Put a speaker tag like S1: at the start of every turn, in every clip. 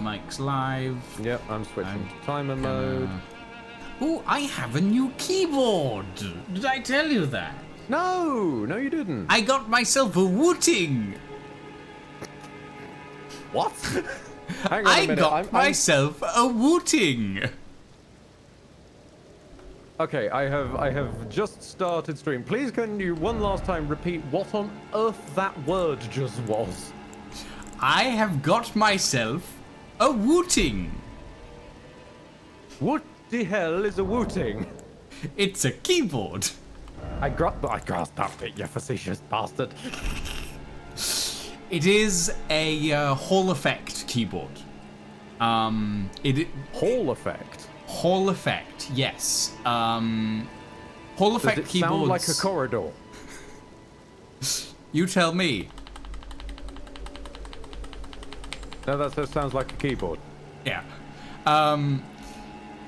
S1: Mike's live.
S2: Yep, I'm switching to timer mode.
S1: Oh, I have a new keyboard. Did I tell you that?
S2: No, you didn't.
S1: I got myself a wooting.
S2: What? Hang on a minute.
S1: I got myself a wooting.
S2: Okay, I have just started stream. Please can you one last time repeat what on earth that word just was?
S1: I have got myself a wooting.
S2: What the hell is a wooting?
S1: It's a keyboard.
S2: I grasped that bit, you facetious bastard.
S1: It is a Hall effect keyboard.
S2: Hall effect?
S1: Hall effect, yes. Hall effect
S2: Does it
S1: keyboards.
S2: sound like a corridor?
S1: You tell me.
S2: No, that sounds like a keyboard.
S1: Yeah.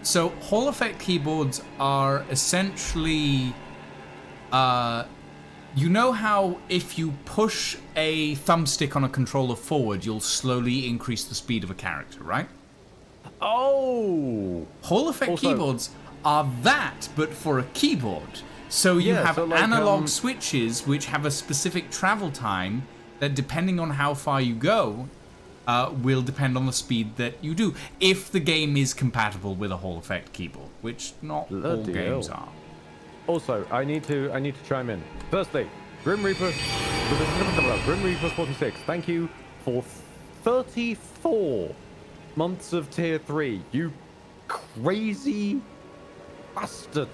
S1: So Hall effect keyboards are essentially, you know how if you push a thumbstick on a controller forward, you'll slowly increase the speed of a character, right?
S2: Oh!
S1: Hall effect keyboards are that, but for a keyboard. So you have analog switches which have a specific travel time that, depending on how far you go, will depend on the speed that you do. If the game is compatible with a Hall effect keyboard, which not all games are.
S2: Also, I need to chime in. Firstly, Grim Reaper 46. Thank you for 34 months of tier 3. You crazy bastard.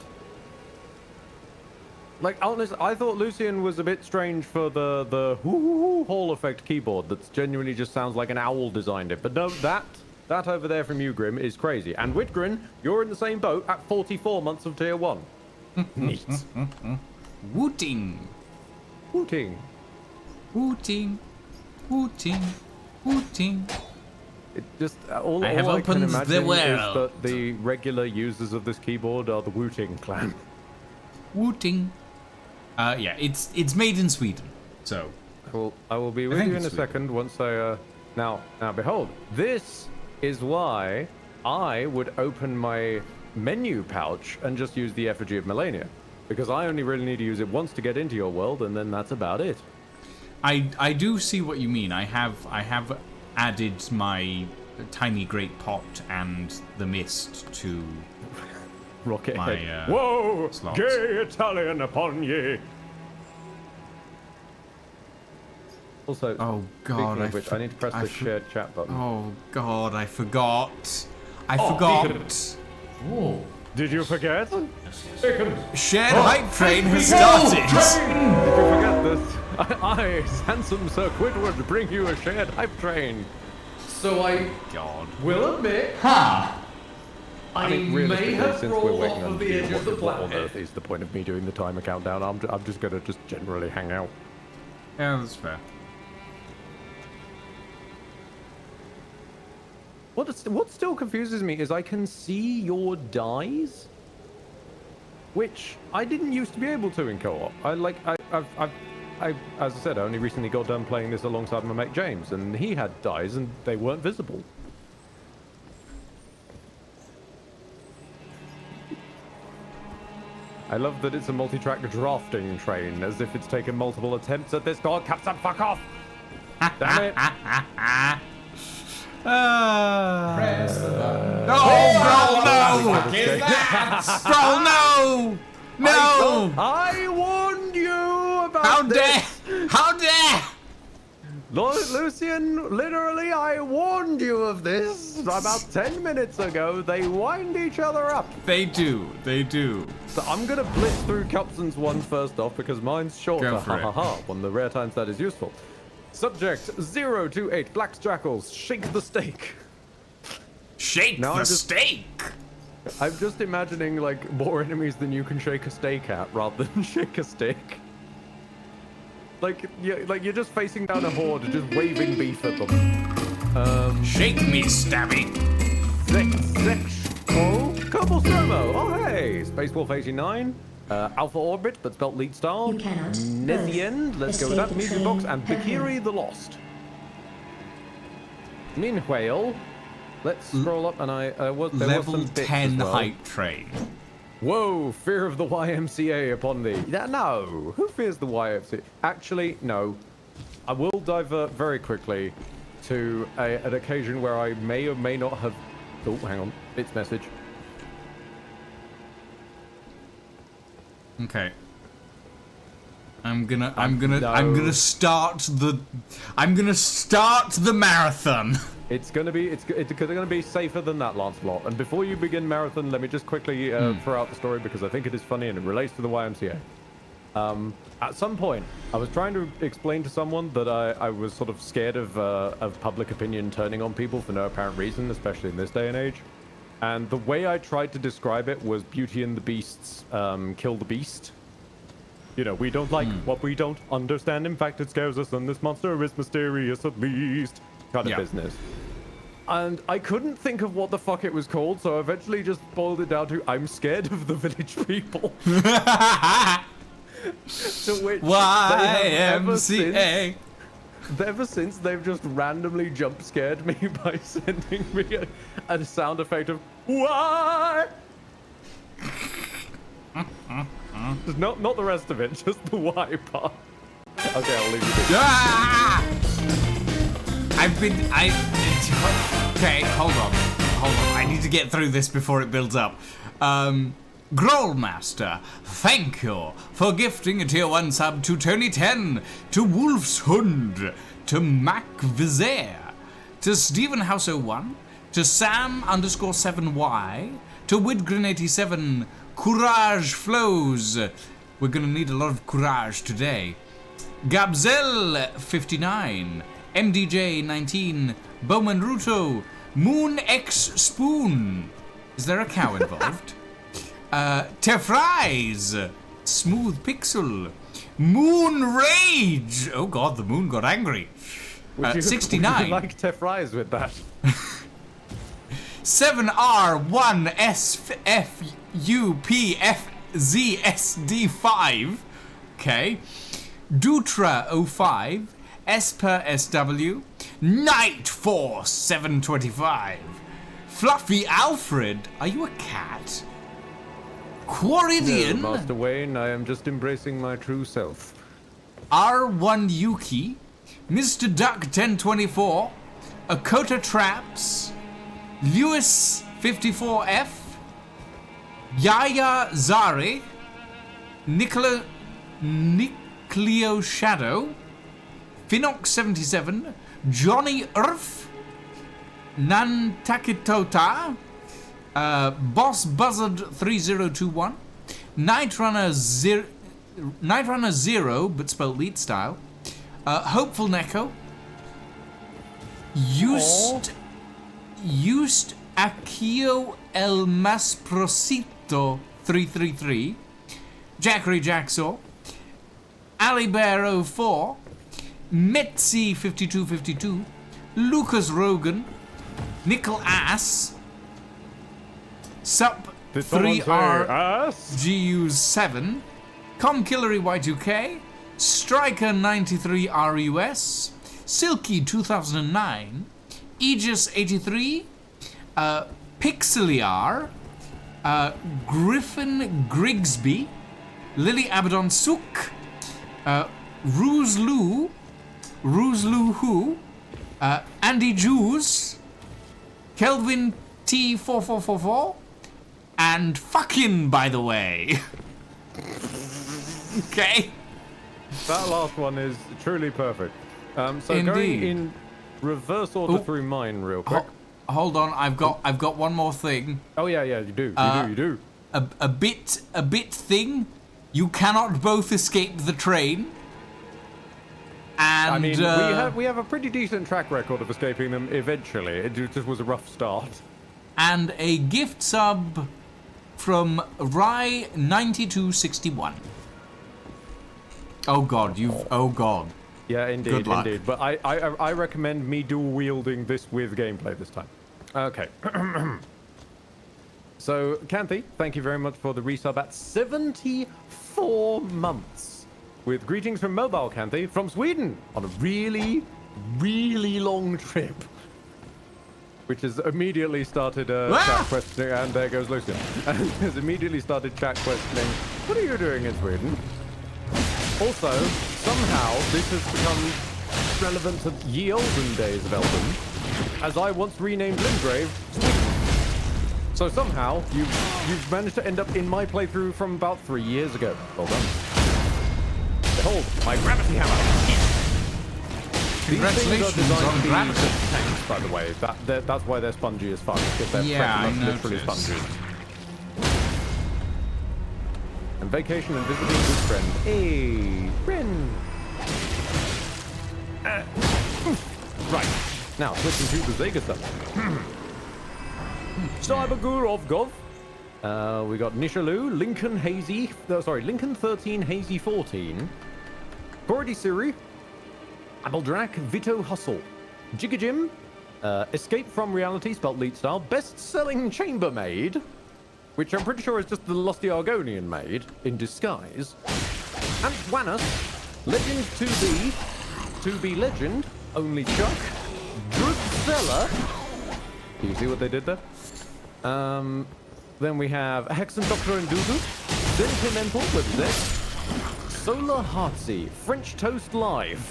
S2: Like, honestly, I thought Lucian was a bit strange for the Hall effect keyboard that genuinely just sounds like an owl designed it. But no, that over there from you, Grim, is crazy. And Whitgrin, you're in the same boat at 44 months of tier 1. Neat.
S1: Wooting.
S2: Wooting.
S1: Wooting. Wooting. Wooting.
S2: It just all
S1: I have
S2: all I can
S1: opened
S2: imagine
S1: the
S2: is
S1: world.
S2: that the regular users of this keyboard are the Wooting clan.
S1: Wooting. Yeah, it's made in Sweden, so.
S2: I will be with you in a second once I. Now, behold, this is why I would open my menu pouch and just use the effigy of Melania, because I only really need to use it once to get into your world, and then that's about it.
S1: I do see what you mean. I have added my tiny great pot and the mist to
S2: Rocket
S1: my,
S2: head. Whoa!
S1: slots.
S2: Gay Italian upon ye! Also,
S1: oh god,
S2: which, I need to press the shared chat button.
S1: Oh god, I forgot. I forgot.
S3: Oh.
S2: Did you forget?
S1: Shared hype train has started.
S2: Did you forget this? I, handsome Sir Quidward, bring you a shared hype train.
S3: So I will admit,
S2: I mean,
S3: may have
S2: since
S3: rolled
S2: we're waiting
S3: off
S2: on
S3: of the edge of the
S2: what on
S3: planet.
S2: earth is the point of me doing the timer countdown? I'm just gonna generally hang out.
S1: Yeah, that's fair.
S2: What still confuses me is I can see your dies, which I didn't used to be able to in co-op. I as I said, I only recently got done playing this alongside my mate James, and he had dies and they weren't visible. I love that it's a multi-track drafting train, as if it's taken multiple attempts at this. God, Captain, fuck off! Damn it!
S3: Press the button.
S1: Bro, no! No!
S2: I warned you about
S1: How
S2: this!
S1: dare! How dare!
S2: Lord Lucian, literally, I warned you of this about 10 minutes ago. They wind each other up.
S1: They do. They do.
S2: So I'm going to blitz through Cupson's one first off because mine's shorter.
S1: Go for it.
S2: One of the rare times that is useful. Subject 028 Black Jackals, shake the stake.
S1: Shake
S2: Now
S1: the
S2: I'm just-
S1: steak.
S2: I'm just imagining like more enemies than you can shake a steak at rather than shake a stick. Like you're just facing down a horde, just waving beef at them.
S1: Shake me, stabby.
S2: Cobble Stromo. Oh hey, Space Wolf 89. Alpha Orbit, but spelt lead style.
S4: You cannot
S2: Nethiend, let's go with that. Music Box and Bakiri the Lost. Meanwhile, Let's scroll up, and there was
S1: Level
S2: some bits
S1: 10
S2: as well.
S1: hype train.
S2: Whoa, fear of the YMCA upon thee. No, who fears the YMCA? Actually, no. I will divert very quickly to an occasion where I may or may not have... Oh, hang on. It's message.
S1: Okay. I'm gonna start the marathon.
S2: It's gonna be safer than that, Lancelot. And before you begin marathon, let me just quickly throw out the story because I think it is funny and it relates to the YMCA. At some point, I was trying to explain to someone that I was sort of scared of public opinion turning on people for no apparent reason, especially in this day and age. And the way I tried to describe it was Beauty and the Beast's Kill the Beast. You know, we don't like what we don't understand. In fact, it scares us, and this monster is mysterious at least. Kind of business. And I couldn't think of what the fuck it was called, so I eventually just boiled it down to I'm scared of the village people. To which
S1: YMCA.
S2: Ever since, they've just randomly jump scared me by sending me a sound effect of why. Not the rest of it, just the why part. Okay, I'll leave you be.
S1: Okay, hold on. I need to get through this before it builds up. Growlmaster, thank you for gifting a tier 1 sub to Tony10, to Wolf's Hund, to Mac Vizair, to Stephen House 01, to Sam _7Y, to Widgren87, Courage Flows. We're gonna need a lot of courage today. Gabzel59, MDJ19, Bowman Ruto, Moon X Spoon. Is there a cow involved? Tefries, Smooth Pixel, Moon Rage. Oh god, the moon got angry. 69.
S2: Would you like Tefries with that?
S1: 7R1SFUPFZSD5. Okay. Dutra05, Esper SW, Night Force 725. Fluffy Alfred, are you a cat? Quaridian,
S2: No, Master Wayne, I am just embracing my true self.
S1: R1 Yuki, Mr. Duck 1024, Akota Traps, Lewis 54F, Yaya Zari, Nicleo Shadow, Finox 77, Johnny Earth, Nantakitota, Boss Buzzard 3021, Night Runner 0, but spelled lead style, Hopeful Neko, Just Akio El Masprosito 333, Jackery Jacksaw, Ali Bear 04, Metzi 5252, Lucas Rogan, Nickel Ass, Sup 3RGU7, Comkillery Y2K, Striker 93 RUS, Silky 2009, Aegis 83, Pixeliar, Griffin Grigsby, Lily Abaddon Sook, Ruse Lou Who, Andy Jews, Kelvin T4444, and fucking, by the way. Okay.
S2: That last one is truly perfect. So
S1: Indeed.
S2: going in reverse order through mine real quick.
S1: Hold on, I've got one more thing.
S2: Oh yeah, you do. You do.
S1: A bit thing. You cannot both escape the train. And
S2: I mean, we have a pretty decent track record of escaping them eventually. It just was a rough start.
S1: And a gift sub from Rye9261. Oh god, oh god.
S2: Yeah, indeed,
S1: Good luck.
S2: indeed. But I recommend me dual wielding this with gameplay this time. Okay. So, Kanthy, thank you very much for the resub at 74 months. With greetings from Mobile Kanthy from Sweden on a really, really long trip. which has immediately started chat questioning, and there goes Lucian, and has immediately started chat questioning, what are you doing in Sweden? Also, somehow, this has become relevant to ye olden days of Elden, as I once renamed Limgrave Sweden. So somehow, you've managed to end up in my playthrough from about 3 years ago. Well done. Behold, my gravity hammer!
S1: Congratulations on gravity.
S2: Tanks, by the way. That's why they're spongy as fuck, because they're pretty much literally spongy. And vacation and visiting with friend. Hey, friend. Right. Now, switching to the Zega stuff. Cybergur of Gov. We got Nishalu, Lincoln Hazy, Lincoln 13, Hazy 14. Cordy Siri, Abeldrak, Vito Hustle, Jigajim, Escape from Reality, spelled Leet style, best-selling chambermaid, which I'm pretty sure is just the lusty Argonian maid in disguise, Antwanus, Legend to be Legend, Only Chuck, Drutzella. Do you see what they did there? Then we have Hexen Doctor and Dudu, Sentimental with Z, Solar Heartsy, French Toast Live.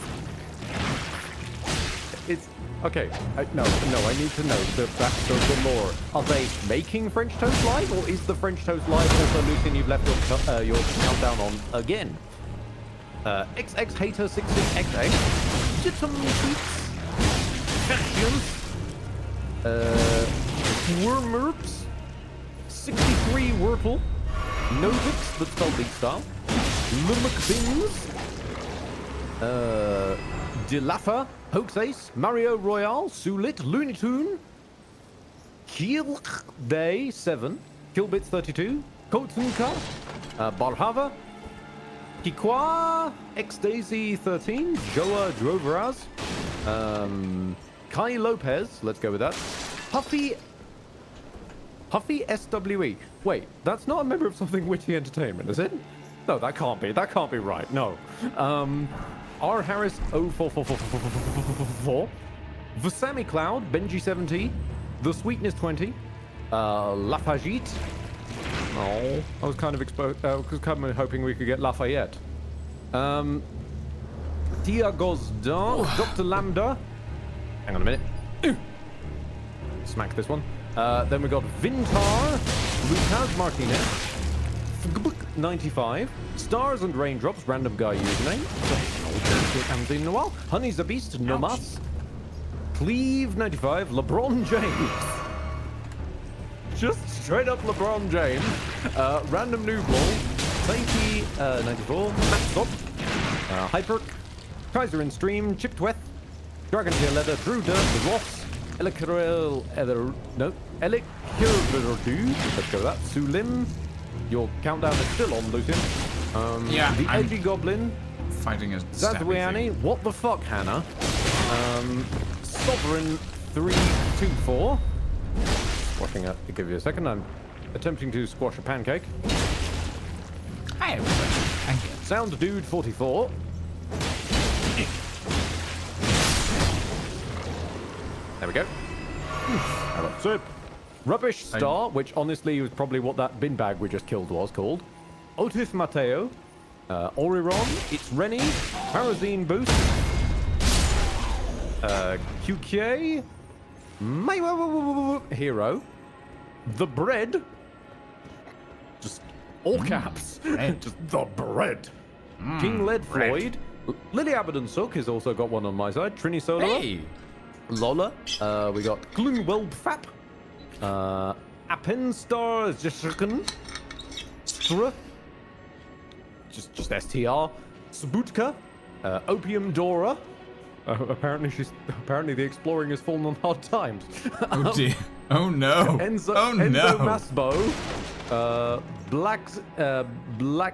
S2: It's okay. No, I need to know the backstory lore. Are they making French Toast Live, or is the French Toast Live also Lucian you've left your countdown on again? XX Hater 66XX, Jitum Tweets, Factions, Wormerps, 63 Wurple, Novix, that's spelled League style, Lumukbins, Dilaffa, Hoaxace, Mario Royale, Sulit, Looney Tune, Kielk Day 7, Killbits 32, Kotunka, Barhava, Kikwa, X-Daisy 13, Joa Droveraz, Kai Lopez, let's go with that, Huffy SWE. Wait, that's not a member of Something Witty Entertainment, is it? No, that can't be right, no. R. Harris 044444, Vasami Cloud, Benji 70, The Sweetness 20, Lafayette. Oh, I was kind of hoping we could get Lafayette. Diagosdan, Dr. Lambda. Hang on a minute. Smack this one. Then we got Vintar, Lucas Martinez, 95, Stars and Raindrops, random guy username. Haven't seen in a while. Honey's a Beast, Nomas, Cleve 95, LeBron James. Just straight up LeBron James. Random New Ball, Saiki 94, Maxop, Hyper, Kaiser in Stream, Chiptweth, Dragon Tail Leather, Drew Dirt, The Ross, Elikiril, Elikiril, let's go with that. Sulim, your countdown is still on, Lucian.
S1: Yeah,
S2: the Edgy Goblin,
S1: fighting a
S2: Zazwiani, what the fuck, Hannah? Sovereign 324. Squashing it. I'll give you a second. I'm attempting to squash a pancake.
S1: Hi, everybody. Thank you.
S2: Sound Dude 44. There we go. How about Sip? Rubbish Star, which honestly was probably what that bin bag we just killed was called. Otif Mateo. Oriron. It's Rennie. Parazine Boost. QK. Hero. The Bread. Just all caps. Just the Bread. King Led Floyd. Lily Abaddon Sook has also got one on my side. Trini Solar.
S1: Hey.
S2: Lola. We got Gloomwelb Fap. Appenstar Zishkin. Stra. Just STR. Sabutka. Opium Dora. Apparently the exploring has fallen on hard times.
S1: Oh dear. Oh no.
S2: Enzo Masbo. Black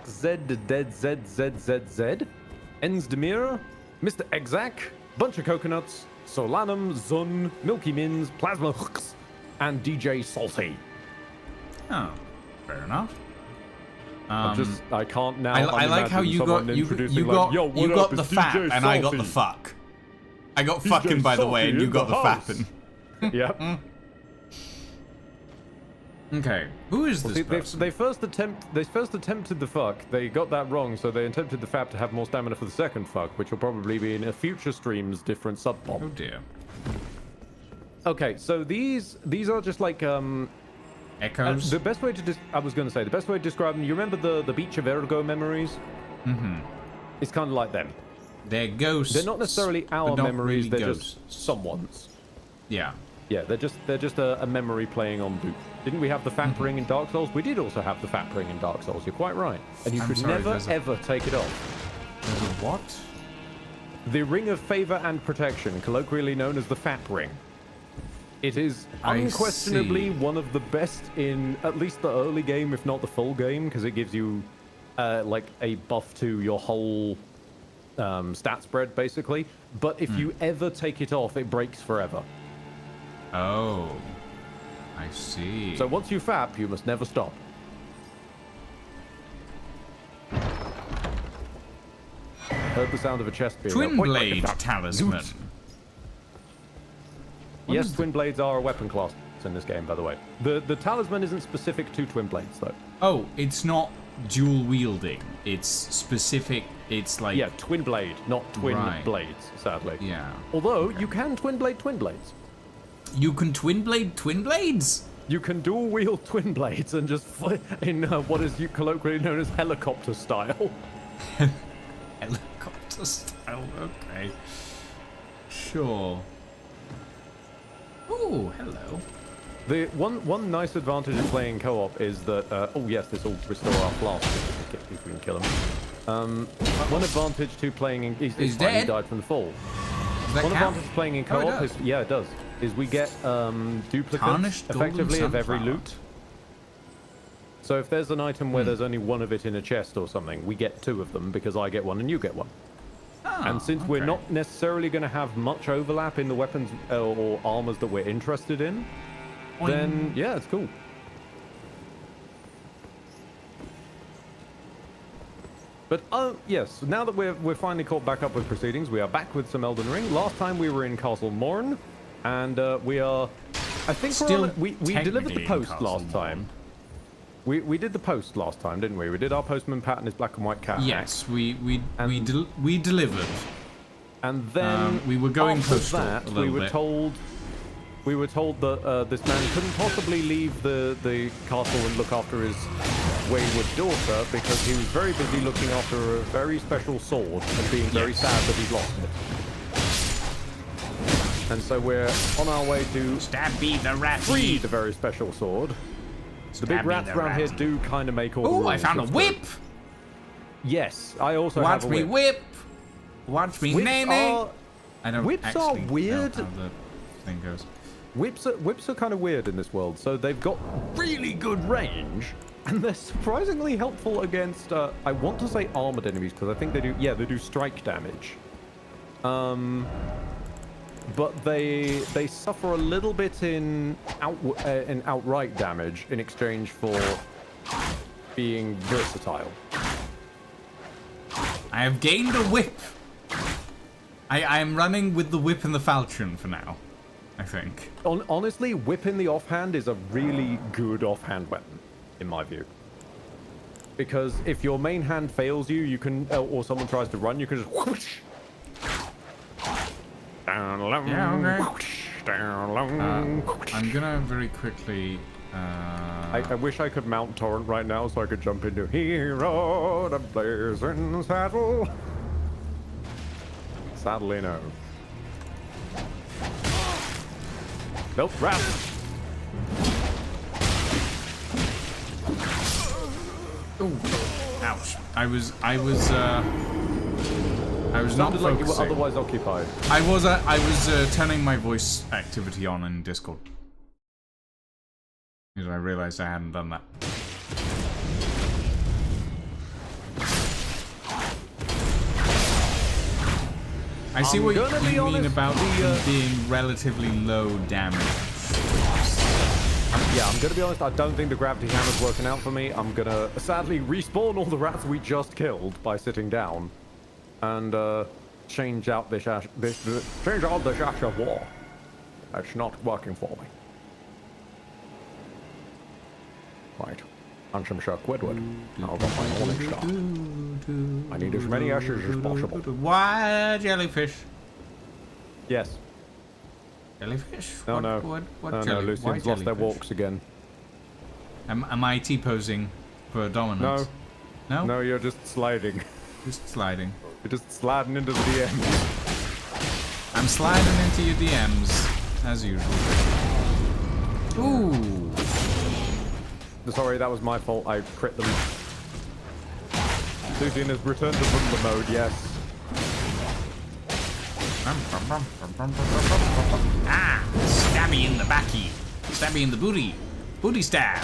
S2: Z Dead ZZZZ. Enz Demir. Mr. Exac. Bunch of Coconuts. Solanum, Zun, Milky Mins, Plasma Hooks, and DJ Salty.
S1: Oh, fair enough.
S2: I can't now.
S1: I like how you got the fap and I got the fuck. I got fucking by the way, and you got the fapping.
S2: Yep.
S1: Okay, who is this person?
S2: They first attempted the fuck. They got that wrong, so they attempted the fap to have more stamina for the second fuck, which will probably be in a future stream's different sub-bomb.
S1: Oh dear.
S2: Okay, so these are just like
S1: Echoes.
S2: the best way to I was going to say the best way to describe them. You remember the Beach of Ergo memories?
S1: Mm-hmm.
S2: It's kind of like them.
S1: They're ghosts.
S2: They're not necessarily our memories.
S1: Really
S2: they're
S1: ghosts.
S2: just someone's.
S1: Yeah.
S2: Yeah, they're just a memory playing on loop. Didn't we have the fat ring in Dark Souls? We did also have the fat ring in Dark Souls. You're quite right. And you could never ever take it off.
S1: There's a what?
S2: The Ring of Favor and Protection, colloquially known as the fat ring. It is unquestionably one of the best in at least the early game, if not the full game, because it gives you like a buff to your whole stat spread, basically. But if you ever take it off, it breaks forever.
S1: Oh, I see.
S2: So once you fap, you must never stop. Heard the sound of a chest being
S1: Twin Blade Talisman.
S2: Yes, Twin Blades are a weapon class in this game, by the way. The Talisman isn't specific to Twin Blades, though.
S1: Oh, it's not dual wielding. It's specific. It's like...
S2: Yeah, Twin Blade, not Twin Blades, sadly.
S1: Yeah.
S2: Although, you can Twin Blade Twin Blades.
S1: You can Twin Blades?
S2: You can dual wield Twin Blades and just in what is colloquially known as helicopter style.
S1: Helicopter style, okay. Sure. Oh, hello.
S2: The one nice advantage of playing co-op is that oh yes, this will restore our flask if we can kill him. One advantage to playing in he's dead. He died from the fall. One advantage of playing in co-op is it does. Is we get duplicates effectively of every loot. So if there's an item where there's only one of it in a chest or something, we get two of them because I get one and you get one.
S1: Oh,
S2: and since we're not necessarily going to have much overlap in the weapons or armors that we're interested in, then yeah, it's cool. But yes, now that we're finally caught back up with proceedings, we are back with some Elden Ring. Last time we were in Castle Morn, and we are, I think we delivered the post last time. We did the post last time, didn't we? We did our postman Pat and his black and white cat.
S1: Yes, we delivered.
S2: And then
S1: we were going
S2: after that, we were told that this man couldn't possibly leave the castle and look after his wayward daughter because he was very busy looking after a very special sword and being very sad that he'd lost it. And so we're on our way to free the very special sword. The big rats around here do kind of make all the rules.
S1: Oh, I found a whip!
S2: Yes, I also have a whip.
S1: Watch me nene! I don't
S2: whips are weird.
S1: Know how the thing goes.
S2: Whips are kind of weird in this world. So they've got really good range, and they're surprisingly helpful against, I want to say armored enemies, because I think they do strike damage. But they suffer a little bit in outright damage in exchange for being versatile.
S1: I have gained a whip. I am running with the whip and the falchion for now, I think.
S2: Honestly, whip in the offhand is a really good offhand weapon, in my view. Because if your main hand fails you, you can, or someone tries to run, you can just whoosh.
S1: Yeah, okay. I'm gonna very quickly...
S2: I wish I could mount Torrent right now so I could jump into Hero the Blazing Saddle. Sadly, no. Nope, rat.
S1: Ooh, ouch. I was not focusing.
S2: Like you were otherwise occupied.
S1: I was turning my voice activity on in Discord. Because I realized I hadn't done that. I see what you mean about being relatively low damage.
S2: Yeah, I'm gonna be honest, I don't think the gravity hammer's working out for me. I'm gonna sadly respawn all the rats we just killed by sitting down. And change out this ash of war. It's not working for me. Right. And some Shark Wedwood. I'll got my orange star. I need as many ashes as possible.
S1: Why jellyfish?
S2: Yes.
S1: Jellyfish?
S2: No, no.
S1: What
S2: no, Lucian's lost their walks again.
S1: Am I T-posing for dominance?
S2: No.
S1: No?
S2: No, you're just sliding.
S1: Just sliding.
S2: You're just sliding into the DMs.
S1: I'm sliding into your DMs, as usual. Ooh.
S2: Sorry, that was my fault. I crit them. Lucian has returned to bundler mode, yes.
S1: Ah! Stabby in the backy. Stabby in the booty. Booty stab.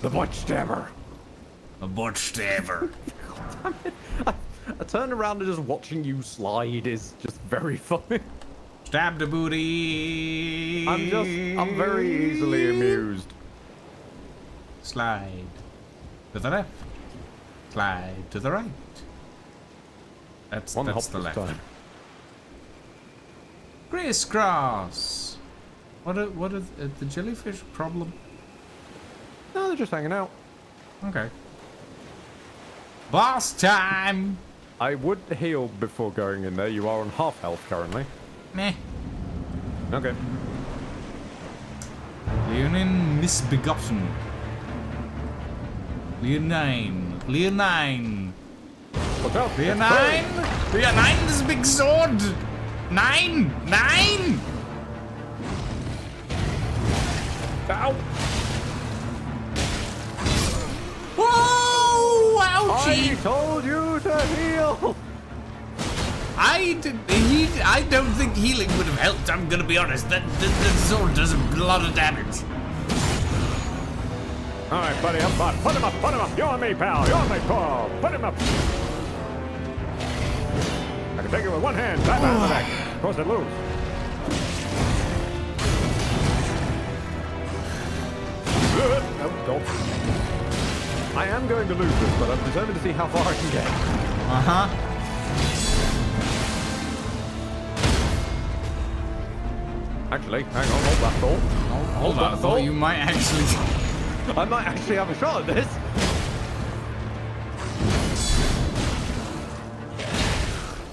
S2: The butt stabber.
S1: A butt stabber.
S2: I turn around and just watching you slide is just very funny.
S1: Stab the booty.
S2: I'm very easily amused.
S1: Slide to the left. Slide to the right. That's the left. Time. Crisscross. What are the jellyfish problem?
S2: No, they're just hanging out.
S1: Okay. Boss time.
S2: I would heal before going in there. You are on half health currently.
S1: Meh.
S2: Okay.
S1: Leonin misbegotten. Leonine.
S2: Watch out.
S1: Leonine! Leonine, this big sword! 9!
S2: Ow!
S1: Whoa! Ouchie!
S2: I told you to heal!
S1: I don't think healing would have helped, I'm gonna be honest. That sword does a lot of damage.
S2: Alright, buddy, I'm fine. Put him up! You're on me, pal! You're on me, pal! Put him up! I can take it with one hand. That man in the back. Of course, it lose. No, don't. I am going to lose this, but I'm determined to see how far I can get.
S1: Uh-huh.
S2: Actually, hang on, hold that thought.
S1: Hold that thought. You might actually...
S2: I might actually have a shot at this.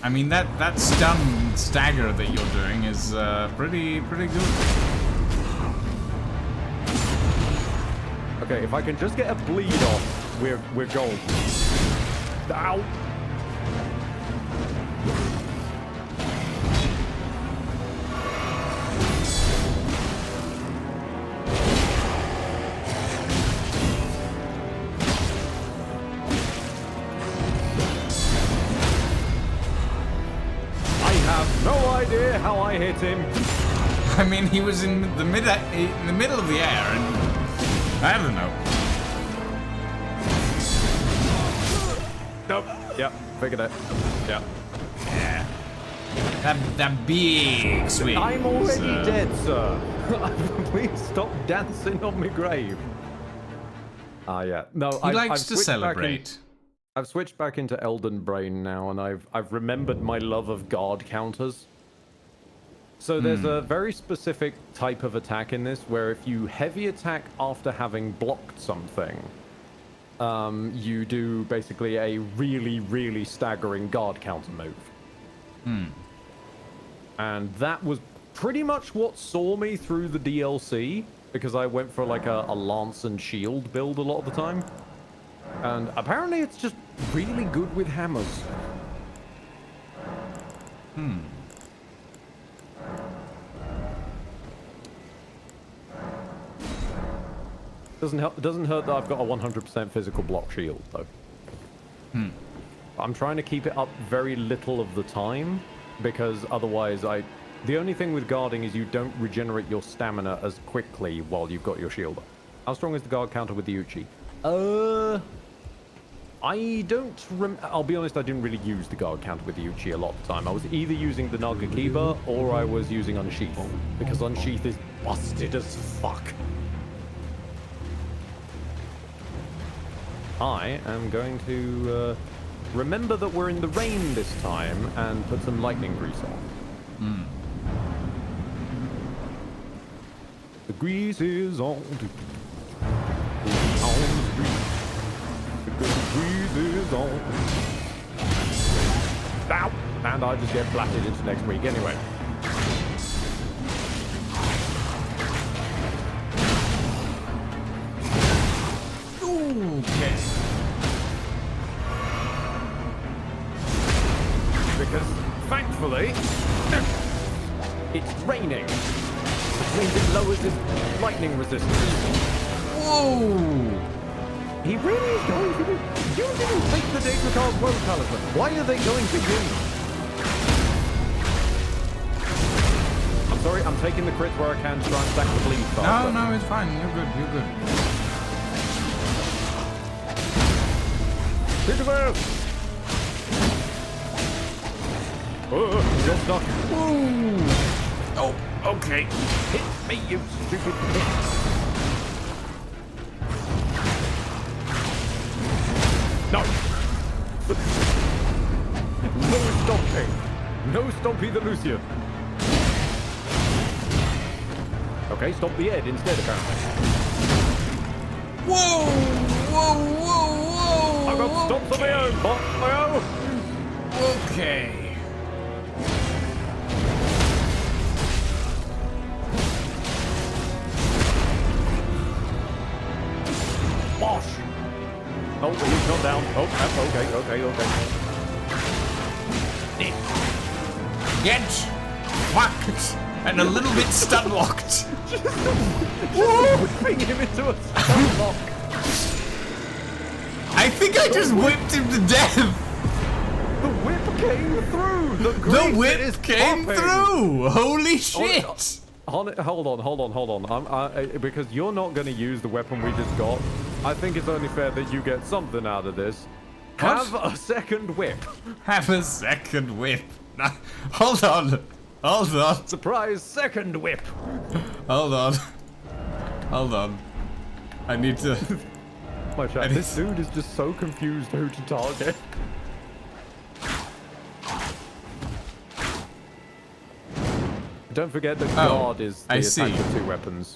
S1: I mean, that stun stagger that you're doing is pretty good.
S2: Okay, if I can just get a bleed off, we're golden. Ow! No idea how I hit him.
S1: I mean, he was in the middle of the air, and I don't know.
S2: Nope. Yep. Figured it. Yep.
S1: Yeah. That big swing.
S2: I'm already dead, sir. Please stop dancing on my grave. Yeah. No,
S1: he likes to celebrate.
S2: I've switched back into Elden brain now, and I've remembered my love of guard counters. So there's a very specific type of attack in this, where if you heavy attack after having blocked something, you do basically a really, really staggering guard counter move. And that was pretty much what saw me through the DLC, because I went for like a lance and shield build a lot of the time. And apparently it's just really good with hammers. Doesn't hurt that I've got a 100% physical block shield, though. I'm trying to keep it up very little of the time, because otherwise the only thing with guarding is you don't regenerate your stamina as quickly while you've got your shield up. How strong is the guard counter with the Uchi? I don't I'll be honest, I didn't really use the guard counter with the Uchi a lot of the time. I was either using the Nagakiba or I was using Unsheath, because Unsheath is busted as fuck. I am going to remember that we're in the rain this time and put some lightning grease on. The grease is on. squeezes on. Ow! And I just get blasted into next week anyway.
S1: Okay.
S2: Because, thankfully, it's raining. Which means it lowers his lightning resistance.
S1: Whoa!
S2: He really is going for you. You didn't take the Data Card World Talisman. Why are they going for you? I'm sorry, I'm taking the crits where I can to try and stack the bleed faster.
S1: No, it's fine. You're good. You're good.
S2: Hit the bell! Oh, you're stuck.
S1: Ooh. Oh, okay.
S2: Hit me, you stupid bitch. No! No stomping! No stompy the Lucian! Okay, stomp the Ed instead, apparently.
S1: Whoa! Whoa! Whoa! Whoa!
S2: I got stomps on my own, on my own!
S1: Okay.
S2: Bosh! Oh, he's not down. Oh, okay.
S1: Get fucked and a little bit stun locked.
S2: Whipping him into a stun lock.
S1: I think I just whipped him to death.
S2: The whip came through.
S1: The whip came through. Holy shit.
S2: Hold on. Because you're not going to use the weapon we just got. I think it's only fair that you get something out of this. Have a second whip.
S1: Have a second whip. Hold on.
S2: Surprise second whip.
S1: Hold on. I need to...
S2: My chat, this dude is just so confused who to target. Don't forget that guard is the attack with two weapons.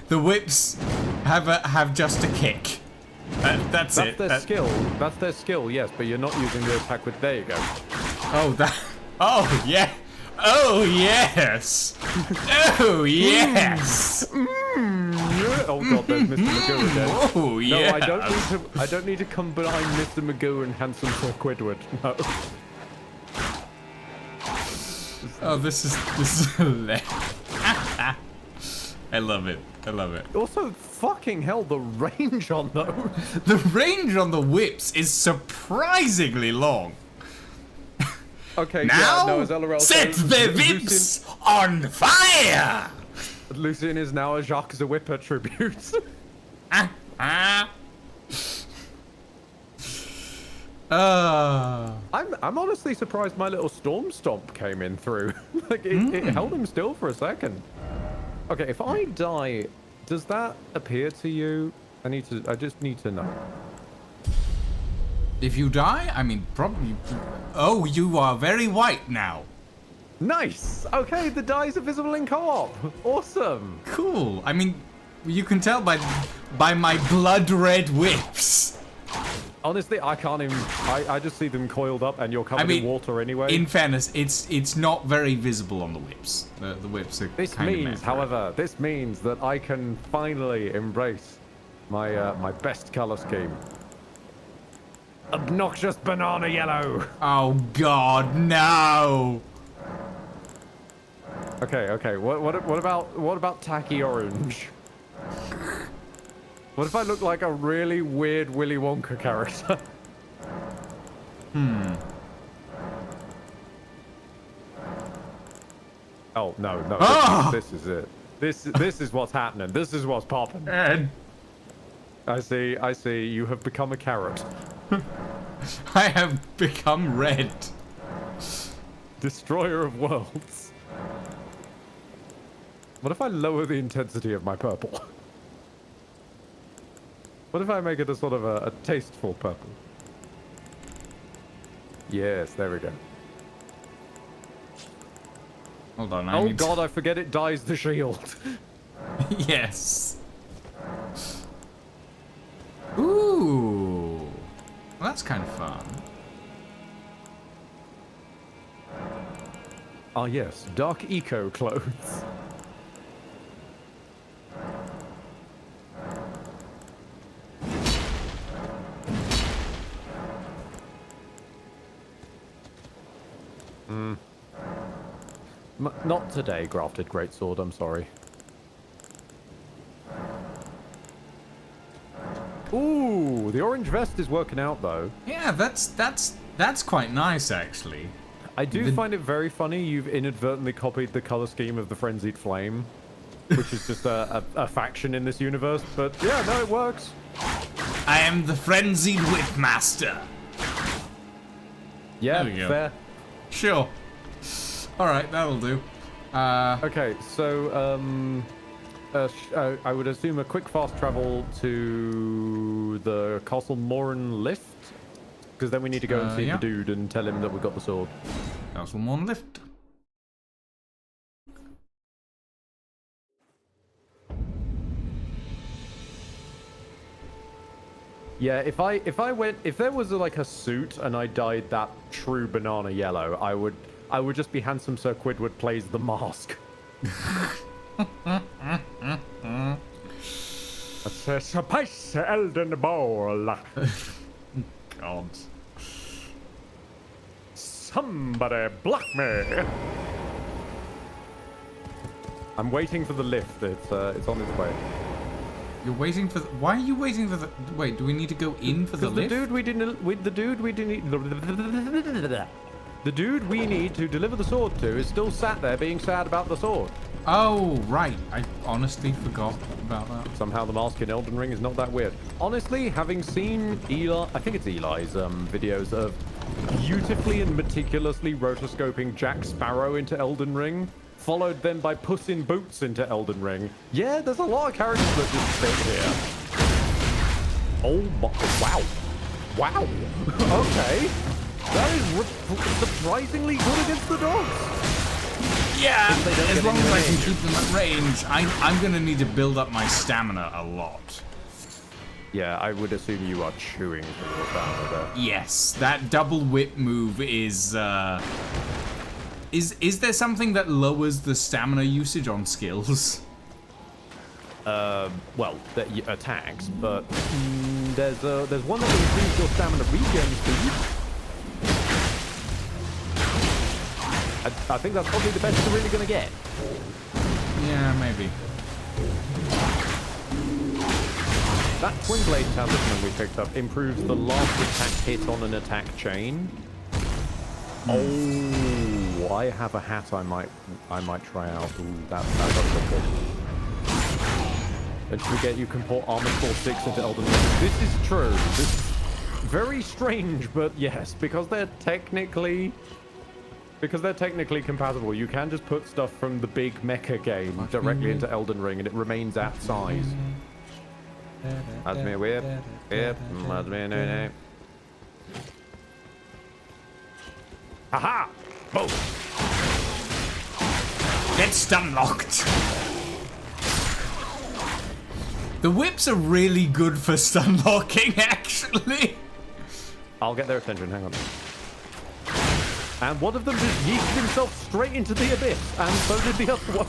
S1: The whips have just a kick. That's it.
S2: Their skill. That's their skill, yes, but you're not using the attack with... There you go.
S1: Oh, yeah. Oh, yes. Oh, yes.
S2: Oh, God, there's Mr. Magoo again.
S1: Oh, yeah.
S2: No, I don't need to combine Mr. Magoo and handsome Sir Quidward. No.
S1: Oh, this is hilarious. I love it.
S2: Also, fucking hell, the range on those.
S1: The range on the whips is surprisingly long.
S2: Okay,
S1: now,
S2: yeah, no, as LRL
S1: set
S2: says,
S1: the whips on fire!
S2: Lucian is now a Jacques the Whipper tribute. I'm honestly surprised my little storm stomp came in through. Like it held him still for a second. Okay, if I die, does that appear to you? I just need to know.
S1: If you die, I mean, probably... Oh, you are very white now.
S2: Nice! Okay, the dies are visible in co-op. Awesome.
S1: Cool. I mean, you can tell by my blood red whips.
S2: Honestly, I can't even... I just see them coiled up and you're covered in water anyway.
S1: In fairness, it's not very visible on the whips. The whips are
S2: This means that I can finally embrace my my best color scheme. Obnoxious banana yellow.
S1: Oh God, no.
S2: Okay. What about tacky orange? What if I look like a really weird Willy Wonka character? Oh no! This is it. This is what's happening. This is what's popping.
S1: Ed.
S2: I see. You have become a carrot.
S1: I have become red.
S2: Destroyer of worlds. What if I lower the intensity of my purple? What if I make it a sort of a tasteful purple? Yes, there we go.
S1: Hold on.
S2: Oh God, I forget it dyes the shield.
S1: Yes. Ooh. that's kind of fun.
S2: Ah, yes. Dark eco clothes. Not today, Grafted Greatsword, I'm sorry. Ooh, the orange vest is working out, though.
S1: Yeah, that's quite nice, actually.
S2: I do find it very funny you've inadvertently copied the color scheme of the Frenzied Flame, which is just a faction in this universe, but yeah, no, it works.
S1: I am the Frenzied Whipmaster.
S2: Yeah, fair.
S1: Sure. Alright, that'll do.
S2: Okay, so, I would assume a quick fast travel to the Castle Morin lift, because then we need to go and see the dude and tell him that we got the sword.
S1: Castle Morin lift.
S2: Yeah, if there was like a suit and I dyed that true banana yellow, I would just be handsome Sir Quidward plays the mask. It's a spicy Elden bowl.
S1: God.
S2: Somebody block me. I'm waiting for the lift. It's on its way.
S1: You're waiting for why are you waiting for the wait, do we need to go in for the lift?
S2: The dude we need to deliver the sword to is still sat there being sad about the sword.
S1: Oh, right. I honestly forgot about that.
S2: Somehow the mask in Elden Ring is not that weird. Honestly, having seen Eli, I think it's Eli's videos of beautifully and meticulously rotoscoping Jack Sparrow into Elden Ring, followed then by Puss in Boots into Elden Ring. Yeah, there's a lot of characters that just fit here. Oh my, wow. Wow. Okay. That is surprisingly good against the dogs.
S1: Yeah, as long as I can keep them at range, I'm going to need to build up my stamina a lot.
S2: Yeah, I would assume you are chewing through your stamina there.
S1: Yes, that double whip move is... Is there something that lowers the stamina usage on skills?
S2: Well, attacks, but there's one that improves your stamina regen speed. I think that's probably the best you're really going to get.
S1: Yeah, maybe.
S2: That Twin Blade Talisman we picked up improves the last attack hit on an attack chain. Oh, I have a hat I might try out. Ooh, that looks good. Don't forget you can port Armored Core 6 into Elden Ring. This is true. This is very strange, but yes, because they're technically compatible, you can just put stuff from the big mecha game directly into Elden Ring and it remains at size. That's me whip. Yep. That's me no. Haha! Boom!
S1: Get stun locked! The whips are really good for stun locking, actually.
S2: I'll get their attention, hang on. And one of them just yeeted himself straight into the abyss, and so did the other one.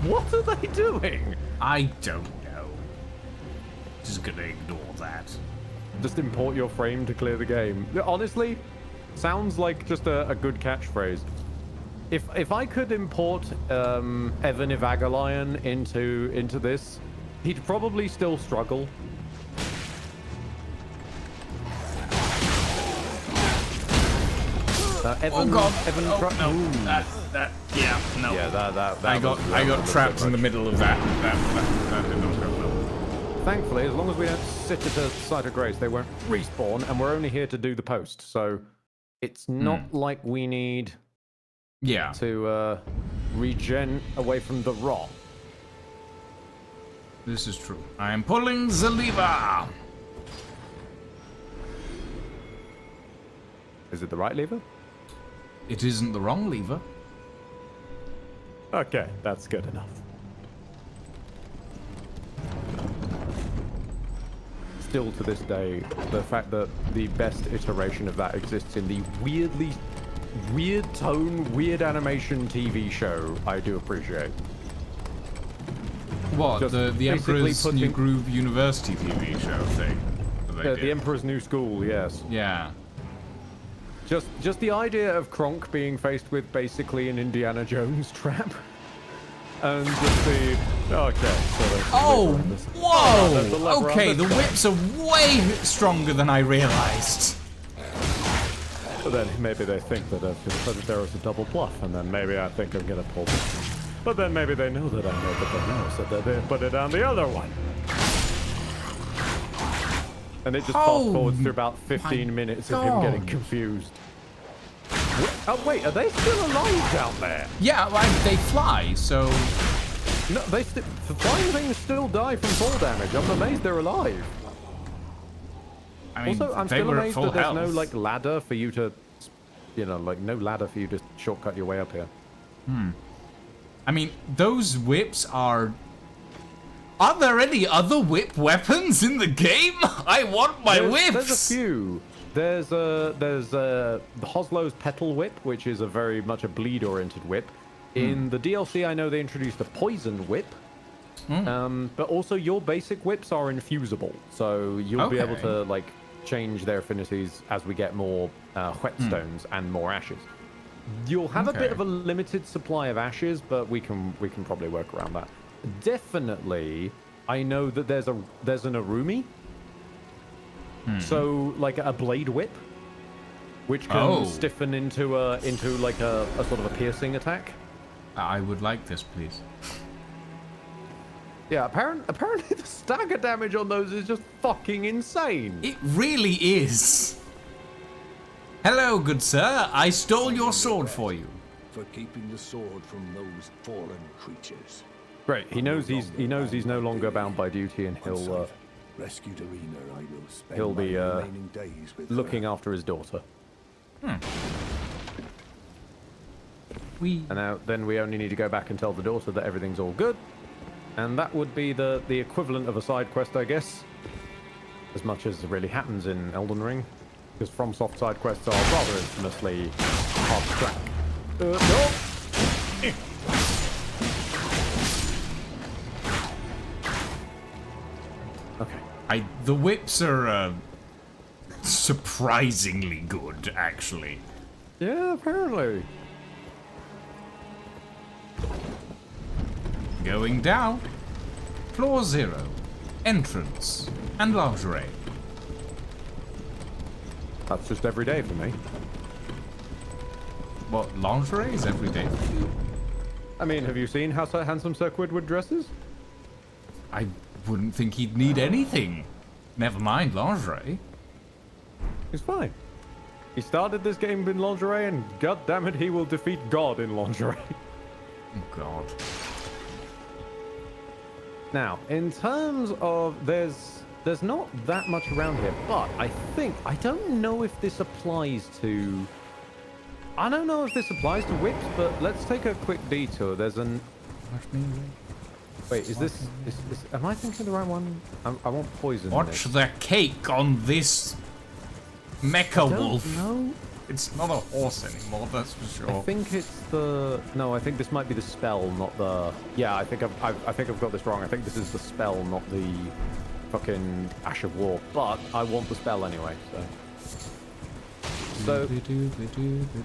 S2: What are they doing?
S1: I don't know. Just gonna ignore that.
S2: Just import your frame to clear the game. Honestly, sounds like just a good catchphrase. If I could import Evan Evagalion into this, he'd probably still struggle.
S1: Evan,
S2: no.
S1: I got trapped in the middle of that. That did not go well.
S2: Thankfully, as long as we don't sit at the site of grace, they won't respawn, and we're only here to do the post. So it's not like we need to regen away from the rot.
S1: This is true. I am pulling the lever.
S2: Is it the right lever?
S1: It isn't the wrong lever.
S2: Okay, that's good enough. still to this day, the fact that the best iteration of that exists in the weird tone, weird animation TV show, I do appreciate.
S1: What,
S2: Just
S1: the Emperor's New Groove University TV show thing?
S2: The Emperor's New School, yes.
S1: Yeah.
S2: Just the idea of Kronk being faced with basically an Indiana Jones trap. And just the... Okay, so
S1: oh, whoa! Okay, the whips are way stronger than I realized.
S2: But then maybe they think that there was a double bluff, and then maybe I think I'm gonna pull this. But then maybe they know that I know that they know, so they put it on the other one. And it just fast forwards through about 15 minutes of him getting confused. Oh wait, are they still alive down there?
S1: Yeah, well, they fly, so...
S2: No, the flying things still die from fall damage. I'm amazed they're alive.
S1: I mean,
S2: also, I'm
S1: they
S2: still
S1: were
S2: amazed
S1: at full
S2: that there's
S1: health.
S2: no like ladder for you to, no ladder for you to shortcut your way up here.
S1: I mean, those whips are... Are there any other whip weapons in the game? I want my whips!
S2: There's a few. There's the Hoslow's Petal Whip, which is a very much a bleed-oriented whip. In the DLC, I know they introduced a Poison Whip. But also your basic whips are infusible, so you'll be able to like change their affinities as we get more whetstones and more ashes. You'll have a bit of a limited supply of ashes, but we can probably work around that. Definitely, I know that there's an Arumi. So like a blade whip, which can stiffen into like a sort of a piercing attack.
S1: I would like this, please.
S2: Yeah, apparently the stagger damage on those is just fucking insane.
S1: It really is. Hello, good sir. I stole your sword for you.
S4: For keeping the sword from those fallen creatures.
S2: Great. He knows he's no longer bound by duty, and
S4: Rescued Arena, I will spend
S2: he'll be
S4: my remaining days with
S2: looking
S4: her.
S2: after his daughter.
S1: And
S2: now then we only need to go back and tell the daughter that everything's all good. And that would be the equivalent of a side quest, I guess. As much as really happens in Elden Ring. Because FromSoft side quests are rather infamously hard to track. No! Okay.
S1: The whips are surprisingly good, actually.
S2: Yeah, apparently.
S1: Going down. Floor 0. Entrance. And lingerie.
S2: That's just every day for me.
S1: What, lingerie is every day for you?
S2: I mean, have you seen how handsome Sir Quidwood dresses?
S1: I wouldn't think he'd need anything. Never mind lingerie.
S2: He's fine. He started this game in lingerie, and goddammit, he will defeat God in lingerie.
S1: Oh, God.
S2: Now, in terms of there's not that much around here, but I don't know if this applies to. I don't know if this applies to whips, but let's take a quick detour. There's an. Wait, is this? Am I thinking the right one? I want poison.
S1: Watch the cake on this mecha wolf.
S2: No.
S1: It's not a horse anymore, that's for sure.
S2: I think it's the. No, I think this might be the spell, not the. Yeah, I think I've got this wrong. I think this is the spell, not the fucking Ash of War. But I want the spell anyway. So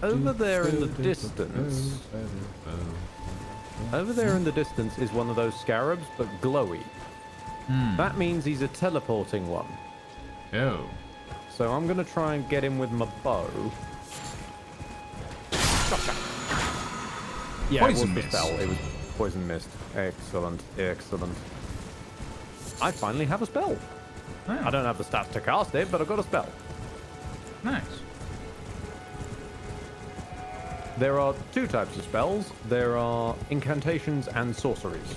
S2: over there in the distance. Over there in the distance is one of those scarabs, but glowy. That means he's a teleporting one.
S1: Oh.
S2: So I'm gonna try and get him with my bow. Yeah,
S1: Poison
S2: it was the
S1: mist.
S2: spell. It was poison mist. Excellent, excellent. I finally have a spell.
S1: Oh.
S2: I don't have the stats to cast it, but I've got a spell.
S1: Nice.
S2: There are two types of spells. There are incantations and sorceries.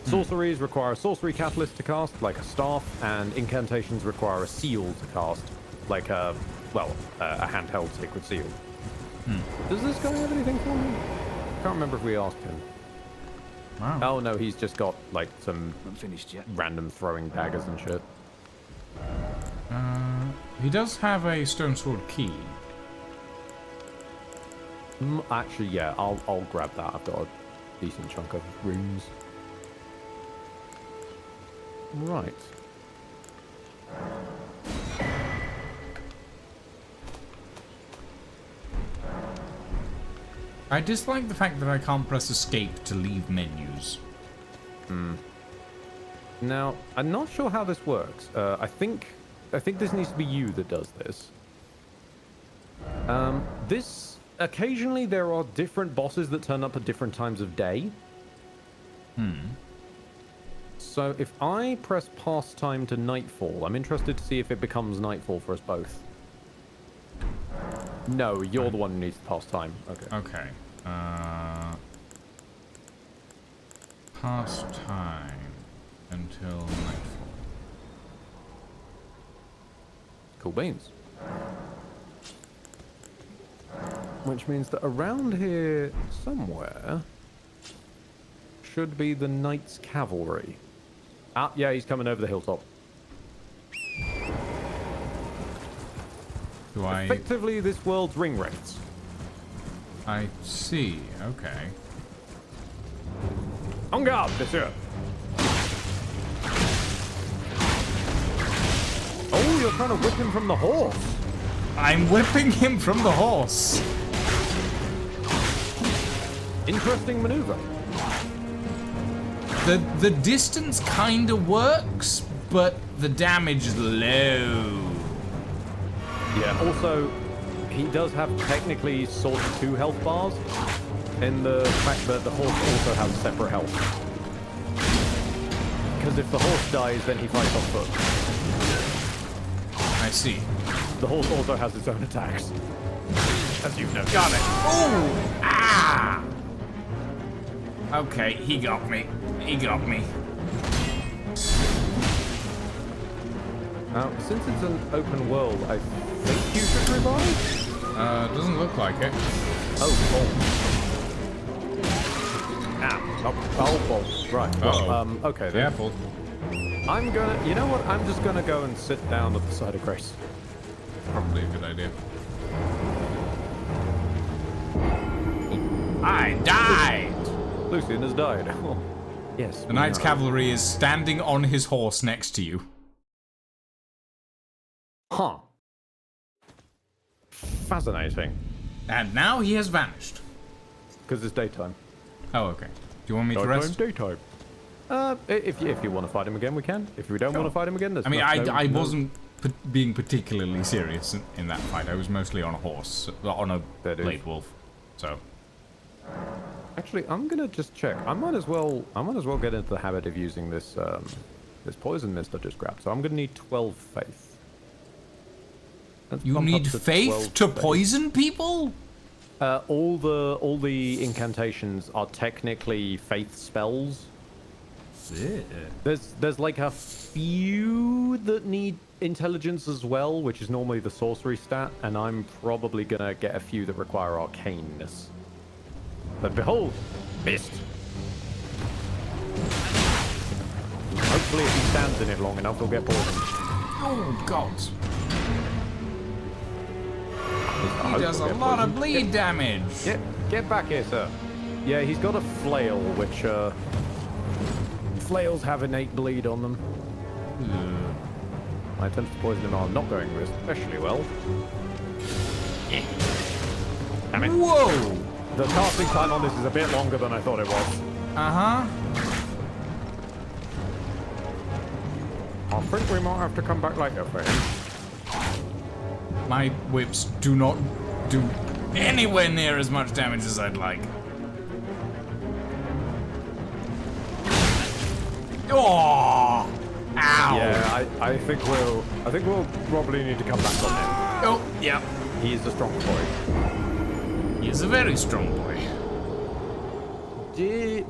S2: Sorceries require a sorcery catalyst to cast, like a staff, and incantations require a seal to cast, like a handheld sacred seal. Does this guy have anything for me? Can't remember if we asked him.
S1: Wow.
S2: Oh no, he's just got like some
S4: I'm finished yet.
S2: random throwing daggers and shit.
S1: He does have a stone sword key.
S2: Actually, yeah, I'll grab that. I've got a decent chunk of runes. Right.
S1: I dislike the fact that I can't press escape to leave menus.
S2: Now, I'm not sure how this works. I think this needs to be you that does this. Occasionally there are different bosses that turn up at different times of day. So if I press pastime to nightfall, I'm interested to see if it becomes nightfall for us both. No, you're the one who needs the pastime. Okay.
S1: Okay. Pastime until nightfall.
S2: Cool beans. Which means that around here somewhere should be the Knight's Cavalry. Ah, yeah, he's coming over the hilltop. Effectively, this world's ring wraiths.
S1: I see. Okay.
S2: En garde, monsieur. Oh, you're trying to whip him from the horse.
S1: I'm whipping him from the horse.
S2: Interesting maneuver.
S1: The distance kinda works, but the damage is low.
S2: Yeah, also, he does have technically sort of 2 health bars, in the fact that the horse also has separate health. Because if the horse dies, then he fights on foot.
S1: I see.
S2: The horse also has its own attacks. As you've noticed.
S1: Got it. Oh! Ah! Okay, he got me. He got me.
S2: Now, since it's an open world, I think you should revive?
S1: Doesn't look like it.
S2: Oh, balls. Right. Well, okay then.
S1: Careful.
S2: I'm gonna, you know what? I'm just gonna go and sit down at the side of Grace.
S1: Probably a good idea. I died!
S2: Lucian has died. Oh, yes.
S1: The Knight's Cavalry is standing on his horse next to you.
S2: Huh. Fascinating.
S1: And now he has vanished.
S2: Because it's daytime.
S1: Oh, okay. Do you want me to rest?
S2: Daytime. If you want to fight him again, we can. If we don't want to fight him again, there's
S1: I wasn't being particularly serious in that fight. I was mostly on a horse, on a blade wolf. So.
S2: Actually, I'm gonna just check. I might as well get into the habit of using this this poison mist I just grabbed. So I'm gonna need 12 faith.
S1: You need faith to poison people?
S2: All the incantations are technically faith spells.
S1: Yeah.
S2: There's like a few that need intelligence as well, which is normally the sorcery stat, and I'm probably gonna get a few that require arcaneness. But behold, mist. Hopefully, if he stands in it long enough, he'll get poisoned.
S1: Oh God! He does a lot of bleed damage.
S2: Get back here, sir. Yeah, he's got a flail, which flails have innate bleed on them. My attempts to poison him are not going especially well. Damn it.
S1: Whoa!
S2: The casting time on this is a bit longer than I thought it was.
S1: Uh-huh.
S2: I think we might have to come back later for him.
S1: My whips do not do anywhere near as much damage as I'd like. Oh! Ow!
S2: Yeah, I think we'll probably need to come back on him.
S1: Oh, yeah.
S2: He is a strong boy.
S1: He is a very strong boy.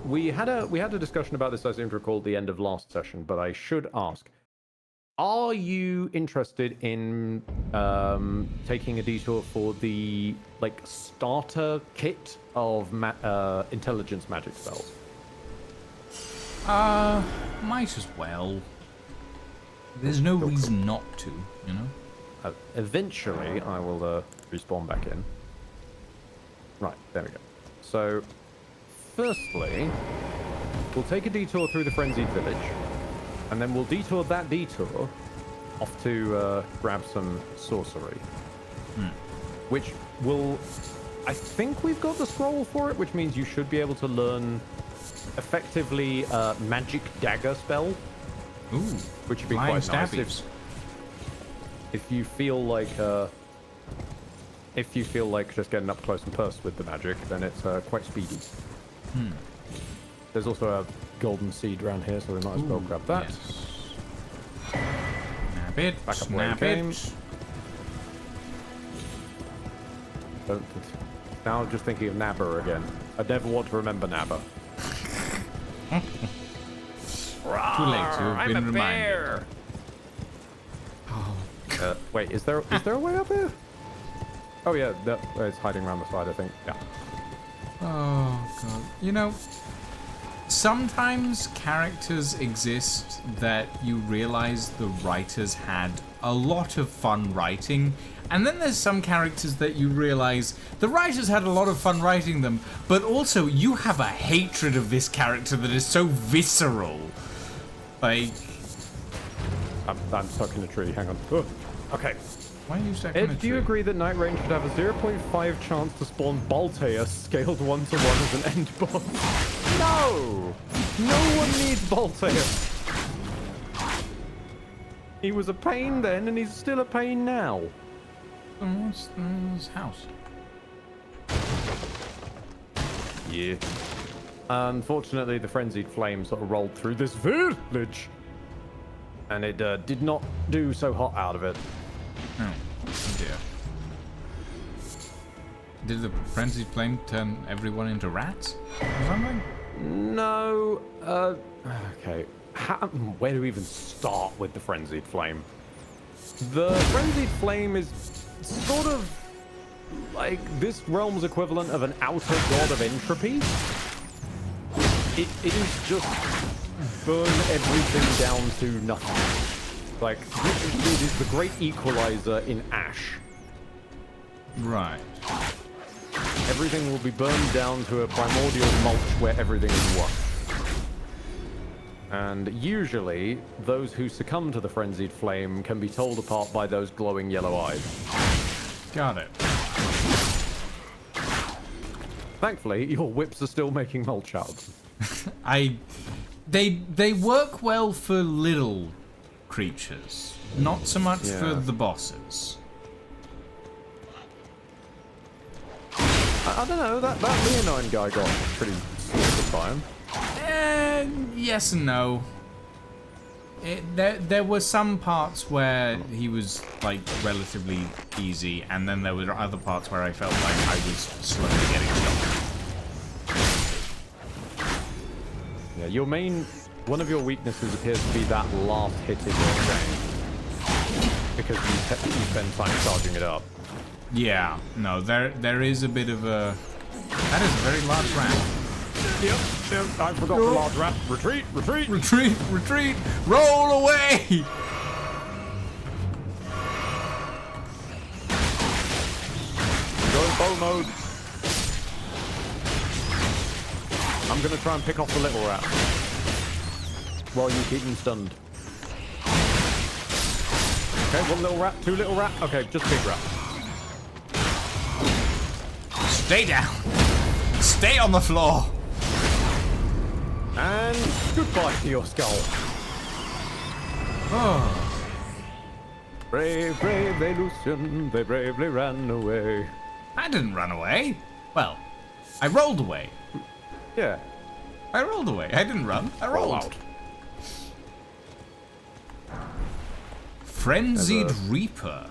S2: We had a discussion about this, I seem to recall, at the end of last session, but I should ask. Are you interested in taking a detour for the starter kit of intelligence magic spells?
S1: Might as well. There's no reason not to, you know?
S2: eventually I will respawn back in. Right, there we go. So, firstly, we'll take a detour through the Frenzied Village, and then we'll detour that detour off to grab some sorcery. Which will... I think we've got the scroll for it, which means you should be able to learn effectively magic dagger spell.
S1: Ooh,
S2: which would be quite nice. If you feel like just getting up close and personal with the magic, then it's quite speedy. There's also a golden seed around here, so we might as well grab that.
S1: Yes. Snap it.
S2: Back up
S1: Snap
S2: where it
S1: it.
S2: Now I'm just thinking of Nabba again. I never want to remember Nabba.
S1: Too late to have been reminded.
S2: Oh. Wait, is there a way up here? Oh yeah, it's hiding around the side, I think. Yeah.
S1: Oh god. You know, sometimes characters exist that you realize the writers had a lot of fun writing, and then there's some characters that you realize the writers had a lot of fun writing them, but also you have a hatred of this character that is so visceral. Like...
S2: I'm stuck in a tree, hang on. Oh, okay.
S1: Why are you stuck in a tree?
S2: Ed, do you agree that Night Rain should have a 0.5 chance to spawn Baltea scaled 1-to-1 as an end boss? No! No one needs Baltea. He was a pain then, and he's still a pain now.
S1: What's his house?
S2: Yeah. Unfortunately, the Frenzied Flame sort of rolled through this village. And it did not do so hot out of it.
S1: Oh dear. Did the Frenzied Flame turn everyone into rats or something?
S2: No. Okay. Where do we even start with the Frenzied Flame? The Frenzied Flame is sort of like this realm's equivalent of an outer god of entropy. It is just burn everything down to nothing. Like, it is the great equalizer in ash.
S1: Right.
S2: Everything will be burned down to a primordial mulch where everything is one. And usually, those who succumb to the Frenzied Flame can be told apart by those glowing yellow eyes.
S1: Got it.
S2: Thankfully, your whips are still making mulch out of them.
S1: They work well for little creatures, not so much for the bosses.
S2: I don't know, that Leonine guy got pretty sorted by him.
S1: Yes and no. There were some parts where he was like relatively easy, and then there were other parts where I felt like I was slowly getting shot. Yeah, one of your weaknesses appears to be that last hit in your chain, because you spend time charging it up. Yeah, no, there is a bit of a... That is a very large rat.
S2: Yep, I forgot the large rat. Retreat, retreat!
S1: Retreat, retreat! Roll away!
S2: Go in bow mode. I'm gonna try and pick off the little rat while you keep him stunned. Okay, one little rat, two little rat. Okay, just big rat.
S1: Stay down. Stay on the floor.
S2: And goodbye to your skull.
S1: Oh.
S2: Brave, brave Lucian, they bravely ran away.
S1: I didn't run away. Well, I rolled away.
S2: Yeah.
S1: I rolled away. I didn't run. I rolled.
S2: Out.
S1: Frenzied Reaper.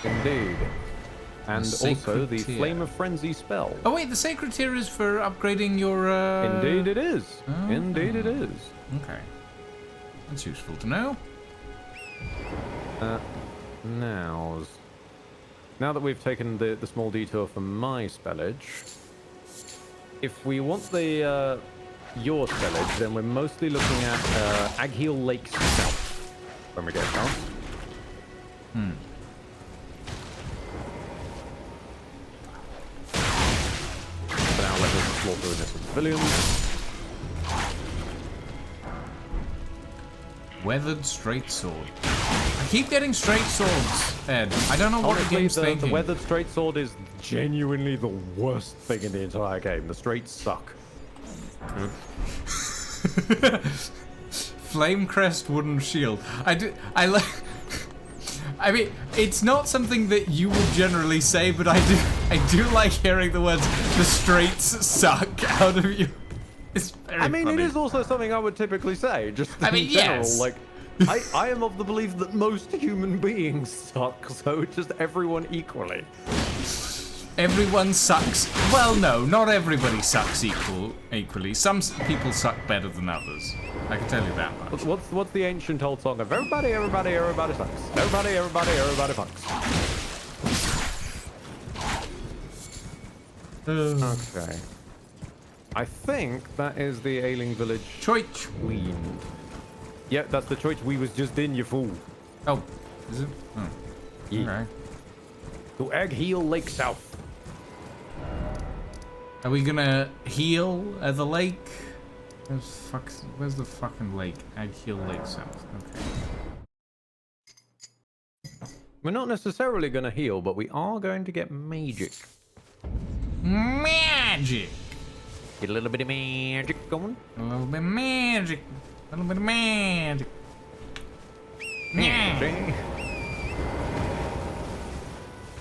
S2: Indeed. And also the
S1: Tier.
S2: Flame of Frenzy spell.
S1: Oh wait, the Sacred Tier is for upgrading your...
S2: Indeed it is.
S1: Oh.
S2: Indeed it is.
S1: Okay. That's useful to know.
S2: Now that we've taken the small detour from my spellage, if we want the your spellage, then we're mostly looking at Agheel Lake South when we get a chance. For now, let us slaughter innocent civilians.
S1: Weathered straight sword. I keep getting straight swords, Ed. I don't know what the game's thinking.
S2: The weathered straight sword is genuinely the worst thing in the entire game. The straights suck.
S1: Flamecrest wooden shield. I mean, it's not something that you would generally say, but I do like hearing the words "the straights suck" out of you. It's very
S2: I mean,
S1: funny.
S2: it is also something I would typically say. Just in general,
S1: yes.
S2: like, I am of the belief that most human beings suck, so just everyone equally.
S1: Everyone sucks. Well, no, not everybody sucks equally. Some people suck better than others. I can tell you that much.
S2: What's the ancient old song of everybody sucks. Everybody fucks. Okay. I think that is the Ailing Village
S1: Choich.
S2: Queen. Yeah, that's the choice we was just in, you fool.
S1: Oh, is it? Oh.
S2: Yeah.
S1: Alright.
S2: To Egg Heel Lake South.
S1: Are we gonna heal at the lake? Where's the fucking lake? Egg Heel Lake South. Okay.
S2: We're not necessarily going to heal, but we are going to get magic.
S1: Magic!
S2: Get a little bit of magic going.
S1: A little bit of magic. A little bit of magic. Yeah.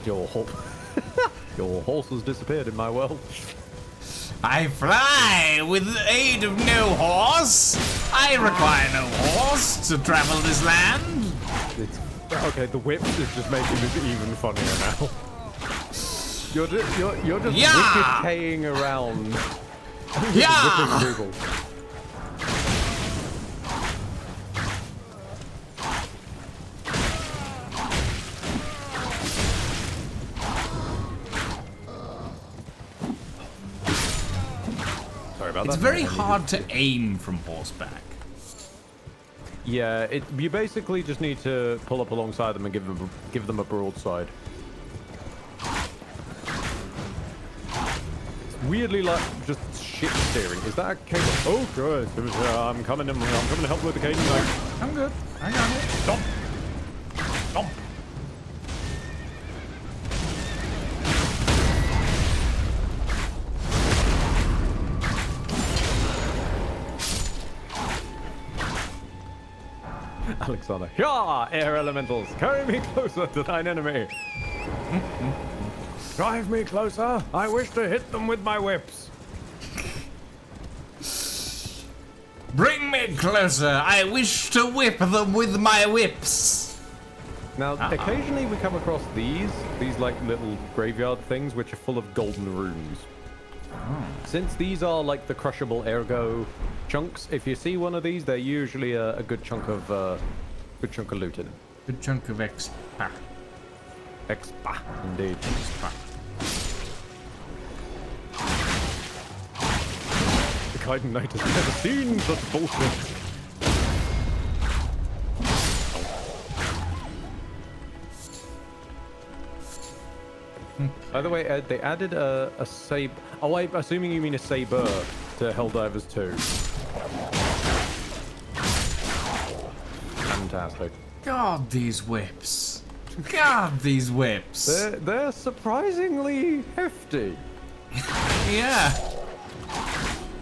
S2: Your horse has disappeared in my world.
S1: I fly with the aid of no horse. I require no horse to travel this land.
S2: Okay, the whip is just making this even funnier now. You're just wicked-kaying around.
S1: Yeah.
S2: Whipping people.
S1: It's very hard to aim from horseback.
S2: Yeah, you basically just need to pull up alongside them and give them a broadside. It's weirdly like just shit steering. Is that a cable? Oh, good. I'm coming to help with the cable.
S1: I'm good. I got it.
S2: Stop. Stop. Alexander. Yeah, air elementals, carry me closer to thine enemy. Drive me closer. I wish to hit them with my whips.
S1: Bring me closer. I wish to whip them with my whips.
S2: Now, occasionally we come across these like little graveyard things which are full of golden runes. Since these are like the crushable ergo chunks, if you see one of these, they're usually a good chunk of loot in it.
S1: Good chunk of expa.
S2: Expa, indeed.
S1: Expa.
S2: The Kaiden Knight has never seen such bullshit. By the way, Ed, they added a saber. Oh, I'm assuming you mean a saber to Helldivers 2. Fantastic.
S1: God, these whips. God, these whips.
S2: They're surprisingly hefty.
S1: Yeah.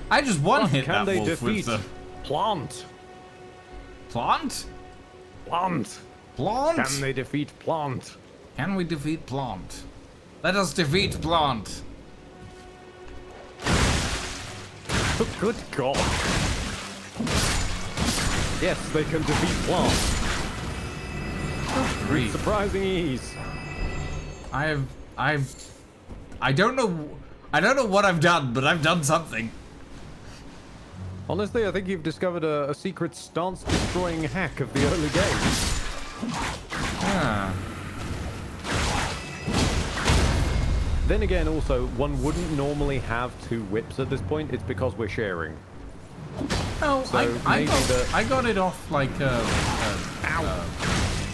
S1: I just one-hit that
S2: they
S1: wolf with
S2: defeat
S1: the...
S2: Plant?
S1: Plant?
S2: Plant.
S1: Plant?
S2: Can they defeat Plant?
S1: Can we defeat Plant? Let us defeat Plant.
S2: Good God. Yes, they can defeat Plant. With surprising ease.
S1: I don't know what I've done, but I've done something.
S2: Honestly, I think you've discovered a secret stance-destroying hack of the early games.
S1: Ah.
S2: Then again, also, one wouldn't normally have two whips at this point. It's because we're sharing.
S1: No,
S2: So
S1: I
S2: maybe
S1: got it off like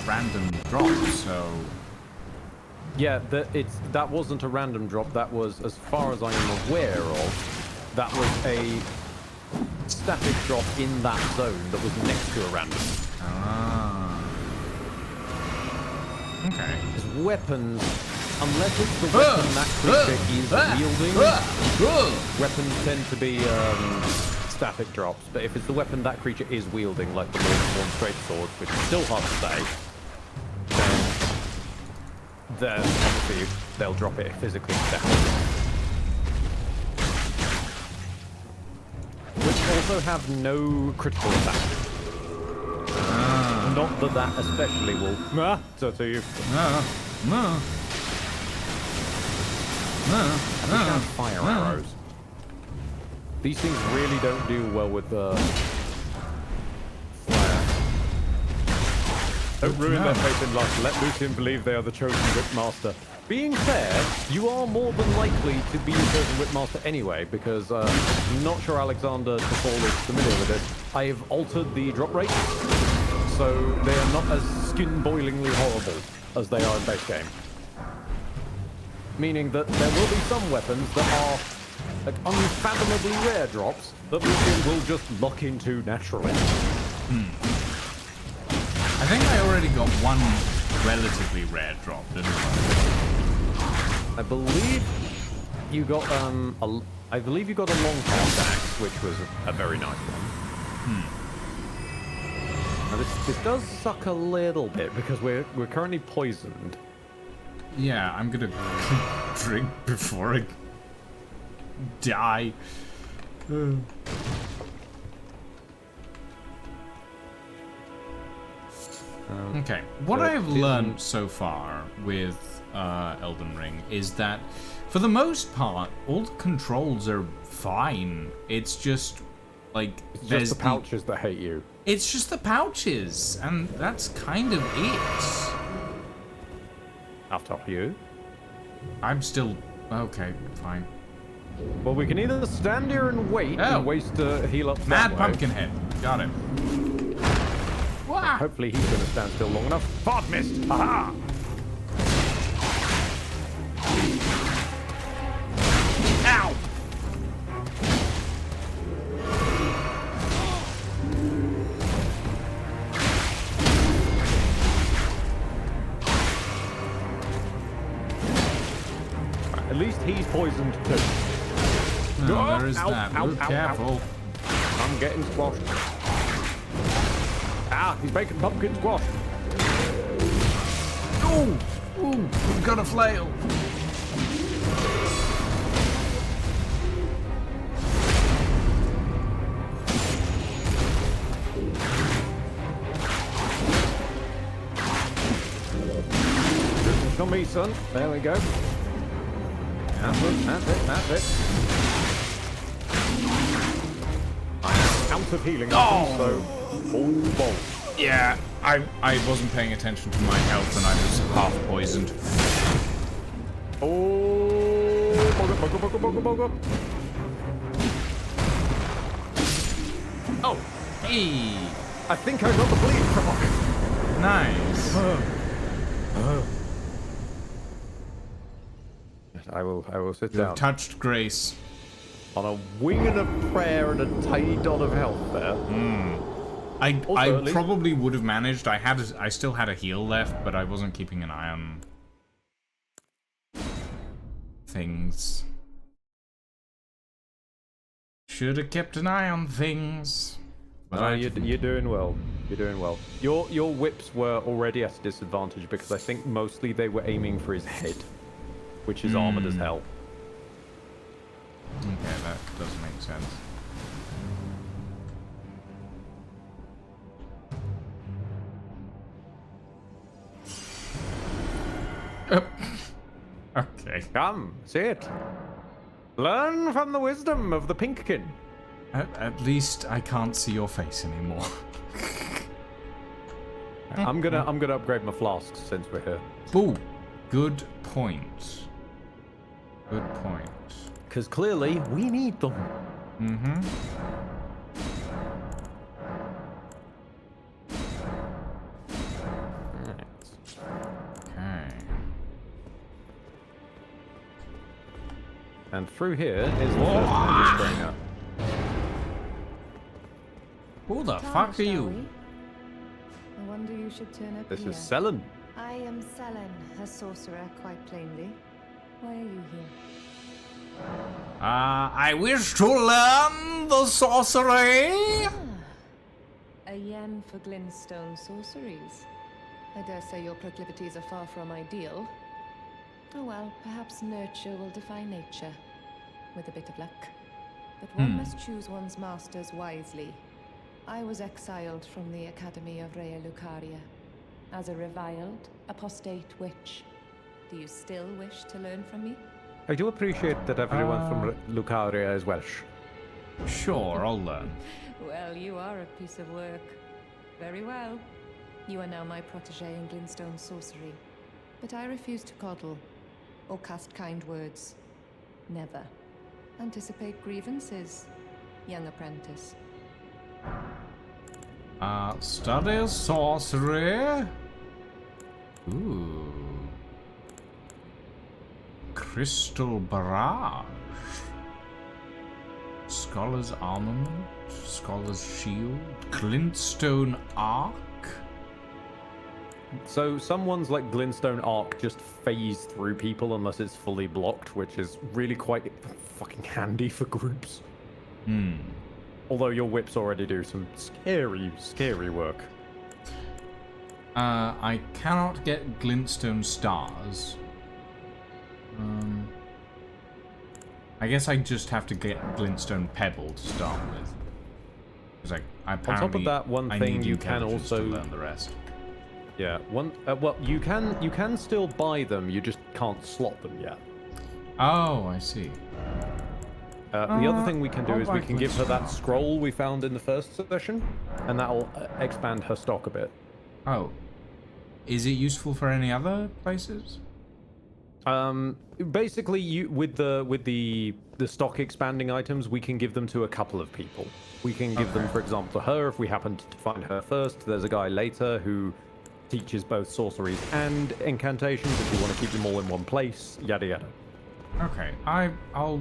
S1: random drop, so...
S2: Yeah, that wasn't a random drop. That was, as far as I am aware of, that was a static drop in that zone that was next to a random.
S1: Ah. Okay.
S2: Because weapons, unless it's the weapon that creature is wielding, weapons tend to be static drops. But if it's the weapon that creature is wielding, like the Lord Straight Sword, which is still hard to say, then obviously they'll drop it physically down. Which also have no critical attack. Not that that especially will to you. Fire arrows. These things really don't do well with fire. Don't ruin their faith in life. Let Lucian believe they are the chosen Whipmaster. Being fair, you are more than likely to be the chosen Whipmaster anyway, because I'm not sure Alexander Tafall is familiar with this. I have altered the drop rate, so they are not as skin-boilingly horrible as they are in base game. Meaning that there will be some weapons that are like unfathomably rare drops that Lucian will just lock into naturally.
S1: I think I already got one relatively rare drop, didn't I?
S2: I believe you got a long cast axe, which was a very nice one. Now this does suck a little bit because we're currently poisoned.
S1: Yeah, I'm gonna drink before I die. Okay, what I have learned so far with Elden Ring is that, for the most part, all the controls are fine. It's just, like...
S2: It's just the pouches that hate you.
S1: It's just the pouches, and that's kind of it.
S2: After you?
S1: I'm still... Okay, fine.
S2: Well, we can either stand here and wait and waste heal up
S1: Mad Pumpkinhead. Got it.
S2: Hopefully he's going to stand still long enough. Fart mist! Haha! Ow! At least he's poisoned too.
S1: No, there is that. Be careful.
S2: I'm getting squashed. Ah, he's making pumpkin squash.
S1: Ooh! Ooh! We've got a flail.
S2: Show me, son. There we go. That's it, that's it, that's it. I'm out of healing. Oh! So, full ball.
S1: Yeah, I wasn't paying attention to my health and I was half poisoned.
S2: Oh! Bog up.
S1: Oh! Hey!
S2: I think I got the bleed proc.
S1: Nice.
S2: I will sit
S1: You
S2: down.
S1: have touched grace.
S2: On a wing and a prayer and a tiny dot of health there.
S1: I probably would have managed. I still had a heal left, but I wasn't keeping an eye on things. Should have kept an eye on things.
S2: But you're doing well. You're doing well. Your whips were already at a disadvantage because I think mostly they were aiming for his head, which is armored as hell.
S1: Okay, that does make sense. Okay.
S2: Come, see it. Learn from the wisdom of the Pinkkin.
S1: At least I can't see your face anymore.
S2: I'm gonna upgrade my flasks since we're here.
S1: Ooh, good point. Good point.
S2: Because clearly we need them.
S1: Mm-hmm.
S2: And through here is the first magic bringer.
S1: Who the
S5: Tell,
S1: fuck are
S5: shall
S1: you?
S5: we? I wonder you should turn up
S2: This
S5: here.
S2: is Selen.
S5: I am Selen, a sorcerer, quite plainly. Why are you here?
S1: I wish to learn the sorcery.
S5: A yen for glintstone sorceries. I dare say your proclivities are far from ideal. Oh well, perhaps nurture will defy nature, with a bit of luck. But one must choose one's masters wisely. I was exiled from the Academy of Rea Lucaria as a reviled, apostate witch. Do you still wish to learn from me?
S2: I do appreciate that everyone from Lucaria is Welsh.
S1: Sure, I'll learn.
S5: Well, you are a piece of work. Very well. You are now my protege in glintstone sorcery. But I refuse to coddle or cast kind words. Never. Anticipate grievances, young apprentice.
S1: Study sorcery. Ooh. Crystal barrage. Scholar's armament. Scholar's shield. Glintstone arc.
S2: So someone's like glintstone arc just phase through people unless it's fully blocked, which is really quite fucking handy for groups. Although your whips already do some scary work.
S1: I cannot get glintstone stars. I guess I just have to get glintstone pebble to start with. Because I apparently
S2: On top of that, one
S1: I
S2: thing
S1: need
S2: you can
S1: intelligence to
S2: also
S1: learn the rest.
S2: Yeah, well, you can still buy them. You just can't slot them yet.
S1: Oh, I see.
S2: The other thing we can do
S1: I'll
S2: is we
S1: buy
S2: can give her that
S1: glintstone.
S2: scroll we found in the first session, and that'll expand her stock a bit.
S1: Oh, is it useful for any other places?
S2: Basically, you with the stock expanding items, we can give them to a couple of people. We can give them, for example, to her if we happen to find her first. There's a guy later who teaches both sorceries and incantations if you want to keep them all in one place. Yada yada.
S1: Okay, I'll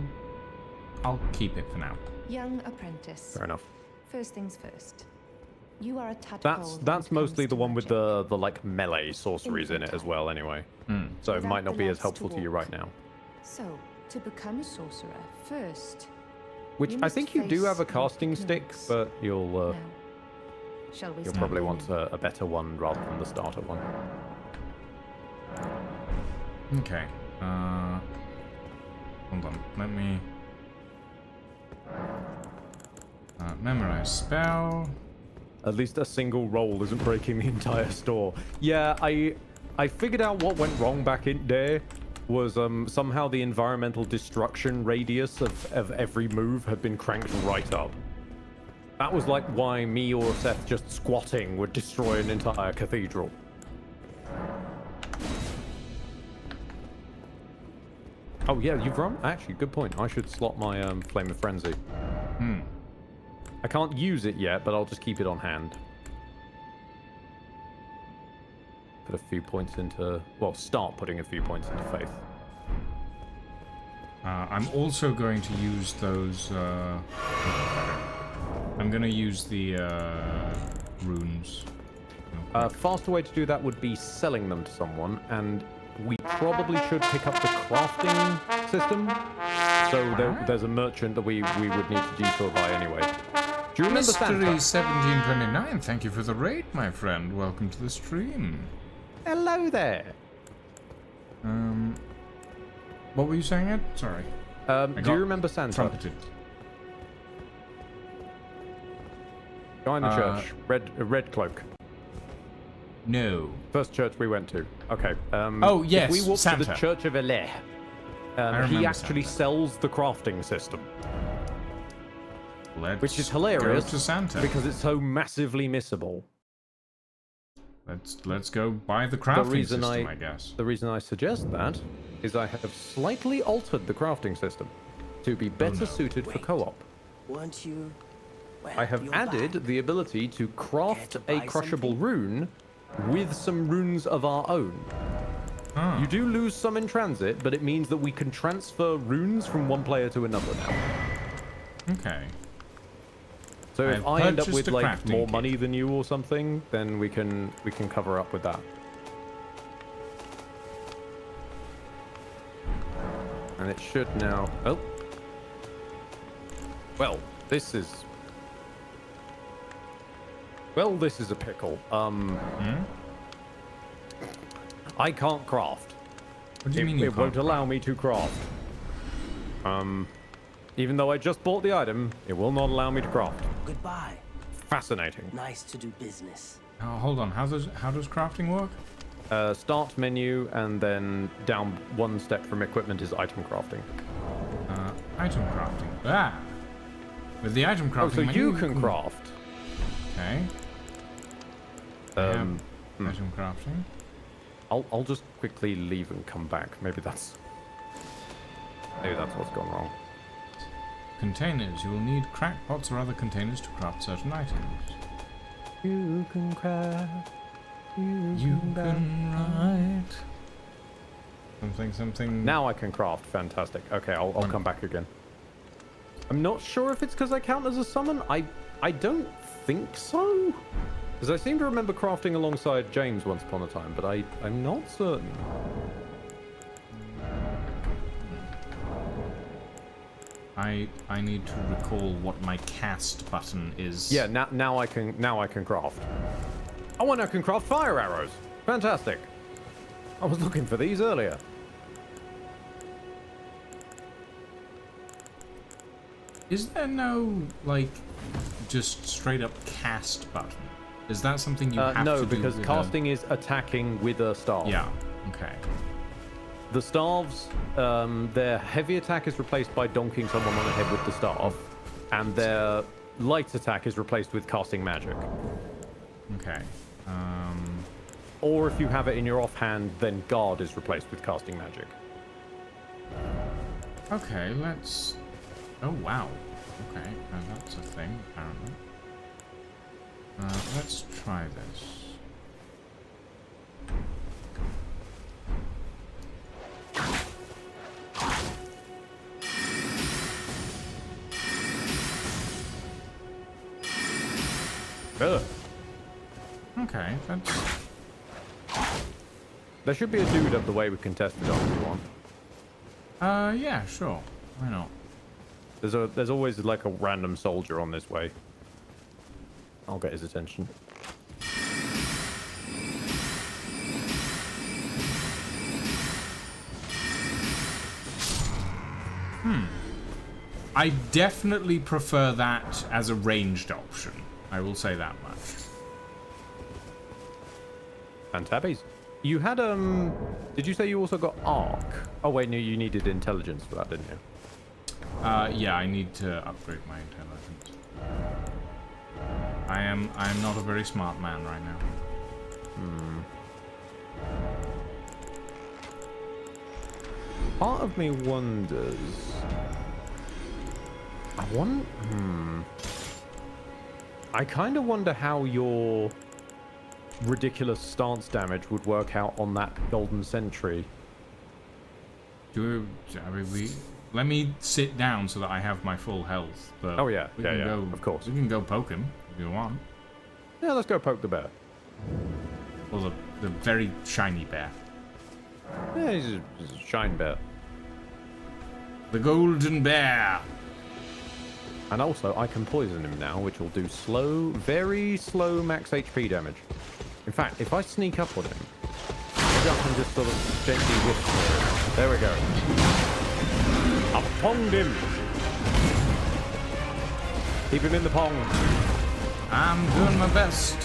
S1: keep it for now.
S5: Young apprentice.
S2: Fair enough.
S5: First things first. You are a tadpole.
S2: That's mostly the one with the like melee sorceries in it as
S5: Infantile.
S2: well. Anyway, so it
S5: Without
S2: might not
S5: the
S2: be as
S5: legs to
S2: helpful to you
S5: walk.
S2: right now.
S5: So, to become a sorcerer, first.
S2: Which
S5: You
S2: I
S5: must
S2: think you do
S5: face
S2: have a
S5: your
S2: casting stick,
S5: ignorance.
S2: but you'll
S5: Now, shall we
S2: you'll
S5: start
S2: probably
S5: learning?
S2: want a better one rather than the starter one.
S1: Okay. Hold on. Let me memorize spell.
S2: At least a single roll isn't breaking the entire store. Yeah, I figured out what went wrong back in there was somehow the environmental destruction radius of every move had been cranked right up. That was like why me or Seth just squatting would destroy an entire cathedral. Oh yeah, you've run. Actually, good point. I should slot my Flame of Frenzy. I can't use it yet, but I'll just keep it on hand. Put a few points into... Well, start putting a few points into Faith.
S1: I'm also going to use those. I'm going to use the runes.
S2: A faster way to do that would be selling them to someone, and we probably should pick up the crafting system. So there's a merchant that we would need to detour by anyway. Do you remember
S1: Mystery
S2: Santa?
S1: 1729, thank you for the raid, my friend. Welcome to the stream.
S2: Hello there.
S1: What were you saying, Ed? Sorry.
S2: Do you remember Santa?
S1: Trumpeted.
S2: Guy in the church, red cloak.
S1: No.
S2: First church we went to. Okay.
S1: Oh, yes,
S2: if we walk
S1: Santa.
S2: to the Church of Eleh. He
S1: remember
S2: actually
S1: Santa.
S2: sells the crafting system, which is
S1: Go
S2: hilarious
S1: to Santa.
S2: because it's so massively missable.
S1: Let's go buy the crafting
S2: reason
S1: system, I guess.
S2: The reason I suggest that is I have slightly altered the crafting system to be better suited for co-op.
S6: Once you... Well,
S2: I have
S6: you're
S2: added
S6: back.
S2: the ability to craft
S6: to
S2: a
S6: buy
S2: crushable
S6: something?
S2: rune with some runes of our own. You do lose some in transit, but it means that we can transfer runes from one player to another now.
S1: Okay.
S2: So if I end up with like
S1: crafting
S2: more
S1: kit.
S2: money than you or something, then we can cover up with that. And it should now. Oh. Well, this is. Well, this is a pickle. I can't craft.
S1: What do you mean you
S2: It
S1: can't
S2: won't allow
S1: craft?
S2: me to craft. Even though I just bought the item, it will not allow me to craft.
S6: Goodbye.
S2: Fascinating.
S6: Nice to do business.
S1: Oh, hold on. How does crafting work?
S2: Start menu and then down one step from equipment is item crafting.
S1: Item crafting. Ah. With the item crafting
S2: Oh, so
S1: menu,
S2: you can craft.
S1: Okay. Item crafting.
S2: I'll just quickly leave and come back. Maybe that's what's gone wrong.
S1: Containers. You will need cracked pots or other containers to craft certain items.
S2: You can craft.
S1: You can write something.
S2: Now I can craft. Fantastic. Okay, I'll come back again. I'm not sure if it's because I count as a summon. I don't think so. Because I seem to remember crafting alongside James once upon a time, but I'm not certain.
S1: I need to recall what my cast button is.
S2: Yeah, now I can craft. Oh, and I can craft fire arrows. Fantastic. I was looking for these earlier.
S1: Is there no, like, just straight up cast button? Is that something you have to do?
S2: No, because
S1: with
S2: casting is attacking with a staff.
S1: Yeah, okay.
S2: The staves, their heavy attack is replaced by donking someone on the head with the staff, and their light attack is replaced with casting magic.
S1: Okay.
S2: Or if you have it in your offhand, then guard is replaced with casting magic.
S1: Okay, let's... Oh, wow. Okay, that's a thing, apparently. Let's try this.
S2: Ugh.
S1: Okay, that's...
S2: There should be a dude up the way we can test it on if you want.
S1: Yeah, sure. Why not?
S2: There's always like a random soldier on this way. I'll get his attention.
S1: I definitely prefer that as a ranged option. I will say that much.
S2: Fantabbies. You had did you say you also got arc? Oh wait, no, you needed intelligence for that, didn't you?
S1: Yeah, I need to upgrade my intelligence. I am not a very smart man right now.
S2: Part of me wonders. I kind of wonder how your ridiculous stance damage would work out on that golden sentry.
S1: Let me sit down so that I have my full health. But
S2: Oh yeah,
S1: we
S2: yeah,
S1: can
S2: yeah.
S1: go,
S2: Of course.
S1: We can go poke him if you want.
S2: Yeah, let's go poke the bear.
S1: Or the very shiny bear.
S2: Yeah, he's a shine bear.
S1: The golden bear.
S2: And also, I can poison him now, which will do slow, very slow max HP damage. In fact, if I sneak up on him, maybe I can just sort of gently whip. There we go. I've ponged him. Keep him in the pong.
S1: I'm doing my best.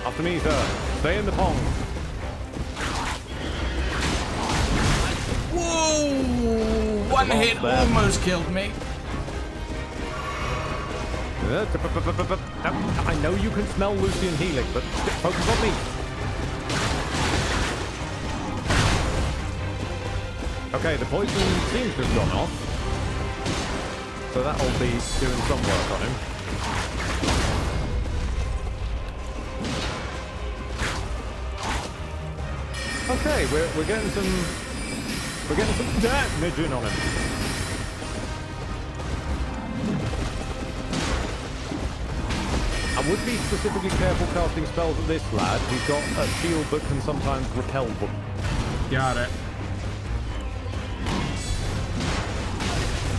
S2: After me, sir. Stay in the pong.
S1: Whoa! One hit
S2: there.
S1: almost killed me.
S2: I know you can smell Lucian healing, but focus on me. Okay, the poison seems to have gone off. So that'll be doing some work on him. Okay, Okay, we're getting some damage in on him. I would be specifically careful casting spells at this lad. He's got a shield that can sometimes repel them.
S1: Got it.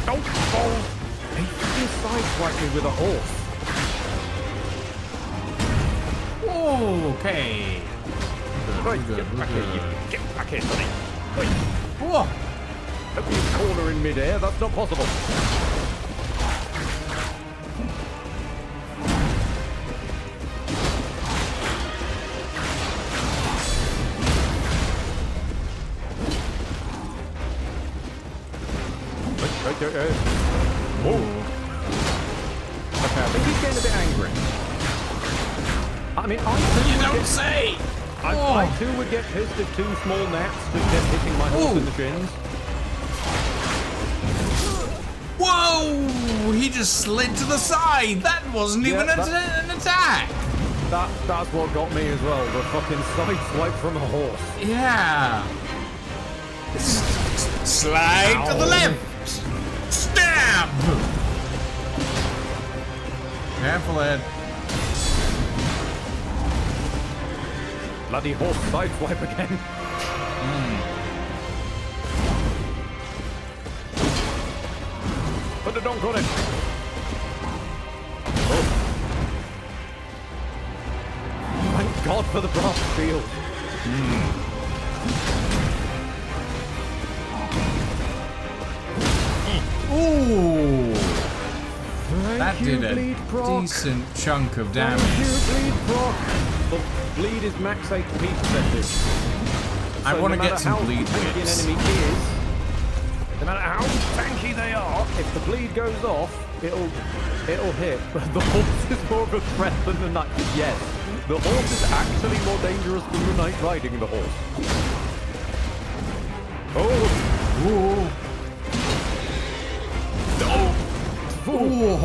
S2: Don't fall! He fucking sideswiped me with a horse.
S1: Okay.
S2: Right,
S1: Good,
S2: get back here, you. Get back here, sonny. Wait.
S1: Whoa.
S2: Don't be corner in midair. That's not possible. Whoa. Okay, I think he's getting a bit angry. I mean, I too would get pissed if 2 small gnats just kept hitting my horse in the shins.
S1: Whoa! He just slid to the side. That wasn't even an attack.
S2: That's what got me as well. The fucking side swipe from a horse.
S1: Yeah. Slide to the left. Stab. Careful, Ed.
S2: Bloody horse sideswipe again. Put the donk on it. Oh. Thank God for the brass shield.
S1: Ooh.
S2: Thank
S1: That
S2: you,
S1: did a
S2: bleed proc.
S1: decent chunk of damage.
S2: Thank you, bleed proc. But bleed is max HP percentage.
S3: I want to get some bleed
S2: tanky
S3: whips.
S2: an enemy is, no matter how tanky they are, if the bleed goes off, it'll hit. But the horse is more of a threat than the knight. Yes, the horse is actually more dangerous than the knight riding the horse. Oh! Ooh.
S1: Ooh.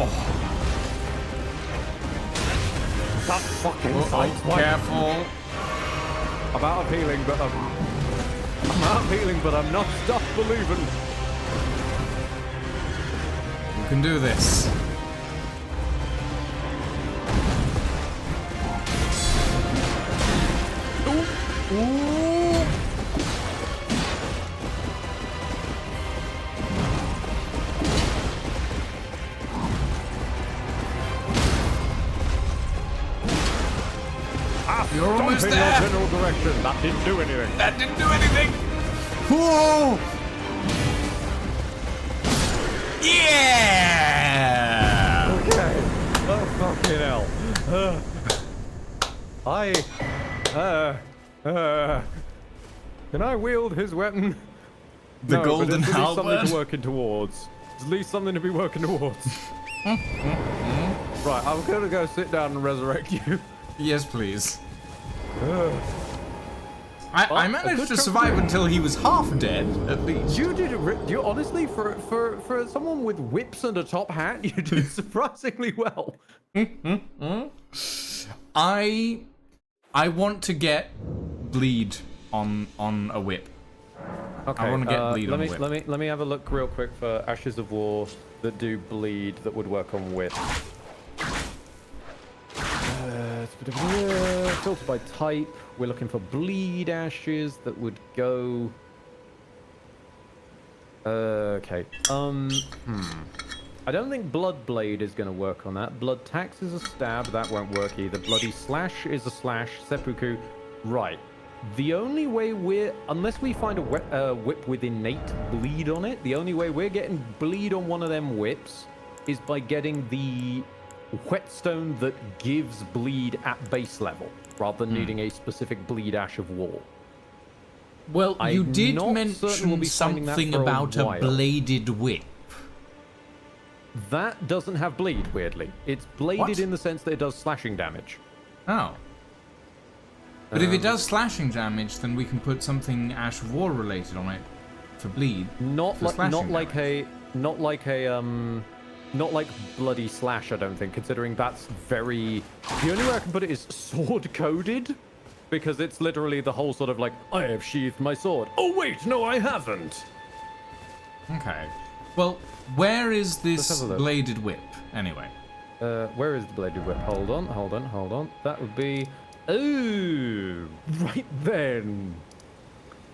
S2: That fucking sideswipe.
S1: Careful.
S2: I'm out of healing, but I'm not stopped believing.
S1: You can do this. Ooh. You're almost
S2: Stomping
S1: there.
S2: your general direction. That didn't do anything.
S1: That didn't do anything. Whoa! Yeah!
S2: Okay. Oh, fucking hell. Can I wield his weapon?
S1: The
S2: no,
S1: golden
S2: but it's at least something
S1: halberd.
S2: to working towards. It's at least something to be working towards. Right, I'm gonna go sit down and resurrect you.
S1: Yes, please. I managed to survive until he was half dead, at least.
S2: You did you honestly, for someone with whips and a top hat, you did surprisingly well.
S1: I want to get bleed on a whip.
S2: Okay,
S1: I want to get bleed on a whip.
S2: let me have a look real quick for Ashes of War that do bleed that would work on whip. Filter by type. We're looking for bleed ashes that would go. Okay. I don't think blood blade is going to work on that. Blood tax is a stab. That won't work either. Bloody slash is a slash. Seppuku. Right. The only way unless we find a whip with innate bleed on it, the only way we're getting bleed on one of them whips is by getting the whetstone that gives bleed at base level, rather than needing a specific bleed ash of war.
S1: Well, you did mention
S2: we'll
S1: something about a bladed whip.
S2: That doesn't have bleed, weirdly. It's bladed
S1: What?
S2: in the sense that it does slashing damage.
S1: Oh. But if it does slashing damage, then we can put something Ash of War related on it for bleed.
S2: Not like bloody slash, I don't think, considering that's very... The only way I can put it is sword coded, because it's literally the whole sort of like, I have sheathed my sword. Oh wait, no, I haven't.
S1: Okay. Well, where is
S2: Let's
S1: this
S2: have a look.
S1: bladed whip, anyway?
S2: Where is the bladed whip? Hold on. That would be... Oh, right then.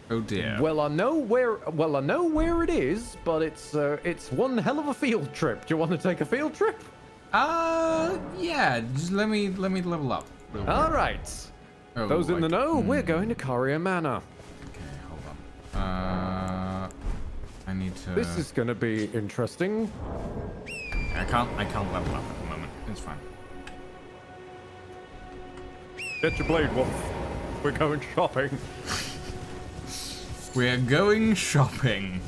S1: Oh dear.
S2: Well, I know where it is, but it's one hell of a field trip. Do you want to take a field trip?
S1: Yeah. Just let me level up. real quick.
S2: All right.
S1: Oh,
S2: Those in the know, we're going to Courier Manor.
S1: Okay, hold on. I need to.
S2: This is going to be interesting.
S1: I can't level up at the moment. It's fine.
S2: Get your blade, Wolf. We're going shopping.
S1: We're going shopping.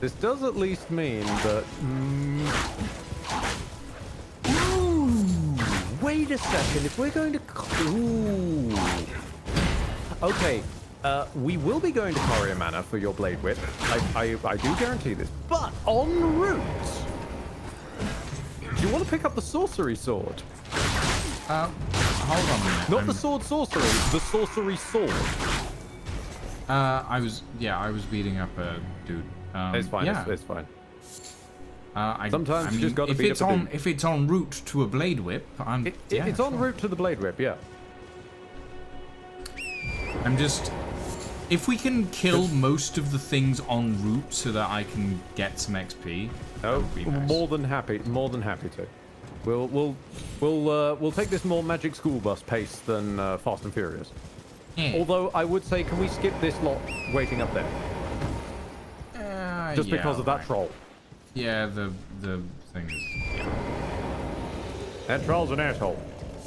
S2: This does at least mean that... wait a second. If we're going to... Ooh. Okay. We will be going to Courier Manor for your blade whip. I do guarantee this. But en route... Do you want to pick up the sorcery sword?
S1: Hold on a minute.
S2: Not the sword sorcery, the sorcery sword.
S1: I was beating up a dude.
S2: It's fine.
S1: Yeah.
S2: It's fine.
S1: Sometimes
S2: you just gotta beat up a dude.
S1: If it's en route to a blade whip,
S2: It's en route to the blade whip, yeah.
S1: I'm just... If we can kill most of the things en route so that I can get some XP, that would be nice.
S2: More than happy to. We'll take this more Magic School Bus pace than Fast and Furious.
S1: Yeah.
S2: Although I would say, can we skip this lot waiting up there? Just because of that troll.
S1: Yeah, the thing is... Yeah.
S2: That troll's an asshole.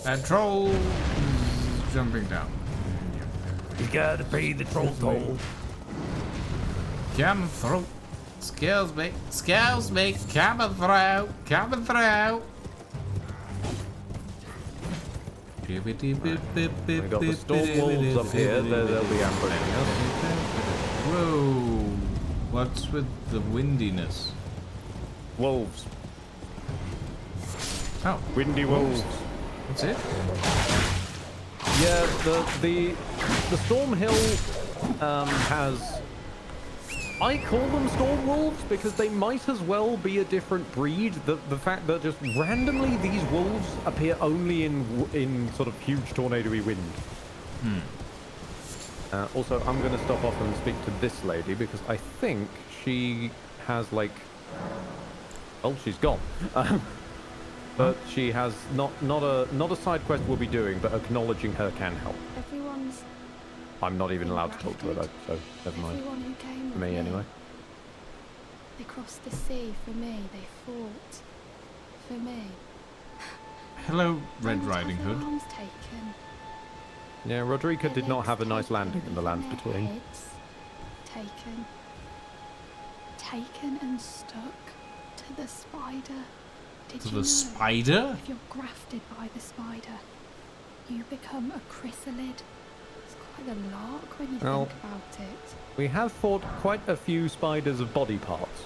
S1: That troll is jumping down.
S4: You gotta pay the troll toll.
S1: Come through. Excuse me. Coming through.
S2: We got the storm wolves up here. They'll be ambushing us.
S1: Whoa. What's with the windiness?
S2: Wolves.
S1: Oh,
S2: Windy wolves.
S1: that's it?
S2: Yeah, the Storm Hill has... I call them Storm Wolves because they might as well be a different breed. The fact that just randomly these wolves appear only in sort of huge tornado-y wind. Also, I'm going to stop off and speak to this lady because I think she has like... Oh, she's gone. But she has not a side quest we'll be doing, but acknowledging her can help.
S7: Everyone's...
S2: I'm not even allowed to talk to her though, so never mind.
S7: Everyone who came with
S2: Me anyway.
S7: They crossed the sea for me. They fought for me.
S1: Hello, Red
S7: Don't
S1: Riding
S7: have their
S1: Hood.
S7: arms taken.
S2: Yeah, Rodrika
S7: Their
S2: did not
S7: legs
S2: have a nice
S7: taken,
S2: landing in the lands
S7: their
S2: between.
S7: heads taken and stuck to the spider. Did
S1: To
S7: you
S1: the
S7: know?
S1: spider?
S7: If you're grafted by the spider, you become a chrysalid. It's quite a lark when you
S2: Well-
S7: think about it.
S2: We have fought quite a few spiders of body parts.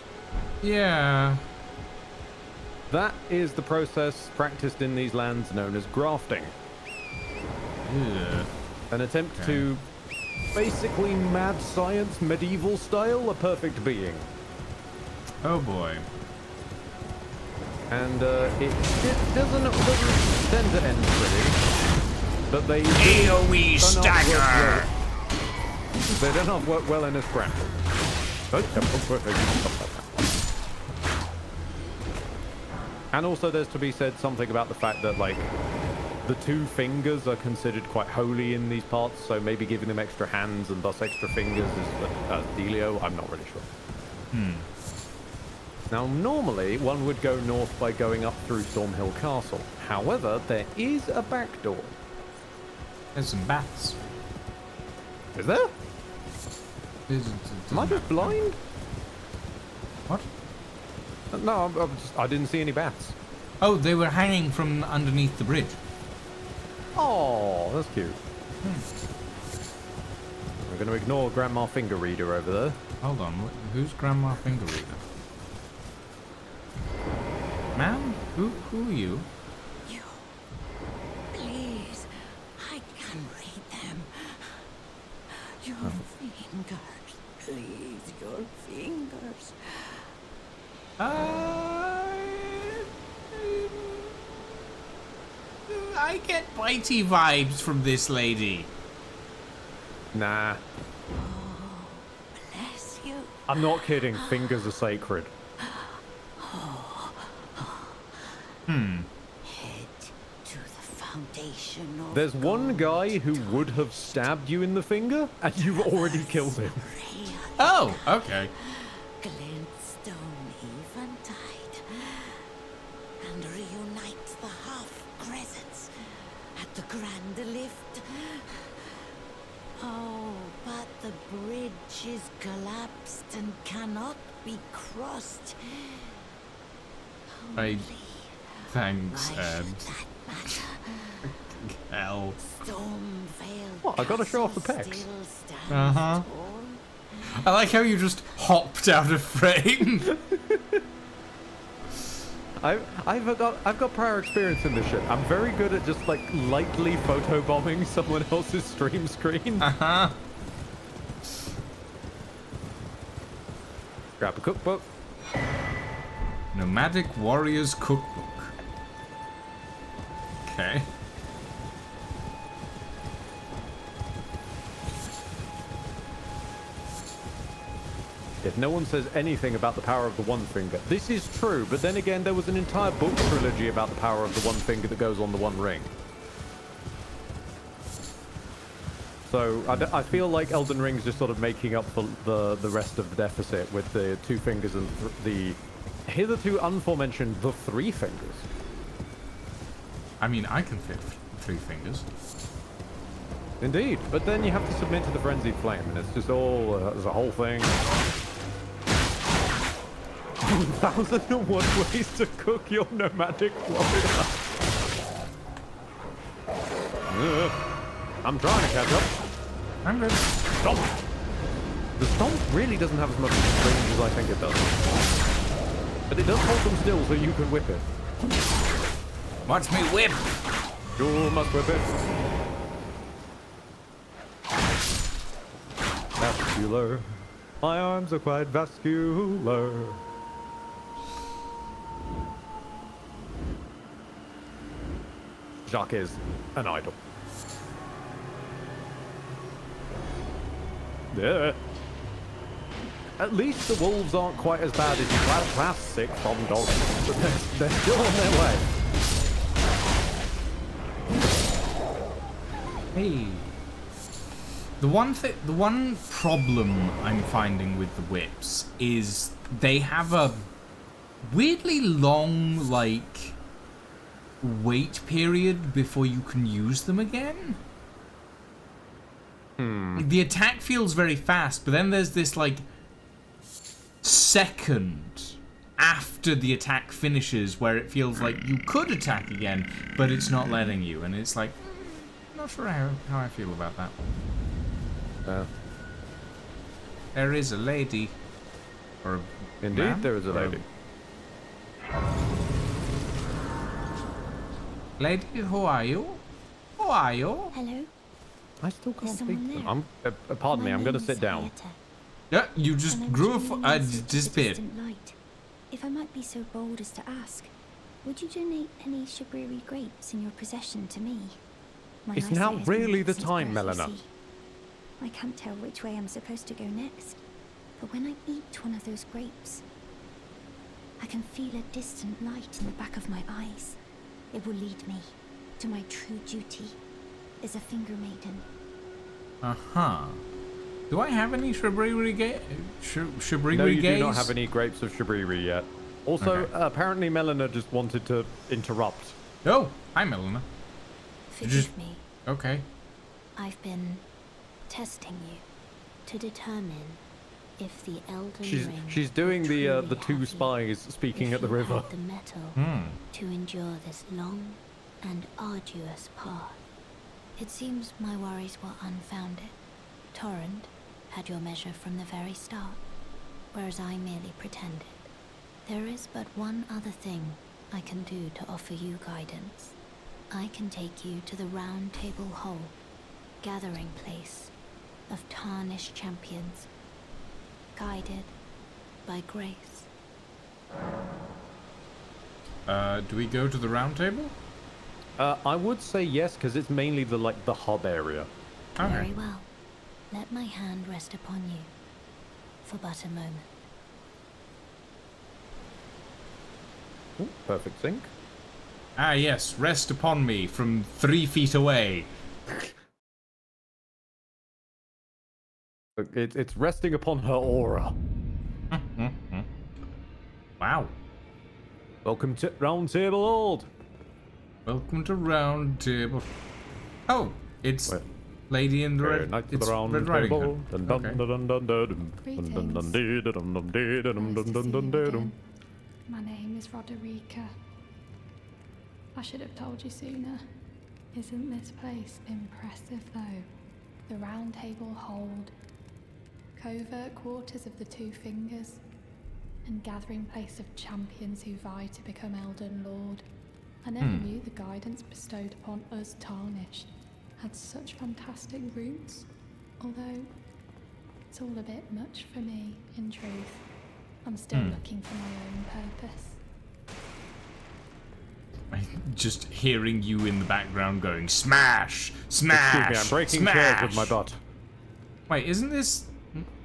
S1: Yeah.
S2: That is the process practiced in these lands known as grafting.
S1: Yeah.
S2: An attempt
S1: Okay.
S2: to basically mad science medieval style a perfect being.
S1: Oh boy.
S2: And it doesn't tend to end pretty. But they
S4: AoE
S2: do not work
S4: stagger!
S2: well. They do not work well in a scramble. And also there's to be said something about the fact that like the two fingers are considered quite holy in these parts, so maybe giving them extra hands and thus extra fingers is a dealio. I'm not really sure. Now, normally, one would go north by going up through Stormhill Castle. However, there is a back door.
S1: There's some bats.
S2: Is there?
S1: There's-
S2: Am I just blind?
S1: What?
S2: No, I didn't see any bats.
S1: Oh, they were hanging from underneath the bridge.
S2: Oh, that's cute. We're going to ignore Grandma Finger Reader over there.
S1: Hold on, who's Grandma Finger Reader? Ma'am? Who are you?
S6: You. Please. Read them. Your fingers, please, your fingers.
S1: I get bitey vibes from this lady.
S2: Nah.
S6: Bless you.
S2: I'm not kidding. Fingers are sacred.
S6: Head to the foundation of
S2: There's one
S6: God.
S2: guy who would have stabbed you in the finger, and you've already killed him.
S1: Oh, okay.
S6: Glintstone eventide and reunite the half crescents at the grand lift. Oh, but the bridge is collapsed and cannot be crossed.
S1: Right. Thanks,
S6: Why
S1: Ed.
S6: should that matter?
S1: Hell.
S6: Stormvale
S2: What, I gotta show off the
S6: Castle
S2: pecs?
S6: still stands
S1: Uh-huh.
S6: tall.
S1: I like how you just hopped out of frame.
S2: I've got prior experience in this shit. I'm very good at just like lightly photobombing someone else's stream screen.
S1: Uh-huh.
S2: Grab a cookbook.
S1: Nomadic Warriors Cookbook. Okay.
S2: If no one says anything about the power of the one finger, this is true, but then again, there was an entire book trilogy about the power of the one finger that goes on the one ring. So I feel like Elden Ring's just sort of making up for the rest of the deficit with the two fingers and the hitherto aforementioned the three fingers.
S1: I mean, I can fit 3 fingers.
S2: Indeed, but then you have to submit to the frenzied flame, and it's just all there's a whole thing. 1001 ways to cook your nomadic warrior. I'm trying to catch up.
S1: I'm good.
S2: Stomp. The stomp really doesn't have as much range as I think it does, but it does hold them still, so you can whip it.
S1: Watch me whip.
S2: You must whip it. Vascular. My arms are quite vascular. Jacques is an idol. Yeah. At least the wolves aren't quite as bad as you classic from dogs, but they're still on their way.
S1: Hey. The one problem I'm finding with the whips is they have a weirdly long, like, wait period before you can use them again. Like, the attack feels very fast, but then there's this, like, second after the attack finishes where it feels like you could attack again, but it's not letting you, and it's like, I'm not sure how I feel about that. There is a lady. Or a
S2: Indeed,
S1: man?
S2: there is a
S1: Or
S2: lady.
S1: Lady, who are you? Who are you?
S7: Hello?
S2: I still can't
S7: Is
S2: speak.
S7: someone there?
S2: Pardon me,
S7: My
S2: I'm going to
S7: name's
S2: sit down.
S7: Hayata,
S1: Yeah, you
S7: and
S1: just
S7: I'm
S1: grew a
S7: tuning in search of the
S1: disappeared.
S7: distant light. If I might be so bold as to ask, would you donate any Shabriri grapes in your possession to me? My
S2: It's
S7: eyesight
S2: now
S7: has been
S2: really
S7: off
S2: the
S7: since
S2: time,
S7: birth, you
S2: Melina.
S7: see. I can't tell which way I'm supposed to go next, but when I eat one of those grapes, I can feel a distant light in the back of my eyes. It will lead me to my true duty as a finger maiden.
S1: Uh-huh. Do I have any Shabriri Shabriri
S2: No, you
S1: gaze?
S2: do not have any grapes of Shabriri yet. Also,
S1: Okay.
S2: apparently Melina just wanted to interrupt.
S1: Oh, hi, Melina.
S7: Forgive me.
S1: Okay.
S7: I've been testing you to determine if the Elden Ring
S2: She's doing the
S7: truly
S2: two
S7: have you,
S2: spies speaking
S7: if
S2: at the
S7: you
S2: river.
S7: had the metal to endure this long and arduous path. It seems my worries were unfounded. Torrent had your measure from the very start, whereas I merely pretended. There is but one other thing I can do to offer you guidance. I can take you to the Round Table Hole gathering place of tarnished champions, guided by grace.
S1: Do we go to the round table?
S2: I would say yes, because it's mainly the hub area.
S1: Okay.
S7: Very well. Let my hand rest upon you for but a moment.
S2: Ooh, perfect sync.
S1: Ah, yes. Rest upon me from 3 feet away.
S2: It's resting upon her aura.
S1: Wow.
S2: Welcome to Round Table Old.
S1: Welcome to round table. Oh, it's
S2: Wait.
S1: Lady in the Red.
S2: Knights of
S1: It's
S2: the Round
S1: Red Riding
S2: Table.
S1: Hood.
S2: Dun, dun,
S1: Okay.
S2: dun, dun, dun, dun, dun,
S5: Greetings.
S2: dun, dun, dee, dun, dun, dee, dun, dun,
S5: Nice to
S2: dun,
S5: see
S2: dun,
S5: you
S2: dun, dun.
S5: again. My name is Roderica. I should have told you sooner. Isn't this place impressive though? The Round Table hold, covert quarters of the Two Fingers, and gathering place of champions who vie to become Elden Lord. I never knew the guidance bestowed upon us Tarnished had such fantastic roots, although it's all a bit much for me, in truth. I'm still looking for my own purpose.
S1: Just hearing you in the background going, smash! Smash!
S2: Excuse me, I'm breaking
S1: smash!
S2: chairs with my butt.
S1: Wait, isn't this...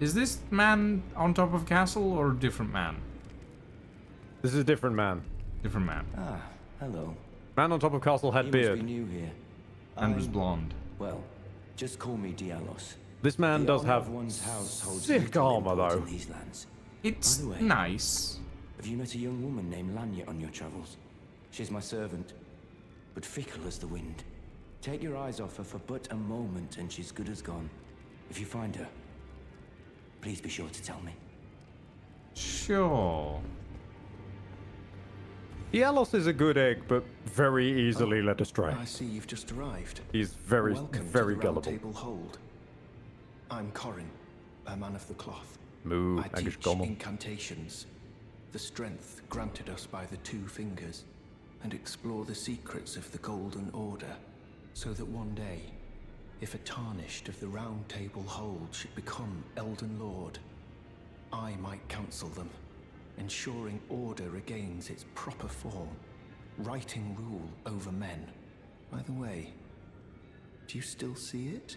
S1: Is this man on top of castle or a different man?
S2: This is a different man.
S1: Different man.
S8: Ah, hello.
S2: Man on top of castle had
S8: You must be
S2: beard.
S8: new here.
S1: And was blonde.
S8: Well, just call me Dialos.
S2: This man
S8: The
S2: does
S8: honor
S2: have
S8: of one's house holds
S2: sick
S8: little
S2: armor
S8: import
S2: though.
S8: in these lands.
S1: It's
S8: By the way,
S1: nice.
S8: Have you met a young woman named Lanya on your travels? She's my servant, but fickle as the wind. Take your eyes off her for but a moment and she's good as gone. If you find her, please be sure to tell me.
S1: Sure.
S2: Dielos is a good egg, but very easily led astray.
S4: I see you've just arrived.
S2: He's very,
S4: Welcome
S2: very
S4: to the Round
S2: gullible.
S4: Table Hold. I'm Corin, a man of the cloth.
S2: Moo,
S4: I
S2: English
S4: teach
S2: gommel.
S4: incantations, the strength granted us by the Two Fingers, and explore the secrets of the Golden Order, so that one day, if a Tarnished of the Round Table Hold should become Elden Lord, I might counsel them, ensuring order regains its proper form, righting rule over men. By the way, do you still see it?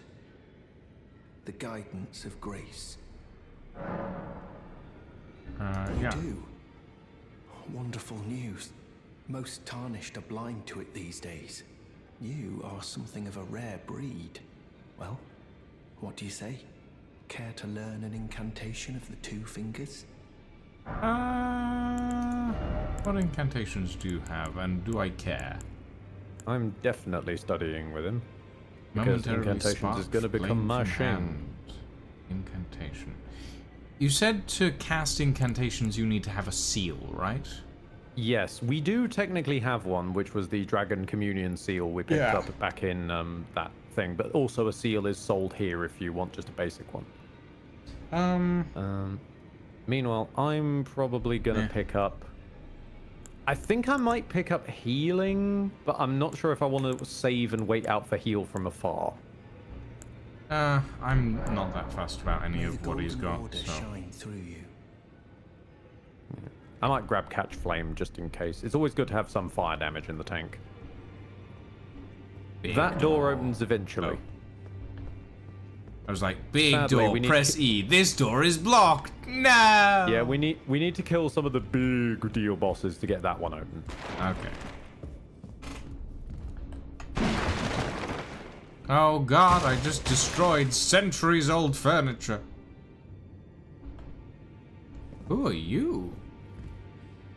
S4: The guidance of grace.
S1: Yeah.
S4: Do. Wonderful news. Most Tarnished are blind to it these days. You are something of a rare breed. Well, what do you say? Care to learn an incantation of the Two Fingers?
S1: What incantations do you have, and do I care?
S2: I'm definitely studying with him. Because
S1: Momentarily
S2: incantations
S1: spark
S2: is going to become
S1: flame
S2: my
S1: from
S2: shame.
S1: hand. Incantation. You said to cast incantations you need to have a seal, right?
S2: Yes, we do technically have one, which was the Dragon Communion seal we picked
S1: Yeah.
S2: up back in that thing. But also a seal is sold here if you want just a basic one. Meanwhile, I'm probably going to pick up... I think I might pick up healing, but I'm not sure if I want to save and wait out for heal from afar.
S1: I'm not that fussed about any
S4: May
S1: of
S4: the
S1: what he's
S4: Golden
S1: got,
S4: Order
S1: so...
S4: shine through you.
S2: I might grab Catch Flame just in case. It's always good to have some fire damage in the tank.
S1: Big
S2: That door opens eventually.
S1: Oh. I was like, big
S2: Sadly,
S1: door,
S2: we need
S1: press
S2: to-
S1: E. This door is blocked. No!
S2: Yeah, we need to kill some of the big deal bosses to get that one open.
S1: Okay. Oh god, I just destroyed centuries-old furniture. Who are you?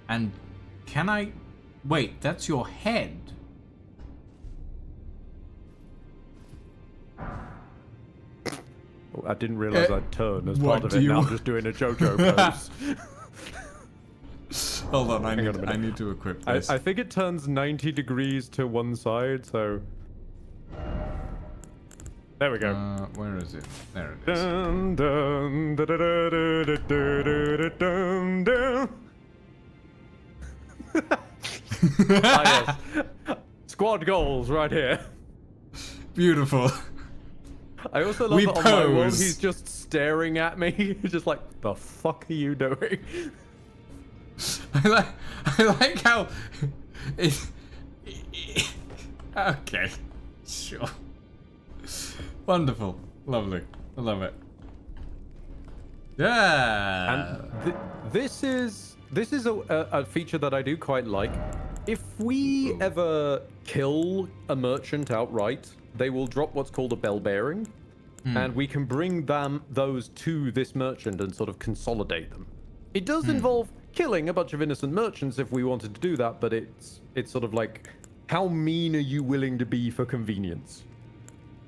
S1: And can I... Wait, that's your head.
S2: Oh, I didn't realize I'd turn as
S1: what
S2: part of
S1: do
S2: it.
S1: you-
S2: Now I'm just doing a JoJo pose.
S1: Hold on, I
S2: on a minute.
S1: need to equip this.
S2: I think it turns 90 degrees to one side, so... There we go.
S1: Where is it? There it is.
S2: Dun, dun, da, da, da, da, da, da, da, dun, dun. Ah, yes. Squad goals right here.
S1: Beautiful.
S2: I also love
S1: We
S2: that on my world,
S1: pose.
S2: he's just staring at me. He's just like, the fuck are you doing?
S1: I like how okay, sure, wonderful, lovely, I love it. Yeah.
S2: And this is a feature that I do quite like. If we ever kill a merchant outright, they will drop what's called a bell bearing, and we can bring those to this merchant and sort of consolidate them. It does involve killing a bunch of innocent merchants if we wanted to do that, but it's sort of like, how mean are you willing to be for convenience?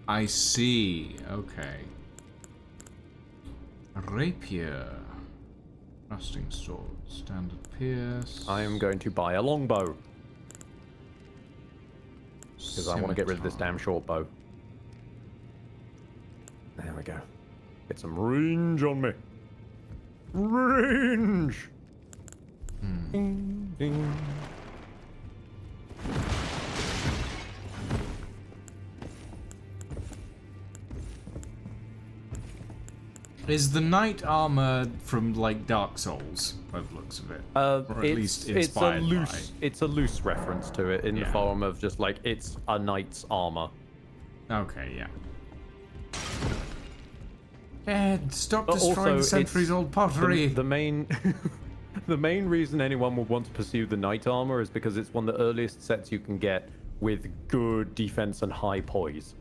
S1: I see. Okay. A rapier. Rusting sword. Standard pierce.
S2: I am going to buy a longbow. Because I want to get rid of this damn short bow. There we go. Get some range on me. Range! Ding, ding.
S1: Is the knight armor from like Dark Souls, by the looks of it? Or at least inspired by.
S2: It's a loose reference to it in the form of just like, it's a knight's armor.
S1: Okay, yeah. Ed, stop destroying the centuries-old pottery.
S2: The main, the main reason anyone would want to pursue the knight armor is because it's one of the earliest sets you can get with good defense and high poise.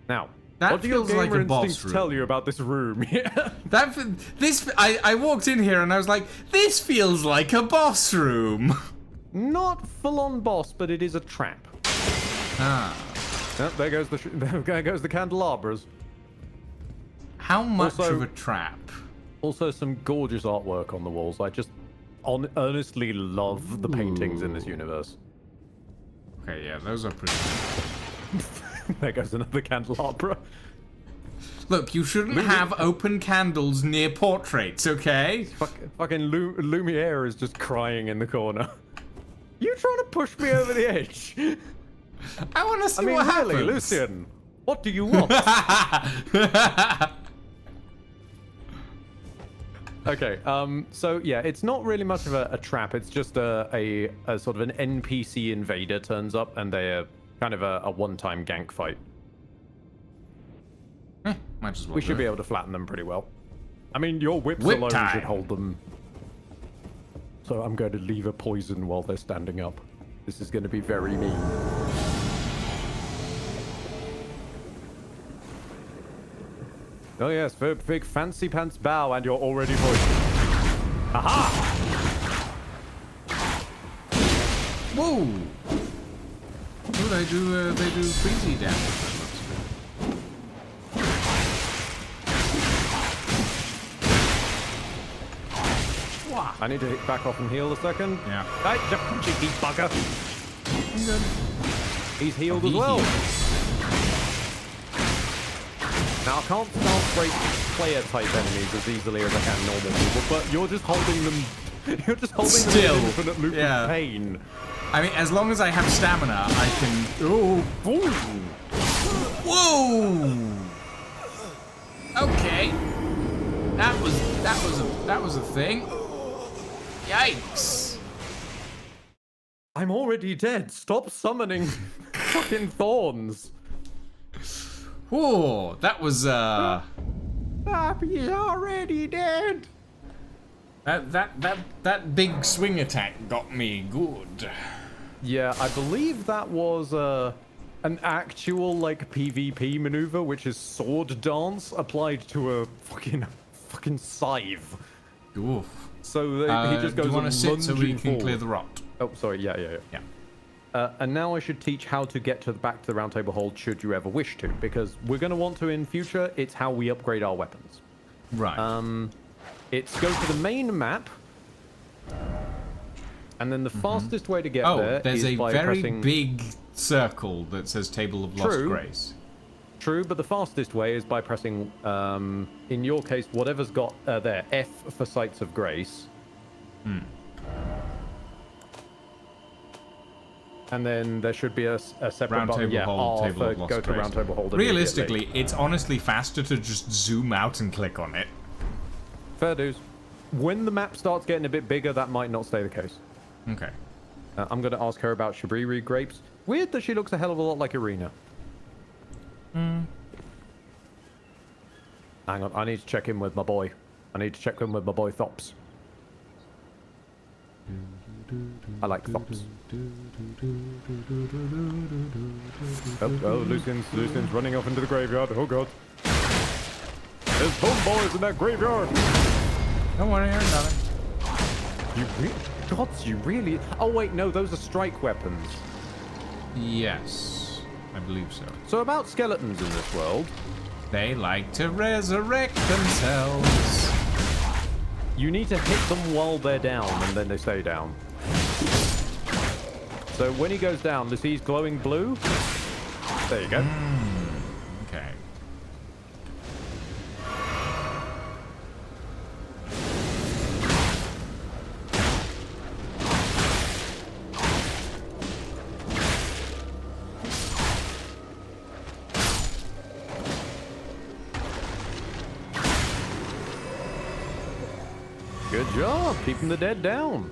S2: Now, what do your gamer instincts tell you about this room?
S1: I walked in here and I was like, this feels like a boss room.
S2: Not full-on boss, but it is a trap.
S1: Ah.
S2: Oh, there goes the candelabras.
S1: How much of a trap?
S2: Also, some gorgeous artwork on the walls. I just earnestly love the paintings in this universe.
S1: Okay, yeah, those are pretty cool.
S2: There goes another candelabra.
S1: Look, you shouldn't have open candles near portraits, okay?
S2: Fucking Lumiere is just crying in the corner. You trying to push me over the edge?
S1: I want to see what happens.
S2: Really, Lucian, what do you want? Okay, so yeah, it's not really much of a trap. It's just a sort of an NPC invader turns up, and they're kind of a one-time gank fight.
S1: Might as well
S2: we should be able to flatten them pretty well. I mean, your whips alone should hold them. So I'm going to leave a poison while they're standing up. This is going to be very mean. Oh yes, big fancy pants bow, and you're already poisoned. Aha!
S1: Whoa! Oh, they do freezy damage.
S2: I need to back off and heal a second.
S1: Yeah.
S2: Hey, cheeky bugger.
S1: I'm good.
S2: He's healed as well. Now, I can't break player type enemies as easily as I can normal people, but you're just holding them. You're just holding them in an infinite loop of pain.
S1: I mean, as long as I have stamina, I can. Oh! Boom! Whoa! Okay. That was a thing. Yikes!
S2: I'm already dead. Stop summoning fucking thorns.
S1: Whoa, that was
S2: He's already dead.
S1: That big swing attack got me good.
S2: Yeah, I believe that was an actual like PvP maneuver, which is sword dance applied to a fucking scythe.
S1: Oof.
S2: So he just goes
S1: do you want to sit so we can
S2: forward.
S1: clear the rot?
S2: Oh, sorry. Yeah. And now I should teach how to get back to the round table hold should you ever wish to, because we're going to want to in future. It's how we upgrade our weapons.
S1: Right.
S2: It's go to the main map, and then the fastest way to get there
S1: there's
S2: is by
S1: a very
S2: pressing...
S1: big circle that says Table of Lost Grace.
S2: True, but the fastest way is by pressing, in your case, whatever's got there, F for Sights of Grace. And then there should be a separate
S1: Round
S2: button.
S1: table hold,
S2: R
S1: table
S2: for
S1: of lost
S2: go to
S1: grace.
S2: round table hold.
S1: Realistically, it's honestly faster to just zoom out and click on it.
S2: Fair dues. When the map starts getting a bit bigger, that might not stay the case.
S1: Okay.
S2: I'm going to ask her about Shabriri grapes. Weird that she looks a hell of a lot like Irina. Hang on, I need to check in with my boy. I need to check in with my boy Thops. I like Thops. Oh, Lucian's running off into the graveyard. Oh god. There's homeboys in that graveyard.
S1: Don't worry, I got it.
S2: Gods, you really... Oh wait, no, those are strike weapons.
S1: Yes, I believe so.
S2: So about skeletons in this world.
S1: They like to resurrect themselves.
S2: You need to hit them while they're down, and then they stay down. So when he goes down, does he's glowing blue? There you go.
S1: Okay.
S2: Good job, keeping the dead down.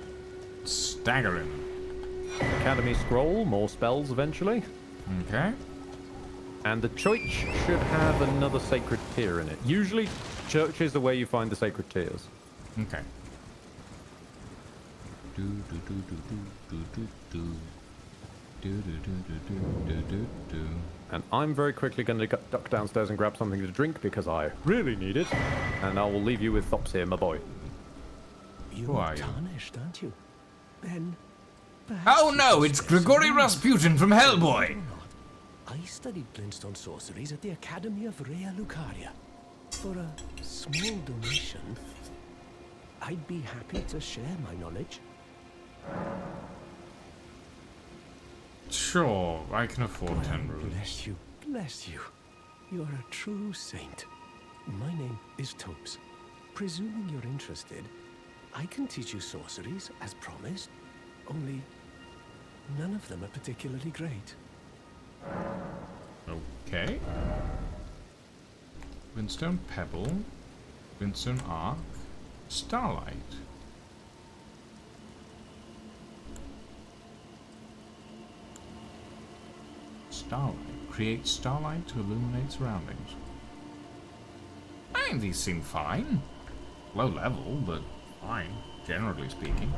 S1: Staggering.
S2: Academy scroll, more spells eventually.
S1: Okay.
S2: And the church should have another sacred tier in it. Usually, churches are where you find the sacred tiers.
S1: Okay.
S2: And I'm very quickly going to duck downstairs and grab something to drink because I really need it. And I will leave you with Thops here, my boy.
S4: Who are tarnished, aren't you? Then...
S1: Oh no, it's Grigory Rasputin from Hellboy!
S4: I studied glintstone sorceries at the Academy of Rea Lucaria. For a small donation, I'd be happy to share my knowledge.
S1: Sure, I can afford 10 rubles.
S4: Bless you, bless you. You're a true saint. My name is Topes. Presuming you're interested, I can teach you sorceries, as promised. Only, none of them are particularly great.
S1: Okay. Glintstone Pebble. Glintstone Arc. Starlight. Starlight. Create starlight to illuminate surroundings. I mean, these seem fine. Low level, but fine, generally speaking.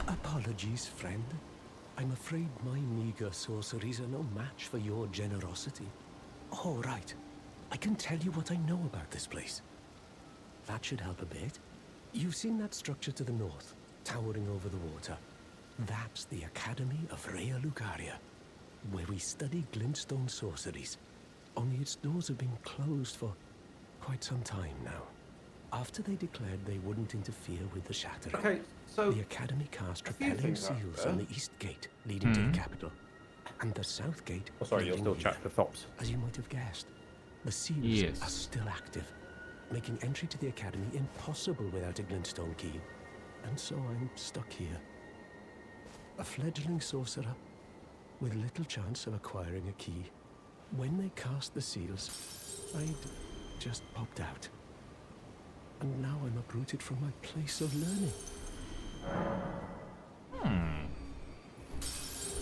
S4: Apologies, friend. I'm afraid my meager sorceries are no match for your generosity. Oh, right. I can tell you what I know about this place. That should help a bit. You've seen that structure to the north, towering over the water. That's the Academy of Rea Lucaria, where we study glintstone sorceries. Only its doors have been closed for quite some time now. After they declared they wouldn't interfere with the shattering,
S2: Okay, so
S4: the Academy cast repelling seals on the east gate leading to the capital, and the south gate.
S2: Oh, sorry, you're
S4: leading
S2: still
S4: here.
S2: chatting to Thops.
S4: As you might have guessed, the seals
S1: Yes.
S4: are still active, making entry to the Academy impossible without a glintstone key. And so I'm stuck here. A fledgling sorcerer with little chance of acquiring a key. When they cast the seals, I'd just popped out. And now I'm uprooted from my place of learning.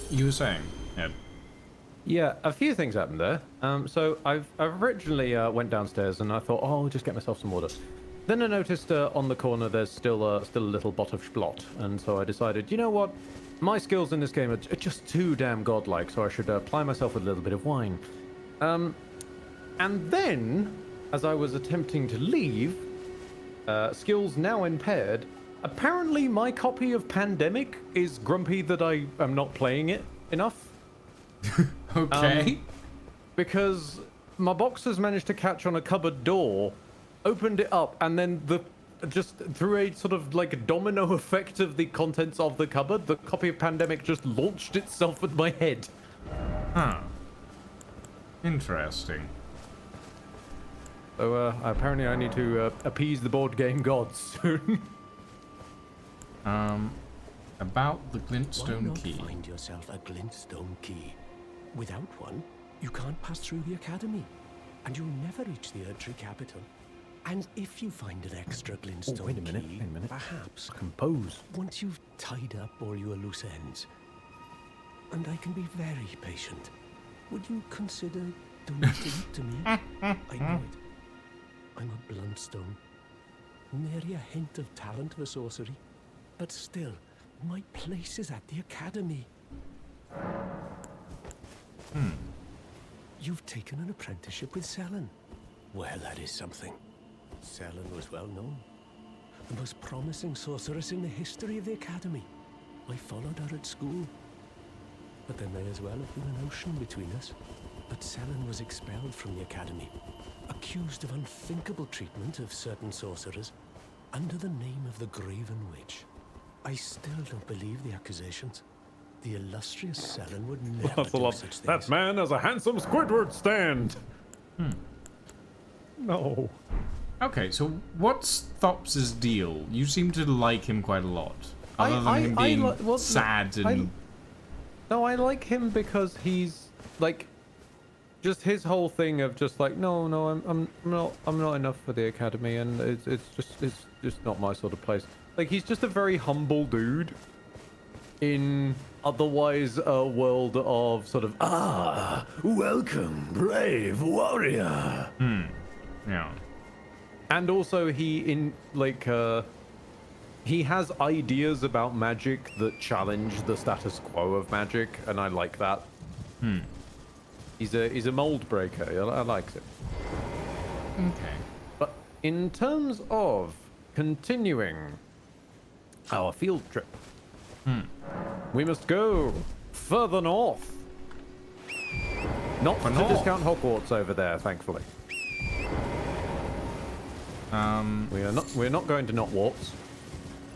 S1: You were saying, Ed?
S2: Yeah, a few things happened there. So I've originally went downstairs and I thought, oh, I'll just get myself some water. Then I noticed on the corner there's still a little bot of splot, and so I decided, you know what? My skills in this game are just too damn godlike, so I should apply myself with a little bit of wine. And then, as I was attempting to leave, skills now impaired, apparently my copy of Pandemic is grumpy that I am not playing it enough.
S1: Okay.
S2: Because my boxers managed to catch on a cupboard door, opened it up, and then just through a sort of like domino effect of the contents of the cupboard, the copy of Pandemic just launched itself at my head.
S1: Huh. Interesting.
S2: So apparently I need to appease the board game gods soon.
S1: About the glintstone key.
S9: Why not find yourself a glintstone key? Without one, you can't pass through the academy, and you'll never reach the Erdtree capital. And if you find an extra glintstone
S2: wait a minute,
S9: perhaps
S2: compose.
S9: once you've tied up all your loose ends, and I can be very patient, would you consider donating it to me? I know it. I'm a bluntstone. Nary a hint of talent for sorcery, but still, my place is at the academy. You've taken an apprenticeship with Selen. Well, that is something. Selen was well known. The most promising sorceress in the history of the academy. I followed her at school. But there may as well have been an ocean between us. But Selen was expelled from the academy, accused of unthinkable treatment of certain sorcerers, under the name of the Graven Witch. I still don't believe the accusations. The illustrious Selen would never do such things.
S2: That man has a handsome Squidward stand! No.
S1: Okay, so what's Thops' deal? You seem to like him quite a lot. Other than him being sad and...
S2: No, I like him because he's, like... Just his whole thing of just like, no, I'm not enough for the academy, and it's just not my sort of place. Like, he's just a very humble dude in otherwise a world of sort of, welcome, brave warrior.
S1: Yeah.
S2: And also he has ideas about magic that challenge the status quo of magic, and I like that. He's a mold breaker. I like it.
S1: Okay.
S2: But in terms of continuing our field trip, we must go further north. Not to discount Hogwarts over there, thankfully. We're not going to Notwarts.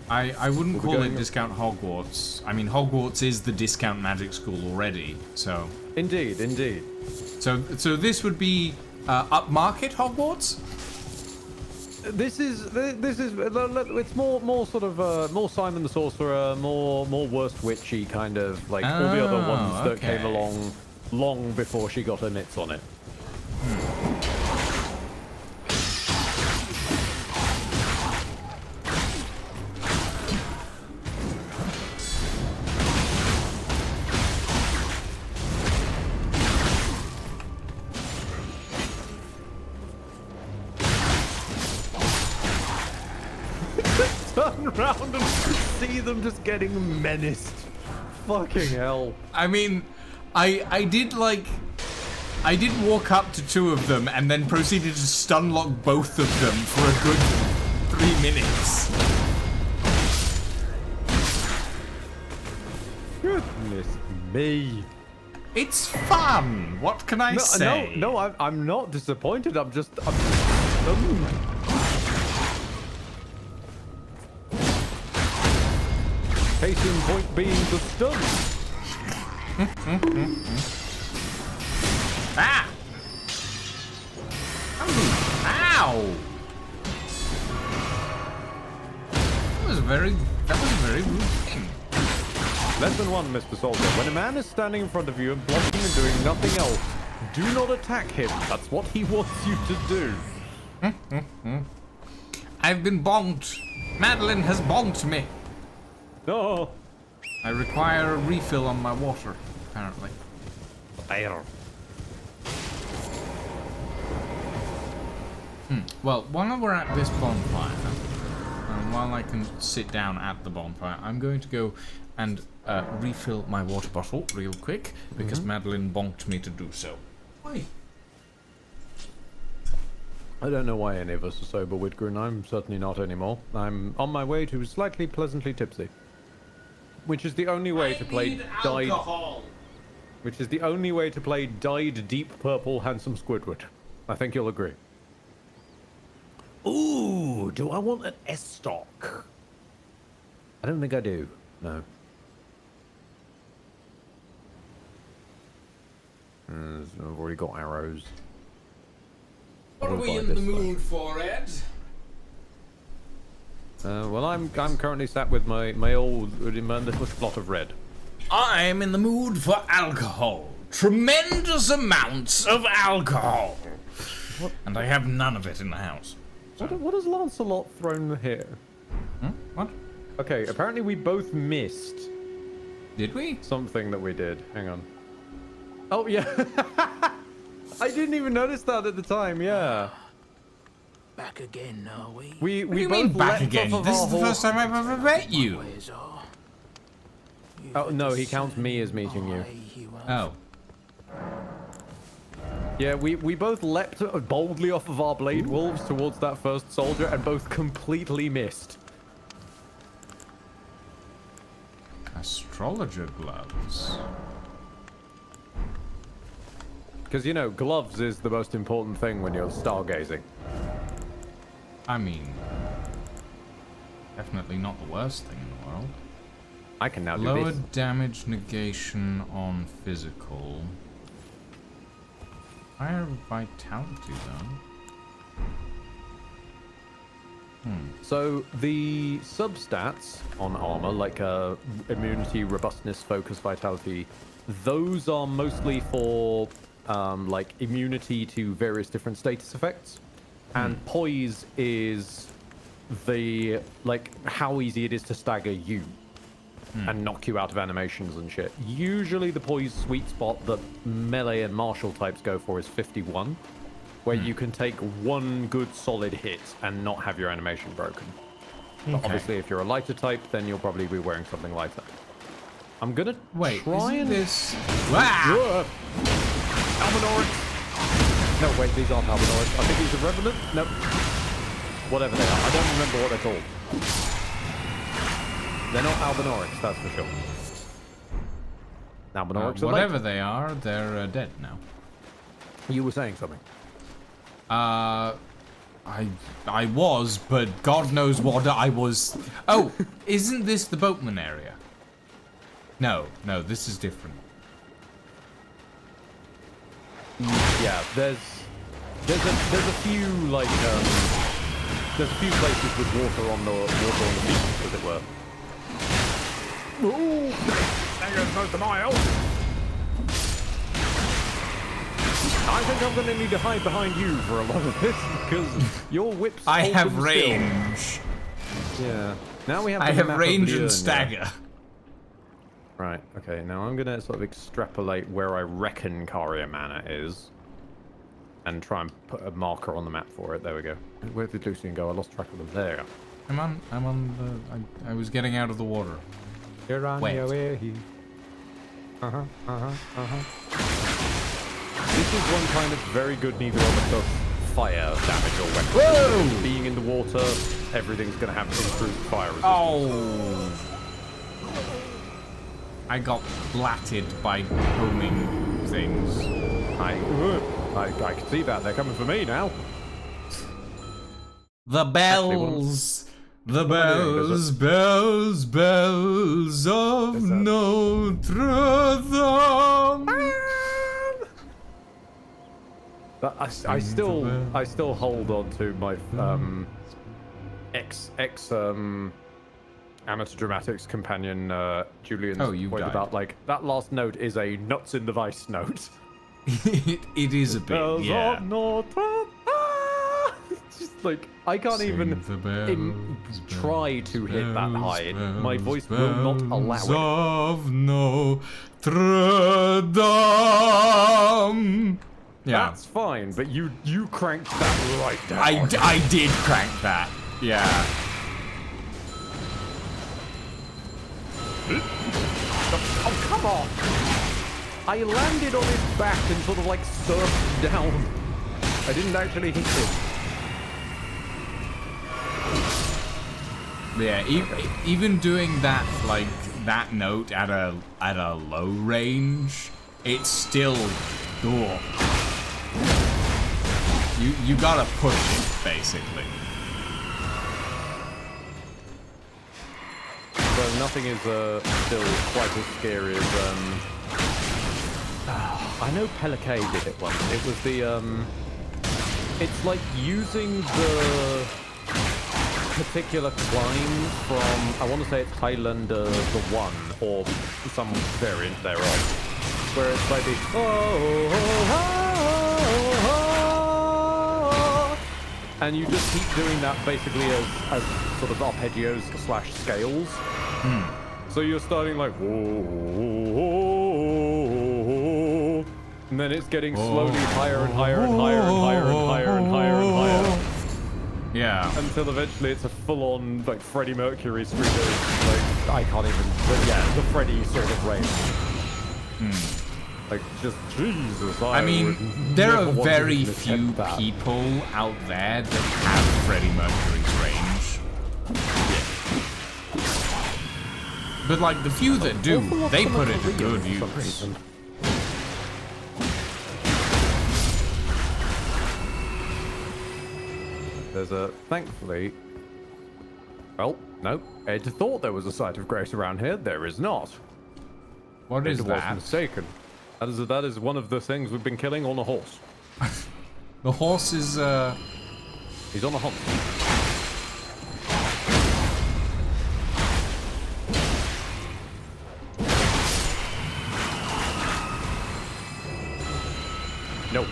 S1: I wouldn't call it discount Hogwarts. I mean, Hogwarts is the discount magic school already, so...
S2: Indeed.
S1: So this would be upmarket Hogwarts?
S2: This is it's more sort of more Simon the Sorcerer, more worst witchy kind of like all the other ones that came along long before she got her mitts on it. Turn around and see them just getting menaced. Fucking hell.
S1: I mean, I did walk up to two of them and then proceeded to stunlock both of them for a good 3 minutes.
S2: Goodness me.
S1: It's fun. What can I say?
S2: No, I'm not disappointed. I'm just Case in point being the stun.
S1: Ah! Ow! That was a very rude thing.
S2: Lesson 1, Mr. Soldier. When a man is standing in front of you and blocking and doing nothing else, do not attack him. That's what he wants you to do.
S1: I've been bonked. Madeline has bonked me.
S2: No.
S1: I require a refill on my water, apparently. Well, while we're at this bonfire, and while I can sit down at the bonfire, I'm going to go and refill my water bottle real quick, because Madeline bonked me to do so. Why?
S2: I don't know why any of us are sober, Whitgren. I'm certainly not anymore. I'm on my way to slightly pleasantly tipsy. Which is the only way to play dyed... Which is the only way to play dyed deep purple handsome Squidward. I think you'll agree. Ooh, do I want an S-stock? I don't think I do. No. I've already got arrows.
S1: What are we in the mood for, Ed?
S2: Well, I'm currently sat with my old little plot of red.
S1: I'm in the mood for alcohol. Tremendous amounts of alcohol.
S2: What?
S1: And I have none of it in the house. So.
S2: What has Lancelot thrown here?
S1: What?
S2: Okay, apparently we both missed.
S1: Did we?
S2: Something that we did. Hang on. Oh, yeah. I didn't even notice that at the time, yeah.
S4: Back again, are we?
S2: We
S1: What do you
S2: both
S1: mean back
S2: leapt
S1: again?
S2: off of
S1: This
S2: our
S1: is the first time I've ever met you.
S2: Oh, no, he counts me as meeting you.
S1: Oh.
S2: Yeah, we both leapt boldly off of our blade wolves towards that first soldier and both completely missed.
S1: Astrologer gloves.
S2: Because, you know, gloves is the most important thing when you're stargazing.
S1: I mean, definitely not the worst thing in the world.
S2: I can now do
S1: Lower
S2: this.
S1: damage negation on physical. Higher vitality though.
S2: So the substats on armor, like immunity, robustness, focus, vitality, those are mostly for like immunity to various different status effects, and poise is the like how easy it is to stagger you and knock you out of animations and shit. Usually the poise sweet spot that melee and martial types go for is 51, where you can take one good solid hit and not have your animation broken. But obviously if you're a lighter type, then you'll probably be wearing something lighter. I'm gonna try and...
S1: this... Wow!
S2: Albinorics! No, wait, these aren't Albinorics. I think these are Revenant? No. Whatever they are. I don't remember what they're called. They're not Albinorics, that's for sure. Albinorics are
S1: whatever they are, they're dead now.
S2: You were saying something.
S1: I was, but God knows what I was. Oh, isn't this the boatman area? No, this is different.
S2: Yeah, there's a few like there's a few places with water on the beach, as it were. Ooh, there goes most of my health. I think I'm going to need to hide behind you for a lot of this because your whips.
S1: I have range.
S2: Yeah. Now we have.
S1: I have range and stagger.
S2: Right. Okay. Now I'm going to sort of extrapolate where I reckon Caria Manor is, and try and put a marker on the map for it. There we go. Where did Lucian go? I lost track of them. There.
S1: I'm on the. I was getting out of the water.
S2: You're on your way. This is one kind of very good neither of it does fire damage or weapon.
S1: Whoa!
S2: Being in the water, everything's going to have improved fire resistance.
S1: Oh! I got blatted by homing things.
S2: I can see that. They're coming for me now.
S1: The bells! The bells, bells, bells of Notre Dame.
S2: But I still hold on to my ex amateur dramatics companion Julian's point about like that last note is a nuts in the vice note.
S1: it is a bit, yeah.
S2: It's just like I can't even try to hit that high. My voice will not allow it.
S1: Of Notre Dame. Yeah.
S2: That's fine, but you cranked that right down.
S1: I did crank that. Yeah.
S2: Oh, come on! I landed on his back and sort of like surfed down. I didn't actually hit him.
S1: Yeah, even doing that, like, that note at a low range, it's still cool. You gotta push it, basically.
S2: So nothing is still quite as scary as I know Peliquet did it once. It was the it's like using particular climb from, I want to say it's Highlander the 1 or some variant thereof, where it's like the and you just keep doing that basically as sort of arpeggios / scales. So you're starting like whoa, and then it's getting slowly higher and higher and higher and higher and higher and higher and higher.
S1: Yeah.
S2: Until eventually it's a full-on like Freddie Mercury screamer. Like I can't even. But yeah, the Freddie sort of range. Like just Jesus.
S1: I mean, there are very few people out there that have Freddie Mercury's range. But like the few that do, they put it to good use.
S2: There's a, thankfully, well, no, Ed thought there was a site of grace around here. There is not.
S1: What is that?
S2: Ed was mistaken. That is one of the things we've been killing on a horse.
S1: The horse is,
S2: he's on a hunt. No.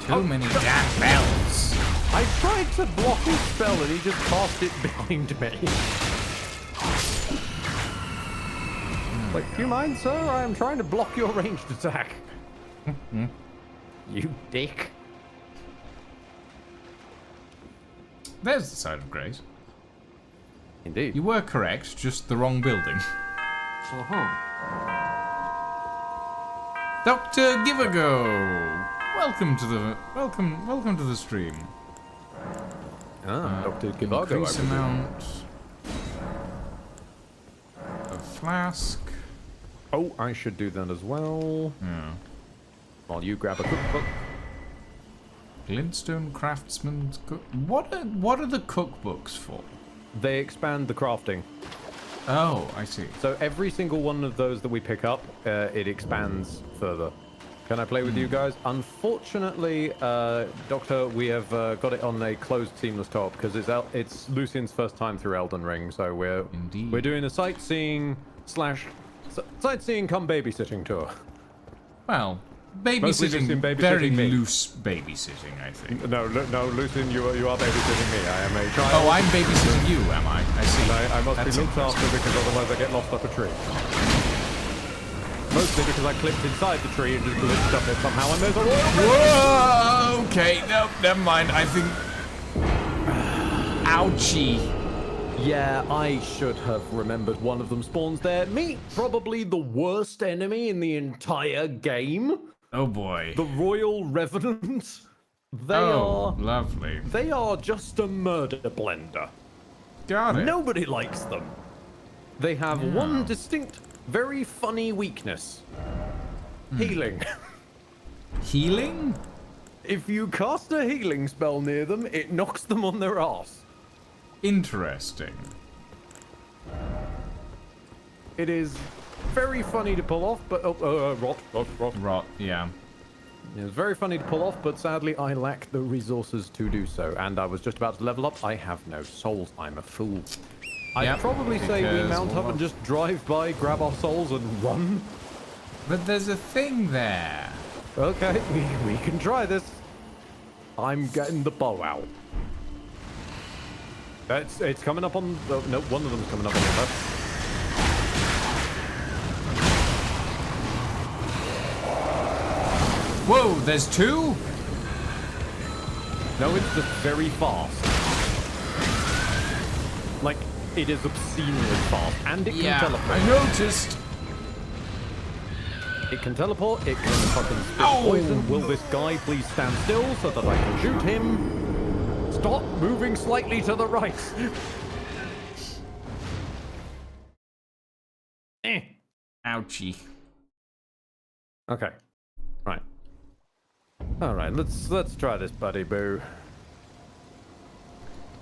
S1: Too many damn bells.
S2: I tried to block his spell and he just cast it behind me. Like, do you mind, sir? I am trying to block your ranged attack. You dick.
S1: There's the side of grace.
S2: Indeed.
S1: You were correct, just the wrong building. Dr. Give a Go. Welcome to the stream.
S2: Dr. Give a Go.
S1: Increase amount of flask.
S2: Oh, I should do that as well.
S1: Yeah.
S2: While you grab a cookbook.
S1: Glintstone Craftsman's cook. What are the cookbooks for?
S2: They expand the crafting.
S1: Oh, I see.
S2: So every single one of those that we pick up, it expands further. Can I play with you guys? Unfortunately, Doctor, we have got it on a closed seamless top because it's Lucian's first time through Elden Ring, so we're doing a sightseeing come babysitting tour.
S1: Well, babysitting, very loose babysitting, I think.
S2: No, Lucian, you are babysitting me. I am a child.
S1: Oh, I'm babysitting you, am I? I see.
S2: I must be looked after because otherwise I get lost up a tree. Mostly because I clipped inside the tree and just glitched up it somehow, and there's a royal.
S1: Whoa! Okay, no, never mind. I think. Ouchie.
S2: Yeah, I should have remembered one of them spawns there. Meet probably the worst enemy in the entire game.
S1: Oh boy.
S2: The Royal Revenant. They are
S1: lovely.
S2: They are just a murder blender.
S1: Got it.
S2: Nobody likes them. They have one distinct, very funny weakness. Healing.
S1: Healing?
S2: If you cast a healing spell near them, it knocks them on their ass.
S1: Interesting.
S2: It is very funny to pull off, but rot.
S1: Yeah.
S2: It's very funny to pull off, but sadly I lack the resources to do so. And I was just about to level up. I have no souls. I'm a fool. I'd probably say we mount up and just drive by, grab our souls, and run.
S1: But there's a thing there.
S2: Okay, we can try this. I'm getting the bow out. It's coming up on the, no, one of them's coming up on the left.
S1: Whoa, there's two?
S2: No, it's just very fast. Like, it is obscenely fast, and it can teleport.
S1: I noticed.
S2: It can teleport, it can fucking spit poison. Will this guy please stand still so that I can shoot him? Stop moving slightly to the right.
S1: Ouchie.
S2: Okay. Right. All right, let's try this, buddy boo.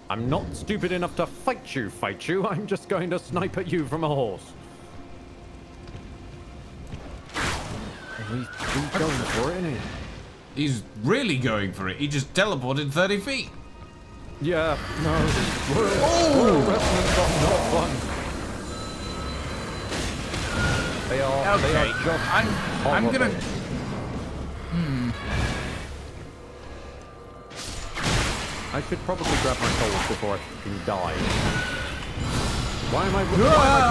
S2: I'm not stupid enough to fight you. I'm just going to snipe at you from a horse. He's going for it, isn't he?
S1: He's really going for it. He just teleported 30 feet.
S2: Yeah, no. Royal wrestling's not fun. They are.
S1: Okay,
S2: They are just
S1: I'm gonna.
S2: horrible. I should probably grab my souls before I fucking die. Why am I?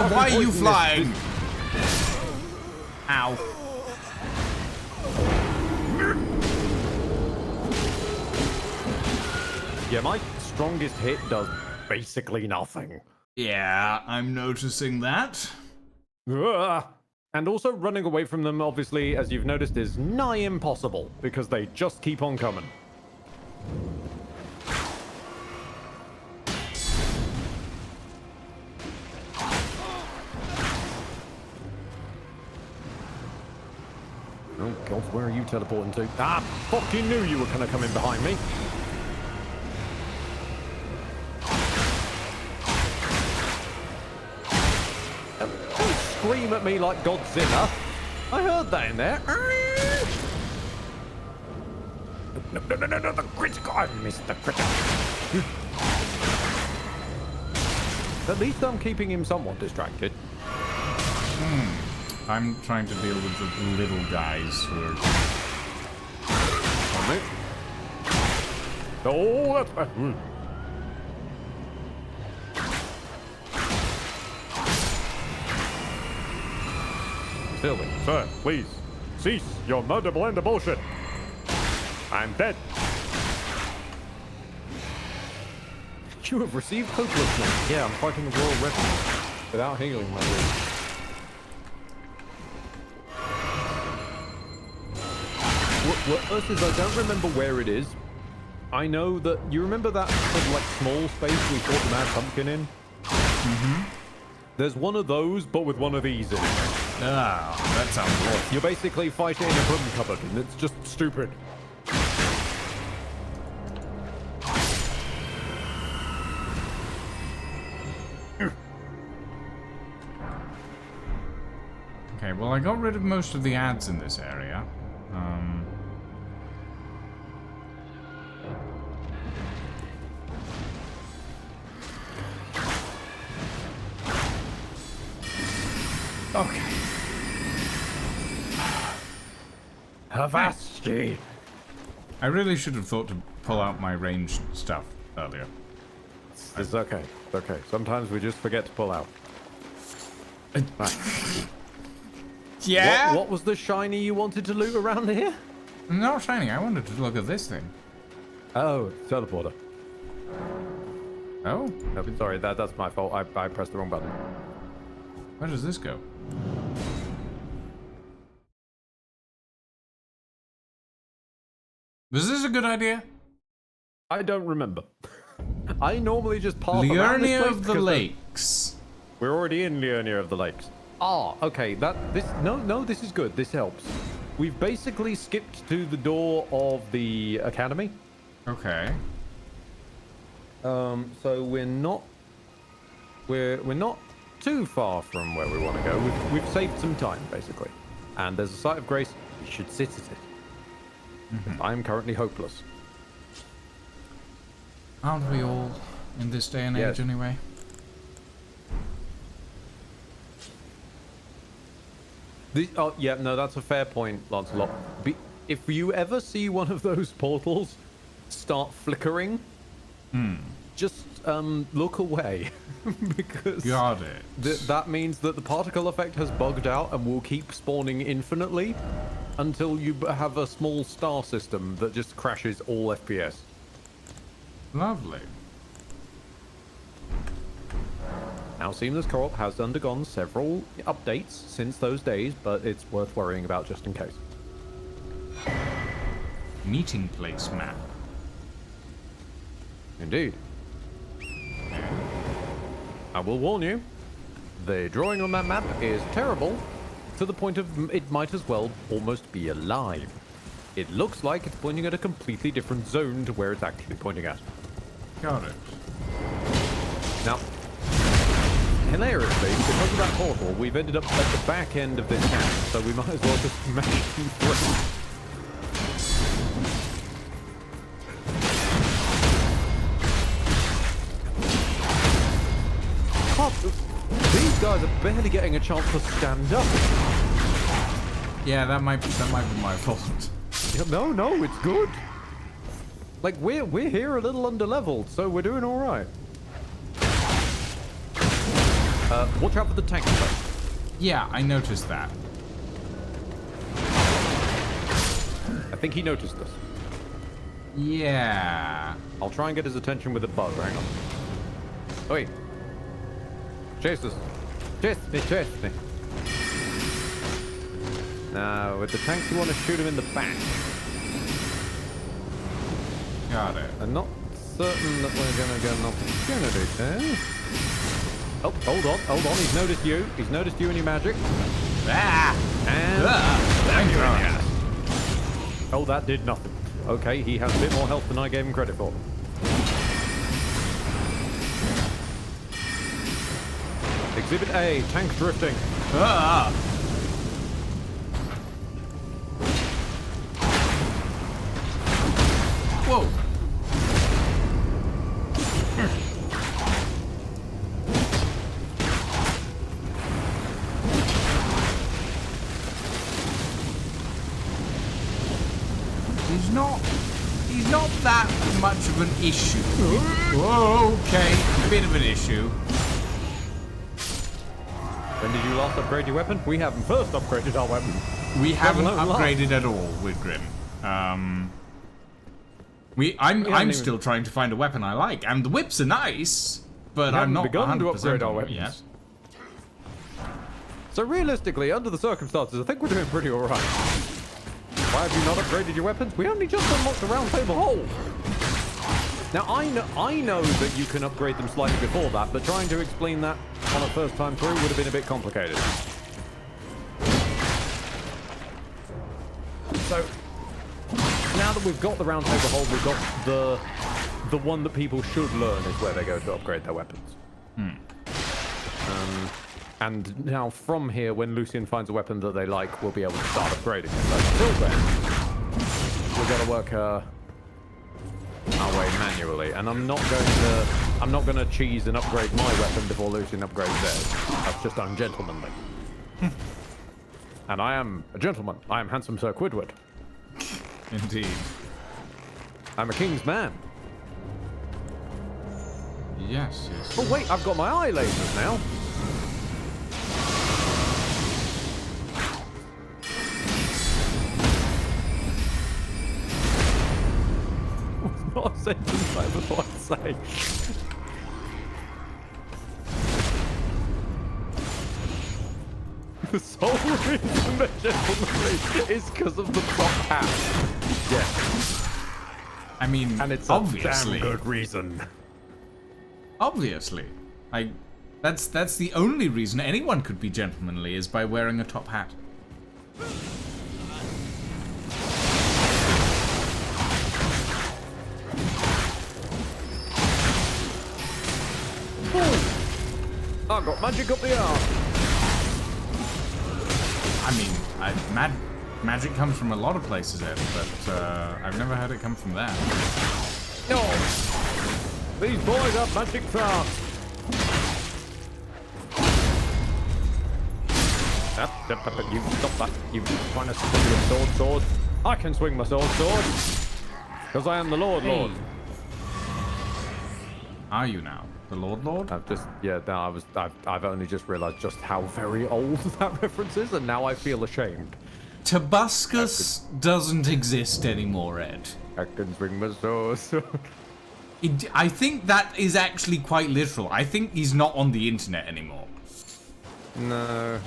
S1: Why are you flying? Ow.
S2: Yeah, my strongest hit does basically nothing.
S1: Yeah, I'm noticing that.
S2: Ugh. And also running away from them, obviously, as you've noticed, is nigh impossible because they just keep on coming. Oh god, where are you teleporting to? Ah, fucking knew you were gonna come in behind me. Don't scream at me like Godzilla. I heard that in there. No, the critical. I missed the critical. At least I'm keeping him somewhat distracted.
S1: I'm trying to deal with the little guys who are.
S2: On me. Oh, that's bad. Silly, sir, please cease your murder blender bullshit. I'm dead. You have received hopelessness. Yeah, I'm fighting a royal refuge without healing my wounds. What worse is I don't remember where it is. I know that you remember that sort of like small space we fought the Mad Pumpkin in? Mm-hmm. There's one of those, but with one of these in it.
S1: Ah, that sounds rough.
S2: You're basically fighting in a broom cupboard, and it's just stupid.
S1: Okay, well, I got rid of most of the ads in this area. Okay.
S2: Avasti!
S1: I really should have thought to pull out my ranged stuff earlier.
S2: It's okay. It's okay. Sometimes we just forget to pull out.
S1: Yeah?
S2: What was the shiny you wanted to loot around here?
S1: Not shiny. I wanted to look at this thing.
S2: Oh, teleporter.
S1: Oh?
S2: No, sorry, that's my fault. I pressed the wrong button.
S1: Where does this go? Was this a good idea?
S2: I don't remember. I normally just pass around this
S1: Liurnia
S2: place
S1: of the
S2: because
S1: Lakes.
S2: we're already in Liurnia of the Lakes. Ah, okay. No, this is good. This helps. We've basically skipped to the door of the academy.
S1: Okay.
S2: So we're not too far from where we want to go. We've saved some time basically, and there's a site of grace. We should sit at it. I am currently hopeless.
S1: Aren't we all in this day and age anyway?
S2: Oh, yeah, no, that's a fair point, Lancelot. If you ever see one of those portals start flickering, just look away. Because
S1: got it.
S2: That means that the particle effect has bugged out and will keep spawning infinitely until you have a small star system that just crashes all FPS.
S1: Lovely.
S2: Now, Seamless Co-op has undergone several updates since those days, but it's worth worrying about just in case.
S1: Meeting place map.
S2: Indeed. I will warn you, the drawing on that map is terrible, to the point of it might as well almost be alive. It looks like it's pointing at a completely different zone to where it's actually pointing at.
S1: Got it.
S2: Now, hilariously, because of that portal, we've ended up at the back end of this camp, so we might as well just smash through. God, these guys are barely getting a chance to stand up.
S1: Yeah, that might be my fault.
S2: Yeah, no, it's good. Like, we're here a little under-leveled, so we're doing all right. Watch out for the tank, though.
S1: Yeah, I noticed that.
S2: I think he noticed us.
S1: Yeah.
S2: I'll try and get his attention with a bow. Hang on. Wait. Chase us. Chase me. Now, with the tank, you want to shoot him in the back.
S1: Got it.
S2: I'm not certain that we're going to get an opportunity there. Oh, hold on. He's noticed you. He's noticed you and your magic.
S1: Ah!
S2: And...
S1: Thank God.
S2: Oh, that did nothing. Okay, he has a bit more health than I gave him credit for. Exhibit A, tank drifting.
S1: Ah! Whoa! He's not that much of an issue. Whoa, okay, a bit of an issue.
S2: When did you last upgrade your weapon? We haven't first upgraded our weapon.
S1: We haven't upgraded at all with Grim. I'm still trying to find a weapon I like, and the whips are nice, but I'm not
S2: begun to
S1: 100%
S2: upgrade our
S1: on it
S2: weapons.
S1: yet.
S2: So realistically, under the circumstances, I think we're doing pretty all right. Why have you not upgraded your weapons? We only just unlocked the round table hole. Now, I know that you can upgrade them slightly before that, but trying to explain that on a first time through would have been a bit complicated. So, now that we've got the round table hole, we've got the one that people should learn is where they go to upgrade their weapons. And now from here, when Lucian finds a weapon that they like, we'll be able to start upgrading it. But until then, we've got to work our way manually. And I'm not going to cheese and upgrade my weapon before Lucian upgrades theirs. That's just ungentlemanly. And I am a gentleman. I am handsome Sir Quidward.
S1: Indeed.
S2: I'm a king's man.
S1: Yes.
S2: Oh wait, I've got my eye lasers now. Not a sentence I ever thought I'd say. The sole reason they're gentlemanly is because of the top hat. Yeah.
S1: I mean,
S2: and it's
S1: obviously
S2: a damn good reason.
S1: Obviously. That's the only reason anyone could be gentlemanly is by wearing a top hat.
S2: I've got magic up the arm.
S1: I mean, magic comes from a lot of places, Ed, but I've never heard it come from there.
S2: No, these boys have magic fast. You stop that. You trying to swing your sword. I can swing my sword. Because I am the Lord.
S1: Are you now? The Lord?
S2: I've only just realized just how very old that reference is, and now I feel ashamed.
S1: Tobuscus doesn't exist anymore, Ed.
S2: I can swing my sword.
S1: I think that is actually quite literal. I think he's not on the internet anymore.
S2: No.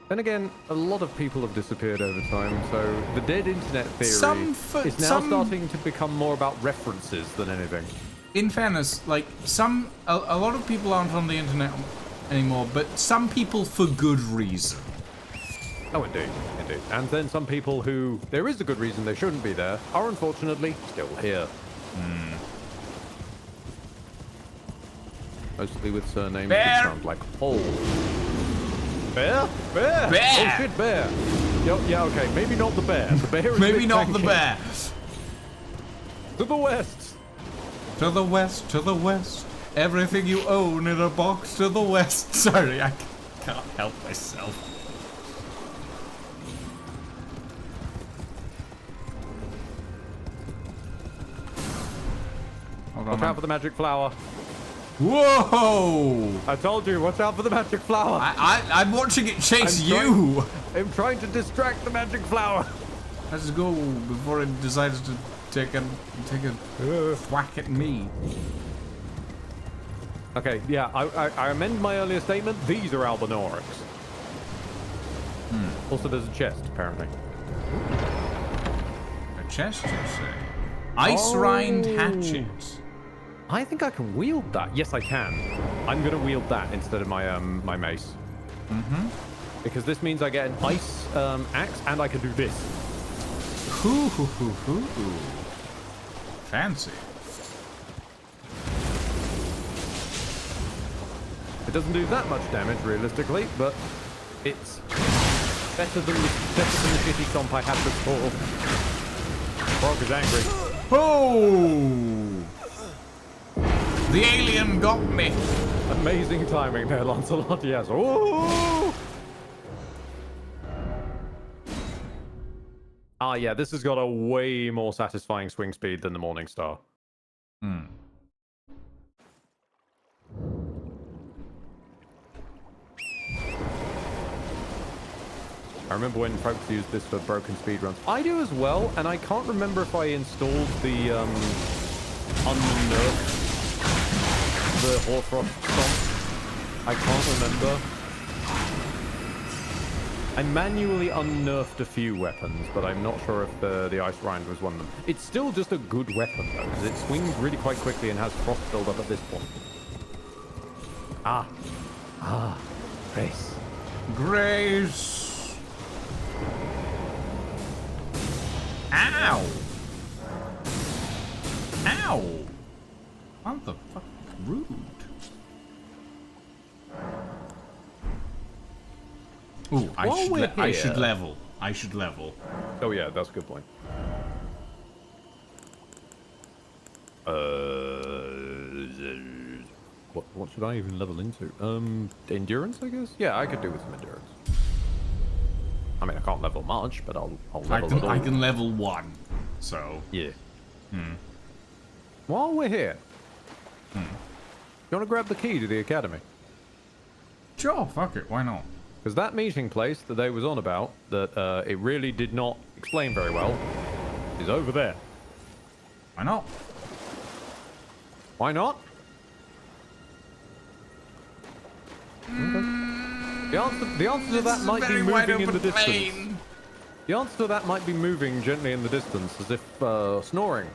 S2: Then again, a lot of people have disappeared over time, so the dead internet theory is now starting to become more about references than anything.
S1: In fairness, like, a lot of people aren't on the internet anymore, but some people for good reason.
S2: Oh, indeed. And then some people who, there is a good reason they shouldn't be there, are unfortunately still here. Mostly with surnames that sound like Hole. Bear? Oh shit, bear. Yeah, okay, maybe not the bear. The bear is
S1: maybe not the bear.
S2: To the west.
S1: To the west, to the west. Everything you own in a box to the west. Sorry, I can't help myself.
S2: Watch out for the magic flower.
S1: Whoa!
S2: I told you, watch out for the magic flower.
S1: I'm watching it chase you.
S2: I'm trying to distract the magic flower.
S1: Let's go before it decides to take a whack at me.
S2: Okay, yeah, I amend my earlier statement. These are Albinorics. Also, there's a chest, apparently.
S1: A chest, you say? Ice rind hatchet.
S2: I think I can wield that. Yes, I can. I'm gonna wield that instead of my my mace. Because this means I get an ice axe, and I can do this.
S1: Hoo hoo hoo hoo hoo. Fancy.
S2: It doesn't do that much damage, realistically, but it's better than the shitty stomp I had before. Frog is angry.
S1: Oh! The alien got me.
S2: Amazing timing there, Lancelot. Yes. Oh! Ah, yeah. This has got a way more satisfying swing speed than the Morning Star. I remember when folks used this for broken speedruns. I do as well, and I can't remember if I installed the unnerfed the Hoarfrost stomp. I can't remember. I manually unnerfed a few weapons, but I'm not sure if the Ice Rind was one of them. It's still just a good weapon, though, because it swings really quite quickly and has frost build-up at this point. Grace.
S1: Grace. Ow! Ow! What the fuck? Rude. Ooh, I should level. I should level.
S2: Oh yeah, that's a good point. What should I even level into? Endurance, I guess? Yeah, I could do with some endurance. I mean, I can't level much, but I'll level
S1: I can level 1, so...
S2: Yeah. While we're here, you want to grab the key to the academy?
S1: Sure, fuck it, why not?
S2: Because that meeting place that they was on about, that it really did not explain very well, is over there.
S1: Why not?
S2: Why not? Okay. The answer to that might be moving in the distance. The answer to that might be moving gently in the distance, as if snoring.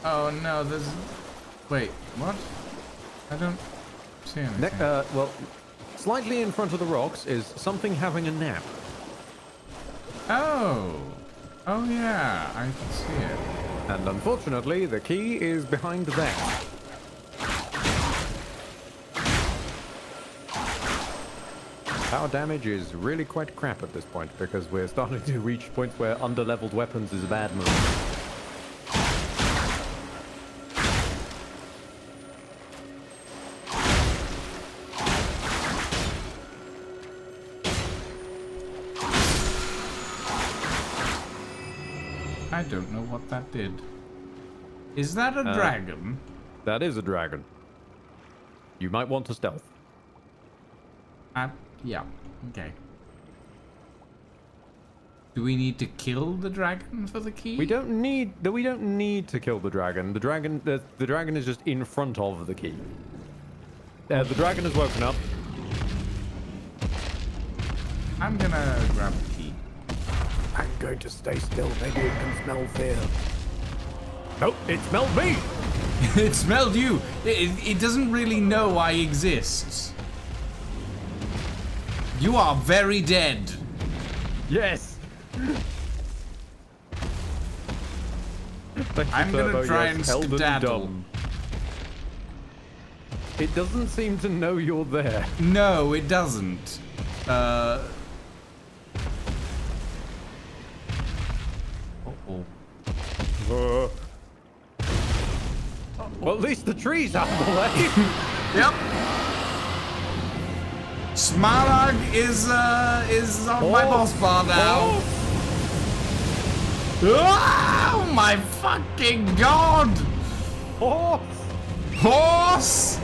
S1: Oh no, there's... Wait, what? I don't see anything.
S2: Well, slightly in front of the rocks is something having a nap.
S1: Oh. Oh yeah, I can see it.
S2: And unfortunately, the key is behind that. Power damage is really quite crap at this point, because we're starting to reach points where under-leveled weapons is a bad move.
S1: I don't know what that did. Is that a dragon?
S2: That is a dragon. You might want to stealth.
S1: Yeah, okay. Do we need to kill the dragon for the key?
S2: We don't need to kill the dragon. The dragon is just in front of the key. The dragon has woken up.
S1: I'm gonna grab the key.
S9: I'm going to stay still. Maybe it can smell fear.
S2: Nope, it smelled me.
S1: It smelled you. It doesn't really know I exist. You are very dead.
S2: Yes.
S1: I'm gonna try and skedaddle.
S2: It doesn't seem to know you're there.
S1: No, it doesn't.
S2: Well, at least the tree's out of the way.
S1: Yep. Smarag is on my boss bar now. Oh my fucking god! Horse!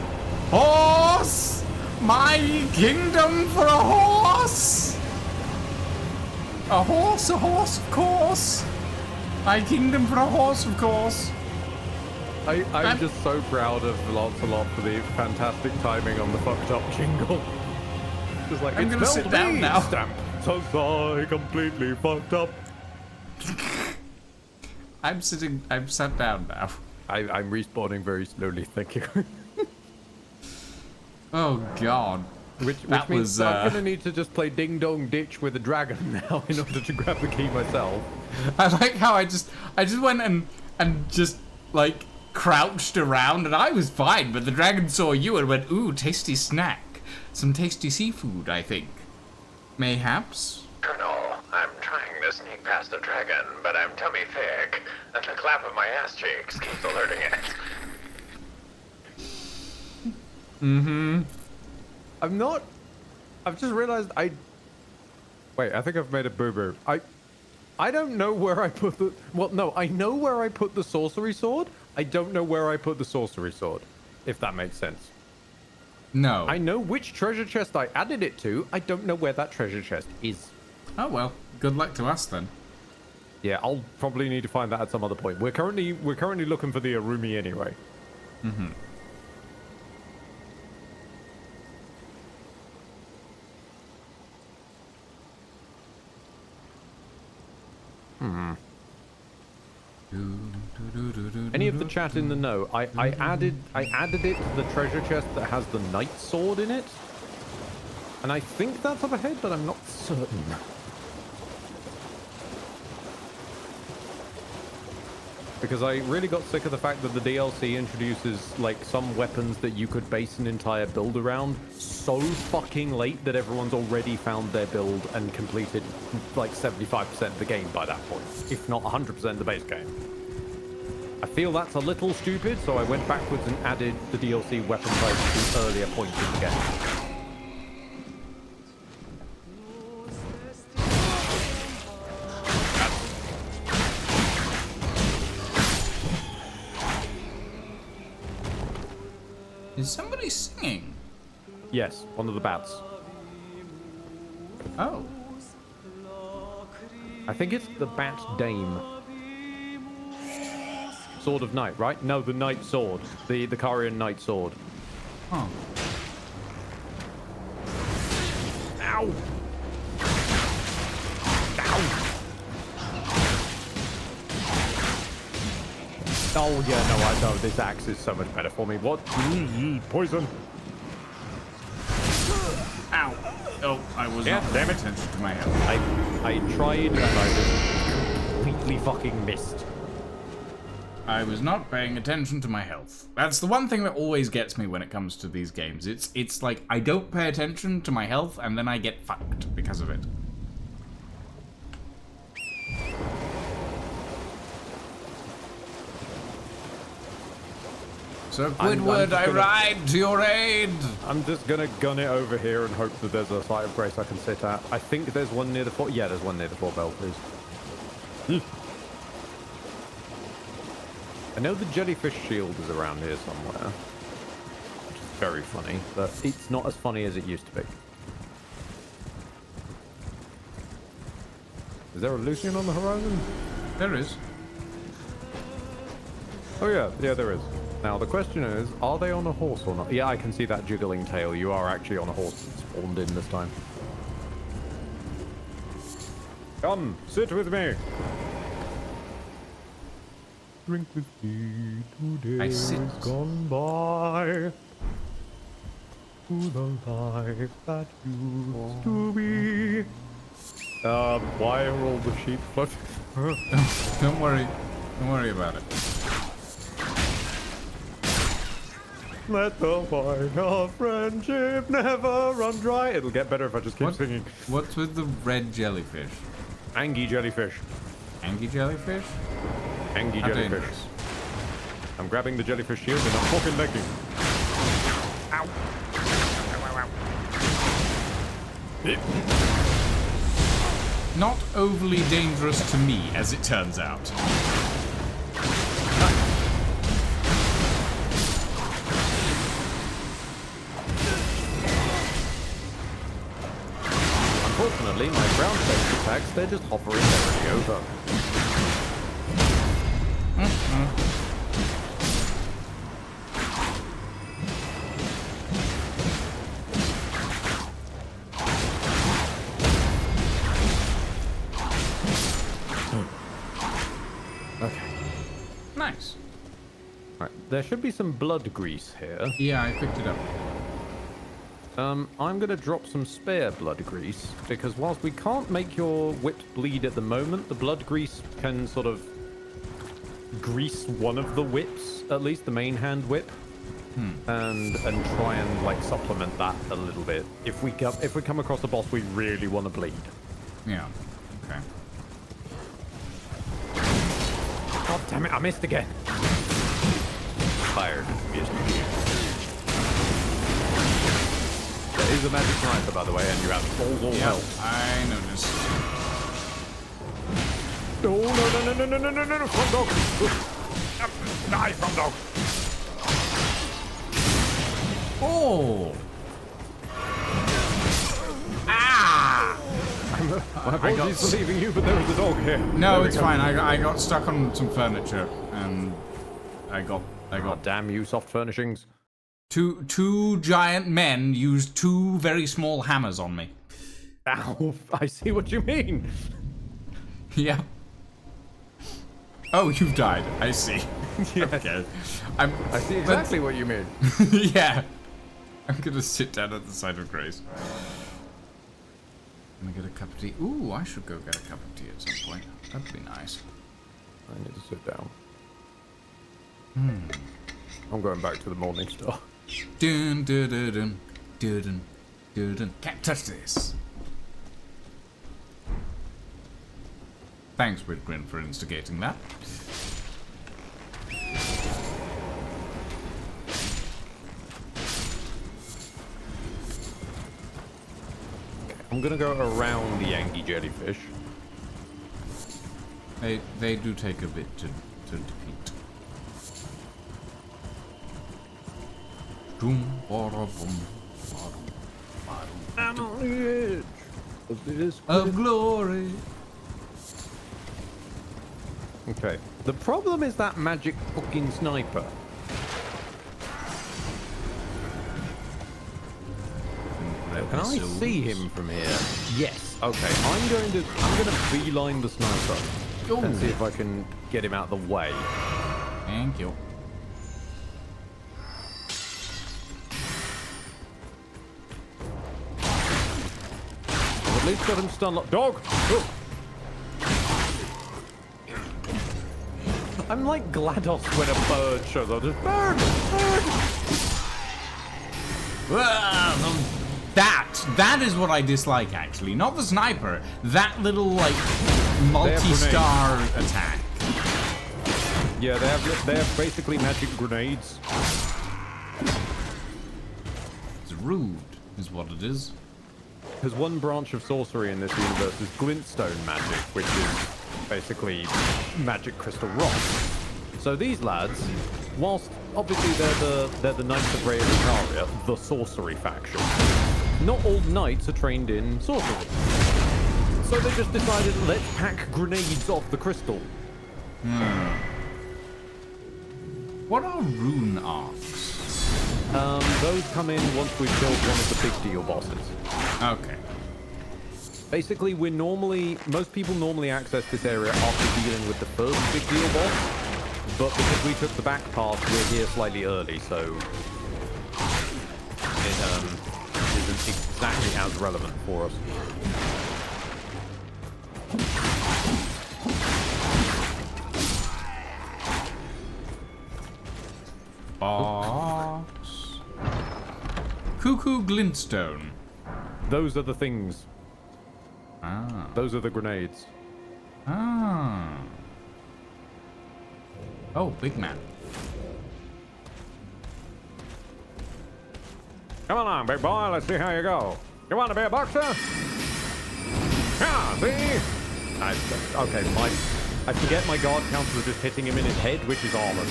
S1: Horse! My kingdom for a horse! A horse, of course! My kingdom for a horse, of course!
S2: I'm just so proud of Lancelot for the fantastic timing on the fucked up jingle. Just like,
S1: I'm gonna sit down now.
S2: Stamp. So sorry, completely fucked up.
S1: I'm sat down now.
S2: I'm respawning very slowly, thank you.
S1: Oh god.
S2: Which means I'm gonna need to just play Ding Dong Ditch with a dragon now in order to grab the key myself.
S1: I like how I just went and just like crouched around and I was fine, but the dragon saw you and went, ooh, tasty snack. Some tasty seafood, I think. Mayhaps?
S10: Colonel, I'm trying to sneak past the dragon, but I'm tummy thick, and the clap of my ass cheeks keeps alerting it.
S1: Mm-hmm.
S2: I've just realized wait, I think I've made a boo-boo. I don't know where I put the, well, no, I know where I put the sorcery sword. I don't know where I put the sorcery sword, if that makes sense.
S1: No.
S2: I know which treasure chest I added it to. I don't know where that treasure chest is.
S1: Oh well, good luck to us then.
S2: Yeah, I'll probably need to find that at some other point. We're currently looking for the Arumi anyway.
S1: Mm-hmm.
S2: Any of the chat in the know? I added it to the treasure chest that has the knight sword in it, and I think that's up ahead, but I'm not certain. Because I really got sick of the fact that the DLC introduces like some weapons that you could base an entire build around so fucking late that everyone's already found their build and completed like 75% of the game by that point, if not 100% of the base game. I feel that's a little stupid, so I went backwards and added the DLC weapon types to earlier points in the game.
S1: Is somebody singing?
S2: Yes, one of the bats.
S1: Oh.
S2: I think it's the Bat Dame. Sword of Night, right? No, the Knight Sword. The Karian Knight Sword.
S1: Huh.
S2: Ow! Ow! Oh, yeah, no, I know. This axe is so much better for me. What? Poison.
S1: Ow. Oh, I was not paying attention to my health.
S2: I tried and I just completely fucking missed.
S1: I was not paying attention to my health. That's the one thing that always gets me when it comes to these games. It's like I don't pay attention to my health and then I get fucked because of it. So Quidwood, I ride to your aid!
S2: I'm just gonna gun it over here and hope that there's a site of grace I can sit at. I think there's one near the fort. Yeah, there's one near the Fort Belfries. I know the jellyfish shield is around here somewhere. Which is very funny, but it's not as funny as it used to be. Is there a Lucian on the horizon?
S1: There is.
S2: Oh yeah, there is. Now the question is, are they on a horse or not? Yeah, I can see that jiggling tail. You are actually on a horse that spawned in this time. Come, sit with me. Drink with me, 2 days gone by. To the life that used to be. Why are all the sheep floating?
S1: Don't worry about it.
S2: Let the wine of friendship never run dry. It'll get better if I just keep singing.
S1: What's with the red jellyfish?
S2: Angie jellyfish.
S1: Angie jellyfish?
S2: Angie
S1: How
S2: jellyfish.
S1: dangerous.
S2: I'm grabbing the jellyfish shield and I'm fucking legging. Ow.
S1: Not overly dangerous to me, as it turns out.
S2: Unfortunately, my ground-based attacks, they're just hovering directly over. Okay.
S1: Nice.
S2: Right, there should be some blood grease here.
S1: Yeah, I picked it up.
S2: I'm going to drop some spare blood grease, because whilst we can't make your whip bleed at the moment, the blood grease can sort of grease one of the whips, at least the main hand whip, and try and like supplement that a little bit. If we come across a boss we really want to bleed.
S1: Yeah. Okay.
S2: God damn it! I missed again. Fired. Missed. There is a magic sniper, by the way, and you have full health.
S1: I noticed.
S2: No, front dog. Die, front dog.
S1: Oh!
S2: My apologies for leaving you, but there was a dog here.
S1: No, it's fine. I got stuck on some furniture, and I got.
S2: Oh, damn you, soft furnishings.
S1: Two giant men used two very small hammers on me.
S2: Ow! I see what you mean.
S1: Yeah. Oh, you've died. I see.
S2: Yes.
S1: Okay.
S2: I see exactly what you mean.
S1: Yeah. I'm gonna sit down at the side of Grace. I'm gonna get a cup of tea. Ooh, I should go get a cup of tea at some point. That'd be nice.
S2: I need to sit down. I'm going back to the Morning Star.
S1: Dun dun dun dun dun dun dun dun. Can't touch this. Thanks, Whitgrin, for instigating that.
S2: I'm gonna go around the Angie jellyfish.
S1: They do take a bit to defeat.
S2: I'm on the edge of this
S1: of glory.
S2: Okay. The problem is that magic fucking sniper. Can I see him from here? Yes. Okay. I'm gonna beeline the sniper and see if I can get him out of the way.
S1: Thank you.
S2: At least got him stun locked. Dog! Oh. I'm like GLaDOS when a bird shows up. Just bird!
S1: That is what I dislike, actually. Not the sniper. That little, like, multi-star attack.
S2: Yeah, they have basically magic grenades.
S1: It's rude, is what it is.
S2: Because one branch of sorcery in this universe is glintstone magic, which is basically magic crystal rock. So these lads, whilst obviously they're the Knights of Rhea Lucaria, the sorcery faction, not all knights are trained in sorcery. So they just decided, let's pack grenades off the crystal.
S1: What are rune arcs?
S2: Those come in once we've killed one of the big deal bosses.
S1: Okay.
S2: Basically, most people normally access this area after dealing with the first big deal boss, but because we took the back path, we're here slightly early, so it isn't exactly as relevant for us.
S1: Box. Cuckoo glintstone.
S2: Those are the things.
S1: Ah.
S2: Those are the grenades.
S1: Ah. Oh, big man.
S2: Come along, big boy. Let's see how you go. You want to be a boxer? Yeah, see? Okay, I forget my guard counts was just hitting him in his head, which is armored.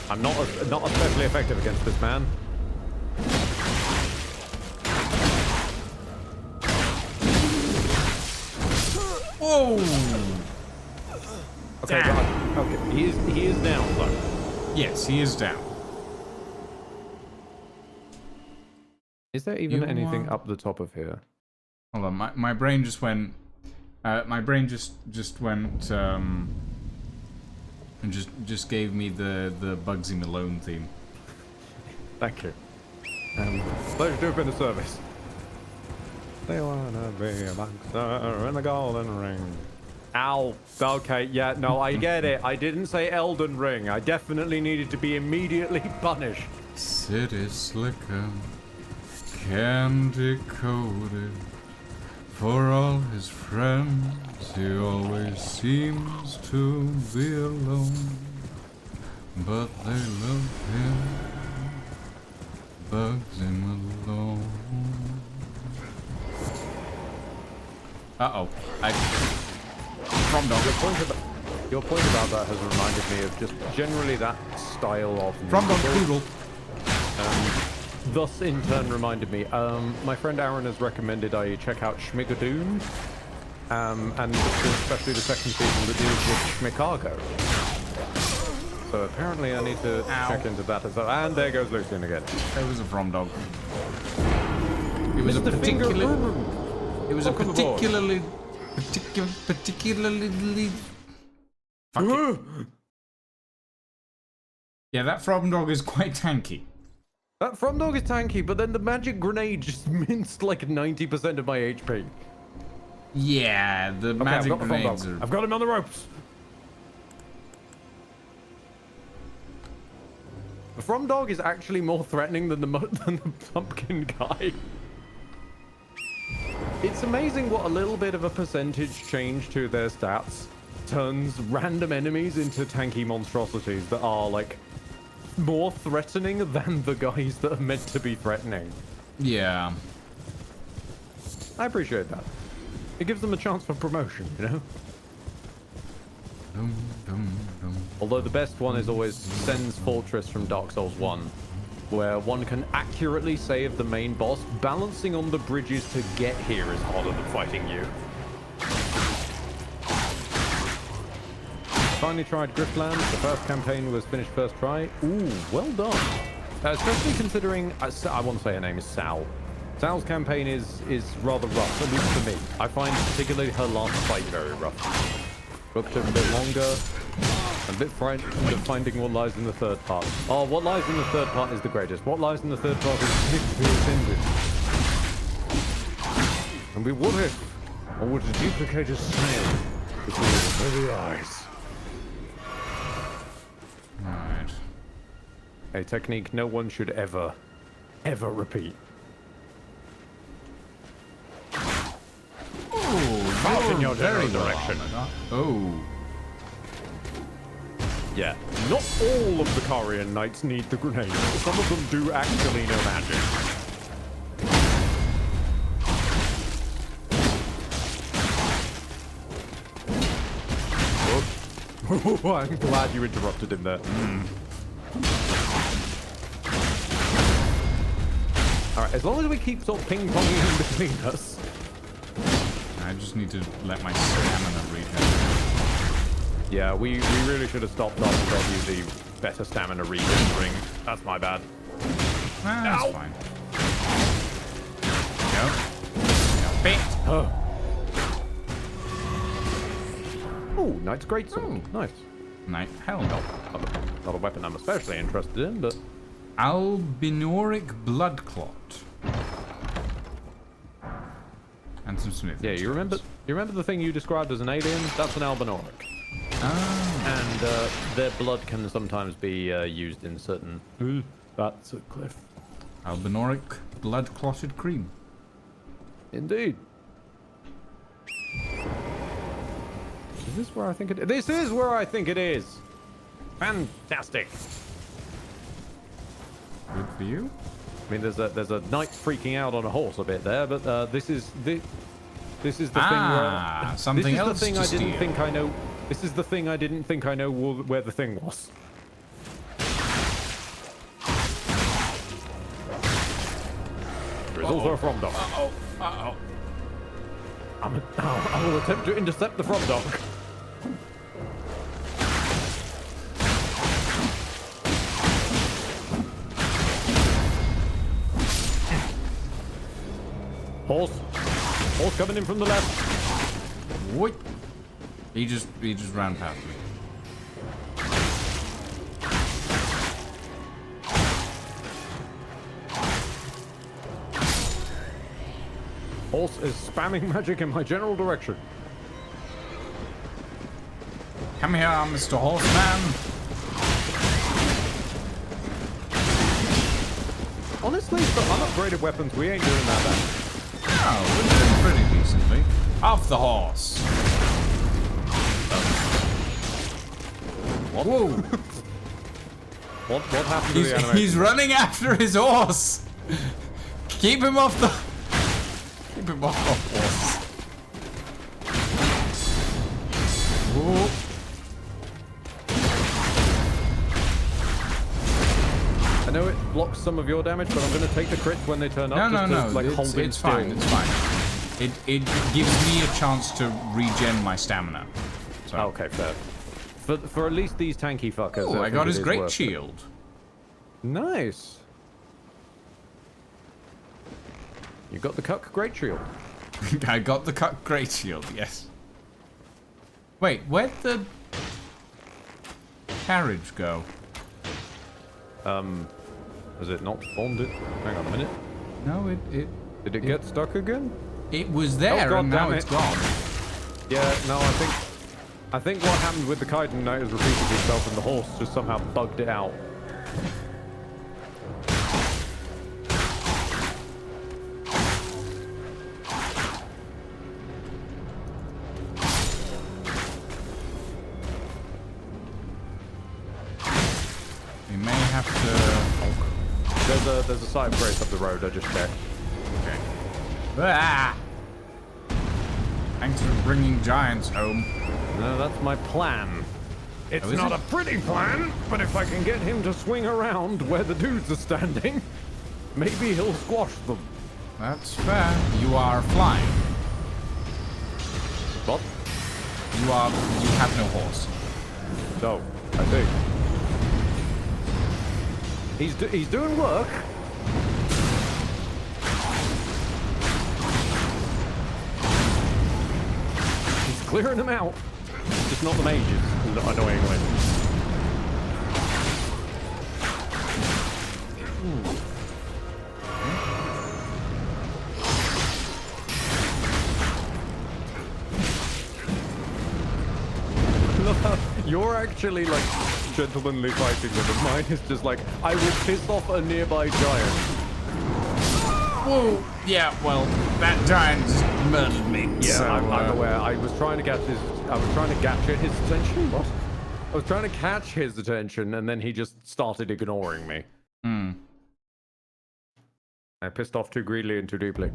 S2: I'm not especially effective against this man.
S1: Whoa!
S2: Okay, okay. He is down though.
S1: Yes, he is down.
S2: Is there even anything up the top of here?
S1: Hold on, my brain just went. My brain just went. And just gave me the Bugsy Malone theme.
S2: Thank you. Pleasure to have been of service. They wanna be a boxer in the golden ring. Ow. Okay, yeah, no, I get it. I didn't say Elden Ring. I definitely needed to be immediately punished.
S1: City slicker, candy coated. For all his friends, he always seems to be alone. But they love him, Bugsy Malone. Uh-oh. From dog.
S2: Your point about that has reminded me of just generally that style of
S1: From dog poodle.
S2: Thus, in turn, reminded me. My friend Aaron has recommended I check out Schmigadoon, and especially the second season that deals with Schmicago. So apparently, I need to check into that as well. And there goes Lucian again.
S1: It was a from dog. It was a particularly. Fuck it. Yeah, that from dog is quite tanky.
S2: That from dog is tanky, but then the magic grenade just minced like 90% of my HP.
S1: Yeah, the magic grenades are...
S2: I've got him on the ropes. The from dog is actually more threatening than the pumpkin guy. It's amazing what a little bit of a percentage change to their stats turns random enemies into tanky monstrosities that are like more threatening than the guys that are meant to be threatening.
S1: Yeah.
S2: I appreciate that. It gives them a chance for promotion, you know? Although the best one is always Sen's Fortress from Dark Souls 1, where one can accurately save the main boss. Balancing on the bridges to get here is harder than fighting you. Finally tried Griftland. The first campaign was finished first try. Ooh, well done. Especially considering, I want to say her name is Sal. Sal's campaign is rather rough, at least for me. I find particularly her last fight very rough. Booked it a bit longer. I'm a bit frightened of finding what lies in the third part. Oh, what lies in the third part is the greatest. What lies in the third part is victory ascended. And we what if I were to duplicate a snail between the very eyes?
S1: Alright.
S2: A technique no one should ever repeat.
S1: Oh,
S2: in your very direction.
S1: Oh.
S2: Yeah. Not all of the Karian knights need the grenade. Some of them do actually know magic. Oh, I'm glad you interrupted him there. Alright, as long as we keep sort of ping-ponging in between us.
S1: I just need to let my stamina regen.
S2: Yeah, we really should have stopped off and got you the better stamina regen ring. That's my bad.
S1: That's fine.
S2: Oh. Ooh, Knight's Greatsword. Nice.
S1: Knight Helmet.
S2: Not a weapon I'm especially interested in, but...
S1: Albinoric Blood Clot. And some smith.
S2: Yeah, you remember the thing you described as an alien? That's an Albinoric.
S1: Ah.
S2: And their blood can sometimes be used in certain... That's a cliff.
S1: Albinoric Blood Clotted Cream.
S2: Indeed. Is this where I think it is? This is where I think it is! Fantastic!
S1: Good for you.
S2: I mean, there's a knight freaking out on a horse a bit there, but this is the thing where
S1: something else
S2: this is the thing
S1: to
S2: I
S1: steal.
S2: didn't think I know. This is the thing I didn't think I know where the thing was. There's also a from dog. I will attempt to intercept the from dog. Horse coming in from the left.
S1: What? He just ran past me.
S2: Horse is spamming magic in my general direction.
S1: Come here, Mr. Horseman.
S2: Honestly, for unupgraded weapons, we ain't doing that bad.
S1: Oh, we're doing pretty decently. Off the horse.
S2: What? Whoa. what happened to the animation?
S1: He's running after his horse. Keep him off the horse. Whoa.
S2: I know it blocks some of your damage, but I'm going to take the crits when they turn up.
S1: No.
S2: Like,
S1: It's fine. It's fine. It gives me a chance to regen my stamina. So.
S2: Okay, fair. For at least these tanky fuckers.
S1: Oh, I got his great shield.
S2: Nice. You got the Cuck Great Shield.
S1: I got the Cuck Great Shield, yes. Wait, where'd the carriage go?
S2: Has it not spawned it? Hang on a minute.
S1: No, it
S2: Did it get stuck again?
S1: It was there, and now it's gone.
S2: Yeah, no, I think what happened with the Kaiden Knight is repeated itself, and the horse just somehow bugged it out.
S1: We may have to...
S2: There's a site of grace up the road, I just checked.
S1: Okay. Ah! Thanks for bringing giants home.
S2: No, that's my plan. It's
S1: Oh,
S2: not a pretty plan, but if I can get him to swing around where the dudes are standing, maybe he'll squash them.
S1: That's fair. You are flying.
S2: What?
S1: You have no horse.
S2: So, I see. He's doing work. He's clearing them out. Just not the mages, annoyingly. Look how you're actually like gentlemanly fighting with him. Mine is just like, I will piss off a nearby giant.
S1: Whoa! Yeah, well, that giant just murdered me.
S2: Yeah,
S1: so,
S2: I'm aware. I was trying to catch his attention. What? I was trying to catch his attention, and then he just started ignoring me. I pissed off too greedily and too deeply.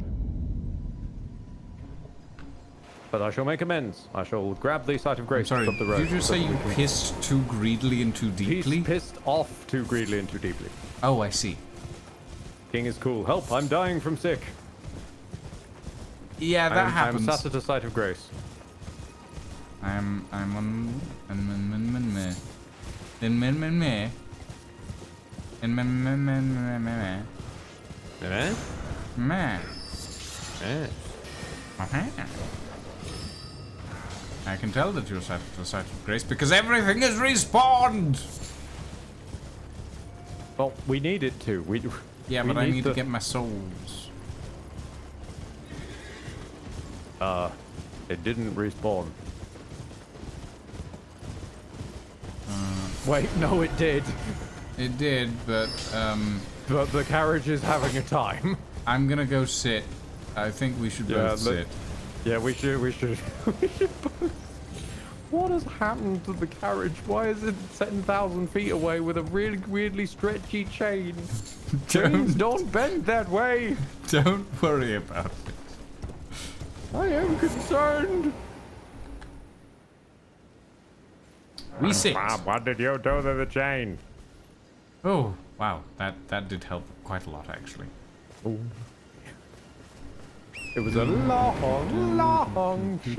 S2: But I shall make amends. I shall grab the site of grace.
S1: Sorry,
S2: up the road.
S1: did you just say you pissed too greedily and too deeply?
S2: He's pissed off too greedily and too deeply.
S1: Oh, I see.
S2: King is cool. Help! I'm dying from sick.
S1: Yeah, that happens.
S2: I'm sat at a site of grace.
S1: I'm on I can tell that you're sat at a site of grace because everything is respawned.
S2: Well, we need it to.
S1: Yeah, but I need to get my souls.
S2: It didn't respawn. Wait, no, it did.
S1: It did, but
S2: But the carriage is having a time.
S1: I'm gonna go sit. I think we should both sit.
S2: Yeah, we should. What has happened to the carriage? Why is it 10,000 feet away with a really weirdly stretchy chain? Trains don't bend that way.
S1: Don't worry about it.
S2: I am concerned.
S1: Reset.
S2: Bob, what did you do to the chain?
S1: Oh, wow. That did help quite a lot, actually.
S2: Ooh. It was a long, long chain.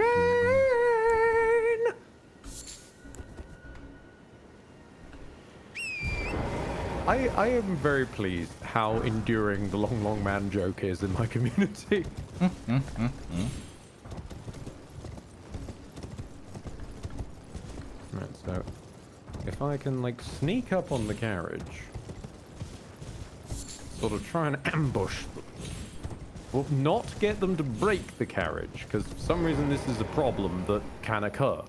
S2: I am very pleased how enduring the long, long man joke is in my community. Right, so if I can like sneak up on the carriage, sort of try and ambush them, will not get them to break the carriage, because for some reason this is a problem that can occur.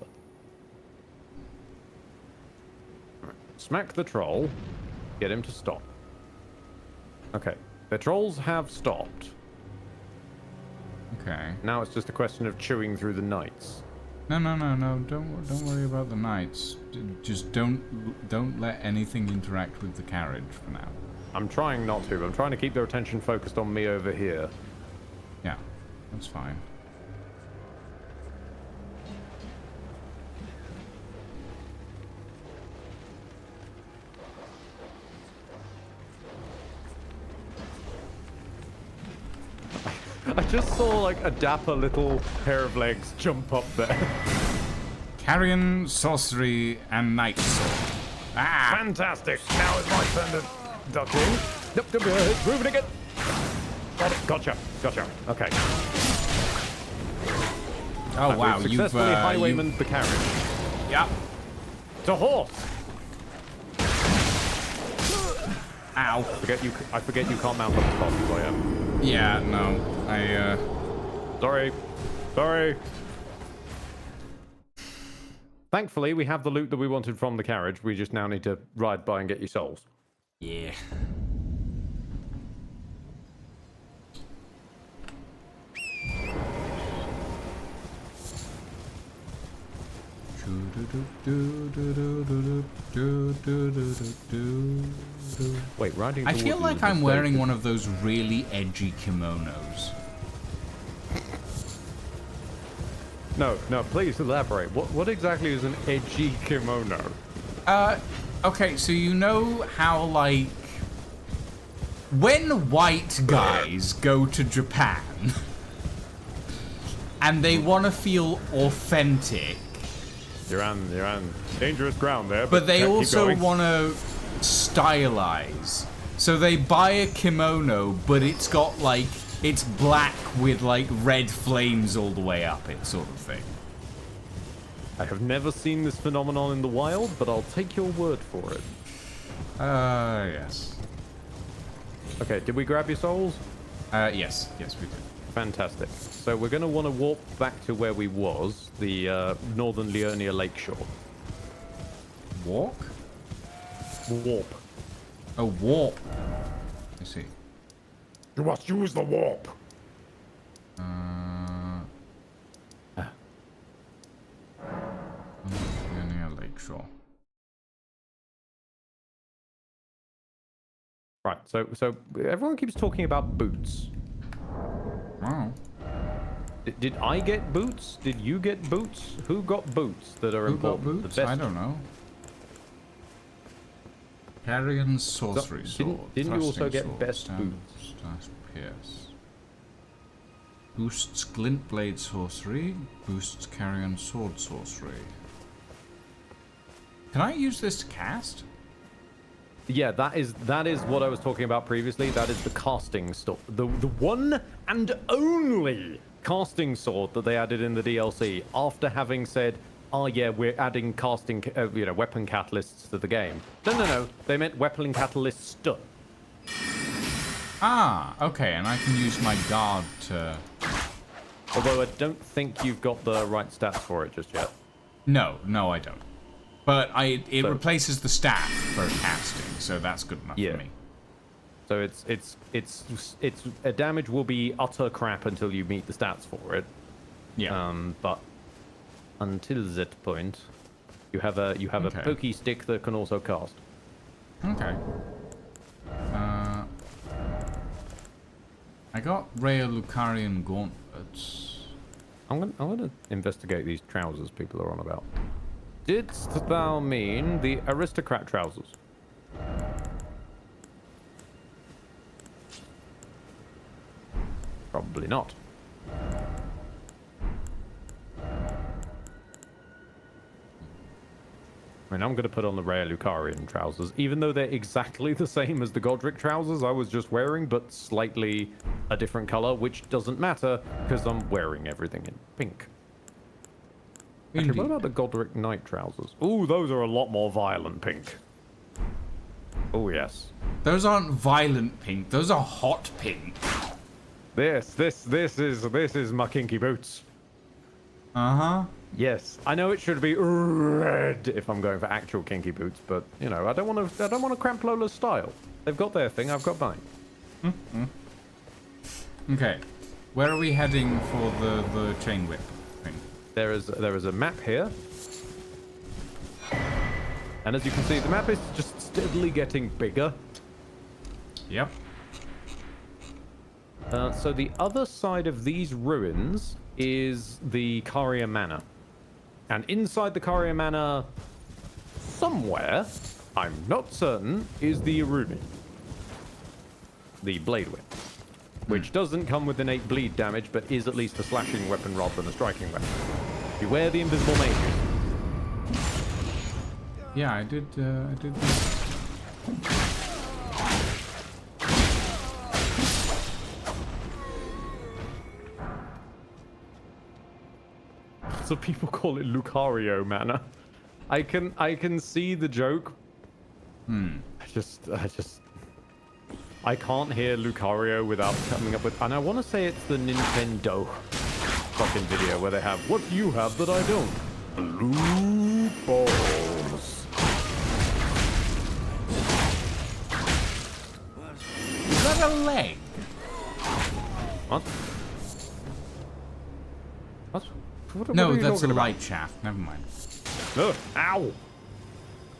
S2: Right, smack the troll, get him to stop. Okay, the trolls have stopped.
S1: Okay.
S2: Now it's just a question of chewing through the knights.
S1: No. Don't worry about the knights. Just don't let anything interact with the carriage for now.
S2: I'm trying not to. I'm trying to keep their attention focused on me over here.
S1: Yeah, that's fine.
S2: I just saw like a dapper little pair of legs jump up there.
S1: Carrion, sorcery, and night sword. Ah!
S2: Fantastic! Now it's my turn to duck in. Nope, moving again. Got it. Gotcha. Okay.
S1: Oh wow,
S2: we've successfully highwaymaned the carriage.
S1: Yep.
S2: It's a horse.
S1: Ow.
S2: I forget you can't mount up as fast as I am.
S1: Yeah, no.
S2: Sorry. Thankfully, we have the loot that we wanted from the carriage. We just now need to ride by and get your souls.
S1: Yeah.
S2: Wait, riding.
S1: I feel like I'm wearing one of those really edgy kimonos.
S2: No, please elaborate. What exactly is an edgy kimono?
S1: Okay, so you know how, like, when white guys go to Japan and they want to feel authentic,
S2: you're on dangerous ground there,
S1: but they also want to stylize. So they buy a kimono, but it's got like, it's black with like red flames all the way up it, sort of thing.
S2: I have never seen this phenomenon in the wild, but I'll take your word for it.
S1: Yes.
S2: Okay, did we grab your souls?
S1: Yes, we did.
S2: Fantastic. So we're going to want to warp back to where we was, the northern Liurnia Lakeshore.
S1: Walk?
S2: Warp.
S1: Oh, warp. I see.
S2: You must use the warp.
S1: Liurnia Lakeshore.
S2: Right, so everyone keeps talking about boots.
S1: Wow.
S2: Did I get boots? Did you get boots? Who got boots that are important?
S1: Who got boots? I don't know. Carrion sorcery sword.
S2: Didn't you also get
S1: sword,
S2: best boots?
S1: Pierce. Boosts glint blade sorcery. Boosts carrion sword sorcery. Can I use this to cast?
S2: Yeah, that is what I was talking about previously. That is the casting sword, the one and only casting sword that they added in the DLC after having said, "Oh yeah, we're adding casting, weapon catalysts to the game." No, they meant weapon catalysts.
S1: Ah, okay, and I can use my guard to.
S2: Although I don't think you've got the right stats for it just yet.
S1: No, I don't. But it replaces the staff for casting, so that's good enough for me.
S2: So it's a damage will be utter crap until you meet the stats for it.
S1: Yeah.
S2: But until that point, you have a pokey stick that can also cast.
S1: Okay. I got rare Lucarian gauntlets.
S2: I'm gonna investigate these trousers people are on about. Didst thou mean the aristocrat trousers? Probably not. I mean, I'm going to put on the rare Lucarian trousers, even though they're exactly the same as the Godric trousers I was just wearing, but slightly a different color, which doesn't matter, because I'm wearing everything in pink. Actually, what about the Godric Knight trousers? Ooh, those are a lot more violent pink. Oh, yes.
S1: Those aren't violent pink. Those are hot pink.
S2: This is my kinky boots.
S1: Uh-huh.
S2: Yes, I know it should be red if I'm going for actual kinky boots, but you know, I don't want to cramp Lola's style. They've got their thing, I've got mine.
S1: Okay, where are we heading for the chain whip thing?
S2: There is a map here, and as you can see, the map is just steadily getting bigger.
S1: Yep.
S2: So the other side of these ruins is the Caria Manor. And inside the Caria Manor, somewhere, I'm not certain, is the Irumi. The Blade Whip. Which doesn't come with innate bleed damage, but is at least a slashing weapon rather than a striking weapon. Beware the invisible mages.
S1: Yeah, I did.
S2: So people call it Lucario Manor. I can see the joke. I can't hear Lucario without coming up with, and I want to say it's the Nintendo fucking video where they have, what do you have that I don't? Blue balls.
S1: Is that a leg?
S2: What? What
S1: No, that's a light shaft. Never mind.
S2: Oh, ow!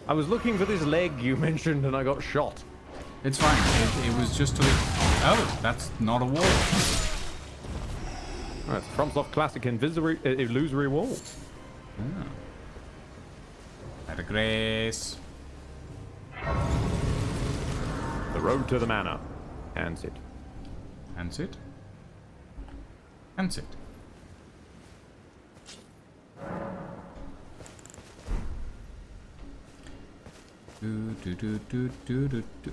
S2: I was looking for this leg you mentioned and I got shot.
S1: It's fine. It was just a... Oh, that's not a wall.
S2: Oh, it's FromSoft Classic Illusory Wall.
S1: Oh. Better grace.
S2: The road to the manor. And sit.
S1: And sit. And sit.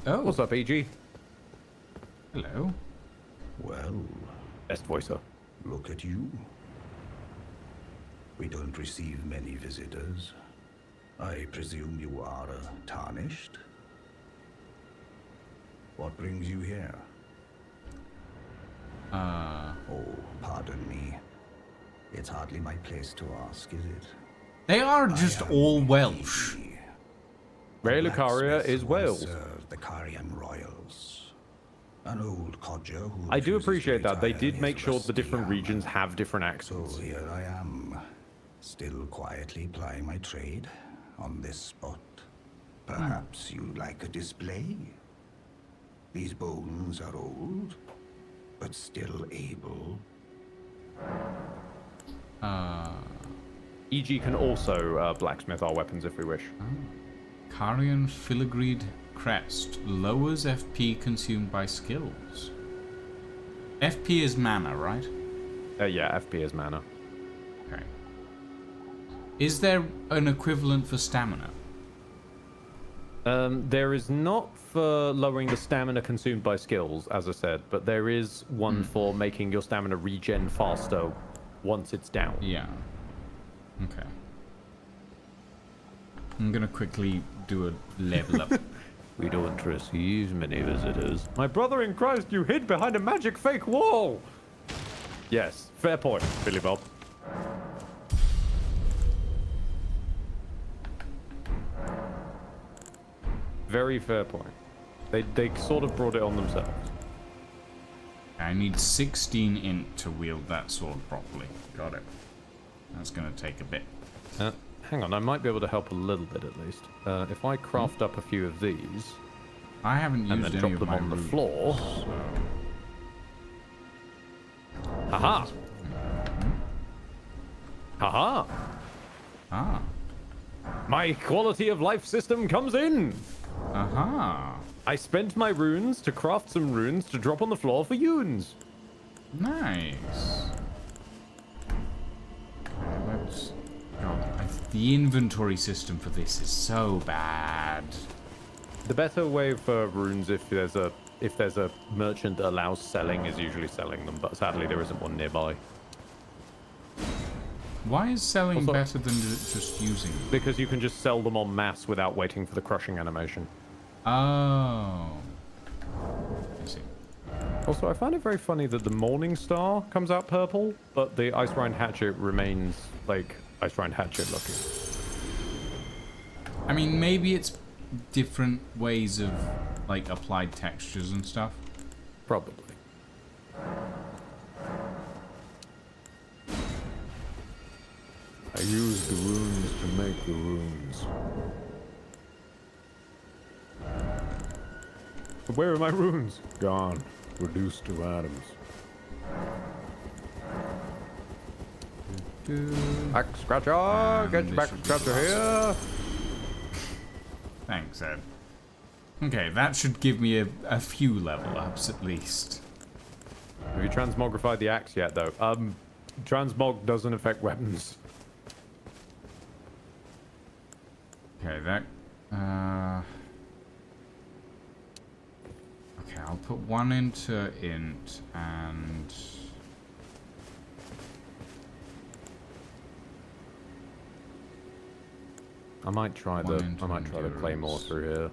S1: Oh.
S2: What's up, EG?
S1: Hello.
S11: Well,
S2: best voicer.
S11: Look at you. We don't receive many visitors. I presume you are tarnished? What brings you here? Oh, pardon me. It's hardly my place to ask, is it?
S1: They are just all Welsh.
S2: Rare Lucaria is Wales.
S11: The Carian royals. An old codger who
S2: I do appreciate that. They
S11: retire
S2: did make
S11: his
S2: sure the
S11: rusty
S2: different
S11: hammer.
S2: regions have different accents.
S11: So here I am, still quietly plying my trade on this spot. Perhaps you'd like a display? These bones are old, but still able.
S2: EG can also blacksmith our weapons if we wish.
S1: Carian filigreed crest lowers FP consumed by skills. FP is mana, right?
S2: Yeah, FP is mana.
S1: Okay. Is there an equivalent for stamina?
S2: There is not for lowering the stamina consumed by skills, as I said, but there is one for making your stamina regen faster once it's down.
S1: Yeah. Okay. I'm gonna quickly do a level up.
S2: We don't receive many visitors. My brother in Christ, you hid behind a magic fake wall! Yes, fair point, Billy Bob. Very fair point. They sort of brought it on themselves.
S1: I need 16 int to wield that sword properly. Got it. That's gonna take a bit.
S2: Hang on, I might be able to help a little bit at least. If I craft up a few of these...
S1: I haven't used
S2: and then
S1: any
S2: drop
S1: of
S2: them
S1: my
S2: on the
S1: roots,
S2: floor.
S1: so...
S2: Haha! Haha!
S1: Ah.
S2: My quality of life system comes in!
S1: Aha.
S2: I spent my runes to craft some runes to drop on the floor for Yoons.
S1: Nice. Let's... God, the inventory system for this is so bad.
S2: The better way for runes, if there's a merchant that allows selling, is usually selling them, but sadly there isn't one nearby.
S1: Why is selling better than just using them?
S2: Because you can just sell them en masse without waiting for the crushing animation.
S1: Oh. I see.
S2: Also, I find it very funny that the Morning Star comes out purple, but the Ice Rind Hatchet remains, like, Ice Rind Hatchet looking.
S1: I mean, maybe it's different ways of, like, applied textures and stuff.
S2: Probably. I use the runes to make the runes. But where are my runes? Gone. Reduced to atoms. Back scratcher! Get your back scratcher here!
S1: Thanks, Ed. Okay, that should give me a few level ups at least.
S2: Have you transmogrified the axe yet, though? Transmog doesn't affect weapons.
S1: Okay, that... Okay, I'll put one into int and...
S2: I might try the claymore through here.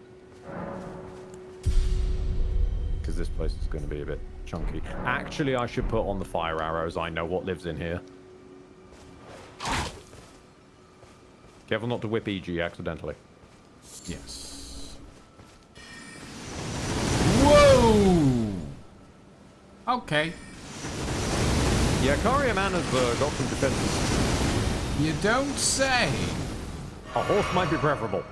S2: Because this place is going to be a bit chunky. Actually, I should put on the fire arrows. I know what lives in here. Careful not to whip EG accidentally.
S1: Yes. Whoa! Okay.
S2: Yeah, Karia Mana's got some defenses.
S1: You don't say.
S2: A horse might be preferable.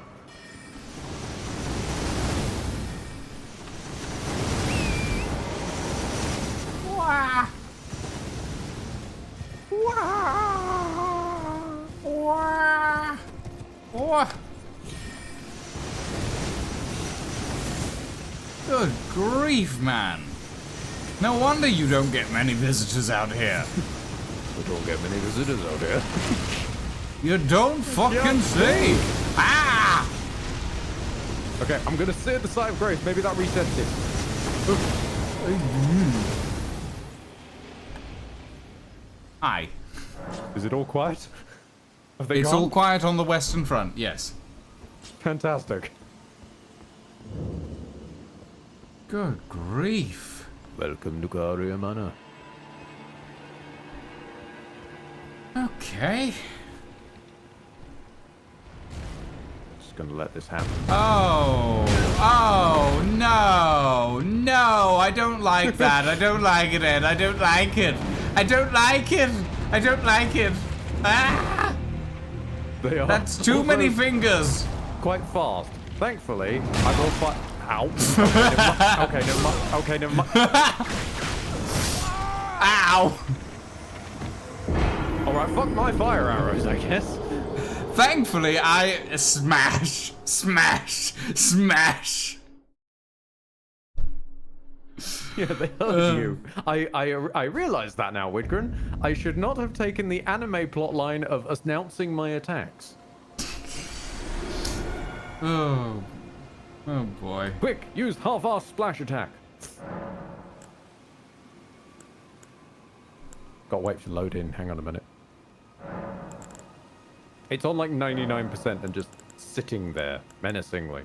S1: Wah! Wah! Wah! Wah! Good grief, man. No wonder you don't get many visitors out here.
S2: We don't get many visitors out here.
S1: You don't fucking see! Ah!
S2: Okay, I'm gonna sit at the side of Grace. Maybe that resets it.
S1: Hi.
S2: Is it all quiet?
S1: It's all quiet on the western front, yes.
S2: Fantastic.
S1: Good grief.
S2: Welcome to Karia Mana.
S1: Okay.
S2: Just gonna let this happen.
S1: Oh, no, I don't like that. I don't like it, Ed. I don't like it. I don't like it. I don't like it. Ah!
S2: They are.
S1: That's too many fingers.
S2: Quite fast. Thankfully, I will fight. Ow. Okay, never mind. Okay, never mind.
S1: Ow.
S2: Alright, fuck my fire arrows, I guess.
S1: Thankfully, I smash.
S2: Yeah, they heard you. I realize that now, Widgren. I should not have taken the anime plotline of announcing my attacks.
S1: Oh boy.
S2: Quick, use half-assed splash attack. Gotta wait for load in. Hang on a minute. It's on like 99% and just sitting there menacingly.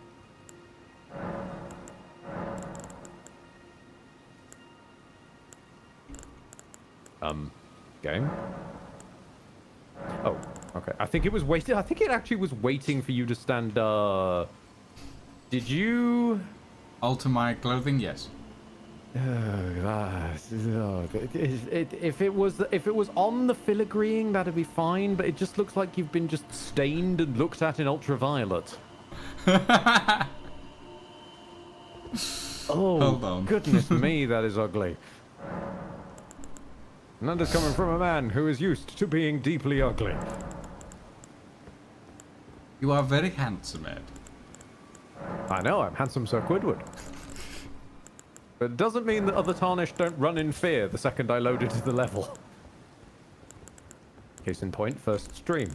S2: Game? Oh, okay. I think it was waiting. I think it actually was waiting for you to stand, Did you...
S1: Alter my clothing? Yes.
S2: If it was on the filigreeing, that'd be fine. But it just looks like you've been just stained and looked at in ultraviolet. Oh, hold on. Goodness me, that is ugly. And that is coming from a man who is used to being deeply ugly.
S1: You are very handsome, Ed.
S2: I know, I'm handsome Sir Quidwood. But it doesn't mean that other Tarnished don't run in fear the second I load into the level. Case in point, first stream.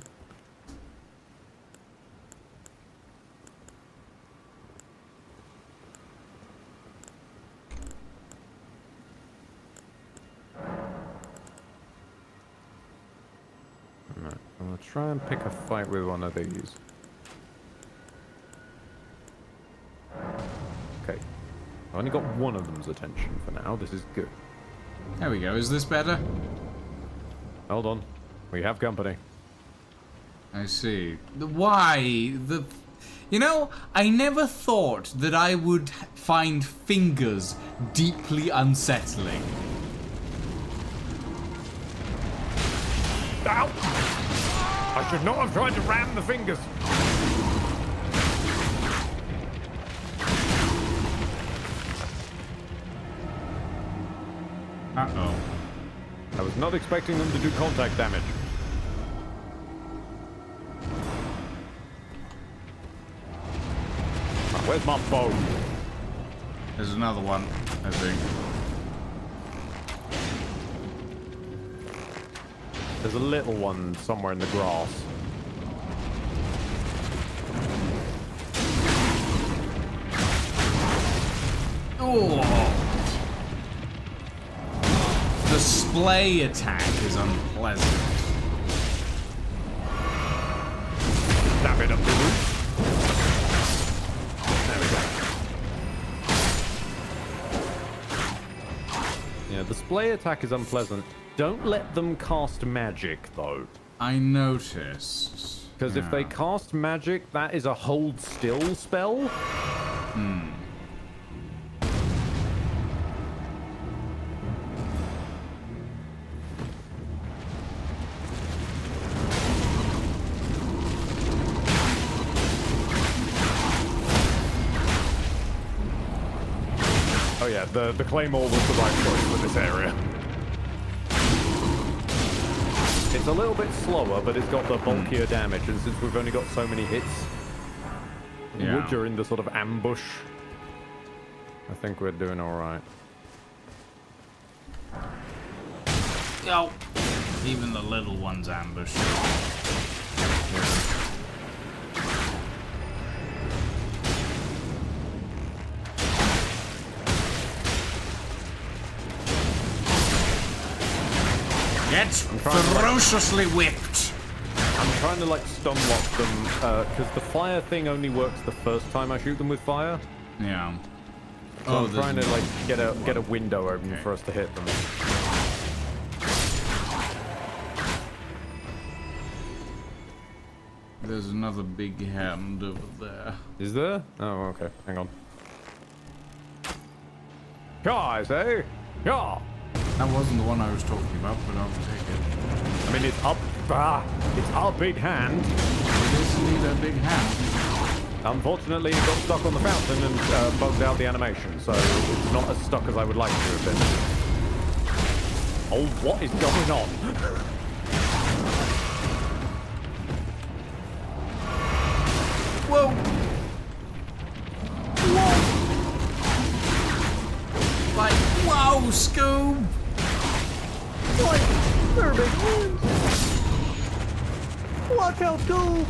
S2: Alright, I'll try and pick a fight with one of these. Okay. I've only got one of them's attention for now. This is good.
S1: There we go. Is this better?
S2: Hold on. We have company.
S1: I see. Why? You know, I never thought that I would find fingers deeply unsettling.
S2: Ow! I should not have tried to ram the fingers.
S1: Uh-oh.
S2: I was not expecting them to do contact damage. Where's my bow?
S1: There's another one, I think.
S2: There's a little one somewhere in the grass.
S1: Oh! The splay attack is unpleasant.
S2: Stab it up the roof. There we go. Yeah, the splay attack is unpleasant. Don't let them cast magic, though.
S1: I noticed.
S2: Because if they cast magic, that is a hold still spell. Oh yeah, the Claymore was the right choice for this area. It's a little bit slower, but it's got the bulkier damage, and since we've only got so many hits, wood during the sort of ambush, I think we're doing alright.
S1: Oh, even the little ones ambush. Get ferociously whipped.
S2: I'm trying to like stun lock them because the fire thing only works the first time I shoot them with fire.
S1: Yeah.
S2: So I'm trying to like get a window open for us to hit them.
S1: There's another big hand over there.
S2: Is there? Oh, okay. Hang on. Yeah, I say. Yeah.
S1: That wasn't the one I was talking about, but I'll take it.
S2: I mean, it's up. It's our big hand.
S1: It is indeed a big hand.
S2: Unfortunately, it got stuck on the fountain and bugged out the animation, so it's not as stuck as I would like it to have been. Oh, what is going on?
S1: Whoa! Whoa! Like, whoa, Scoob!
S2: What? They're big hands! Watch out, Scoob!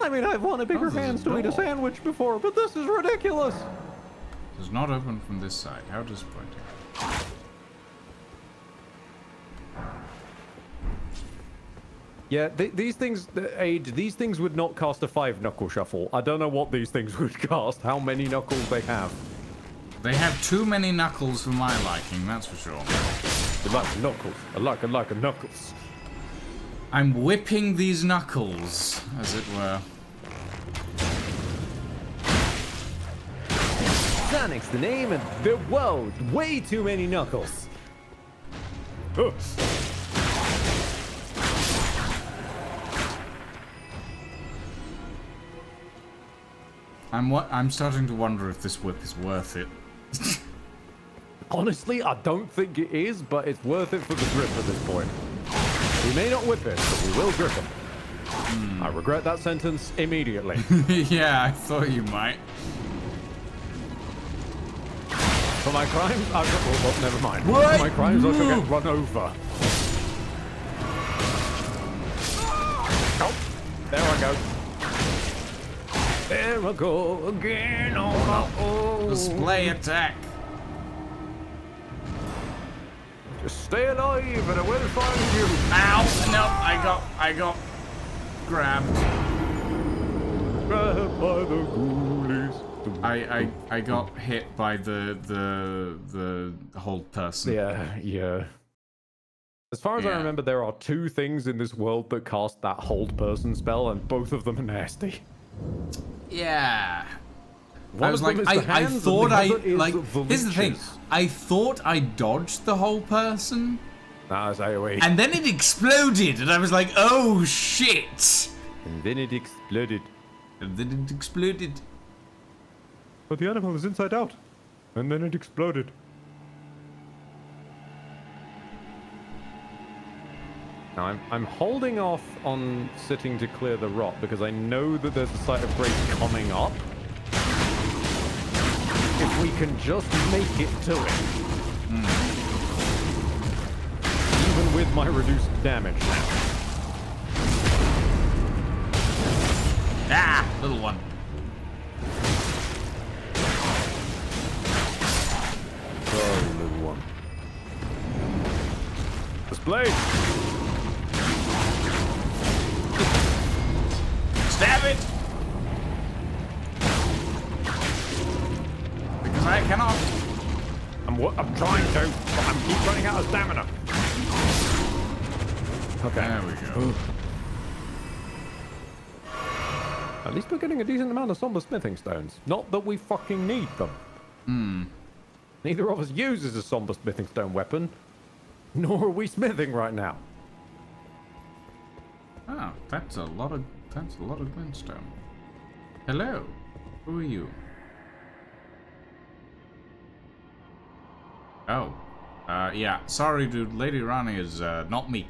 S2: I mean, I've wanted bigger hands to eat a sandwich before, but this is ridiculous!
S1: Does not open from this side. How disappointing.
S2: Yeah, these things, these things would not cast a 5-knuckle shuffle. I don't know what these things would cast, how many knuckles they have.
S1: They have too many knuckles for my liking, that's for sure.
S2: You like knuckles. I like a knuckles.
S1: I'm whipping these knuckles, as it were.
S2: Sonic's the name of the world. Way too many Knuckles. Oh.
S1: I'm starting to wonder if this whip is worth it.
S2: Honestly, I don't think it is, but it's worth it for the grip at this point. We may not whip it, but we will grip him. I regret that sentence immediately.
S1: Yeah, I thought you might.
S2: For my crimes, I shall... well, never mind.
S1: What?
S2: For my crimes, I shall get run over. Oh, there I go. There I go again. Oh.
S1: Display attack.
S2: Just stay alive and I will find you.
S1: Ow! No, I got grabbed.
S2: Grabbed by the ghoulies.
S1: I got hit by the hold person.
S2: Yeah. As far as I remember, there are 2 things in this world that cast that hold person spell, and both of them are nasty.
S1: Yeah.
S2: One
S1: I was like, I thought here's the thing. I thought I dodged the whole person.
S2: Nah, it's AoE.
S1: And then it exploded, and I was like, oh shit.
S2: And then it exploded. But the animal is inside out. And then it exploded. Now, I'm holding off on sitting to clear the rot because I know that there's a site of grace coming up. If we can just make it to it. Even with my reduced damage now.
S1: Ah, little one.
S2: Sorry, little one. Display!
S1: Stab it! Because I cannot.
S2: I'm trying to, but I keep running out of stamina. Okay.
S1: There we go.
S2: At least we're getting a decent amount of somber smithing stones. Not that we fucking need them. Neither of us uses a somber smithing stone weapon, nor are we smithing right now.
S1: Oh, that's a lot of glintstone. Hello, who are you? Oh, yeah. Sorry, dude. Lady Rani is not me.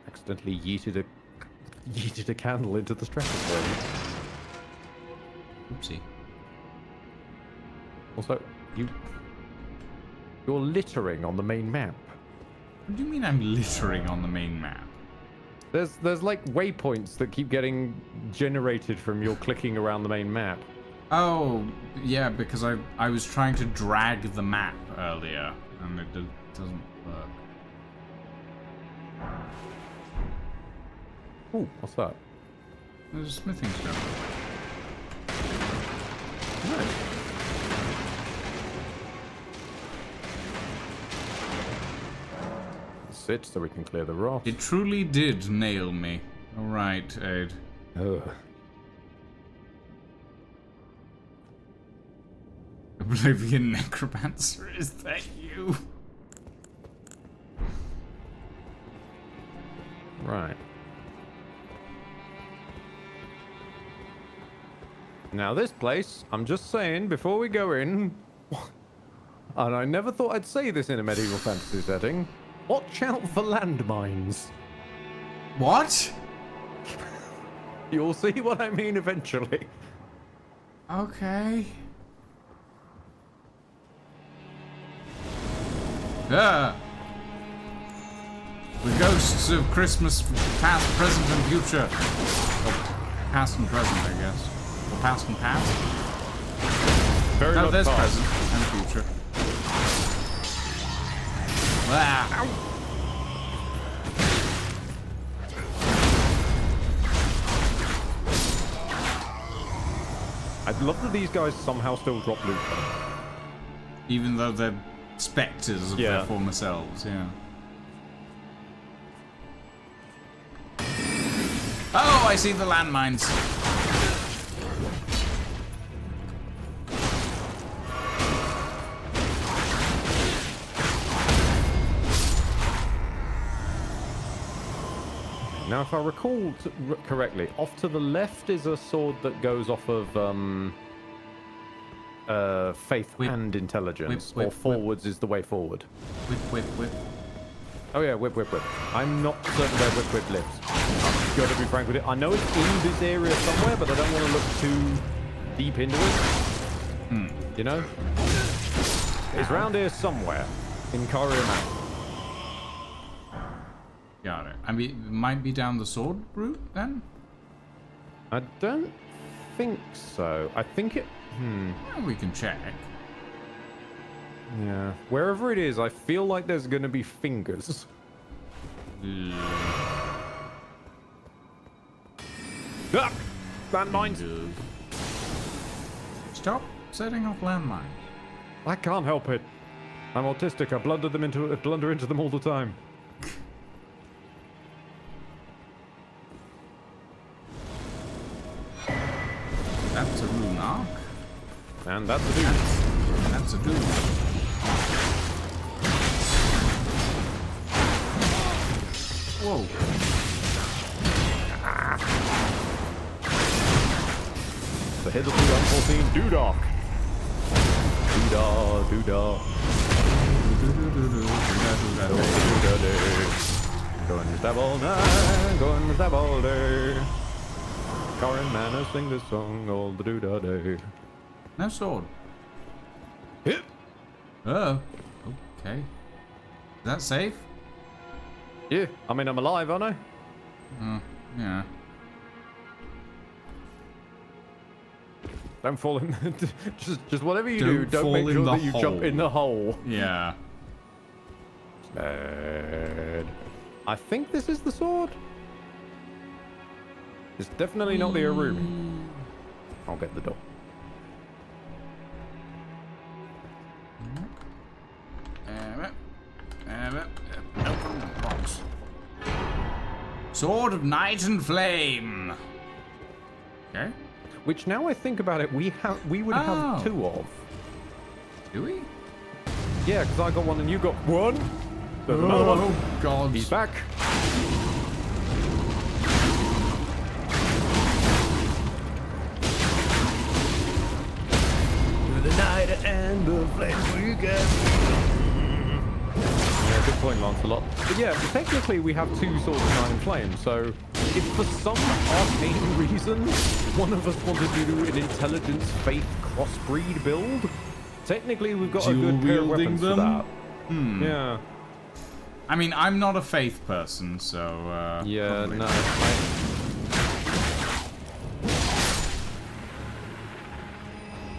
S2: Accidentally yeeted a candle into the stratosphere.
S1: Oopsie.
S2: Also, you're littering on the main map.
S1: What do you mean I'm littering on the main map?
S2: There's like waypoints that keep getting generated from your clicking around the main map.
S1: Oh, yeah, because I was trying to drag the map earlier, and it doesn't work.
S2: Ooh, what's that?
S1: There's a smithing stone.
S2: Nice. Sit so we can clear the rot.
S1: It truly did nail me. All right, Aid.
S2: Ugh.
S1: Oblivion Necromancer, is that you?
S2: Right. Now this place, I'm just saying, before we go in, and I never thought I'd say this in a medieval fantasy setting, watch out for landmines.
S1: What?
S2: You'll see what I mean eventually.
S1: Okay. Yeah. The ghosts of Christmas past, present, and future. Or past and present, I guess. Or past and past?
S2: Very
S1: no,
S2: much
S1: there's
S2: past.
S1: present and future. Ah.
S2: I'd love that these guys somehow still drop loot.
S1: Even though they're spectres of their former selves, yeah. Oh, I see the landmines.
S2: Now, if I recall correctly, off to the left is a sword that goes off of faith and intelligence, or forwards is the way forward.
S1: Whip.
S2: Oh yeah, whip. I'm not certain where whip lives. I've got to be frank with it. I know it's in this area somewhere, but I don't want to look too deep into it. You know? It's around here somewhere in Korea.
S1: Got it. I mean, it might be down the sword route then?
S2: I don't think so. I think it...
S1: Well, we can check.
S2: Yeah. Wherever it is, I feel like there's going to be fingers. Ah! Landmines!
S1: Stop setting off landmines.
S2: I can't help it. I'm autistic. I blunder into them all the time.
S1: That's a rune arc.
S2: And that's a dude.
S1: That's a dude. Whoa.
S2: The hitherto unforeseen Doodah. Doodah. Going to stab all night, going to stab all day. Current manners sing this song all the doodah day.
S1: No sword.
S2: Hit.
S1: Oh. Okay. Is that safe?
S2: Yeah. I mean, I'm alive, aren't I?
S1: Yeah.
S2: Don't fall in. just whatever you do, don't make sure that you jump in the hole.
S1: Yeah.
S2: Sad. I think this is the sword. It's definitely not the Arumi. I'll get the door.
S1: Open the box. Sword of Night and Flame. Okay.
S2: Which, now I think about it, we would have two of.
S1: Do we?
S2: Yeah, because I got one and you got one. There's another one.
S1: Oh God.
S2: He's back. The night and the flames we get. Yeah, good point, Lancelot. But yeah, technically we have two swords of Night and Flame, so if for some arcane reason one of us wanted to do an intelligence faith crossbreed build, technically we've got a good pair of weapons for that. Yeah.
S1: I mean, I'm not a faith person, so
S2: yeah,
S1: probably.
S2: no.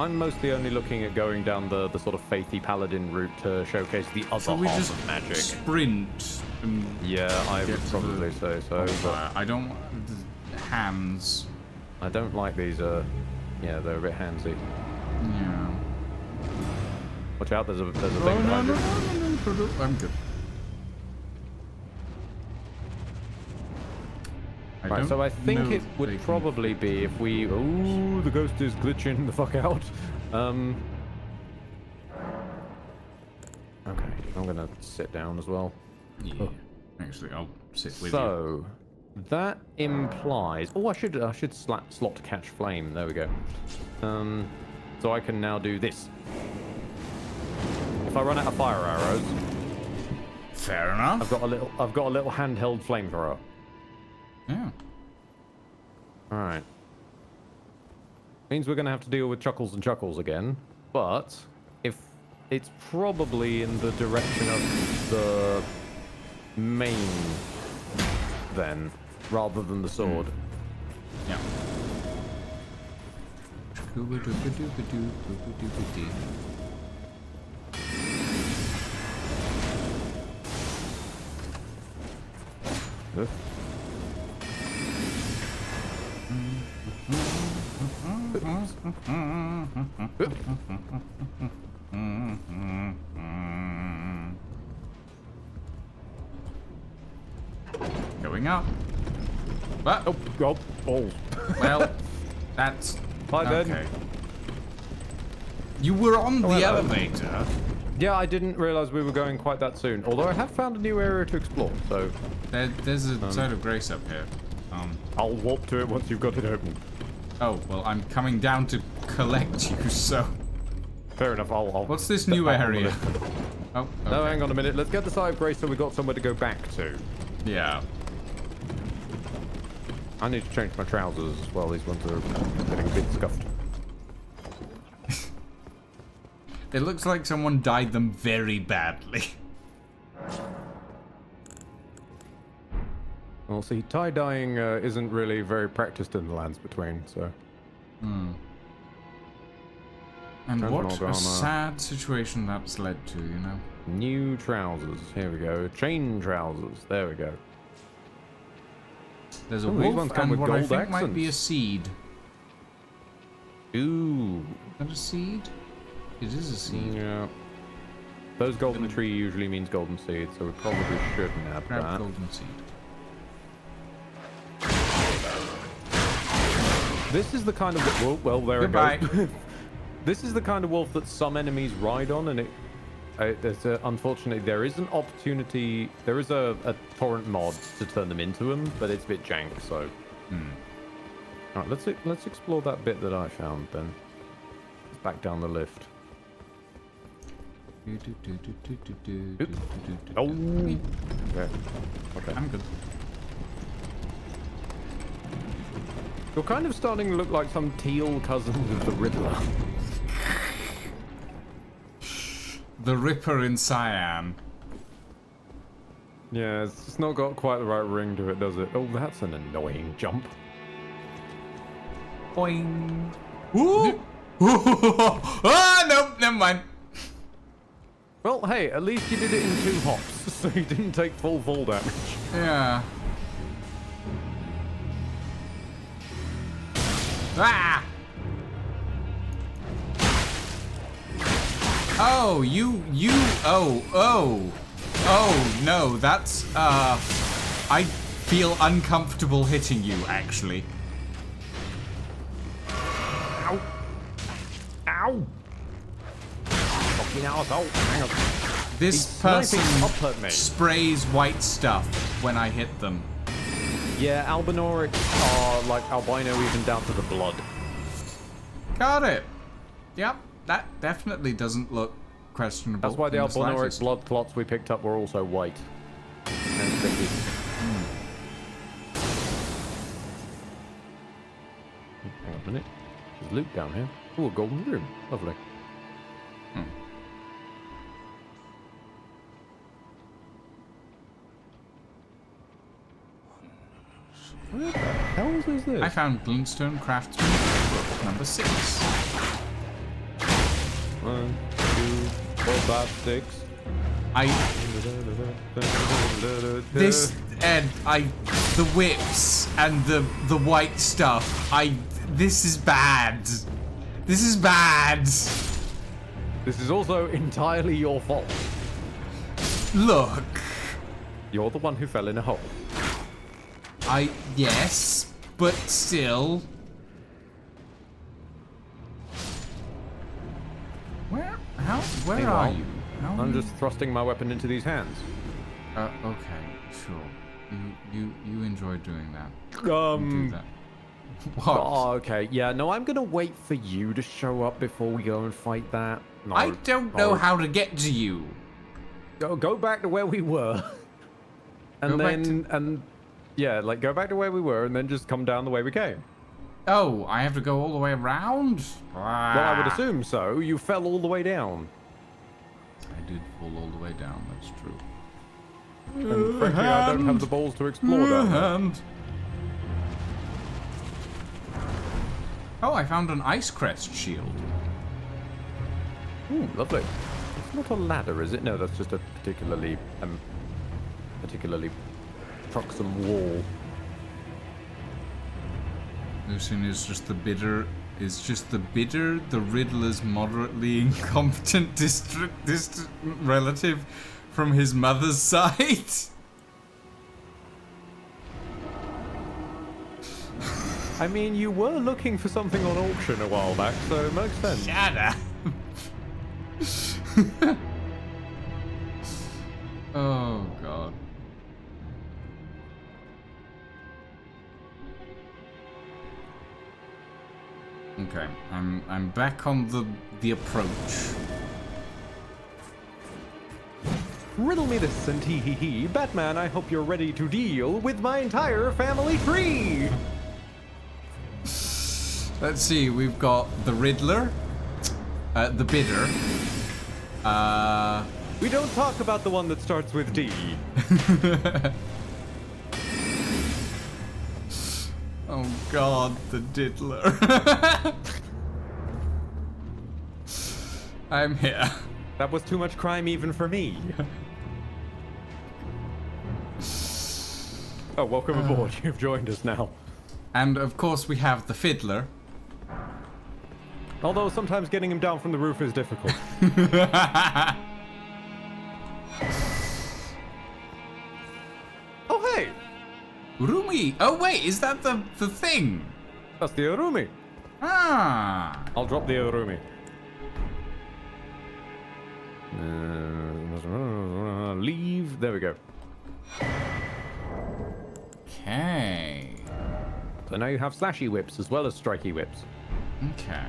S2: I'm mostly only looking at going down the sort of faithy paladin route to showcase the other half of magic.
S1: Sprint. And
S2: yeah, I would probably say so. But
S1: I don't hands.
S2: I don't like these. Yeah, they're a bit handsy.
S1: Yeah.
S2: Watch out! There's a thing behind you.
S1: No, I'm good.
S2: Right, so I think it would probably be if we... Ooh, the ghost is glitching the fuck out. Okay, I'm gonna sit down as well.
S1: Yeah. Oh. Actually, I'll sit with you.
S2: So, that implies... Oh, I should slot catch flame. There we go. So I can now do this. If I run out of fire arrows...
S1: Fair enough.
S2: I've got a little handheld flamethrower.
S1: Yeah.
S2: Alright. Means we're going to have to deal with Chuckles and Chuckles again. But, if it's probably in the direction of the main, then, rather than the sword.
S1: Yeah. Going up. What?
S2: Oh, God. Balls.
S1: Well, that's...
S2: Hi,
S1: okay.
S2: Ben.
S1: You were on the elevator.
S2: Yeah, I didn't realize we were going quite that soon. Although I have found a new area to explore, so...
S1: There's a site of grace up here.
S2: I'll warp to it once you've got it open.
S1: Oh, well, I'm coming down to collect you, so...
S2: Fair enough, I'll
S1: What's this new area? Oh, okay.
S2: No, hang on a minute. Let's get the site of grace so we got somewhere to go back to.
S1: Yeah.
S2: I need to change my trousers as well. These ones are getting a bit scuffed.
S1: It looks like someone dyed them very badly.
S2: Well, see, tie-dyeing isn't really very practiced in the lands between, so...
S1: Hmm. And what a sad situation that's led to, you know?
S2: New trousers. Here we go. Chain trousers. There we go.
S1: There's a wolf and what I think might be a seed.
S2: Ooh.
S1: Is that a seed? It is a seed.
S2: Yeah. Those golden tree usually means golden seed, so we probably should nab that.
S1: Golden seed.
S2: This is the kind of... Well, there it goes. This is the kind of wolf that some enemies ride on, and unfortunately, there is an opportunity... There is a torrent mod to turn them into them, but it's a bit jank, so... Alright, let's explore that bit that I found, then. Let's back down the lift. Oh! Okay.
S1: I'm good.
S2: You're kind of starting to look like some teal cousin of the Riddler.
S1: The Ripper in Cyan.
S2: Yeah, it's just not got quite the right ring to it, does it? Oh, that's an annoying jump.
S1: Boing. Woo! Ah, nope, never mind.
S2: Well, hey, at least you did it in 2 hops, so you didn't take full fall damage.
S1: Yeah. Ah! Oh, oh, no, that's, I feel uncomfortable hitting you, actually.
S2: Ow! Ow! Fucking asshole. Hang on.
S1: This person sprays white stuff when I hit them.
S2: Yeah, Albinorics are like albino even down to the blood.
S1: Got it. Yep, that definitely doesn't look questionable.
S2: That's why the Albinoric blood clots we picked up were also white. And sticky. Hang on a minute. There's loot down here. Oh, a golden room. Lovely. What the hell is this?
S1: I found Glintstone Craftsman book number 6.
S2: 1, 2, 4, 5, 6.
S1: The whips and the white stuff. This is bad. This is bad.
S2: This is also entirely your fault.
S1: Look.
S2: You're the one who fell in a hole.
S1: Yes, but still. Where are you?
S2: I'm just thrusting my weapon into these hands.
S1: Okay, sure. You enjoy doing that.
S2: Do
S1: that. What?
S2: Oh, okay. Yeah, no, I'm gonna wait for you to show up before we go and fight that. No,
S1: I don't know how to get to you.
S2: Go back to where we were. Yeah, like go back to where we were and then just come down the way we came.
S1: Oh, I have to go all the way around?
S2: Well, I would assume so. You fell all the way down.
S1: I did fall all the way down, that's true.
S2: And frankly, I don't have the balls to explore down there.
S1: Oh, I found an Ice Crest shield.
S2: Ooh, lovely. It's not a ladder, is it? No, that's just a particularly trucksome wall.
S1: Lucian is just the bitter, the Riddler's moderately incompetent distant relative from his mother's side.
S2: I mean, you were looking for something on auction a while back, so it makes sense.
S1: Shut up. Oh god. Okay, I'm back on the approach.
S2: Riddle me this and hee hee hee. Batman, I hope you're ready to deal with my entire family tree.
S1: Let's see, we've got the Riddler, the Bidder.
S2: We don't talk about the one that starts with D.
S1: Oh god, the Diddler. I'm here.
S2: That was too much crime even for me. Oh, welcome aboard. You've joined us now.
S1: And of course we have the Fiddler.
S2: Although sometimes getting him down from the roof is difficult. Oh, hey!
S1: Urumi! Oh wait, is that the thing?
S2: That's the Urumi.
S1: Ah!
S2: I'll drop the Urumi. Leave. There we go.
S1: Okay.
S2: So now you have slashy whips as well as strikey whips.
S1: Okay.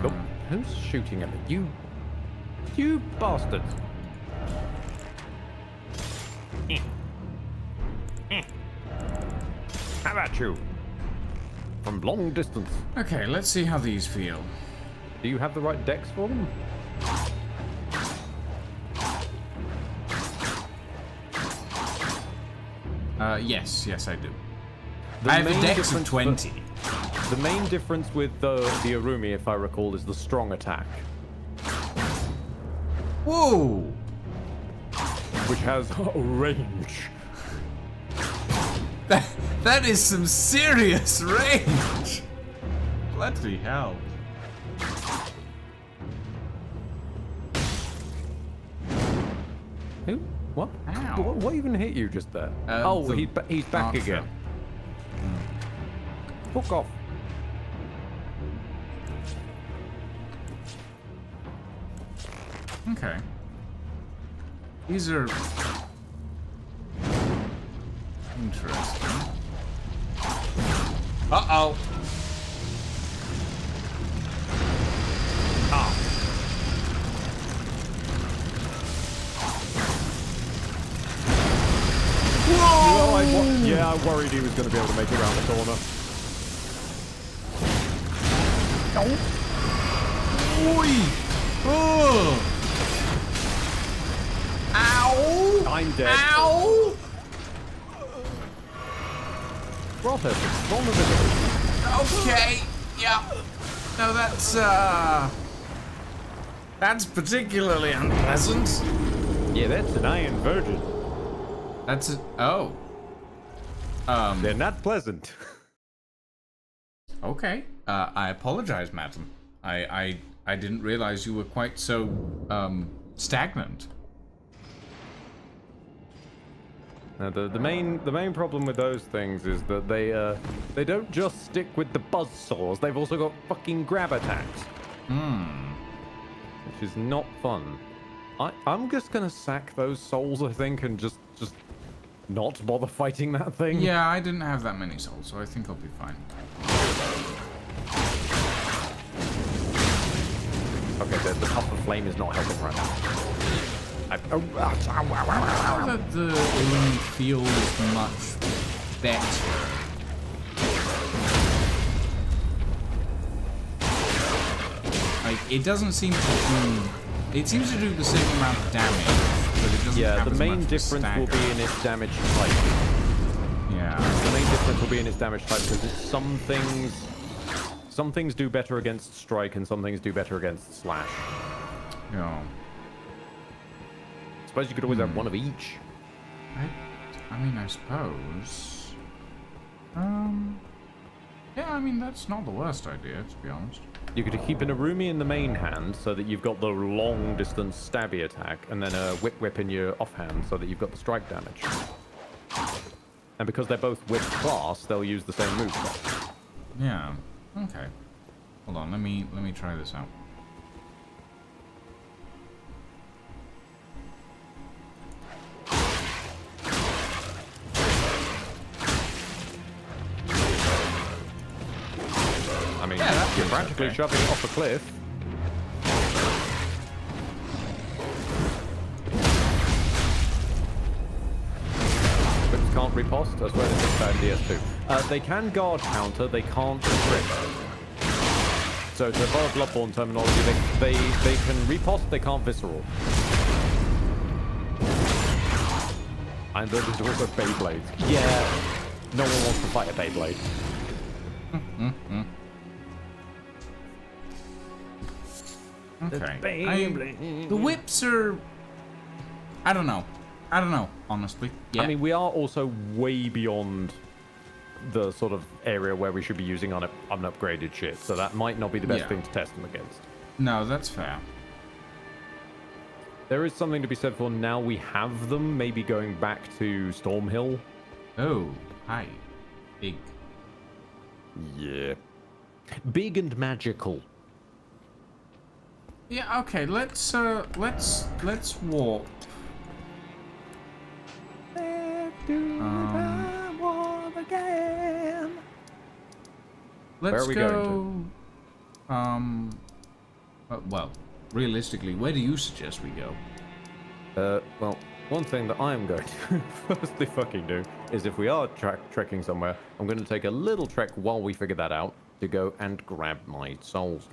S2: Oh, who's shooting at me? You bastards. How about you? From long distance.
S1: Okay, let's see how these feel.
S2: Do you have the right decks for them?
S1: Yes, I do. I have a dex of 20.
S2: The main difference with the Urumi, if I recall, is the strong attack.
S1: Whoa!
S2: Which has range.
S1: That is some serious range! Bloody hell.
S2: Who? What?
S1: Ow.
S2: What even hit you just there? He's back again. Fuck off.
S1: Okay. These are interesting. Uh-oh.
S2: Ah. Whoa! I worried he was going to be able to make it around the corner.
S1: Oi! Oh! Ow!
S2: I'm dead.
S1: Ow!
S2: Rotter, vulnerability.
S1: Okay. Yeah. No, that's particularly unpleasant.
S2: Yeah, that's an Iron Virgin.
S1: That's oh.
S2: They're not pleasant.
S1: Okay. I apologize, madam. I didn't realize you were quite so stagnant.
S2: Now, the main problem with those things is that they don't just stick with the buzzsaws. They've also got fucking grab attacks. Which is not fun. I'm just gonna sack those souls, I think, and just not bother fighting that thing.
S1: Yeah, I didn't have that many souls, so I think I'll be fine.
S2: Okay, the puff of flame is not helping right now.
S1: That the room feels much better. Like, it doesn't seem to do... It seems to do the same amount of damage, but it doesn't have
S2: the
S1: as
S2: main
S1: much
S2: difference will
S1: stagger.
S2: be in its damage type.
S1: Yeah.
S2: The main difference will be in its damage type because some things do better against strike and some things do better against slash.
S1: Yeah.
S2: I suppose you could always have one of each.
S1: I mean, I suppose. Yeah, I mean, that's not the worst idea, to be honest.
S2: You could keep an Urumi in the main hand so that you've got the long distance stabby attack, and then a whip in your offhand so that you've got the strike damage. And because they're both whip class, they'll use the same move set.
S1: Yeah. Okay. Hold on. Let me try this out.
S2: I mean, yeah, you're practically shoving it off a cliff. Whips can't riposte. That's where they think about DS2. They can guard counter. They can't crit. So to borrow Bloodborne terminology, they can riposte. They can't visceral. And there's also Beyblades. Yeah, no one wants to fight a Beyblade.
S1: Okay. The whips are... I don't know, honestly. Yeah.
S2: I mean, we are also way beyond the sort of area where we should be using unupgraded shit, so that might not be the best thing to test them against.
S1: No, that's fair.
S2: There is something to be said for now we have them, maybe going back to Stormhill.
S1: Oh, hi. Big.
S2: Yeah. Big and magical.
S1: Yeah, okay, let's warp. Let's
S2: where are we
S1: go. Going to? Well, realistically, where do you suggest we go?
S2: Well, one thing that I am going to firstly fucking do is if we are trekking somewhere, I'm going to take a little trek while we figure that out to go and grab my souls.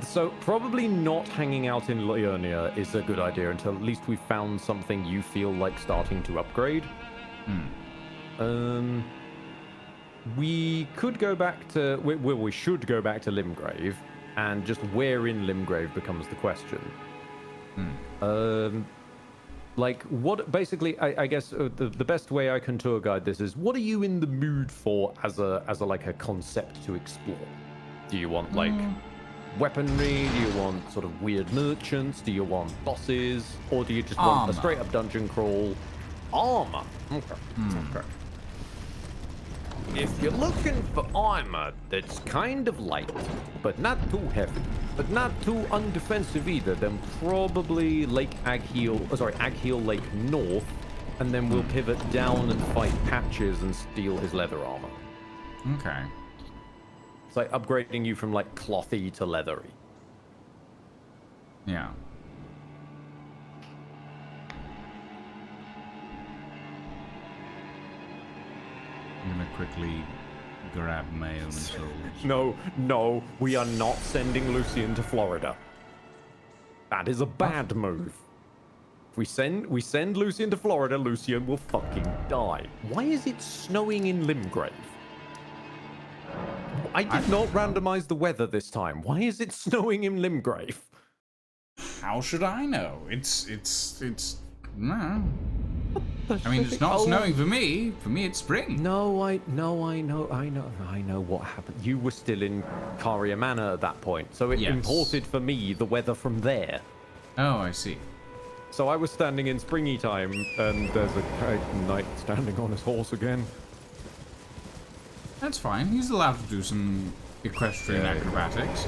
S2: So probably not hanging out in Liurnia is a good idea until at least we've found something you feel like starting to upgrade. We could go back to... we should go back to Limgrave, and just where in Limgrave becomes the question. Like, what... Basically, I guess the best way I can tour guide this is, what are you in the mood for as a like a concept to explore? Do you want, like... weaponry? Do you want sort of weird merchants? Do you want bosses? Or do you just want a straight up dungeon crawl? Armor. Okay. Okay. If you're looking for armor that's kind of light, but not too heavy, but not too undefensive either, then probably Agheel Lake North, and then we'll pivot down and fight Patches and steal his leather armor.
S1: Okay.
S2: It's like upgrading you from like clothy to leathery.
S1: Yeah. I'm gonna quickly grab my own souls.
S2: No, we are not sending Lucian to Florida. That is a bad move. If we send Lucian to Florida, Lucian will fucking die. Why is it snowing in Limgrave? I did not randomize the weather this time. Why is it snowing in Limgrave?
S1: How should I know? It's no. I mean, it's not snowing for me. For me, it's spring.
S2: No, I know what happened. You were still in Caria Manor at that point, so it imported for me the weather from there.
S1: Oh, I see.
S2: So I was standing in springy time, and there's a knight standing on his horse again.
S1: That's fine. He's allowed to do some equestrian acrobatics.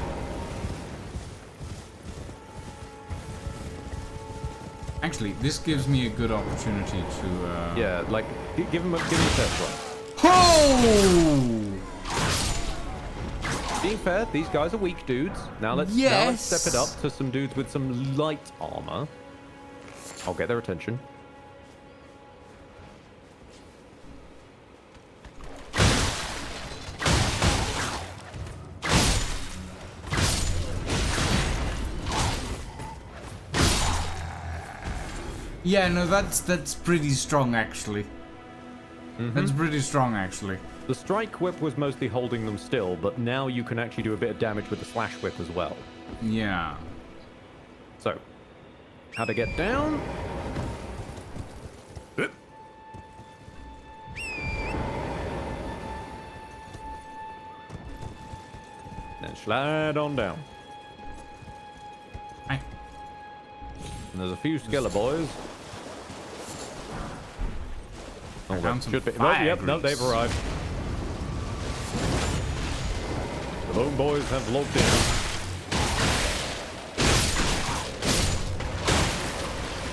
S1: Actually, this gives me a good opportunity to...
S2: Yeah, like, give him a test run.
S1: Oh!
S2: Being fair, these guys are weak dudes. Now let's step it up to some dudes with some light armor. I'll get their attention.
S1: Yeah, no, that's pretty strong, actually. That's pretty strong, actually.
S2: The strike whip was mostly holding them still, but now you can actually do a bit of damage with the slash whip as well.
S1: Yeah.
S2: So, how to get down? Then slide on down.
S1: Hi.
S2: And there's a few Skella boys.
S1: I found some
S2: should be.
S1: fire
S2: No, they've arrived. Lone boys have logged in.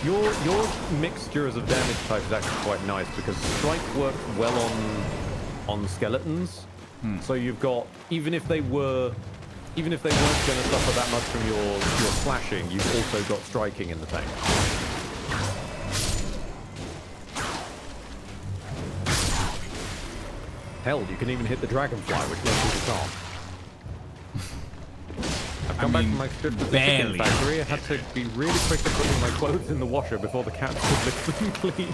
S2: Your mixtures of damage type is actually quite nice because strike works well on skeletons. So you've got even if they weren't going to suffer that much from your slashing, you've also got striking in the tank. Hell, you can even hit the dragonfly, which most people can't. I've come back from my trip to the chicken factory. I had to be really quick at putting my clothes in the washer before the cats could lick them clean.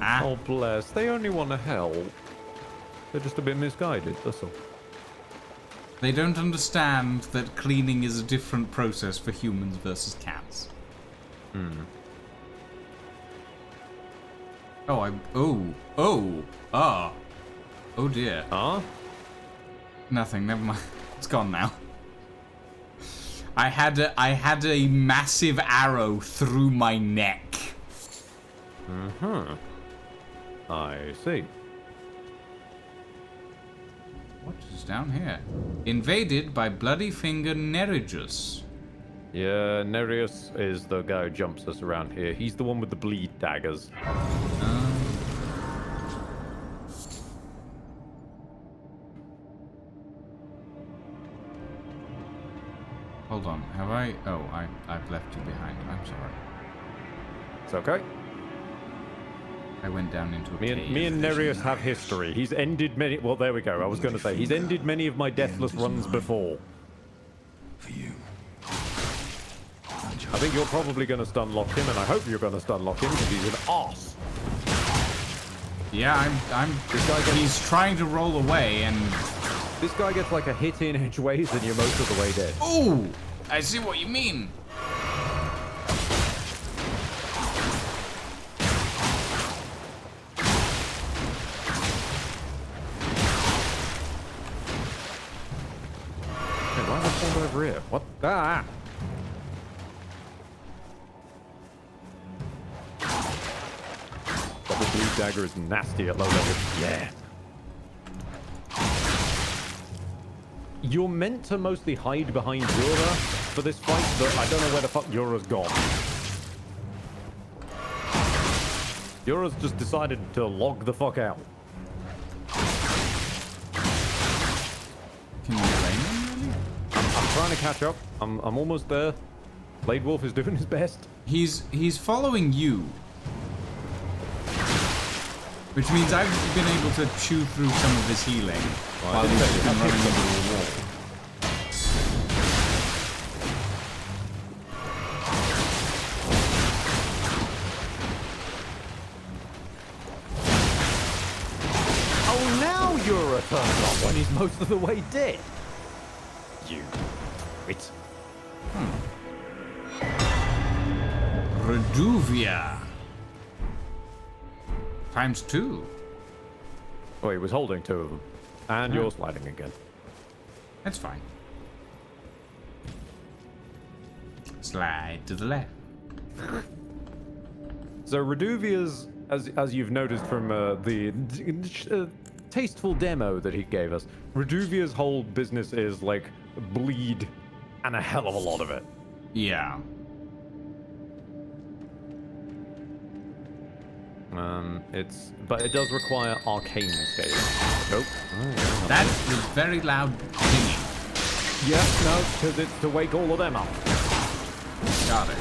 S2: Oh, bless. They only want to help. They're just a bit misguided, that's all.
S1: They don't understand that cleaning is a different process for humans versus cats. Oh dear.
S2: Huh?
S1: Nothing, never mind. It's gone now. I had a massive arrow through my neck.
S2: I see.
S1: What is down here? Invaded by Bloody Finger Neregus.
S2: Yeah, Nereus is the guy who jumps us around here. He's the one with the bleed daggers.
S1: Hold on, have I? Oh, I've left you behind. I'm sorry.
S2: It's okay.
S1: I went down into a cave.
S2: Me and Nereus have history. He's ended many... Well, there we go. I was going to say, he's ended many of my deathless runs before.
S11: For you.
S2: I think you're probably going to stun lock him, and I hope you're going to stun lock him, because he's an arse.
S1: Yeah, he's trying to roll away, and...
S2: This guy gets like a hit in edgeways, and you're most of the way dead.
S1: Ooh! I see what you mean.
S2: Why have I spawned over here? What? Ah! Double blue dagger is nasty at low level. Yeah. You're meant to mostly hide behind Yura for this fight, but I don't know where the fuck Yura's gone. Yura's just decided to log the fuck out.
S1: Can you blame him, really?
S2: I'm trying to catch up. I'm almost there. Blade Wolf is doing his best.
S1: He's following you. Which means I've been able to chew through some of his healing while he's been running into the wall.
S2: Oh, now Yura turns up when he's most of the way dead. You wit.
S1: Reduvia. ×2.
S2: Oh, he was holding two of them. And you're sliding again.
S1: That's fine. Slide to the left.
S2: So Reduvia's, as you've noticed from the tasteful demo that he gave us, Reduvia's whole business is like bleed and a hell of a lot of it.
S1: Yeah.
S2: But it does require arcane scaling. Nope. Oh,
S1: that is very loud dinging.
S2: Yeah, no, because it's to wake all of them up.
S1: Got it.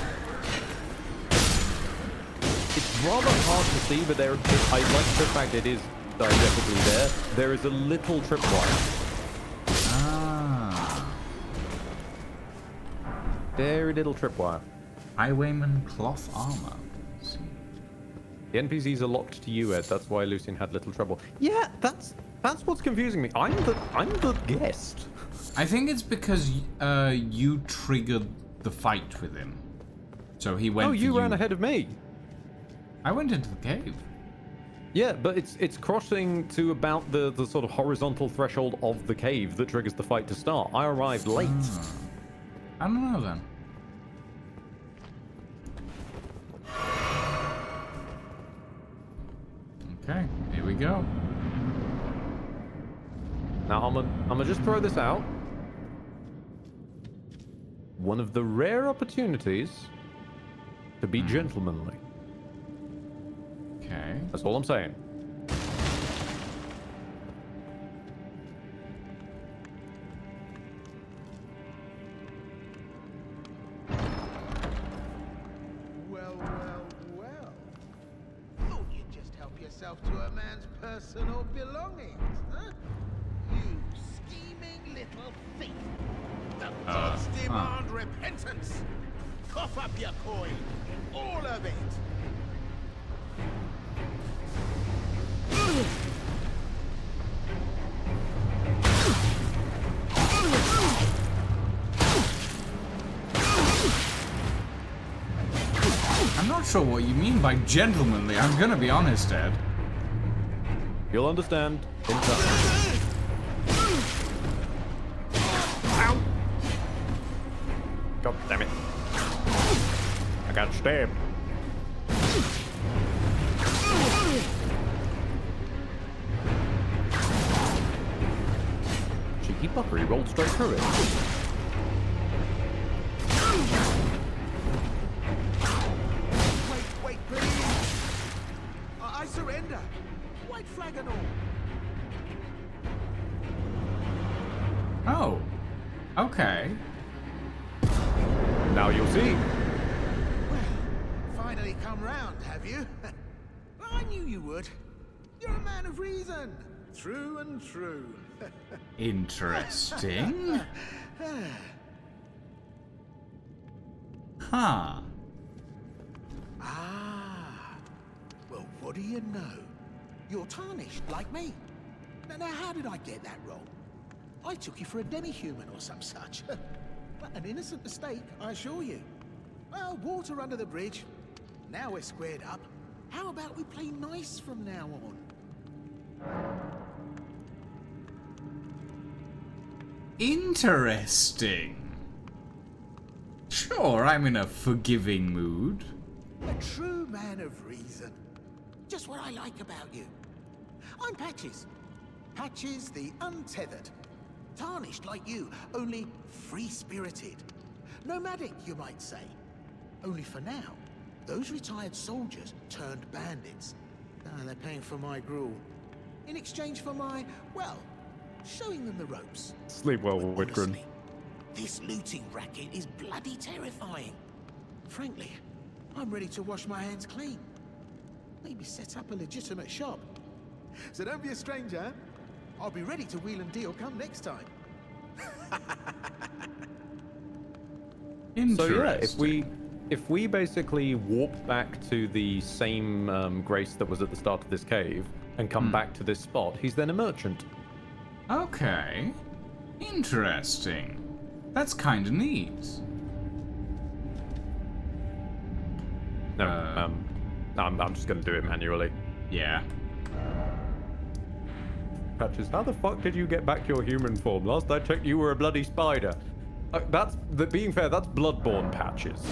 S2: It's rather hard to see, but I like the fact it is diegetically there. There is a little tripwire.
S1: Ah.
S2: Very little tripwire.
S1: Highwayman cloth armor.
S2: The NPCs are locked to you, Ed. That's why Lucian had little trouble. Yeah, that's what's confusing me. I'm the guest.
S1: I think it's because you triggered the fight with him. So he went.
S2: Oh, you ran ahead of me.
S1: I went into the cave.
S2: Yeah, but it's crossing to about the sort of horizontal threshold of the cave that triggers the fight to start. I arrived late.
S1: I don't know then. Okay, here we go.
S2: Now, I'm gonna just throw this out. One of the rare opportunities to be gentlemanly.
S1: Okay.
S2: That's all I'm saying.
S12: Well. Thought you'd just help yourself to a man's personal belongings, huh? You scheming little thief. The gods demand repentance. Cough up your coin. All of it.
S1: I'm not sure what you mean by gentlemanly. I'm gonna be honest, Ed.
S2: You'll understand in time. Ow! God damn it. I got stabbed. Cheeky fucker, he rolled straight through it.
S12: Wait, please. I surrender. White flag and all.
S1: Oh. Okay.
S2: Now you'll see.
S12: Well, finally come round, have you? I knew you would. You're a man of reason. True and true.
S1: Interesting. Huh.
S12: Ah. Well, what do you know? You're tarnished, like me. Now, how did I get that wrong? I took you for a demi-human or some such. An innocent mistake, I assure you. Well, water under the bridge. Now we're squared up. How about we play nice from now on?
S1: Interesting. Sure, I'm in a forgiving mood.
S12: A true man of reason. Just what I like about you. I'm Patches. Patches the untethered. Tarnished like you, only free-spirited. Nomadic, you might say. Only for now, those retired soldiers turned bandits. They're paying for my gruel. In exchange for my, well, showing them the ropes.
S2: Sleep well, Whitgren.
S12: This looting racket is bloody terrifying. Frankly, I'm ready to wash my hands clean. Maybe set up a legitimate shop. So don't be a stranger. I'll be ready to wheel and deal come next time.
S2: So yeah, if we basically warp back to the same Grace that was at the start of this cave and come back to this spot, he's then a merchant.
S1: Okay. Interesting. That's kind of neat.
S2: No, I'm just gonna do it manually.
S1: Yeah.
S2: Patches, how the fuck did you get back your human form? Last I checked, you were a bloody spider. Being fair, that's Bloodborne, Patches.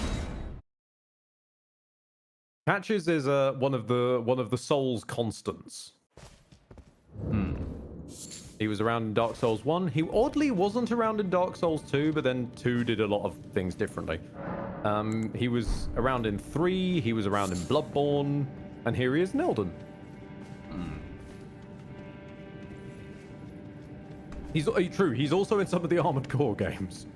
S2: Patches is one of the Souls constants. He was around in Dark Souls 1. He oddly wasn't around in Dark Souls 2, but then 2 did a lot of things differently. He was around in 3, he was around in Bloodborne, and here he is in Elden. He's true, he's also in some of the Armored Core games.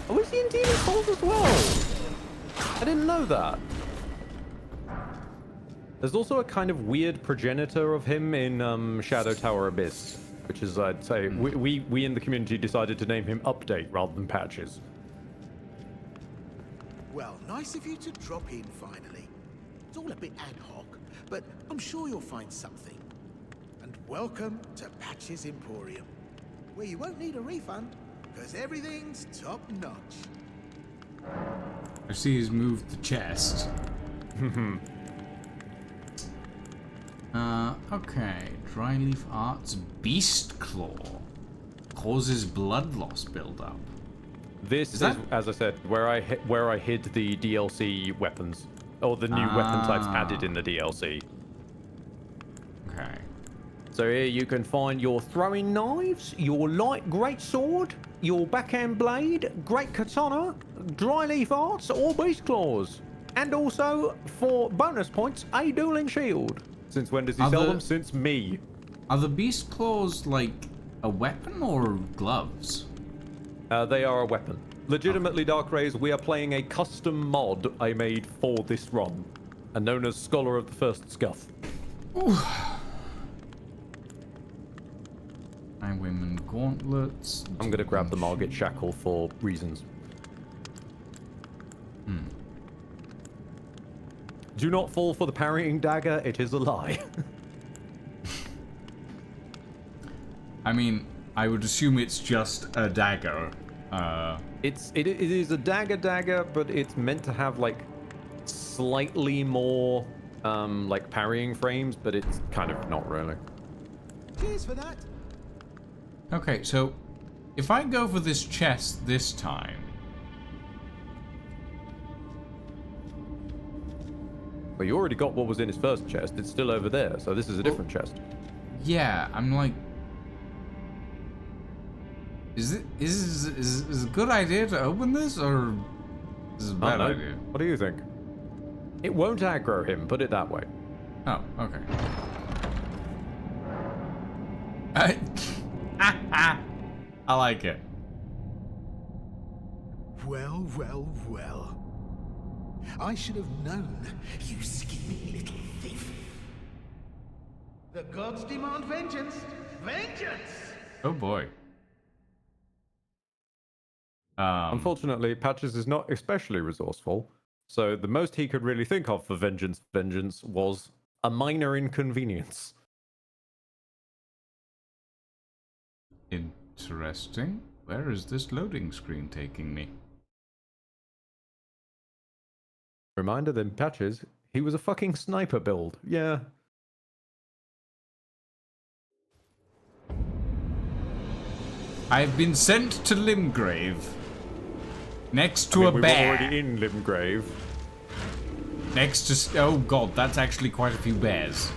S2: Oh, is he in Demon Souls as well? I didn't know that. There's also a kind of weird progenitor of him in Shadow Tower Abyss, which is, I'd say, we in the community decided to name him Update rather than Patches.
S12: Well, nice of you to drop in finally. It's all a bit ad hoc, but I'm sure you'll find something. And welcome to Patches Emporium, where you won't need a refund, because everything's top-notch.
S1: I see he's moved the chest. Okay. Dryleaf Arts Beast Claw. Causes blood loss build-up.
S2: This is, as I said, where I hid the DLC weapons. Or the new weapon types added in the DLC.
S1: Okay.
S2: So here you can find your throwing knives, your light greatsword, your backhand blade, great katana, dry leaf arts, or beast claws. And also, for bonus points, a dueling shield. Since when does he sell them? Since me.
S1: Are the beast claws like a weapon or gloves?
S2: They are a weapon. Legitimately, Dark Rays, we are playing a custom mod I made for this run, and known as Scholar of the First Scuff.
S1: Ooh. Highwayman gauntlets.
S2: I'm gonna grab the Margit shackle for reasons. Do not fall for the parrying dagger. It is a lie.
S1: I mean, I would assume it's just a dagger.
S2: It is a dagger, but it's meant to have like slightly more like parrying frames, but it's kind of not really.
S12: Cheers for that.
S1: Okay, so if I go for this chest this time.
S2: Well, you already got what was in his first chest. It's still over there, so this is a different chest.
S1: Yeah, I'm like, is it a good idea to open this, or is it a bad idea?
S2: What do you think? It won't aggro him, put it that way.
S1: Oh, okay. I like it.
S12: Well, well, well. I should have known, you scheming little thief. The gods demand vengeance. Vengeance!
S1: Oh boy.
S2: Unfortunately, Patches is not especially resourceful, so the most he could really think of for vengeance was a minor inconvenience.
S1: Interesting. Where is this loading screen taking me?
S2: Reminder then, Patches, he was a fucking sniper build. Yeah.
S1: I've been sent to Limgrave. Next to a bear.
S2: We're already in Limgrave.
S1: Next to... Oh god, that's actually quite a few bears.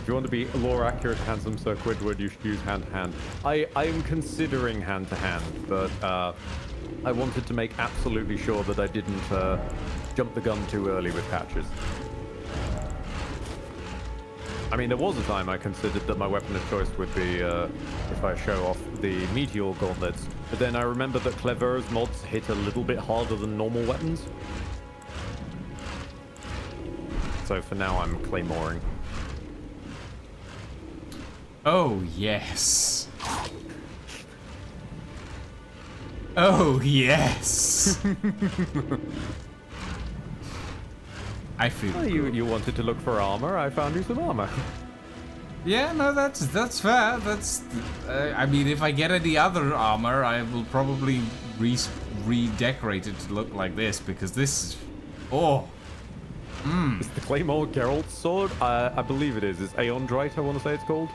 S2: If you want to be lore accurate, handsome Sir Quidwood, you should use hand-to-hand. I am considering hand-to-hand, but I wanted to make absolutely sure that I didn't jump the gun too early with Patches. I mean, there was a time I considered that my weapon of choice would be if I show off the Meteor Gauntlets, but then I remember that Clever's mods hit a little bit harder than normal weapons. So for now, I'm Claymoring.
S1: Oh, yes. Oh, yes. I feel
S2: well, you wanted to look for armor. I found you some armor.
S1: Yeah, no, that's fair. That's I mean, if I get any other armor, I will probably redecorate it to look like this, because this is
S2: It's the Claymore Geralt's sword. I believe it is. It's Aeondrite, I want to say it's called.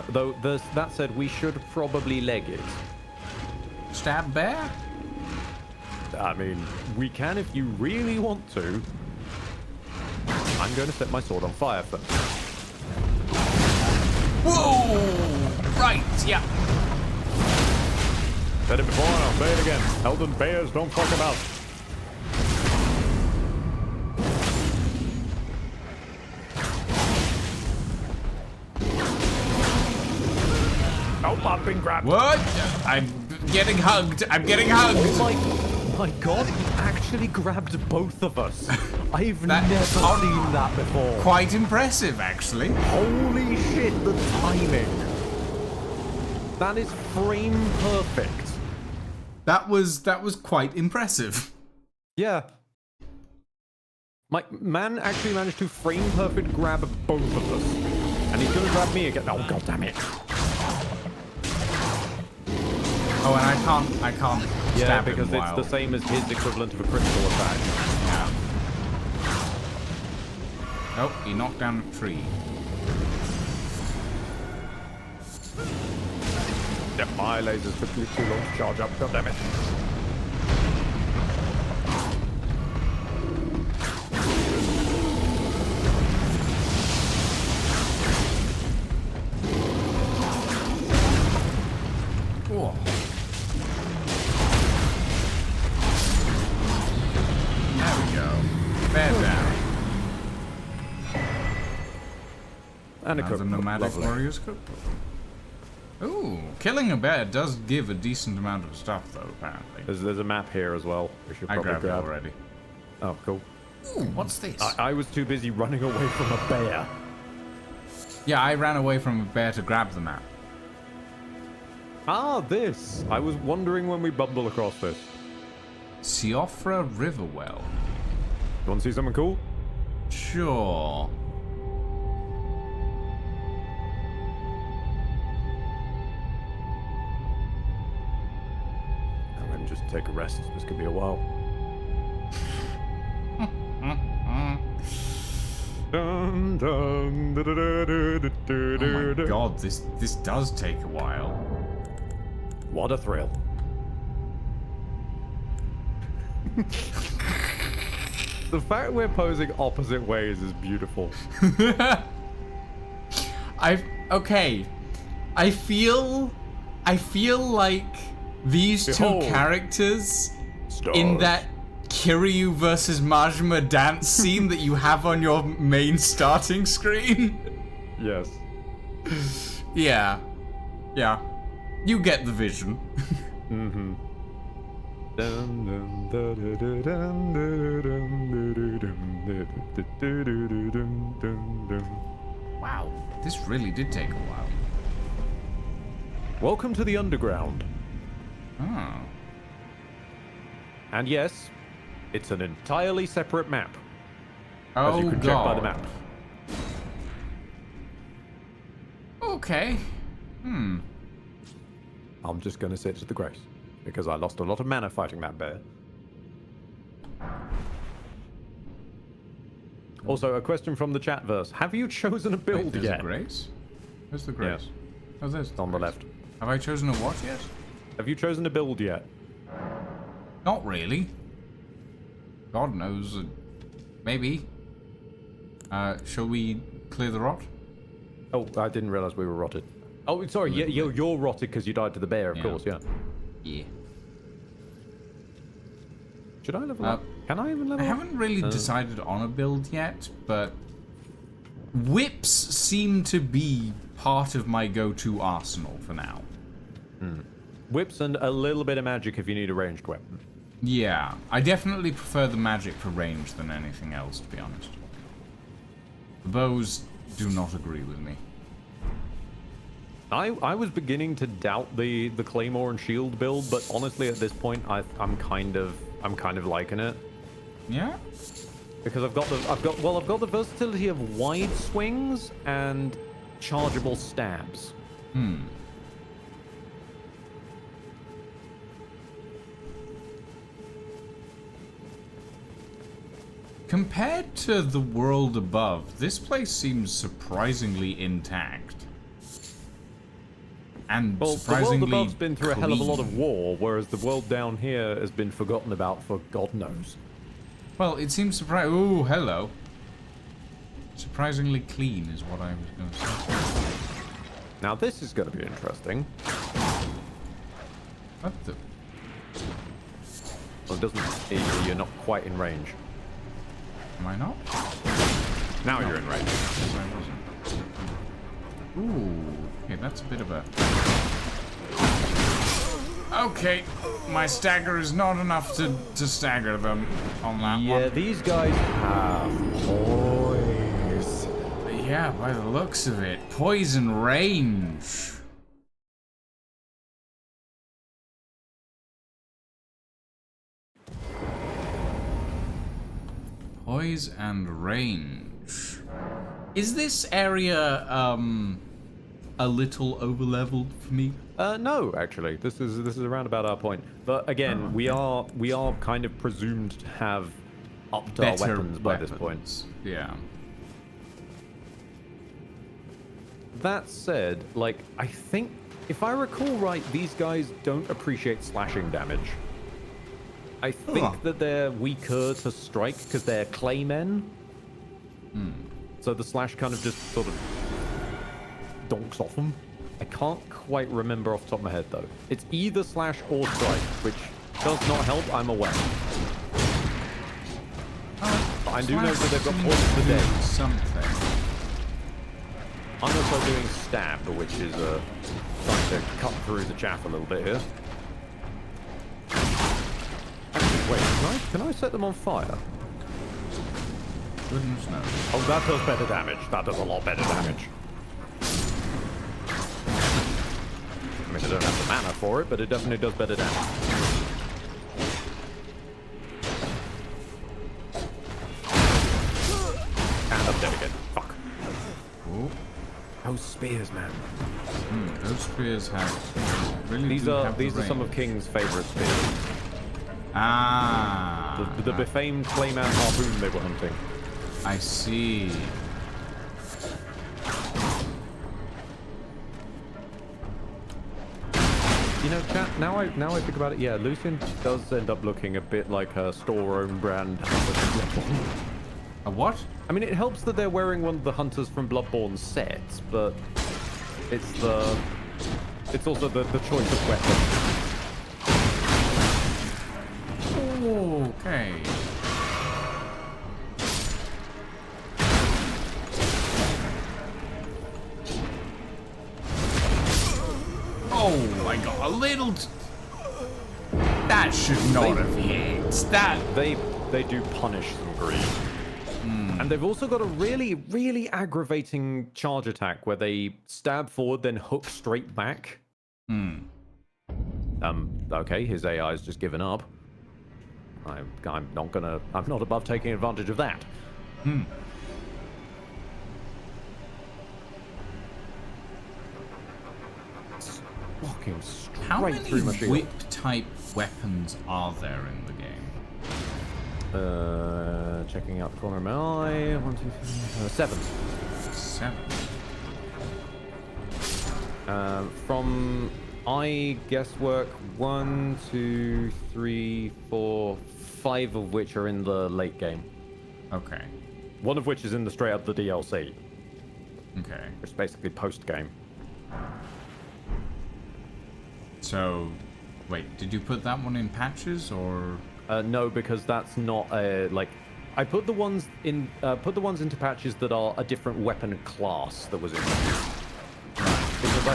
S2: Though that said, we should probably leg it.
S1: Stab bear?
S2: I mean, we can if you really want to. I'm going to set my sword on fire first.
S1: Whoa! Right, yeah.
S2: Said it before and I'll say it again. Elden bears don't fuck about. Oh, I've been grabbed.
S1: What? I'm getting hugged. I'm getting hugged.
S2: Oh my god, he actually grabbed both of us. I've never seen that before.
S1: Quite impressive, actually.
S2: Holy shit, the timing. That is frame perfect.
S1: That was quite impressive.
S2: Yeah. My man actually managed to frame perfect grab both of us. And he's gonna grab me again. Oh, god damn it.
S1: Oh, and I can't
S2: yeah,
S1: stab
S2: because
S1: him
S2: it's the same as his equivalent of a critical attack.
S1: Yeah. Nope, he knocked down a tree.
S2: Yeah, my lasers took too long to charge up. God damn it.
S1: Whoa. There we go. Bear down.
S2: And a
S1: the
S2: cookbook.
S1: nomadic
S2: Lovely.
S1: warrior's cookbook. Ooh, killing a bear does give a decent amount of stuff, though. Apparently,
S2: There's a map here as well. We should
S1: I
S2: probably
S1: grabbed it already.
S2: Oh, cool.
S1: Ooh, what's this?
S2: I was too busy running away from a bear.
S1: Yeah, I ran away from a bear to grab the map.
S2: Ah, this. I was wondering when we bumble across this.
S1: Siofra Riverwell.
S2: You want to see something cool?
S1: Sure.
S2: I'm going to just take a rest. This could be a while. Dun, dun, da, da, da, da, da,
S1: Oh
S2: da,
S1: my
S2: da.
S1: god, this does take a while.
S2: What a thrill. The fact we're posing opposite ways is beautiful.
S1: Okay. I feel like these
S2: Behold.
S1: two characters
S2: Stars.
S1: in that Kiryu versus Majima dance scene that you have on your main starting screen.
S2: Yes.
S1: Yeah. Yeah. You get the vision.
S2: Mm-hmm.
S1: Wow. This really did take a while.
S2: Welcome to the underground.
S1: Oh.
S2: And yes, it's an entirely separate map.
S1: Oh,
S2: as you can check by the map.
S1: Okay. Hmm.
S2: I'm just going to sit to the grace, because I lost a lot of mana fighting that bear. Also, a question from the chat verse. Have you chosen a build
S1: Wait, there's
S2: yet?
S1: a grace? Where's the grace?
S2: Yes.
S1: Oh, there's
S2: On the left.
S1: Have I chosen a what yet?
S2: Have you chosen a build yet?
S1: Not really. God knows. Maybe. Shall we clear the rot?
S2: Oh, I didn't realize we were rotted. Oh, sorry. Yeah, you're rotted because you died to the bear, of course, yeah.
S1: Yeah.
S2: Should I level up? Can I even level
S1: I
S2: up?
S1: haven't really decided on a build yet, but whips seem to be part of my go-to arsenal for now.
S2: Whips and a little bit of magic if you need a ranged weapon.
S1: Yeah, I definitely prefer the magic for range than anything else, to be honest. The bows do not agree with me.
S2: I was beginning to doubt the claymore and shield build, but honestly, at this point, I'm kind of liking it.
S1: Yeah.
S2: Because I've got the versatility of wide swings and chargeable stabs.
S1: Compared to the world above, this place seems surprisingly intact. And
S2: Well, the
S1: surprisingly
S2: world above's been through a hell of a lot of
S1: clean.
S2: war, whereas the world down here has been forgotten about for God knows.
S1: Well, it seems surprising. Ooh, hello. Surprisingly clean is what I was going to say.
S2: Now this is going to be interesting.
S1: What the?
S2: Well, it doesn't. You're not quite in range.
S1: Am I not?
S2: Now you're in range.
S1: Yes, I wasn't. Ooh, okay, that's a bit of a... Okay, my stagger is not enough to stagger them on that one.
S2: Yeah, these guys have poise.
S1: Yeah, by the looks of it. Poison range. Poise and range. Is this area, a little over-leveled for me?
S2: No, actually, this is around about our point. But again, we are kind of presumed to have upped our
S1: Better
S2: weapons by this point.
S1: Yeah.
S2: That said, like, I think, if I recall right, these guys don't appreciate slashing damage. I think that they're weaker to strike because they're claymen. So the slash kind of just sort of donks off them. I can't quite remember off the top of my head, though. It's either slash or strike, which does not help, I'm aware. I do know that they've got points for day.
S1: Something.
S2: I'm also doing stab, which is trying to cut through the chaff a little bit here. Actually, wait, can I set them on fire?
S1: Goodness knows.
S2: Oh, that does better damage. That does a lot better damage. I mean, I don't have the mana for it, but it definitely does better damage. And I'm dead again. Fuck.
S1: Ooh.
S2: Those spears, man.
S1: Those spears have really.
S2: These are some of King's favorite spears.
S1: Ah.
S2: The befamed Clayman harpoon they were hunting.
S1: I see.
S2: You know, chat, now I think about it, yeah, Lucian does end up looking a bit like a store-owned brand.
S1: A what?
S2: I mean, it helps that they're wearing one of the Hunters from Bloodborne sets, but it's also the choice of weapon.
S1: Okay. Oh, I got a little. That should not have hit. That
S2: they do punish some greed. And they've also got a really, really aggravating charge attack where they stab forward, then hook straight back. Okay, his AI's just given up. I'm not above taking advantage of that. Walking straight
S1: How many
S2: through my shield.
S1: whip-type weapons are there in the game?
S2: Checking out the corner of my eye. 1, 2, 3, 7.
S1: 7.
S2: From eye guesswork, 1, 2, 3, 4, 5 of which are in the late game.
S1: Okay.
S2: One of which is in the straight up the DLC.
S1: Okay.
S2: It's basically post game.
S1: So, wait, did you put that one in patches or?
S2: No, because that's not a like. I put the ones into patches that are a different weapon class that was introduced. Because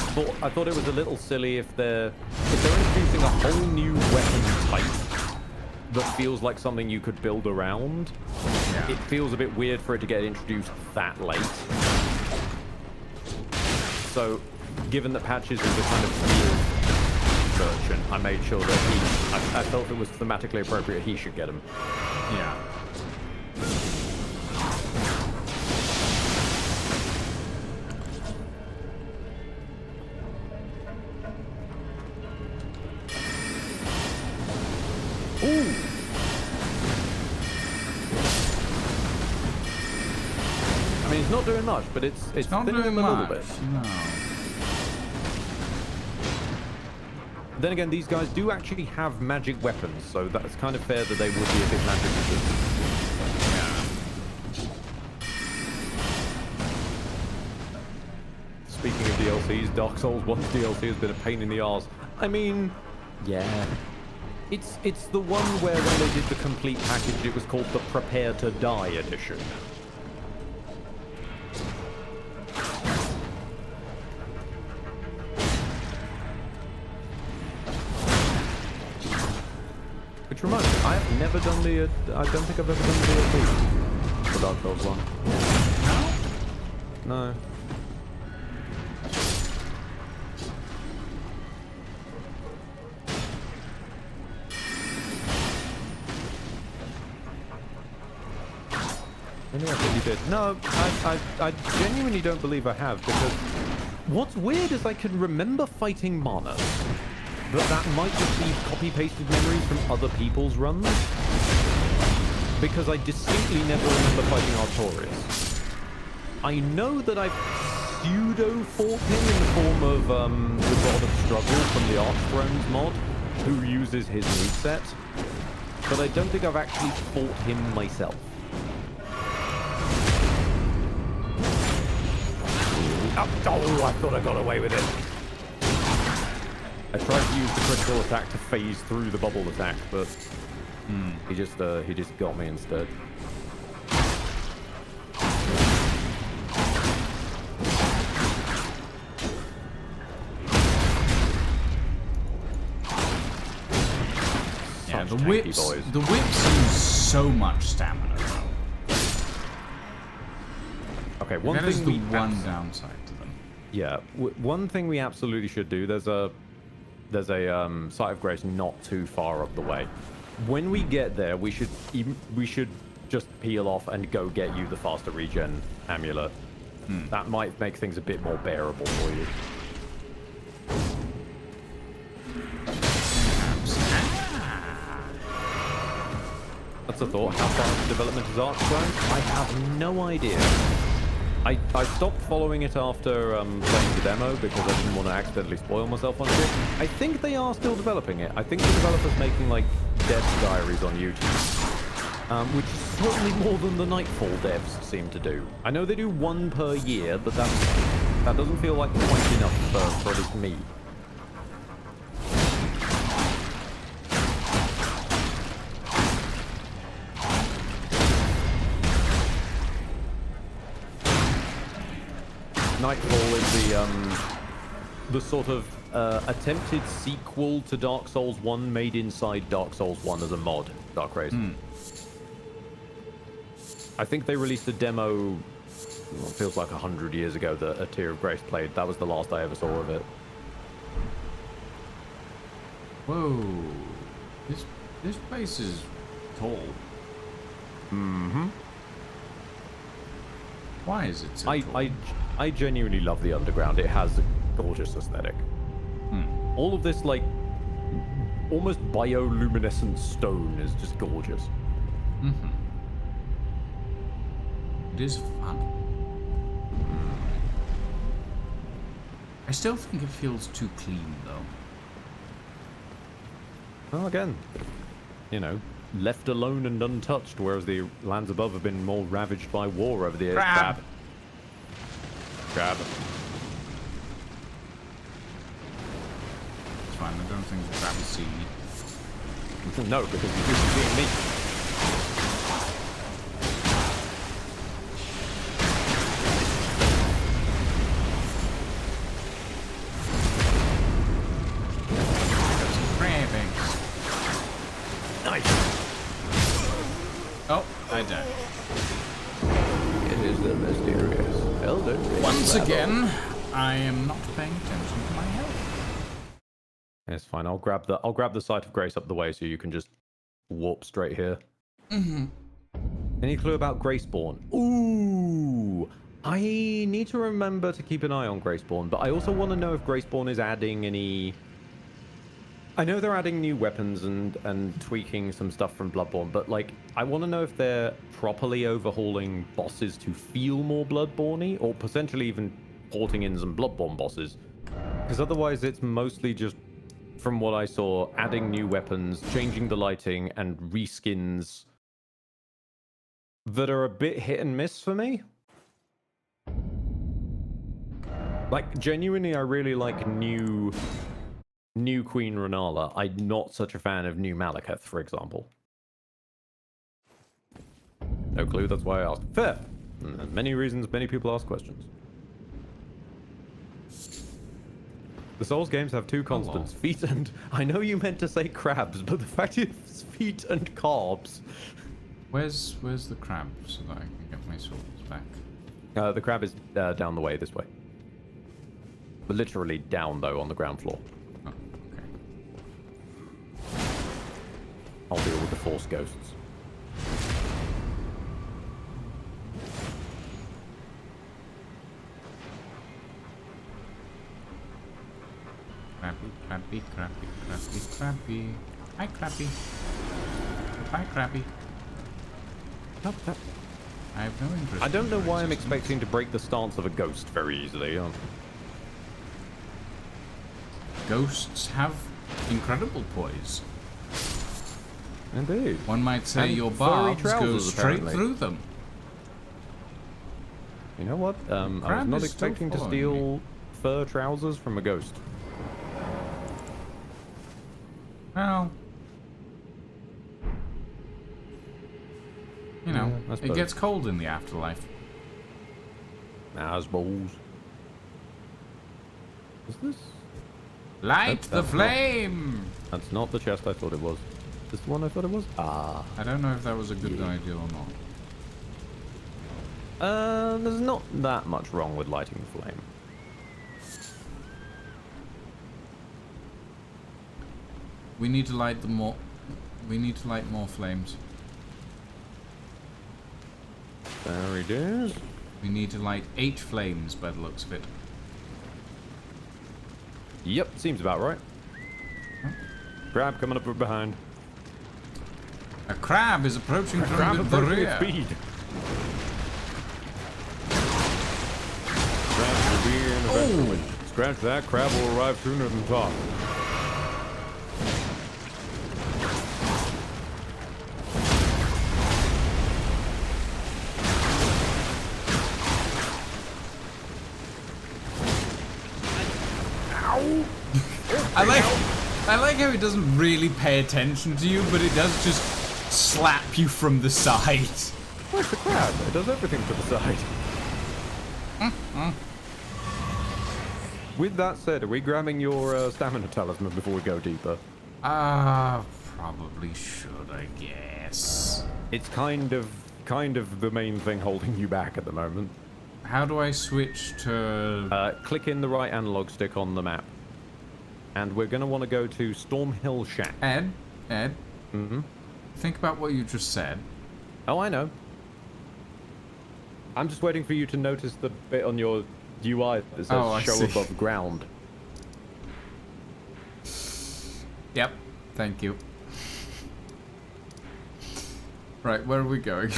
S2: I thought it was a little silly if they're introducing a whole new weapon type that feels like something you could build around.
S1: Yeah.
S2: It feels a bit weird for it to get introduced that late. So, given that patches is a kind of weird version, I made sure that I felt it was thematically appropriate he should get them.
S1: Yeah.
S2: Ooh! I mean, it's not doing much, but it's
S1: not
S2: thinning
S1: doing
S2: him a little
S1: much.
S2: bit.
S1: No.
S2: Then again, these guys do actually have magic weapons, so that's kind of fair that they would be a bit magic resistant. Speaking of DLCs, Dark Souls 1's DLC has been a pain in the arse. I mean, yeah. It's the one where when they did the complete package, it was called the Prepare to Die edition. Which reminds me, I have never done the, I don't think I've ever done the DLC for Dark Souls 1. No? No. Maybe I think you did. No, I genuinely don't believe I have, because what's weird is I can remember fighting Mana. But that might just be copy-pasted memories from other people's runs. Because I distinctly never remember fighting Artorias. I know that I've pseudo fought him in the form of the God of Struggle from the Archthrones mod, who uses his moveset. But I don't think I've actually fought him myself. Oh, I thought I got away with it. I tried to use the critical attack to phase through the bubble attack, but he just got me instead.
S1: Yeah, the whips use so much stamina though.
S2: Okay,
S1: that is the one downside to them.
S2: Yeah, one thing we absolutely should do. There's a site of grace not too far up the way. When we get there, we should just peel off and go get you the faster regen amulet. That might make things a bit more bearable for you. That's a thought. How far into development is Archthrones? I have no idea. I stopped following it after playing the demo because I didn't want to accidentally spoil myself on it. I think they are still developing it. I think the developer's making like devs diaries on YouTube, which is certainly more than the Nightfall devs seem to do. I know they do one per year, but that doesn't feel like quite enough for at least me. Nightfall is the sort of attempted sequel to Dark Souls 1 made inside Dark Souls 1 as a mod, Dark Race. I think they released a demo, well, it feels like 100 years ago that a Tear of Grace played. That was the last I ever saw of it.
S1: Whoa. This place is tall. Why is it so tall?
S2: I genuinely love the underground. It has a gorgeous aesthetic. All of this, like, almost bioluminescent stone is just gorgeous.
S1: It is fun. I still think it feels too clean, though.
S2: Well, again, you know, left alone and untouched, whereas the lands above have been more ravaged by war over the years. Crab.
S1: It's fine, I don't think the crab is seeing you.
S2: No, because he's used to seeing me.
S1: Oh, I died.
S2: It is the mysterious Elden.
S1: Once again, I am not paying attention to my health.
S2: It's fine. I'll grab the Site of Grace up the way so you can just warp straight here. Any clue about Graceborn? Ooh, I need to remember to keep an eye on Graceborn, but I also want to know if Graceborn is adding any. I know they're adding new weapons and tweaking some stuff from Bloodborne, but like I want to know if they're properly overhauling bosses to feel more Bloodborne-y, or potentially even porting in some Bloodborne bosses. Because otherwise it's mostly just, from what I saw, adding new weapons, changing the lighting, and reskins that are a bit hit and miss for me. Like, genuinely, I really like new Queen Renala. I'm not such a fan of new Malekith, for example. No clue, that's why I asked. Fair. And many reasons, many people ask questions. The Souls games have two constants, feet and... I know you meant to say crabs, but the fact is feet and carbs.
S1: Where's the crab so that I can get my swords back?
S2: The crab is down the way this way. But literally down, though, on the ground floor.
S1: Oh, okay.
S2: I'll deal with the Force Ghosts.
S1: Crappy. Hi, Crappy. Hi, Crappy. I have no interest.
S2: I don't
S1: in
S2: know
S1: your
S2: why I'm
S1: existence.
S2: expecting to break the stance of a ghost very easily.
S1: Ghosts have incredible poise.
S2: Indeed.
S1: One might say
S2: And
S1: your
S2: furry
S1: barbs go
S2: trousers,
S1: straight
S2: apparently.
S1: through them.
S2: You know what? I was
S1: Crab
S2: not
S1: is still
S2: expecting to
S1: following
S2: steal fur trousers from a ghost.
S1: Well, you know,
S2: Yeah, I
S1: it
S2: suppose.
S1: gets cold in the afterlife.
S2: I suppose. Is this?
S1: Light the
S2: That's
S1: flame!
S2: That's not the chest I thought it was. This the one I thought it was? Ah.
S1: I don't know if that was a good idea or not.
S2: There's not that much wrong with lighting the flame.
S1: We need to light the more. We need to light more flames.
S2: There it is.
S1: We need to light 8 flames by the looks of it.
S2: Yep, seems about right. Crab coming up from behind.
S1: A crab is approaching from
S2: Crab
S1: the
S2: approaching
S1: rear.
S2: at speed. Crabs will be in eventually. Scratch that, crab will arrive sooner than thought.
S1: I like how it doesn't really pay attention to you, but it does just slap you from the side.
S2: Well, it's the crab. It does everything to the side. With that said, are we grabbing your stamina talisman before we go deeper?
S1: Probably should, I guess.
S2: It's kind of the main thing holding you back at the moment.
S1: How do I switch to...
S2: Click in the right analog stick on the map. And we're going to want to go to Stormhill Shack.
S1: Ed?
S2: Mm-hmm.
S1: Think about what you just said.
S2: Oh, I know. I'm just waiting for you to notice the bit on your UI that says show above ground.
S1: Yep, thank you. Right, where are we going?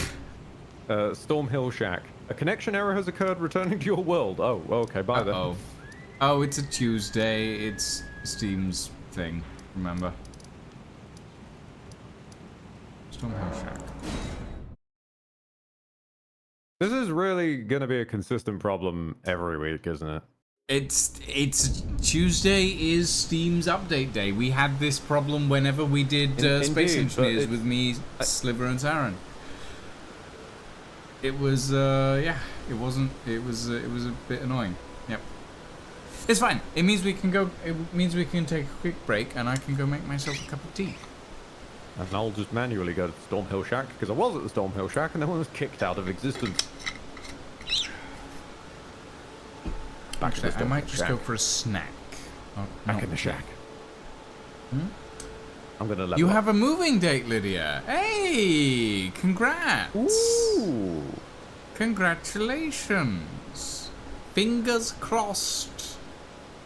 S2: Stormhill Shack. A connection error has occurred returning to your world. Oh, okay, bye then.
S1: Oh, it's a Tuesday. It's Steam's thing, remember? Stormhill Shack.
S2: This is really gonna be a consistent problem every week, isn't it?
S1: It's Tuesday is Steam's update day. We had this problem whenever we did Space Engineers with me, Sliver, and Saren. It was yeah, it was a bit annoying. Yep. It's fine. It means we can go. It means we can take a quick break, and I can go make myself a cup of tea.
S2: And I'll just manually go to the Stormhill Shack because I was at the Stormhill Shack and then I was kicked out of existence. Back to the
S1: I might
S2: Stormhill
S1: just
S2: Shack.
S1: go for a snack. Oh,
S2: Back in the shack. I'm gonna level
S1: You
S2: up.
S1: have a moving date, Lydia. Hey, congrats.
S2: Ooh.
S1: Congratulations. Fingers crossed.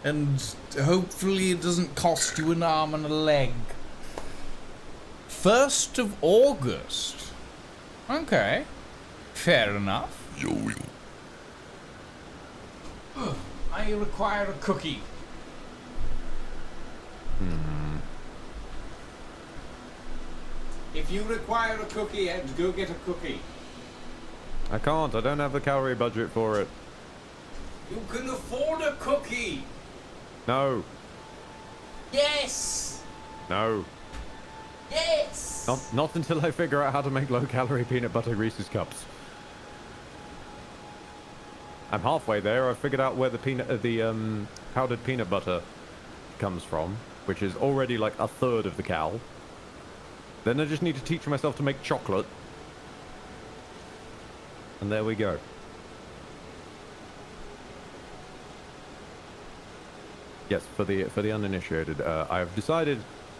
S1: And hopefully it doesn't cost you an arm and a leg. 1st of August. Okay. Fair enough. I require a cookie. If you require a cookie, Ed, go get a cookie.
S2: I can't. I don't have the calorie budget for it.
S1: You can afford a cookie.
S2: No.
S1: Yes.
S2: No.
S1: Yes.
S2: Not until I figure out how to make low-calorie peanut butter Reese's cups. I'm halfway there. I've figured out where the powdered peanut butter comes from, which is already like a third of the cow. Then I just need to teach myself to make chocolate. And there we go. Yes, for the uninitiated, I've decided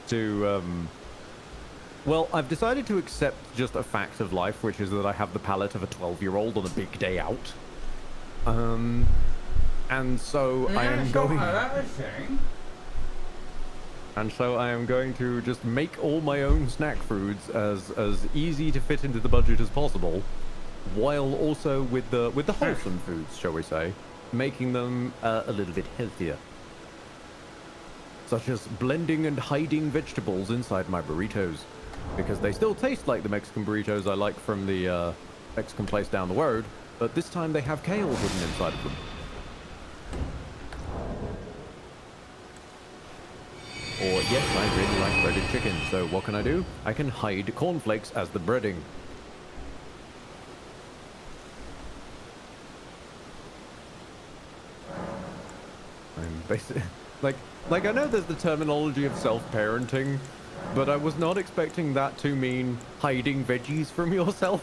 S2: to well, I've decided to accept just a fact of life, which is that I have the palate of a 12-year-old on a big day out. And so I am going. And so I am going to just make all my own snack foods as easy to fit into the budget as possible. while also with the wholesome foods, shall we say, making them a little bit healthier. Such as blending and hiding vegetables inside my burritos, because they still taste like the Mexican burritos I like from the Mexican place down the road, but this time they have kale hidden inside of them. Or, yes, I really like breaded chicken, so what can I do? I can hide cornflakes as the breading. I'm basically... Like, I know there's the terminology of self-parenting, but I was not expecting that to mean hiding veggies from yourself.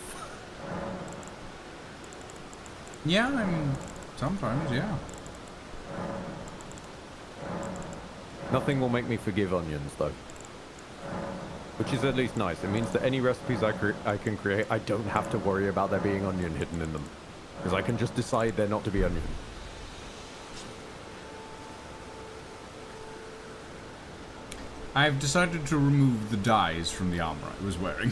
S1: Yeah, I mean, sometimes, yeah.
S2: Nothing will make me forgive onions, though. Which is at least nice. It means that any recipes I can create, I don't have to worry about there being onion hidden in them. Because I can just decide they're not to be onion.
S1: I've decided to remove the dyes from the armor I was wearing.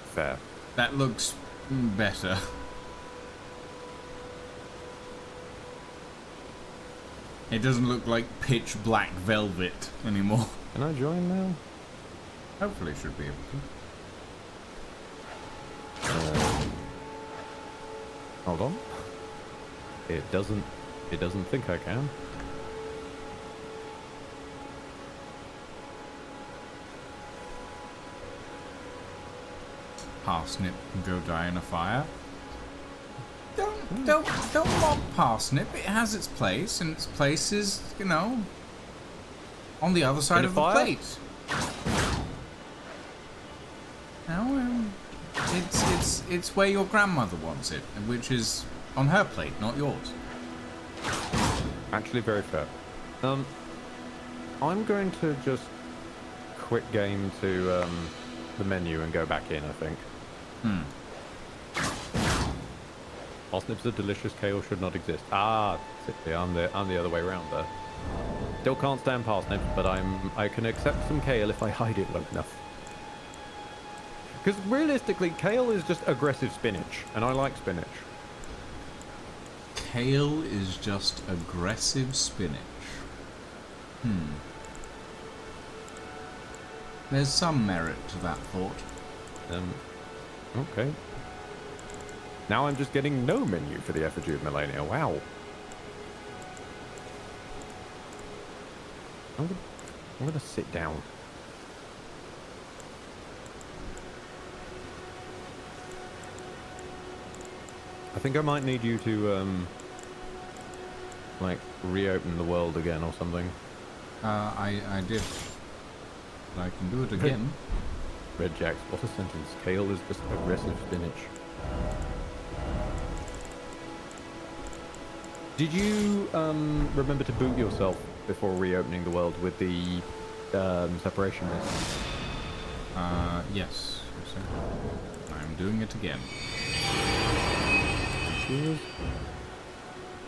S2: Fair.
S1: That looks better. It doesn't look like pitch black velvet anymore.
S2: Can I join now?
S1: Hopefully should be able to.
S2: Hold on. It doesn't think I can.
S1: Parsnip can go die in a fire. Don't mock Parsnip. It has its place, and its place is, you know, on the other side of the plate. No, it's where your grandmother wants it, which is on her plate, not yours.
S2: Actually, very fair. I'm going to just quit game to the menu and go back in, I think. Parsnips are delicious, kale should not exist. Ah, see, I'm the other way around there. Still can't stand parsnips, but I can accept some kale if I hide it long enough. Because realistically, kale is just aggressive spinach, and I like spinach.
S1: Kale is just aggressive spinach. There's some merit to that thought.
S2: Okay. Now I'm just getting no menu for the effigy of Melania. Wow. I'm gonna sit down. I think I might need you to, like, reopen the world again or something.
S1: I did. But I can do it again.
S2: Red Jacks, what a sentence. Kale is just aggressive spinach. Did you remember to boot yourself before reopening the world with the separation list?
S1: Yes. I'm doing it again.
S2: Cheers.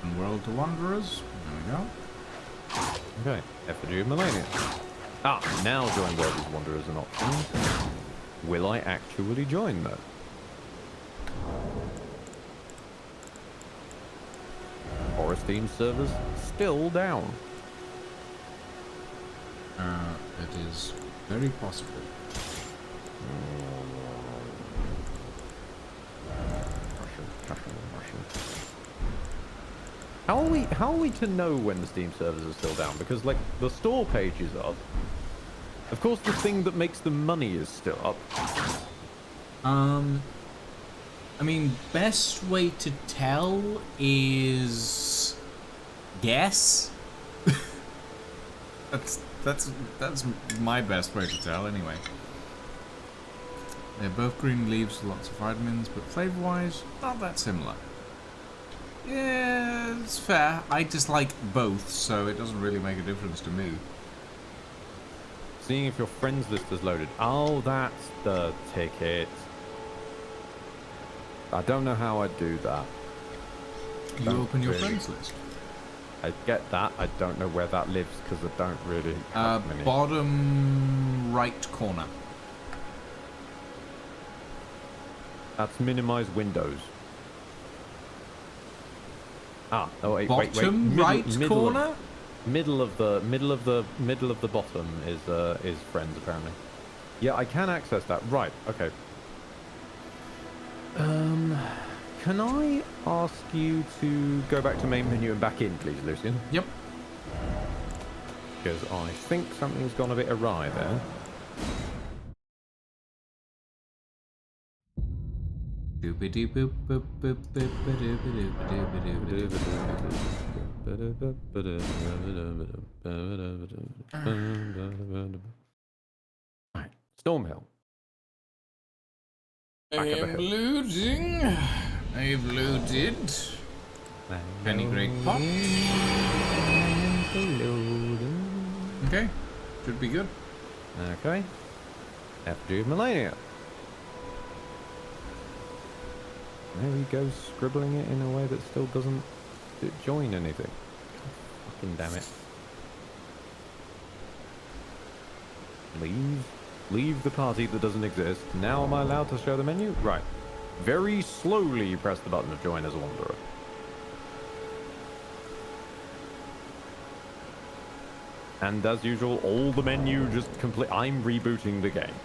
S1: And World to Wanderers. There we go.
S2: Okay. Effigy of Melania. Ah, now join World as Wanderers an option. Will I actually join though? Forest-themed servers still down.
S1: It is very possible.
S2: Russian. How are we to know when the Steam servers are still down? Because like the store pages are. Of course, the thing that makes the money is still up.
S1: I mean, best way to tell is guess. that's my best way to tell anyway. They're both green leaves with lots of vitamins, but flavor-wise, not that similar. Yeah, it's fair. I dislike both, so it doesn't really make a difference to me.
S2: Seeing if your friends list is loaded. Oh, that's the ticket. I don't know how I'd do that.
S1: You open your friends list.
S2: I get that. I don't know where that lives because I don't really have many.
S1: Bottom right corner.
S2: That's minimize windows. Ah, oh wait,
S1: Bottom right corner?
S2: Middle of the bottom is friends apparently. Yeah, I can access that. Right, okay. Can I ask you to go back to main menu and back in, please, Lucian?
S1: Yep.
S2: Because I think something's gone a bit awry there. Right, Stormhill.
S1: I am looting. I've looted. Penny Great Pot. Okay, should be good.
S2: Okay. F2 Millennia. There he goes, scribbling it in a way that still doesn't join anything. Fucking damn it. Leave the party that doesn't exist. Now am I allowed to show the menu? Right. Very slowly press the button to join as a wanderer. And as usual, all the menu just complete. I'm rebooting the game.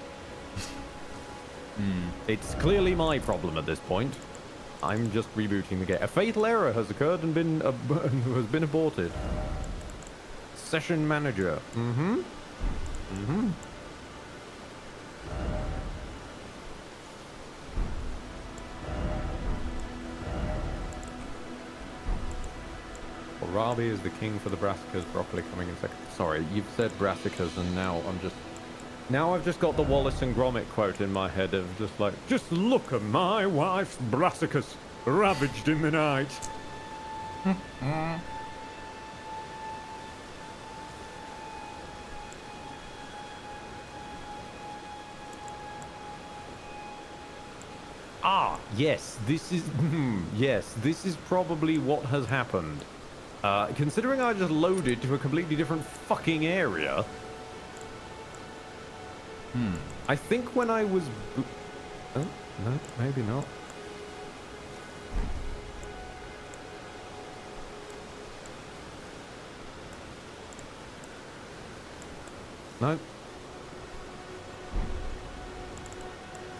S2: It's clearly my problem at this point. I'm just rebooting the game. A fatal error has occurred and has been aborted. Session manager. Rabi is the king for the brassicas, broccoli coming in second. Sorry, you've said brassicas and now I've just got the Wallace and Gromit quote in my head of just like, just look at my wife's brassicas ravaged in the night. Ah, yes, this is this is probably what has happened. Considering I just loaded to a completely different fucking area. I think when I was... Oh, no, maybe not. No.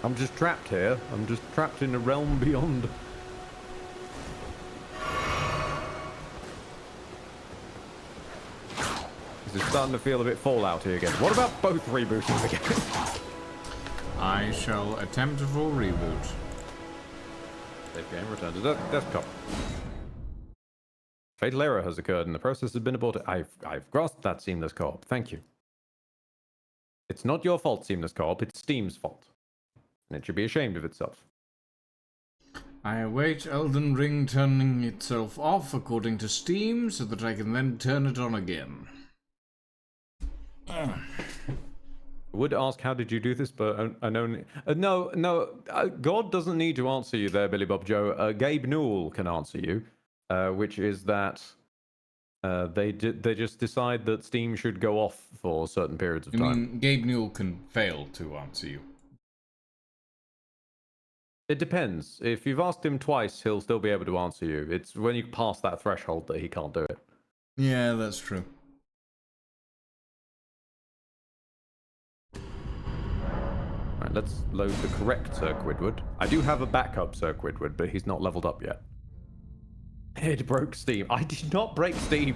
S2: I'm just trapped here. I'm just trapped in a realm beyond. This is starting to feel a bit Fallout-y again. What about both rebooting again?
S1: I shall attempt a full reboot.
S2: Save game, return to desktop. Fatal error has occurred and the process has been aborted. I've grasped that, Seamless Co-op. Thank you. It's not your fault, Seamless Co-op. It's Steam's fault. And it should be ashamed of itself.
S1: I await Elden Ring turning itself off according to Steam so that I can then turn it on again.
S2: I would ask how did you do this, but I know... God doesn't need to answer you there, Billy Bob Joe. Gabe Newell can answer you, which is that they just decide that Steam should go off for certain periods of time.
S1: I mean, Gabe Newell can fail to answer you.
S2: It depends. If you've asked him twice, he'll still be able to answer you. It's when you pass that threshold that he can't do it.
S1: Yeah, that's true.
S2: Right, let's load the correct Sir Quidwood. I do have a backup Sir Quidwood, but he's not leveled up yet. It broke Steam. I did not break Steam.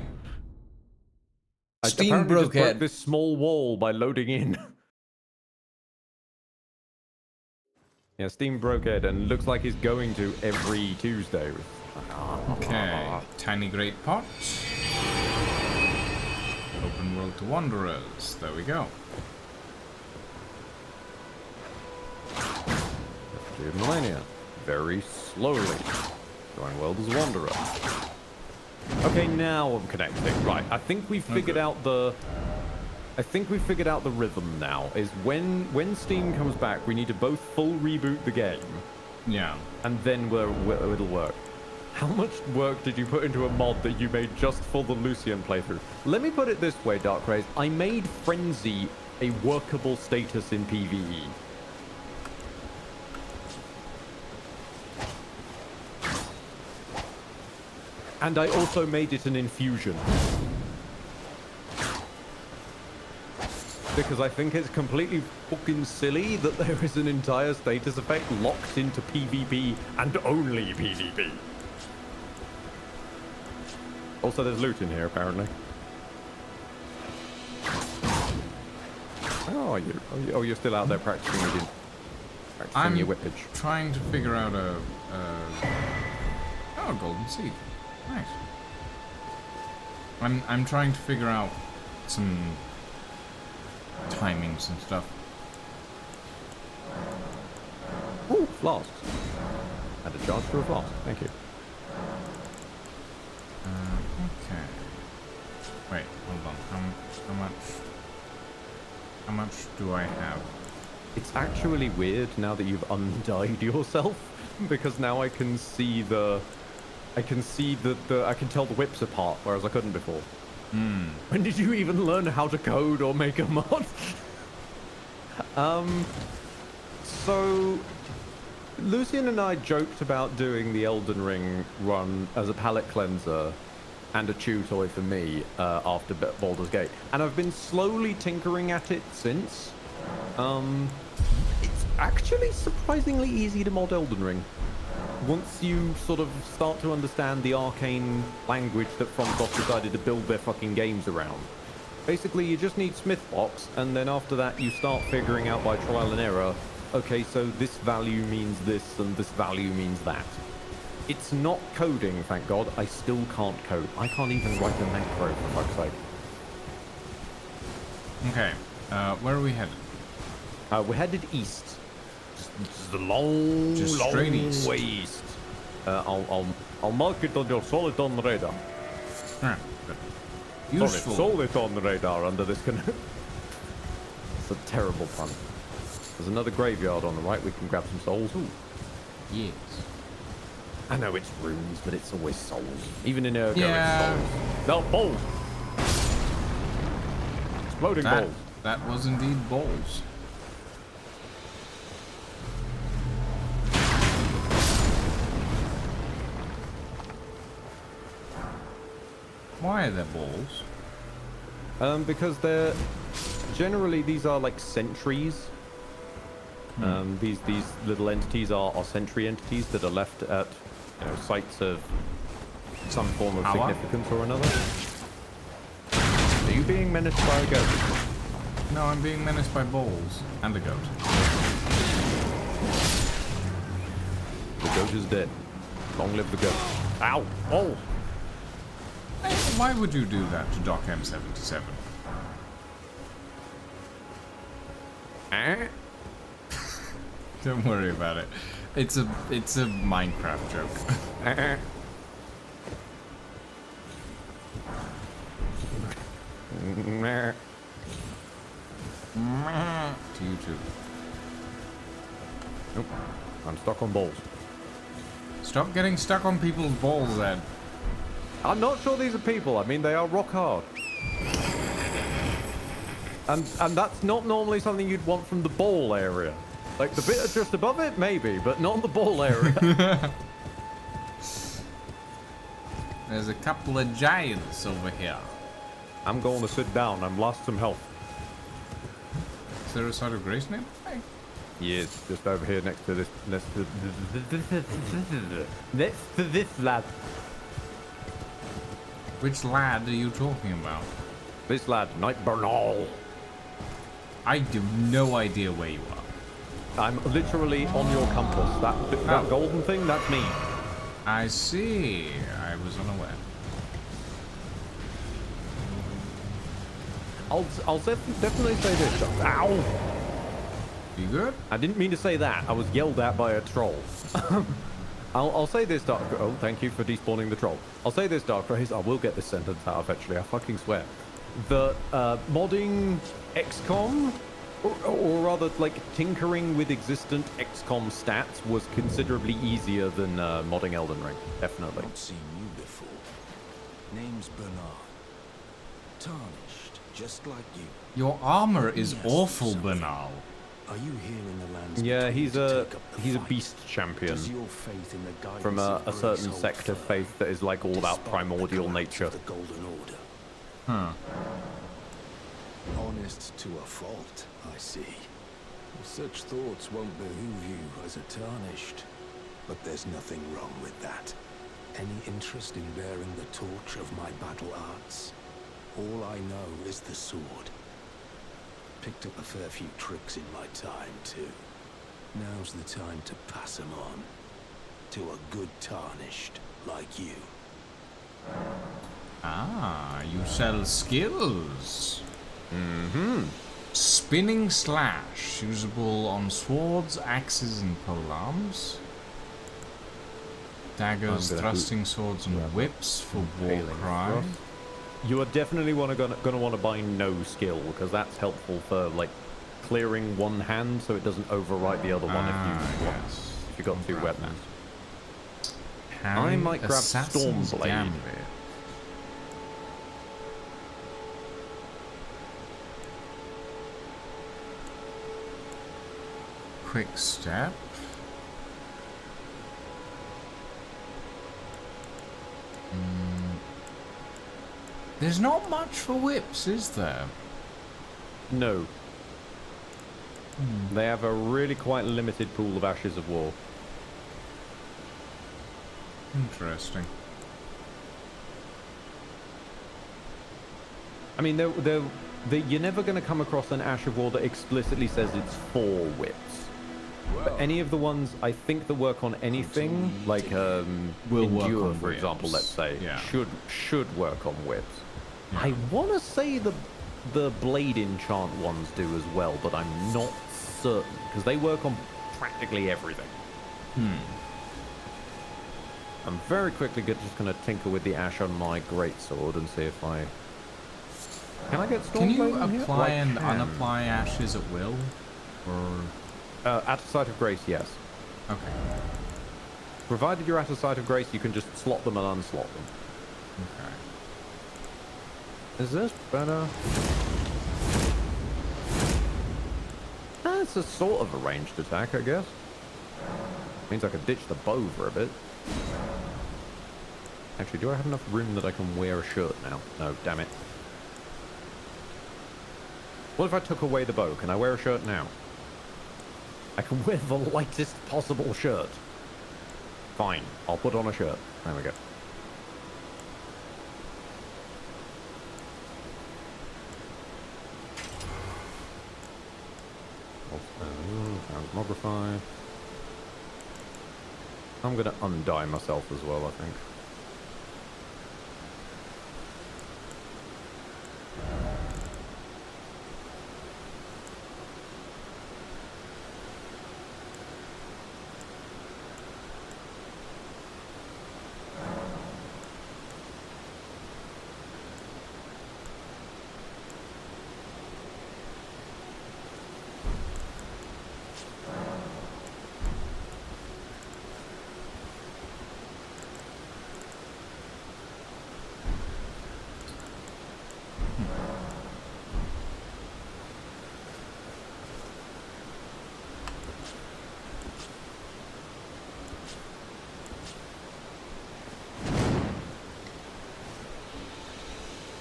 S1: Steam broke
S2: this small wall by loading in. Yeah, Steam broke Ed and looks like he's going to every Tuesday.
S1: Okay, tiny great pot. Open world to wanderers. There we go.
S2: Dude, Millennia. Very slowly. Going world as a wanderer. Okay, now I'm connecting. Right, I think we've figured out the... I think we've figured out the rhythm now, is when Steam comes back, we need to both full reboot the game.
S1: Yeah.
S2: And then it'll work. How much work did you put into a mod that you made just for the Lucian playthrough? Let me put it this way, Dark Rays. I made Frenzy a workable status in PvE. And I also made it an infusion. Because I think it's completely fucking silly that there is an entire status effect locked into PvP and only PvP. Also, there's loot in here, apparently. Oh, you're still out there practicing your whippage.
S1: Trying to figure out a golden seed. Nice. I'm trying to figure out some timings and stuff.
S2: Ooh, flasks. Add a charge to a flask. Thank you.
S1: Okay. Wait, hold on. How much do I have?
S2: It's actually weird now that you've undyed yourself, because now I can see the I can tell the whips apart, whereas I couldn't before. When did you even learn how to code or make a mod? So Lucian and I joked about doing the Elden Ring run as a palate cleanser and a chew toy for me after Baldur's Gate, and I've been slowly tinkering at it since. It's actually surprisingly easy to mod Elden Ring once you sort of start to understand the arcane language that FromSoft decided to build their fucking games around. Basically, you just need Smith blocks, and then after that you start figuring out by trial and error, okay, so this value means this and this value means that. It's not coding, thank God. I still can't code. I can't even write a macro, for fuck's sake.
S1: Okay, where are we headed?
S2: We're headed east. Just a long,
S1: straight east.
S2: way east. I'll mark it on your Soliton radar.
S1: Useful.
S2: Soliton radar under this It's a terrible pun. There's another graveyard on the right. We can grab some souls. Ooh.
S1: Yes.
S2: I know it's runes, but it's always souls. Even in Ergo,
S1: yeah.
S2: it's souls. No, balls! Exploding balls.
S1: That was indeed balls. Why are there balls?
S2: Because they're... Generally, these are like sentries. These little entities are sentry entities that are left at sites of some form of significance or another. Are you being menaced by a goat?
S1: No, I'm being menaced by balls and a goat.
S2: The goat is dead. Long live the goat. Ow! Oh!
S1: Hey, why would you do that to Doc M77? Don't worry about it. It's a Minecraft joke. To you too.
S2: Nope. I'm stuck on balls.
S1: Stop getting stuck on people's balls, Ed.
S2: I'm not sure these are people. I mean, they are rock hard. And that's not normally something you'd want from the ball area. Like, the bit just above it, maybe, but not the ball area.
S1: There's a couple of giants over here.
S2: I'm going to sit down. I've lost some health.
S1: Is there a side of grace nearby?
S2: Yes, just over here next to this lad.
S1: Which lad are you talking about?
S2: This lad, Knight Bernal.
S1: I have no idea where you are.
S2: I'm literally on your compass. That golden thing, that's me.
S1: I see. I was unaware.
S2: I'll definitely say this. Ow!
S1: You good?
S2: I didn't mean to say that. I was yelled at by a troll. I'll say this, Dark... Oh, thank you for despawning the troll. I'll say this, Dark Rays. I will get this sentence out eventually. I fucking swear. The modding XCOM, or rather, like, tinkering with existent XCOM stats was considerably easier than modding Elden Ring. Definitely.
S4: I've seen you before. Name's Bernard. Tarnished, just like you.
S1: Your armor is awful, Bernal.
S9: Are you here in the lands?
S2: Yeah, he's a
S9: fight?
S2: beast champion
S9: Does your faith in the guidance
S2: from
S9: of
S2: a
S9: grace
S2: certain
S9: hold
S2: sect of
S9: firm,
S2: faith that is like all about
S9: despite the
S2: primordial
S9: collapse
S2: nature.
S9: of the Golden Order?
S1: Huh.
S9: Honest to a fault, I see. Such thoughts won't behoove you as a tarnished. But there's nothing wrong with that. Any interest in bearing the torch of my battle arts? All I know is the sword. Picked up a fair few tricks in my time, too. Now's the time to pass them on. To a good tarnished like you.
S1: Ah, you sell skills.
S2: Mm-hmm.
S1: Spinning slash, usable on swords, axes, and polearms. Daggers, thrusting swords, and whips for war cry.
S2: You are definitely gonna want to buy no skill because that's helpful for like clearing one hand so it doesn't overwrite the other one if you got two weapons. I might grab Stormblade.
S1: Quick step. There's not much for whips, is there?
S2: No. They have a really quite limited pool of Ashes of War.
S1: Interesting.
S2: I mean, you're never going to come across an Ash of War that explicitly says it's for whips. But any of the ones I think that work on anything, like Endure, for example, let's say, should work on whips. Yeah. I want to say the Blade Enchant ones do as well, but I'm not certain because they work on practically everything. I'm very quickly just going to tinker with the Ash on my greatsword and see if I can I get Stormblade.
S1: Can you apply and unapply ashes at will, or
S2: at a Site of Grace? Yes.
S1: Okay.
S2: Provided you're at a Site of Grace, you can just slot them and unslot them.
S1: Okay.
S2: Is this better? That's a sort of a ranged attack, I guess. Means I could ditch the bow for a bit. Actually, do I have enough room that I can wear a shirt now? No, damn it. What if I took away the bow? Can I wear a shirt now? I can wear the lightest possible shirt. Fine, I'll put on a shirt. There we go. Transmogrify. I'm gonna undie myself as well, I think.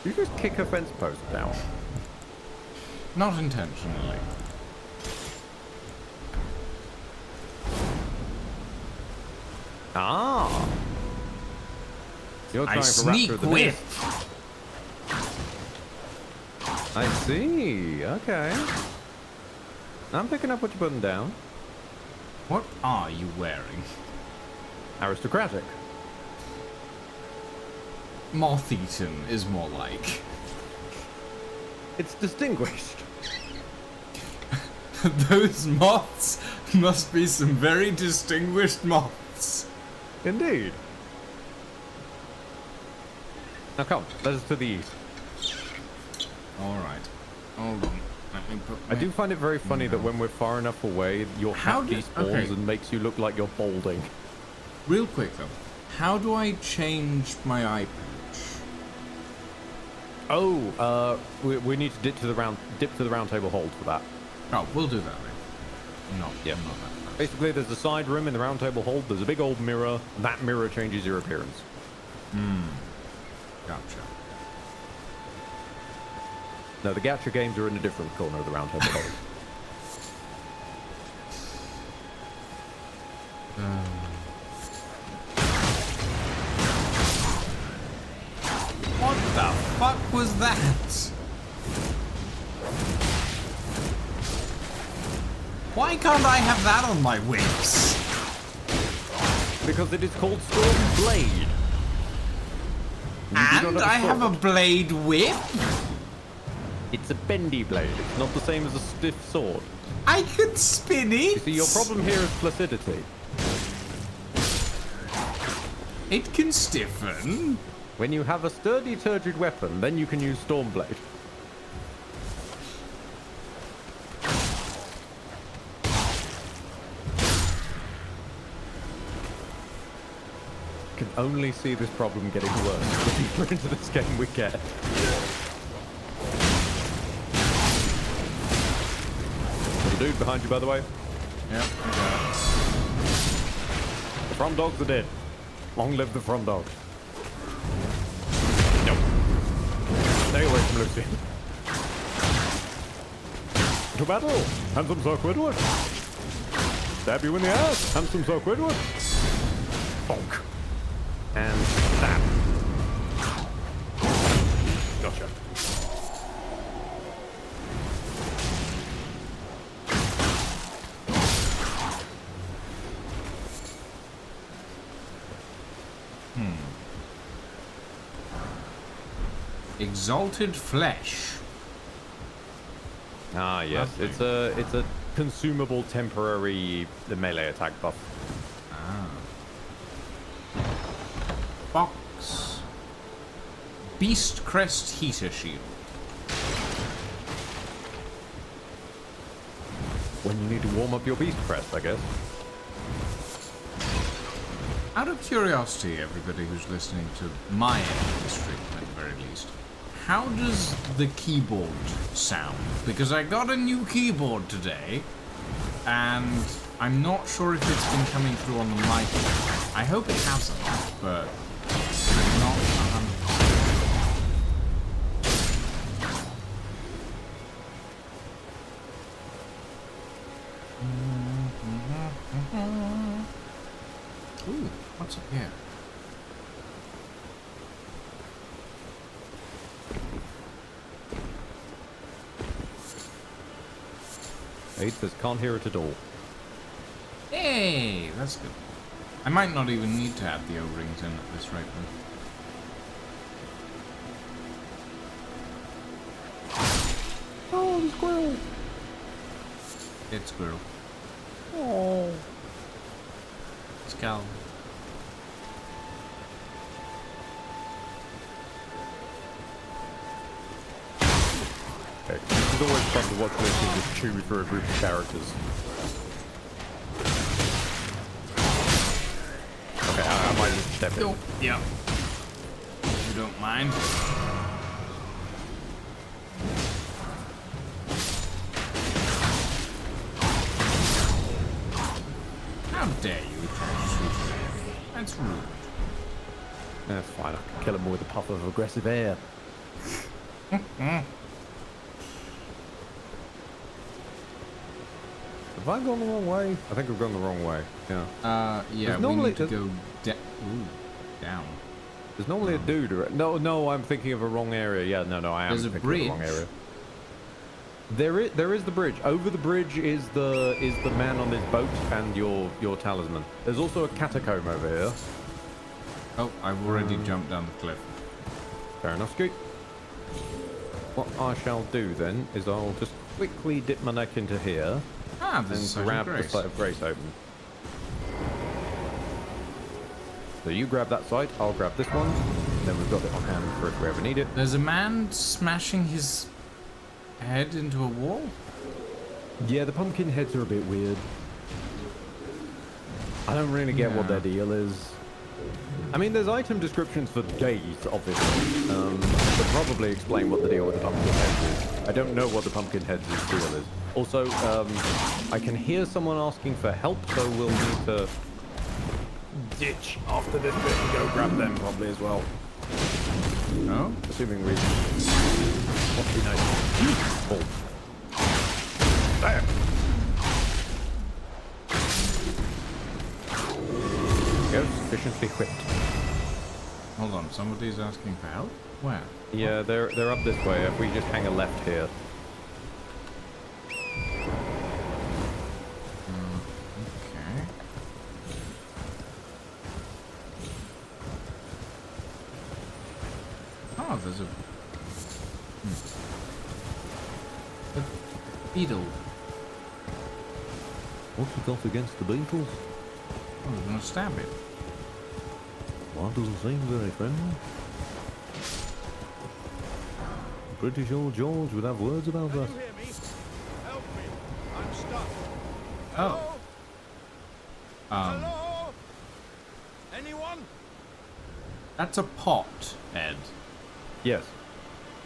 S2: Did you just kick a fence post down?
S1: Not intentionally.
S2: Ah! You're trying
S1: I
S2: for
S1: sneak
S2: Raptor of the
S1: with.
S2: Mist. I see. Okay. I'm picking up what you're putting down.
S1: What are you wearing?
S2: Aristocratic.
S1: Moth-eaten is more like.
S2: It's distinguished.
S1: Those moths must be some very distinguished moths.
S2: Indeed. Now come, let us to the east.
S1: Alright. Hold on. Let me put
S2: I do find it very funny that when we're far enough away, your hat despawns and makes you look like you're balding.
S1: Real quick though, how do I change my eye patch?
S2: Oh, we need to dip to the round table hold for that.
S1: Oh, we'll do that then. not.
S2: Yeah.
S1: I'm not that fast.
S2: Basically, there's a side room in the round table hold. There's a big old mirror. That mirror changes your appearance.
S1: Gotcha.
S2: No, the gacha games are in a different corner of the round table hold.
S1: What the fuck was that? Why can't I have that on my whips?
S2: Because it is called Storm Blade.
S1: And I have a blade whip?
S2: It's a bendy blade. It's not the same as a stiff sword.
S1: I could spin it.
S2: You see, your problem here is placidity.
S1: It can stiffen.
S2: When you have a sturdy, turgid weapon, then you can use Storm Blade. Can only see this problem getting worse the deeper into this game we get. There's a dude behind you, by the way.
S1: Yep, I got it.
S2: The From Dogs are dead. Long live the From Dogs. Nope. Stay away from Lucy. To battle! Handsome Sir Quidwood! Stab you in the ass! Handsome Sir Quidwood! Bonk. And stab. Gotcha.
S1: Exalted flesh.
S2: Ah, yes.
S1: Lovely.
S2: It's a consumable temporary melee attack buff.
S1: Box. Beast Crest Heater Shield.
S2: When you need to warm up your beast crest, I guess.
S1: Out of curiosity, everybody who's listening to my end of the stream, at the very least, how does the keyboard sound? Because I got a new keyboard today, and I'm not sure if it's been coming through on the mic. I hope it hasn't, but I'm not 100%. Ooh, what's up here?
S2: Aid says can't hear it at all.
S1: Hey, that's good. I might not even need to add the O-rings in at this rate then.
S2: Oh, the squirrel!
S1: Dead squirrel.
S2: Oh.
S1: Skull.
S2: Okay. It's always fun to watch this and just chew through a group of characters. Okay, I might just step in.
S1: Oh, yeah. You don't mind. How dare you try to shoot me? That's rude.
S2: That's fine, I can kill him with a puff of aggressive air. Have I gone the wrong way? I think I've gone the wrong way, yeah.
S1: Yeah, we need to go down.
S2: There's normally a dude around. No, I'm thinking of a wrong area. Yeah, no, I am
S1: There's a
S2: thinking
S1: bridge.
S2: of the wrong area. There is the bridge. Over the bridge is the man on this boat and your talisman. There's also a catacomb over here.
S1: Oh, I've already jumped down the cliff.
S2: Fair enough, Scoot. What I shall do then is I'll just quickly dip my neck into here
S1: Ah, this
S2: and
S1: is
S2: grab the Sight of Grace open. So you grab that site, I'll grab this one, then we've got it on hand for if we ever need it.
S1: There's a man smashing his head into a wall?
S2: Yeah, the pumpkin heads are a bit weird. I don't really get what their deal is. I mean, there's item descriptions for days, obviously. But probably explain what the deal with the pumpkin heads is. I don't know what the pumpkin heads' deal is. Also, I can hear someone asking for help, so we'll need to ditch after this bit and go grab them probably as well.
S1: No?
S2: Assuming we must be nice. Oh. There. Go sufficiently whipped.
S1: Hold on, somebody's asking for help? Where?
S2: Yeah, they're up this way. If we just hang a left here.
S1: Okay. Oh, there's a beetle.
S2: What's it got against the beetles?
S1: Oh, we're gonna stab it.
S2: Well, doesn't seem very friendly. Pretty sure George would have words about that.
S13: Can you hear me? Help me. I'm stuck.
S1: Oh.
S13: Hello? Anyone?
S1: That's a pot, Ed.
S2: Yes.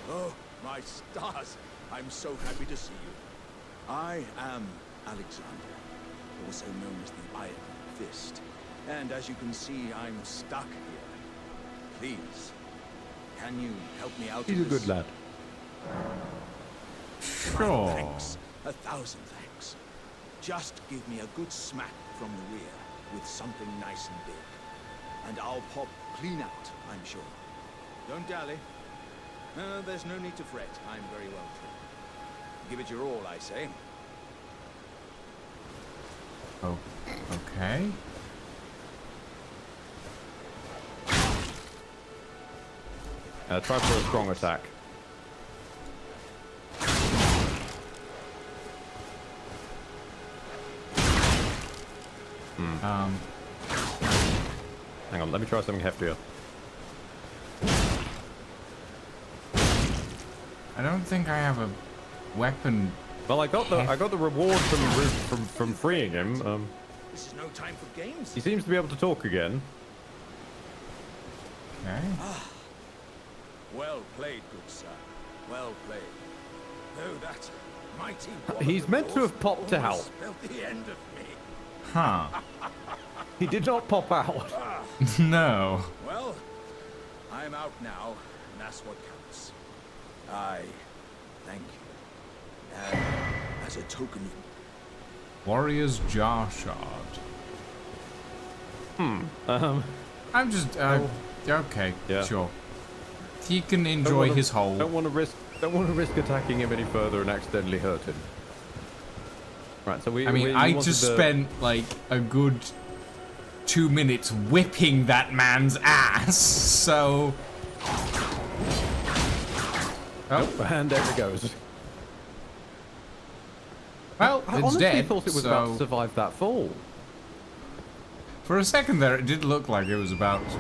S13: Oh, my stars. I'm so happy to see you. I am Alexander, also known as the Iron Fist. And as you can see, I'm stuck here. Please, can you help me out?
S2: He's a good lad.
S1: Sure.
S13: Thanks. 1,000 thanks. Just give me a good smack from the rear with something nice and big. And I'll pop clean out, I'm sure. Don't dally. No, there's no need to fret. I'm very well trained. Give it your all, I say.
S1: Oh, okay.
S2: Try for a strong attack. Hang on, let me try something heftier.
S1: I don't think I have a weapon.
S2: Well, I got the reward from freeing him.
S13: This is no time for games.
S2: He seems to be able to talk again.
S1: Okay.
S13: Well played, good sir. Well played. Oh, that mighty
S2: He's meant to have popped out.
S13: Spelled the end of me.
S1: Huh.
S2: He did not pop out.
S1: No.
S13: Well, I'm out now, and that's what counts. I thank you. And as a token of
S1: Warrior's Jar Shard. I'm just, okay,
S2: Yeah.
S1: sure. He can enjoy his hole.
S2: Don't want to risk attacking him any further and accidentally hurt him. Right, so
S1: I just spent like a good 2 minutes whipping that man's ass, so...
S2: Oh, and there it goes.
S1: Well,
S2: I
S1: it's
S2: honestly
S1: dead,
S2: thought it was
S1: so...
S2: about to survive that fall.
S1: For a second there, it did look like it was about to.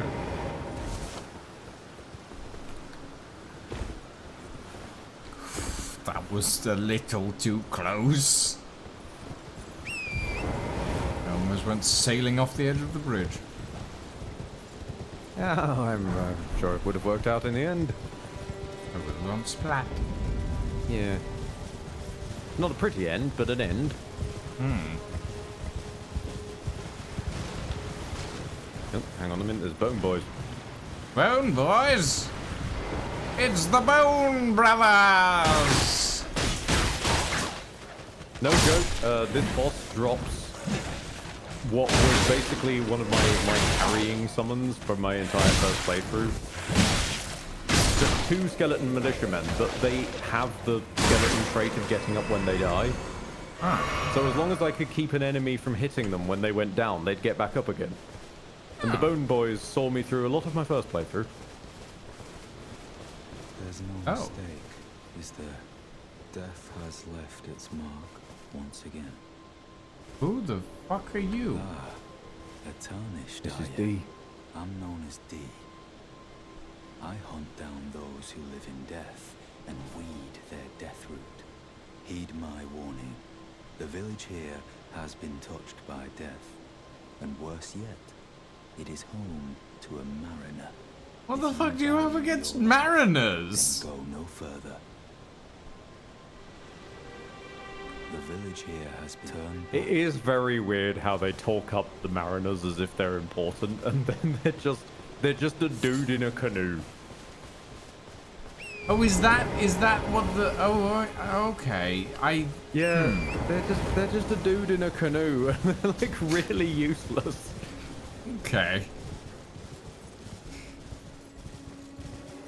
S1: That was a little too close. I almost went sailing off the edge of the bridge.
S2: Yeah, I'm sure it would have worked out in the end.
S1: I would have gone splat.
S2: Yeah. Not a pretty end, but an end. Oh, hang on a minute, there's Bone Boys.
S1: Bone Boys! It's the Bone Brothers!
S2: No joke, this boss drops what was basically one of my carrying summons from my entire first playthrough. Just 2 skeleton militiamen, but they have the skeleton trait of getting up when they die. So as long as I could keep an enemy from hitting them when they went down, they'd get back up again. And the Bone Boys saw me through a lot of my first playthrough.
S8: There's no mistake, is there? Death has left its mark once again.
S1: Who the fuck are you?
S8: Ah, a tarnished.
S2: This is D.
S8: I'm known as D. I hunt down those who live in death and weed their death root. Heed my warning. The village here has been touched by death. And worse yet, it is home
S4: to a mariner.
S1: What the fuck do you have against mariners?
S4: Go no further. The village here has been turned.
S2: It is very weird how they talk up the mariners as if they're important, and then they're just a dude in a canoe.
S1: Oh, is that what the? Oh, okay.
S2: They're just a dude in a canoe, and they're like really useless.
S1: Okay.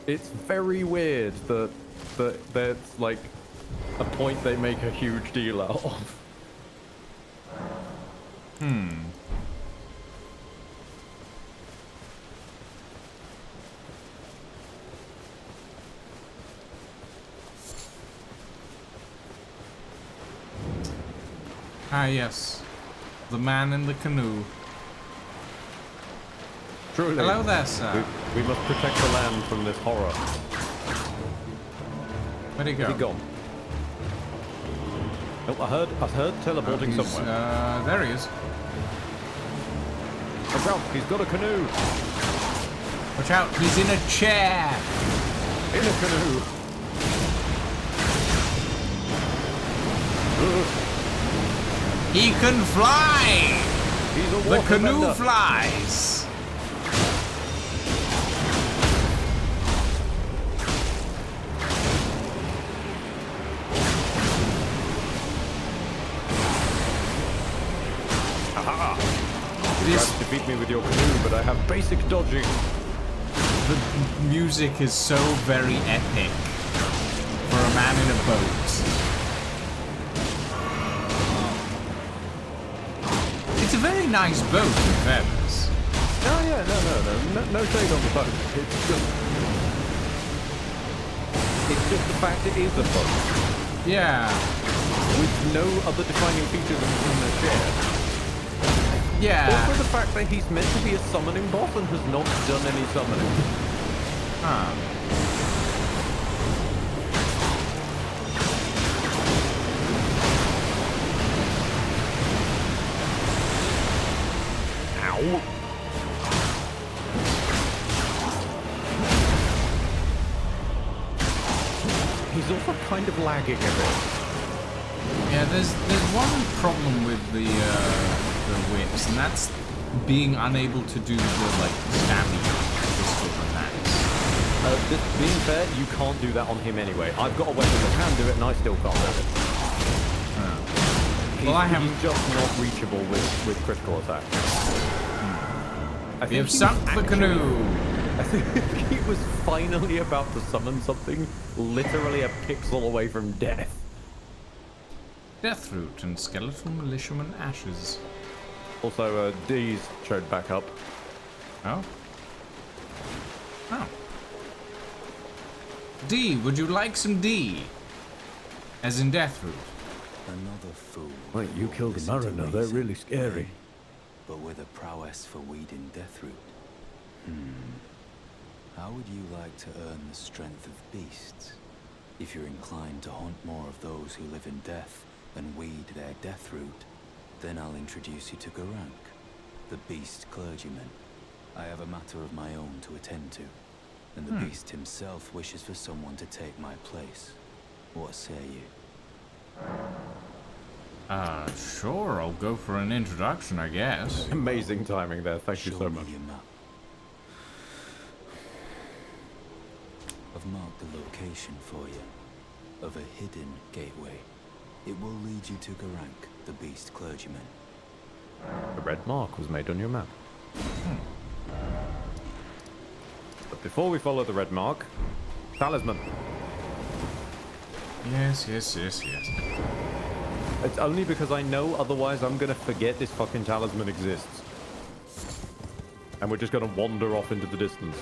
S2: It's very weird that that's like a point they make a huge deal out of.
S1: Ah, yes. The man in the canoe.
S2: Truly.
S1: Hello there, sir.
S2: We must protect the land from this horror.
S1: Where'd he go?
S2: Where's he gone? Oh, I heard teleporting somewhere.
S1: There he is.
S2: Watch out, he's got a canoe.
S1: Watch out, he's in a chair.
S2: In a canoe.
S1: He can fly.
S2: He's a
S1: the canoe
S2: waterbender.
S1: flies.
S2: You tried to defeat me with your canoe, but I have basic dodging.
S1: The music is so very epic for a man in a boat. It's a very nice boat, in fairness.
S2: Oh yeah, no shade on the boat. It's just the fact it is a boat.
S1: Yeah.
S2: With no other defining features than the share.
S1: Yeah.
S2: Also the fact that he's meant to be a summoning boss and has not done any summoning.
S1: Huh.
S2: Ow. He's also kind of lagging a bit.
S1: Yeah, there's one problem with the whips, and that's being unable to do the like stabby pistol attacks.
S2: Just being fair, you can't do that on him anyway. I've got a weapon that can do it, and I still can't do it. He's just not reachable with critical attacks.
S1: We have sunk the canoe.
S2: I think he was finally about to summon something literally a pixel away from death.
S1: Deathroot and skeletal militiaman ashes.
S2: Also, D's showed back up.
S1: Oh. Oh. D, would you like some D? As in Deathroot.
S4: Another fool.
S2: Wait, you killed a mariner. They're really scary.
S4: But with a prowess for weeding Deathroot. How would you like to earn the strength of beasts? If you're inclined to haunt more of those who live in death and weed their Deathroot, then I'll introduce you to Garank, the beast clergyman. I have a matter of my own to attend to, and the beast himself wishes for someone to take my place. What say you?
S1: Sure, I'll go for an introduction, I guess.
S2: Amazing timing there, thank you so much.
S4: Your map. I've marked the location for you, of a hidden gateway. It will lead you to Garank, the beast clergyman.
S2: A red mark was made on your map. But before we follow the red mark, talisman.
S1: Yes.
S2: It's only because I know otherwise I'm gonna forget this fucking talisman exists. And we're just gonna wander off into the distance.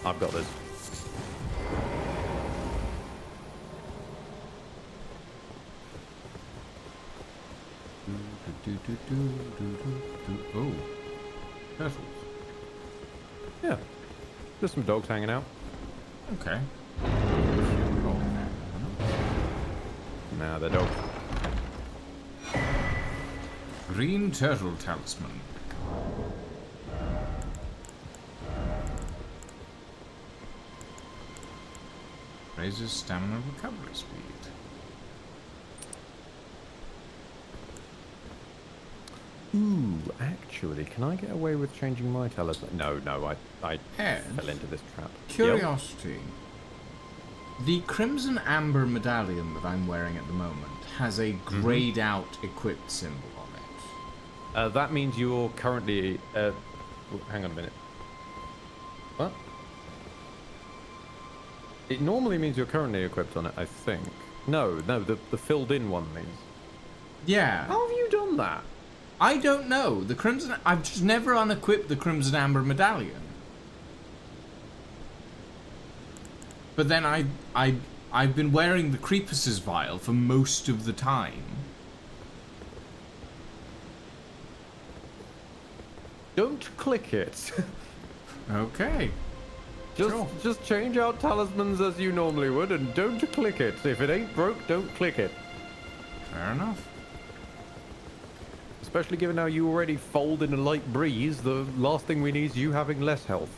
S2: I've got this.
S1: Oh. Turtles.
S2: Yeah. There's some dogs hanging out.
S1: Okay.
S2: Nah, they're dogs.
S1: Green turtle talisman. Raises stamina recovery speed.
S2: Ooh, actually, can I get away with changing my talisman? No, I fell into this trap.
S1: Curiosity. Yep. The Crimson Amber medallion that I'm wearing at the moment has a grayed out equipped symbol on
S2: it. That means you're currently... hang on a minute. What? It normally means you're currently equipped on it, I think. No, the filled in one means.
S1: Yeah.
S2: How have you done that?
S1: I don't know. The Crimson... I've just never unequipped the Crimson Amber medallion. But then I've been wearing the Creepus's vial for most of the time.
S2: Don't click it.
S1: Okay.
S2: Just change out talismans as you normally would, and don't click it. If it ain't broke, don't click it.
S1: Fair enough.
S2: Especially given how you already fold in a light breeze, the last thing we need is you having less health.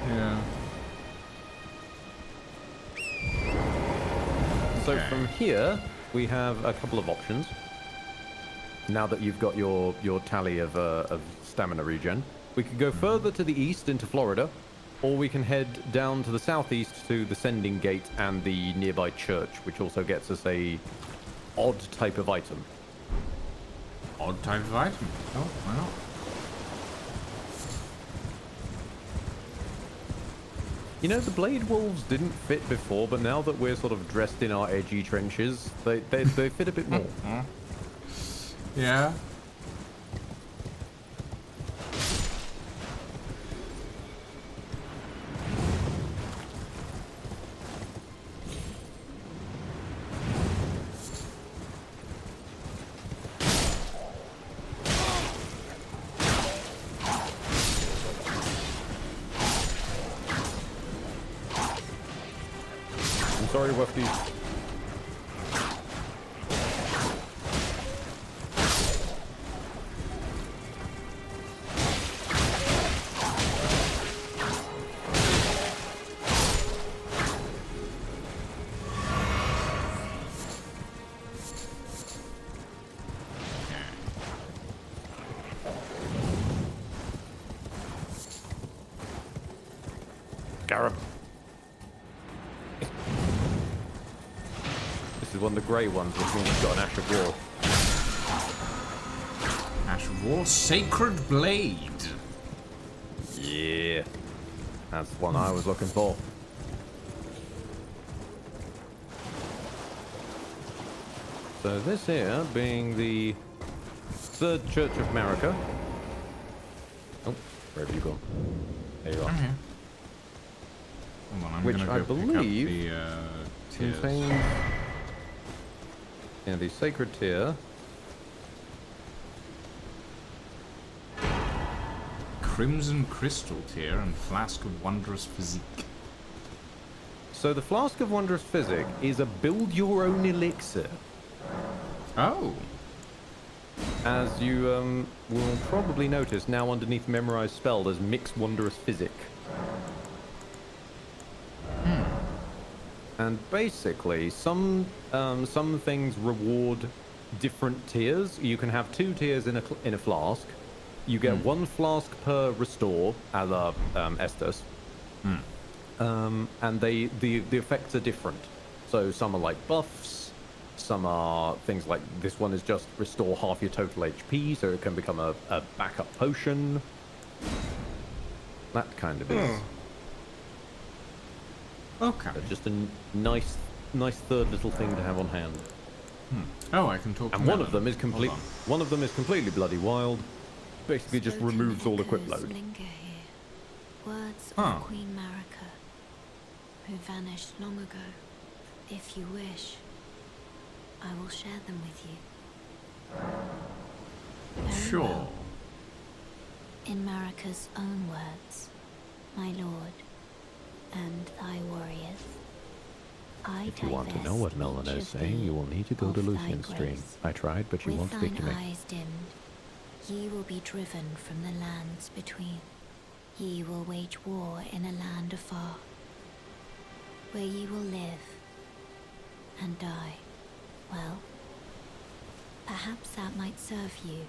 S1: Yeah.
S2: So from here, we have a couple of options. Now that you've got your tally of stamina regen, we could go further to the east into Florida, or we can head down to the southeast to the Sending Gate and the nearby church, which also gets us a odd type of item.
S1: Odd type of item? Oh, why not?
S2: You know, the Blade Wolves didn't fit before, but now that we're sort of dressed in our edgy trenches, they fit a bit more.
S1: Yeah.
S2: Sorry, Wefty. Garib. This is one of the grey ones, which means it's got an Ash of War.
S1: Ash of War, Sacred Blade.
S2: Yeah, that's the one I was looking for. So this here being the Third Church of America. Oh, where have you gone? There you are.
S1: I'm here. Hold on, I'm
S2: which
S1: gonna
S2: I
S1: go
S2: believe
S1: pick up the,
S2: contains the sacred tear.
S1: Crimson Crystal Tear and Flask of Wondrous Physique.
S2: So the Flask of Wondrous Physic is a build-your-own elixir.
S1: Oh.
S2: As you will probably notice, now underneath Memorized Spell, there's Mix Wondrous Physic. And basically, some things reward different tiers. You can have 2 tiers in a flask. You get 1 flask per restore, a la Estus. And the effects are different. So some are like buffs, some are things like this one is just restore half your total HP, so it can become a backup potion. That kind of is.
S1: Okay.
S2: So just a nice third little thing to have on hand.
S1: Oh, I can talk.
S2: And one of them is complete. One of them is completely bloody wild. Basically, just removes all equip load.
S7: Words of Queen Marika, who vanished long ago. If you wish, I will share them with you. Very
S1: Sure.
S7: well. In Marika's own words, my lord, and thy warriors.
S2: If you want to know what Melina is saying, you will need to go to Lucian's stream. I tried, but she won't speak to me.
S7: With thine eyes dimmed, ye will be driven from the lands between. Ye will wage war in a land afar, where ye will live and die. Well, perhaps that might serve you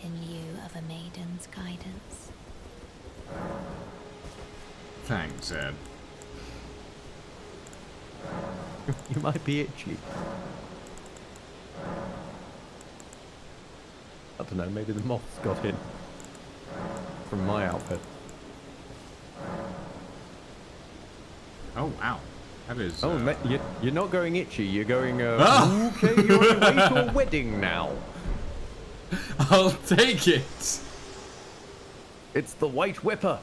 S7: in lieu of a maiden's guidance.
S1: Thanks, Ed.
S2: You might be itchy. I don't know, maybe the moths got in from my outfit.
S1: Oh, wow. That is...
S2: Oh, you're not going itchy, you're going, okay, you're on your way to a wedding now.
S1: I'll take it.
S2: It's the White Whipper.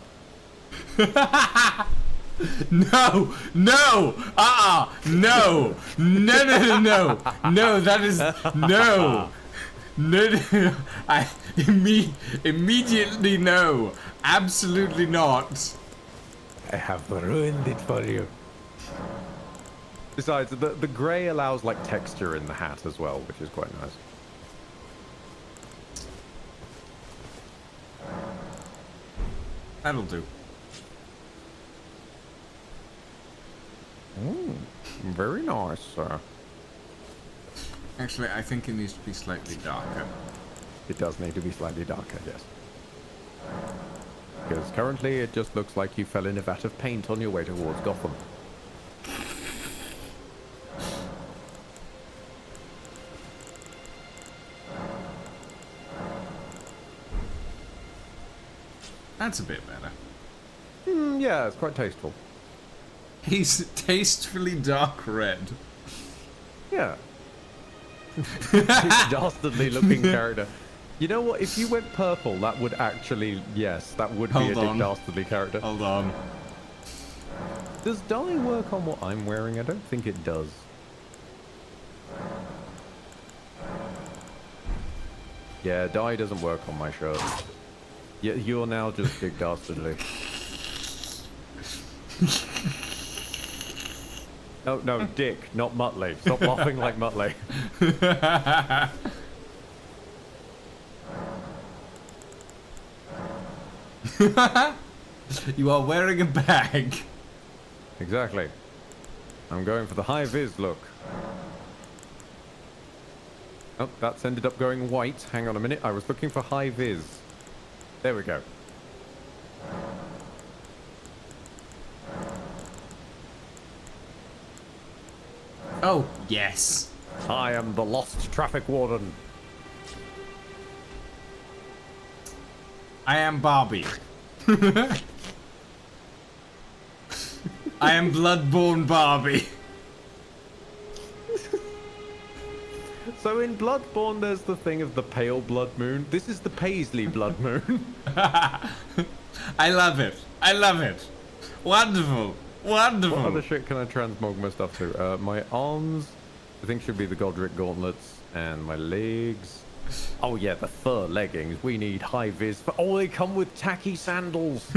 S1: No, no, no, no, that is, no, I immediately no, absolutely not.
S2: I have ruined it for you. Besides, the grey allows like texture in the hat as well, which is quite nice.
S1: That'll do.
S2: Very nice, sir.
S1: Actually, I think it needs to be slightly darker.
S2: It does need to be slightly darker, yes. Because currently it just looks like you fell in a vat of paint on your way towards Gotham.
S1: That's a bit better.
S2: Yeah, it's quite tasteful.
S1: He's tastefully dark red.
S2: Yeah. Dastardly looking character. You know what? If you went purple, that would actually, yes, that would be a dastardly character.
S1: Hold on.
S2: Does dye work on what I'm wearing? I don't think it does. Yeah, dye doesn't work on my shirt. Yeah, you're now just big dastardly. No, Dick, not Muttley. Stop laughing like Muttley.
S1: You are wearing a bag.
S2: Exactly. I'm going for the high-vis look. Oh, that's ended up going white. Hang on a minute. I was looking for high-vis. There we go.
S1: Oh, yes.
S2: I am the lost traffic warden.
S1: I am Barbie. I am Bloodborne Barbie.
S2: So in Bloodborne, there's the thing of the pale blood moon. This is the Paisley blood moon.
S1: I love it. I love it. Wonderful. Wonderful.
S2: What other shit can I transmog my stuff to? My arms, I think should be the Godric gauntlets, and my legs. Oh yeah, the fur leggings. We need high vis. Oh, they come with tacky sandals.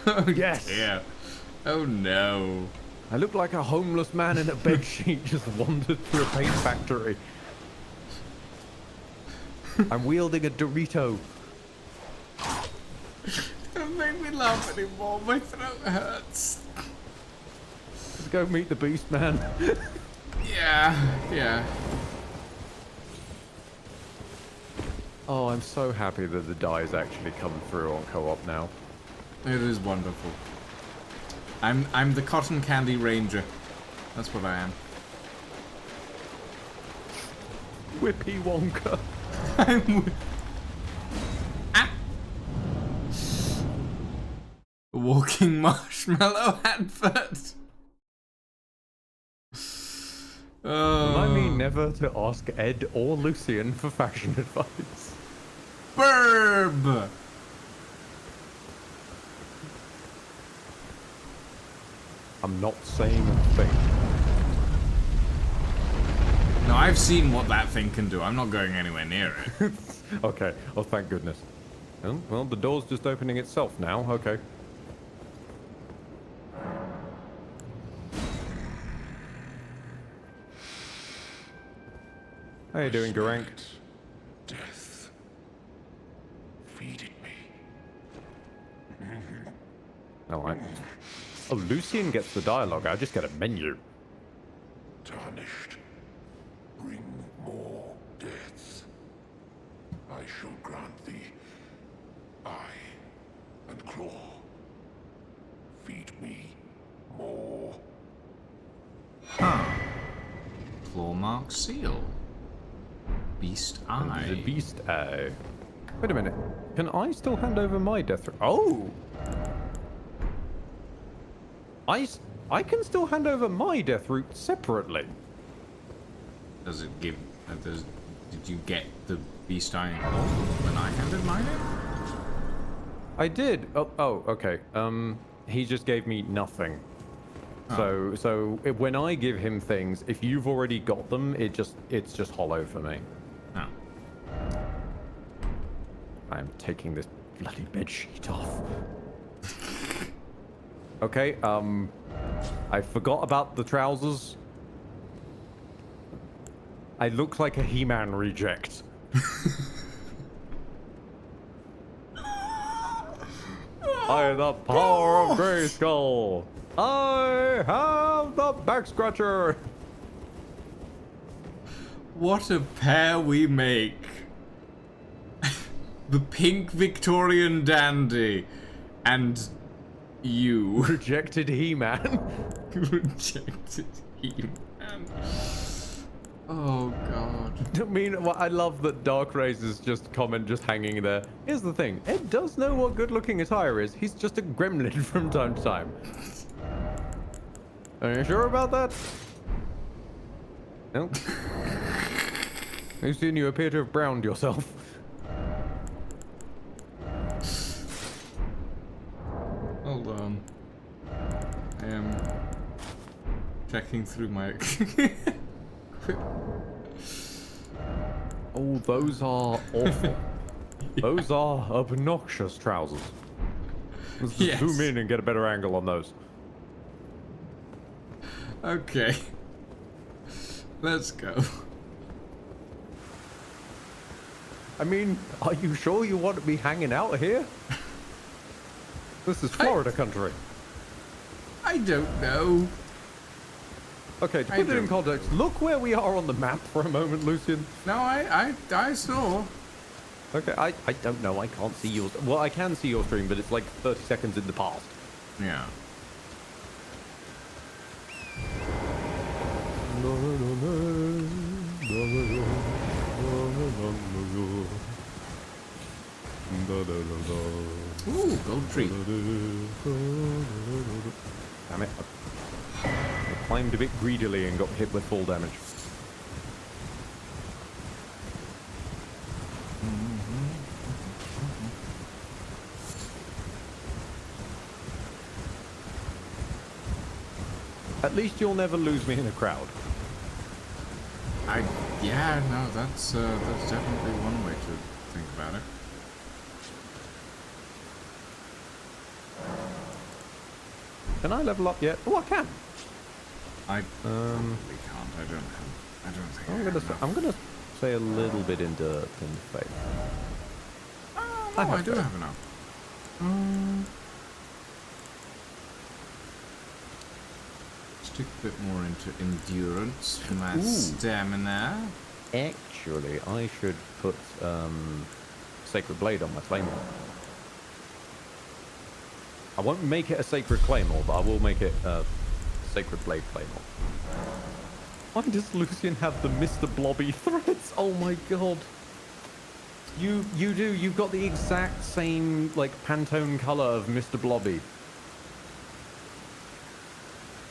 S1: Oh,
S2: yes.
S1: Dear. Oh no.
S2: I look like a homeless man in a bedsheet just wandered through a paint factory. I'm wielding a Dorito.
S1: Don't make me laugh anymore. My throat hurts.
S2: Let's go meet the beast man.
S1: Yeah.
S2: Oh, I'm so happy that the dye's actually come through on co-op now.
S1: It is wonderful. I'm the cotton candy ranger. That's what I am.
S2: Whippy Wonka.
S1: A walking marshmallow advert.
S2: Remind me never to ask Ed or Lucian for fashion advice.
S1: Burb!
S2: I'm not saying a thing.
S1: No, I've seen what that thing can do. I'm not going anywhere near it.
S2: Okay. Oh, thank goodness. Well, the door's just opening itself now. Okay. How you doing, Garank?
S10: Death. Feed it me.
S2: Lucian gets the dialogue. I just get a menu.
S14: Tarnished, bring more deaths. I shall grant thee eye and claw. Feed me more.
S1: Huh. Claw mark seal. Beast eye.
S2: The beast eye. Wait a minute. Can I still hand over my death? Oh! I can still hand over my death root separately.
S1: Does it give... did you get the beast eye and claw when I handed mine in?
S2: I did. Oh, okay. He just gave me nothing.
S1: Oh.
S2: So when I give him things, if you've already got them, it's just hollow for me.
S1: Oh.
S2: I'm taking this bloody bed sheet off. Okay, I forgot about the trousers. I look like a He-Man reject. I have the power of Grayskull. I have the back scratcher.
S1: What a pair we make. The pink Victorian dandy and you.
S2: Rejected He-Man.
S1: Rejected He-Man. Oh god.
S2: I mean, well, I love that Darkraiser's just comment just hanging there. Here's the thing. Ed does know what good-looking attire is. He's just a gremlin from time to time. Are you sure about that? No. I've seen you appear to have browned yourself.
S1: Hold on. I am checking through my...
S2: Oh, those are awful. Those are obnoxious trousers. Let's just zoom in and get a better angle on those.
S1: Okay. Let's go.
S2: I mean, are you sure you want to be hanging out here? This is Florida country.
S1: I don't know.
S2: Okay, to put it in context, look where we are on the map for a moment, Lucian.
S1: No, I saw.
S2: Okay, I don't know. I can't see yours. Well, I can see your stream, but it's like 30 seconds in the past.
S1: Yeah. Ooh, gold tree.
S2: Damn it. I climbed a bit greedily and got hit with full damage. At least you'll never lose me in a crowd.
S1: Yeah, no, that's definitely one way to think about it.
S2: Can I level up yet? Oh, I can.
S1: I probably can't. I don't think.
S2: I'm gonna say a little bit in dirt and faith.
S1: Oh, no, I do have enough. Stick a bit more into endurance for my stamina.
S2: Actually, I should put Sacred Blade on my Claymore. I won't make it a Sacred Claymore, but I will make it a Sacred Blade Claymore. Why does Lucian have the Mr. Blobby threads? Oh my god. You do. You've got the exact same, like, Pantone color of Mr. Blobby.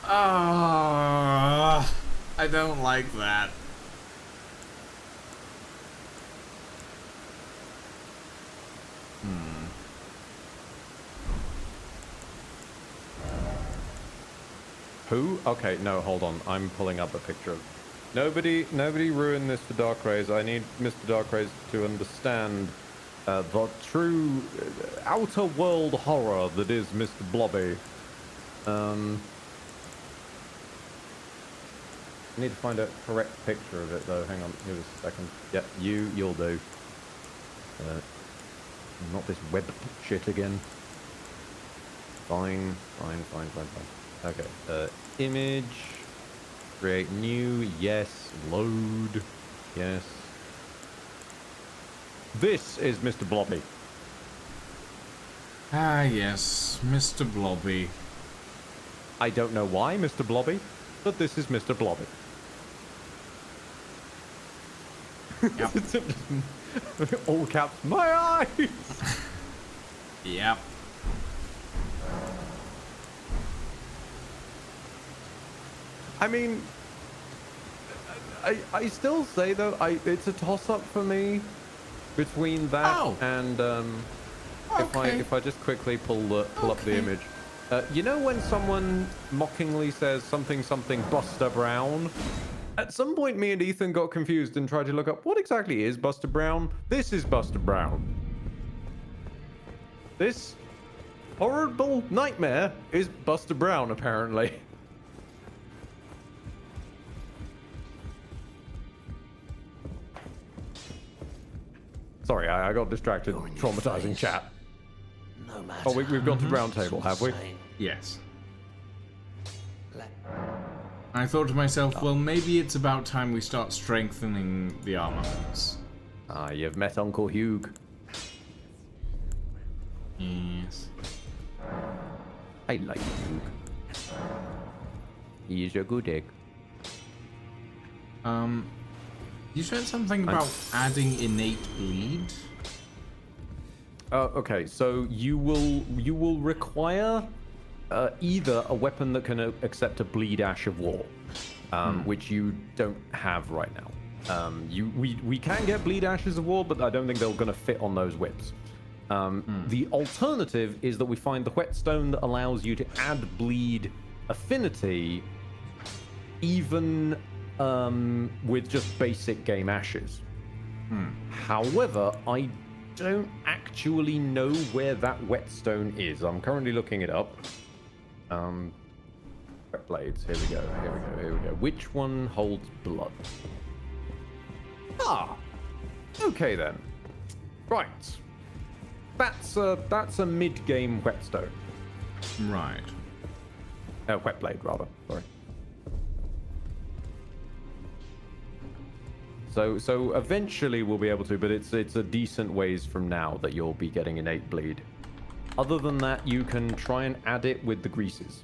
S1: Ah, I don't like that.
S2: Who? Okay, no, hold on. I'm pulling up a picture of... Nobody ruin this for Darkrai. I need Mr. Darkrai to understand the true outer world horror that is Mr. Blobby. I need to find a correct picture of it, though. Hang on, give us a second. Yeah, you'll do. Not this web shit again. Fine. Okay. Image. Create new. Yes. Load. Yes. This is Mr. Blobby.
S1: Ah, yes, Mr. Blobby.
S2: I don't know why, Mr. Blobby, but this is Mr. Blobby. Yep. All caps. My eyes!
S1: Yep.
S2: I mean, I still say though, it's a toss-up for me between that and if I just quickly pull up the image. You know when someone mockingly says something Buster Brown? At some point, me and Ethan got confused and tried to look up what exactly is Buster Brown. This is Buster Brown. This horrible nightmare is Buster Brown, apparently. Sorry, I got distracted. Traumatizing chat.
S6: No matter.
S2: Oh, we've gone to round table, have we?
S1: Yes. I thought to myself, well, maybe it's about time we start strengthening the armaments.
S2: Ah, you've met Uncle Hugh.
S1: Yes.
S2: I like Hugh. He is a good egg.
S1: You said something about adding innate bleed.
S2: Okay, so you will require either a weapon that can accept a bleed ash of war, which you don't have right now. We can get bleed ashes of war, but I don't think they're going to fit on those whips. The alternative is that we find the whetstone that allows you to add bleed affinity, even with just basic game ashes. However, I don't actually know where that whetstone is. I'm currently looking it up. Blades. Here we go. Which one holds blood? Ah. Okay then. Right. That's a mid-game whetstone.
S1: Right.
S2: Wet blade rather. Sorry. So eventually we'll be able to, but it's a decent ways from now that you'll be getting innate bleed. Other than that, you can try and add it with the greases.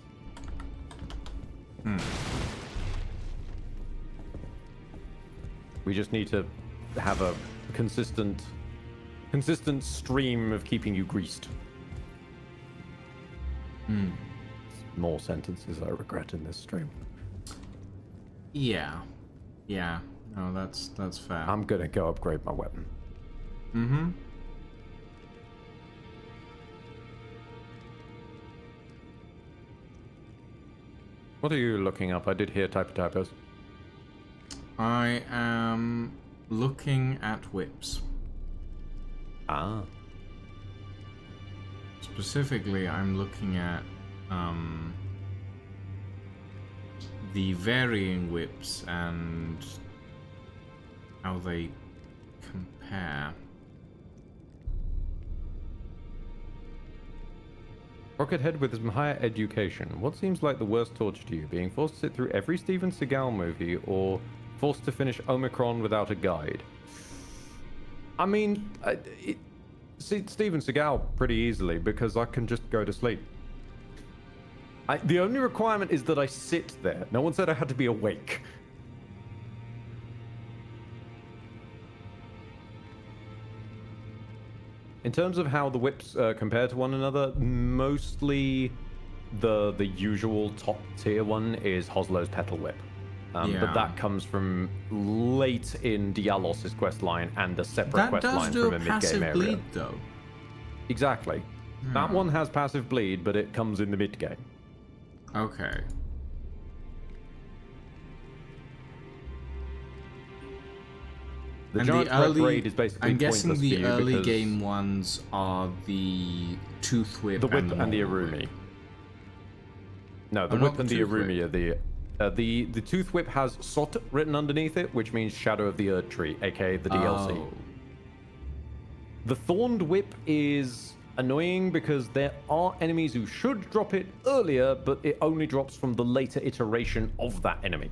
S2: We just need to have a consistent stream of keeping you greased. More sentences I regret in this stream.
S1: Yeah. No, that's fair.
S2: I'm gonna go upgrade my weapon. What are you looking up? I did hear typos.
S1: I am looking at whips.
S2: Ah.
S1: Specifically, I'm looking at the varying whips and how they compare.
S2: Rockethead with some higher education. What seems like the worst torture to you? Being forced to sit through every Steven Seagal movie or forced to finish Omicron without a guide? I mean, Steven Seagal pretty easily because I can just go to sleep. The only requirement is that I sit there. No one said I had to be awake. In terms of how the whips compare to one another, mostly the usual top tier one is Hoslow's Petal Whip. But that comes from late in Dialos's quest line and a separate quest line from a mid-game area.
S1: Bleed, though.
S2: Exactly. That one has passive bleed, but it comes in the mid-game.
S1: Okay.
S2: The giant early raid is basically
S1: I'm guessing
S2: pointless
S1: the
S2: for you
S1: early
S2: because
S1: game ones are the Tooth Whip,
S2: the whip and the
S1: normal
S2: Irumi.
S1: whip.
S2: No, the whip and the Irumi are the Tooth Whip has Sot written underneath it, which means Shadow of the Erd Tree, aka the DLC.
S1: Oh.
S2: The Thorned Whip is annoying because there are enemies who should drop it earlier, but it only drops from the later iteration of that enemy.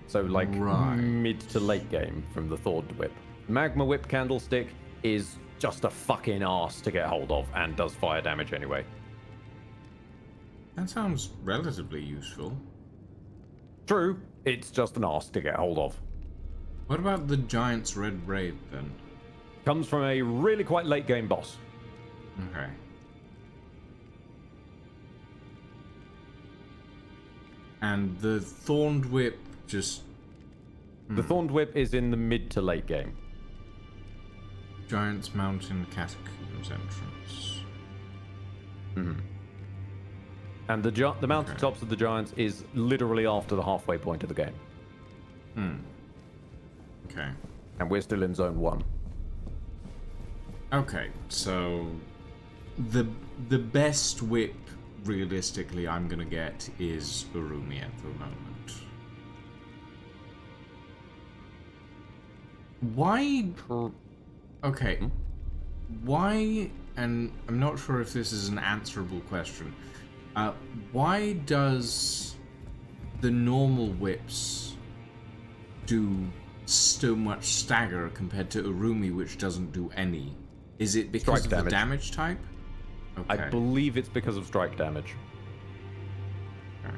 S2: So like mid to late game from the Thorned Whip. Magma Whip Candlestick is just a fucking arse to get hold of and does fire damage anyway.
S1: That sounds relatively useful.
S2: True, it's just an arse to get hold of.
S1: What about the Giant's Red Raid then?
S2: Comes from a really quite late game boss.
S1: Okay. And the Thorned Whip just...
S2: The Thorned Whip is in the mid to late game.
S1: Giant's Mountain Catacombs entrance.
S2: Mm-hmm. And the mountaintops of the Giants is literally after the halfway point of the game.
S1: Okay.
S2: And we're still in Zone 1.
S1: Okay, so the best whip realistically I'm gonna get is Urumi at the moment. Why? Okay. Why? And I'm not sure if this is an answerable question. Why does the normal whips do so much stagger compared to Urumi, which doesn't do any? Is it because of the damage type? Okay.
S2: I believe it's because of strike damage.
S1: Okay.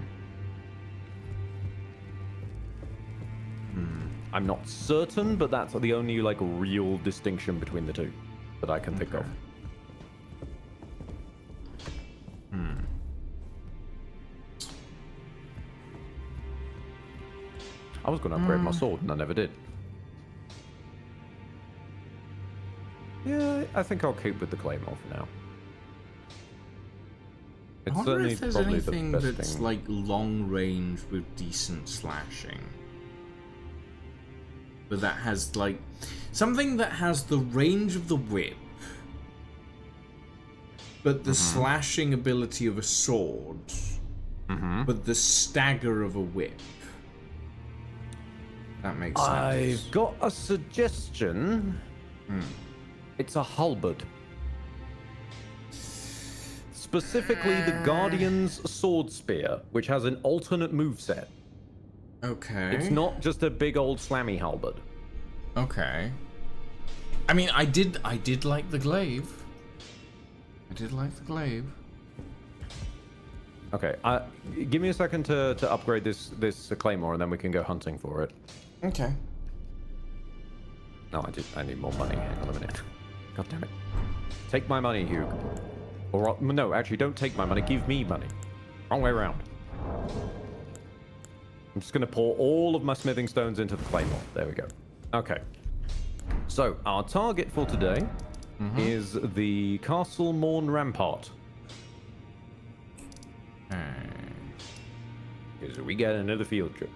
S2: I'm not certain, but that's the only like real distinction between the two that I can think of. I was going to upgrade my sword, and I never did. Yeah, I think I'll keep with the Claymore for now.
S1: I wonder if there's anything that's like long range with decent slashing. But that has like something that has the range of the whip, but the slashing ability of a sword, but the stagger of a whip. That makes sense.
S2: I've got a suggestion. It's a halberd. Specifically the Guardian's Sword Spear, which has an alternate moveset.
S1: Okay.
S2: It's not just a big old slammy halberd.
S1: Okay. I mean, I did like the glaive. I did like the glaive.
S2: Okay, give me a second to upgrade this Claymore, and then we can go hunting for it.
S1: Okay.
S2: No, I need more money. Hang on a minute. God damn it. Take my money, Hugh. Or no, actually, don't take my money. Give me money. Wrong way around. I'm just going to pour all of my smithing stones into the Claymore. There we go. Okay. So, our target for today is the Castle Morn Rampart. Because we get another field trip.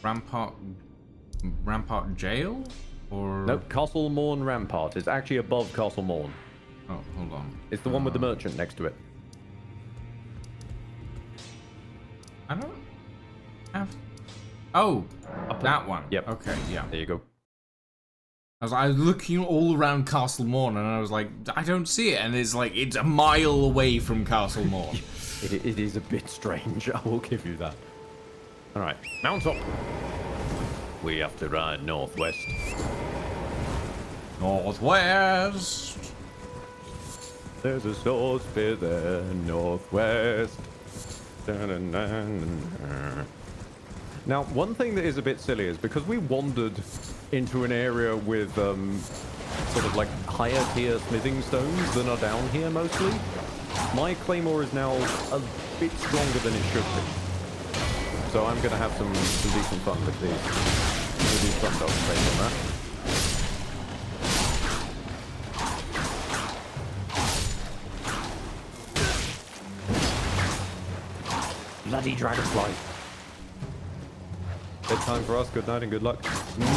S1: Rampart Jail? Or...
S2: Nope, Castle Morn Rampart is actually above Castle Morn.
S1: Oh, hold on.
S2: It's the one with the merchant next to it.
S1: I don't have... Oh, that one.
S2: Yep.
S1: Okay, yeah.
S2: There you go.
S1: I was looking all around Castle Morn and I was like, I don't see it. And it's like, it's a mile away from Castle Morn.
S2: It is a bit strange, I will give you that. Alright, mount up. We have to ride northwest.
S1: Northwest.
S2: There's a sword spear there, northwest. Now, one thing that is a bit silly is because we wandered into an area with sort of like higher tier smithing stones than are down here mostly, my Claymore is now a bit stronger than it should be. So I'm going to have some decent fun with these front dogs based on that. Bloody dragonfly. Bedtime for us. Good night and good luck.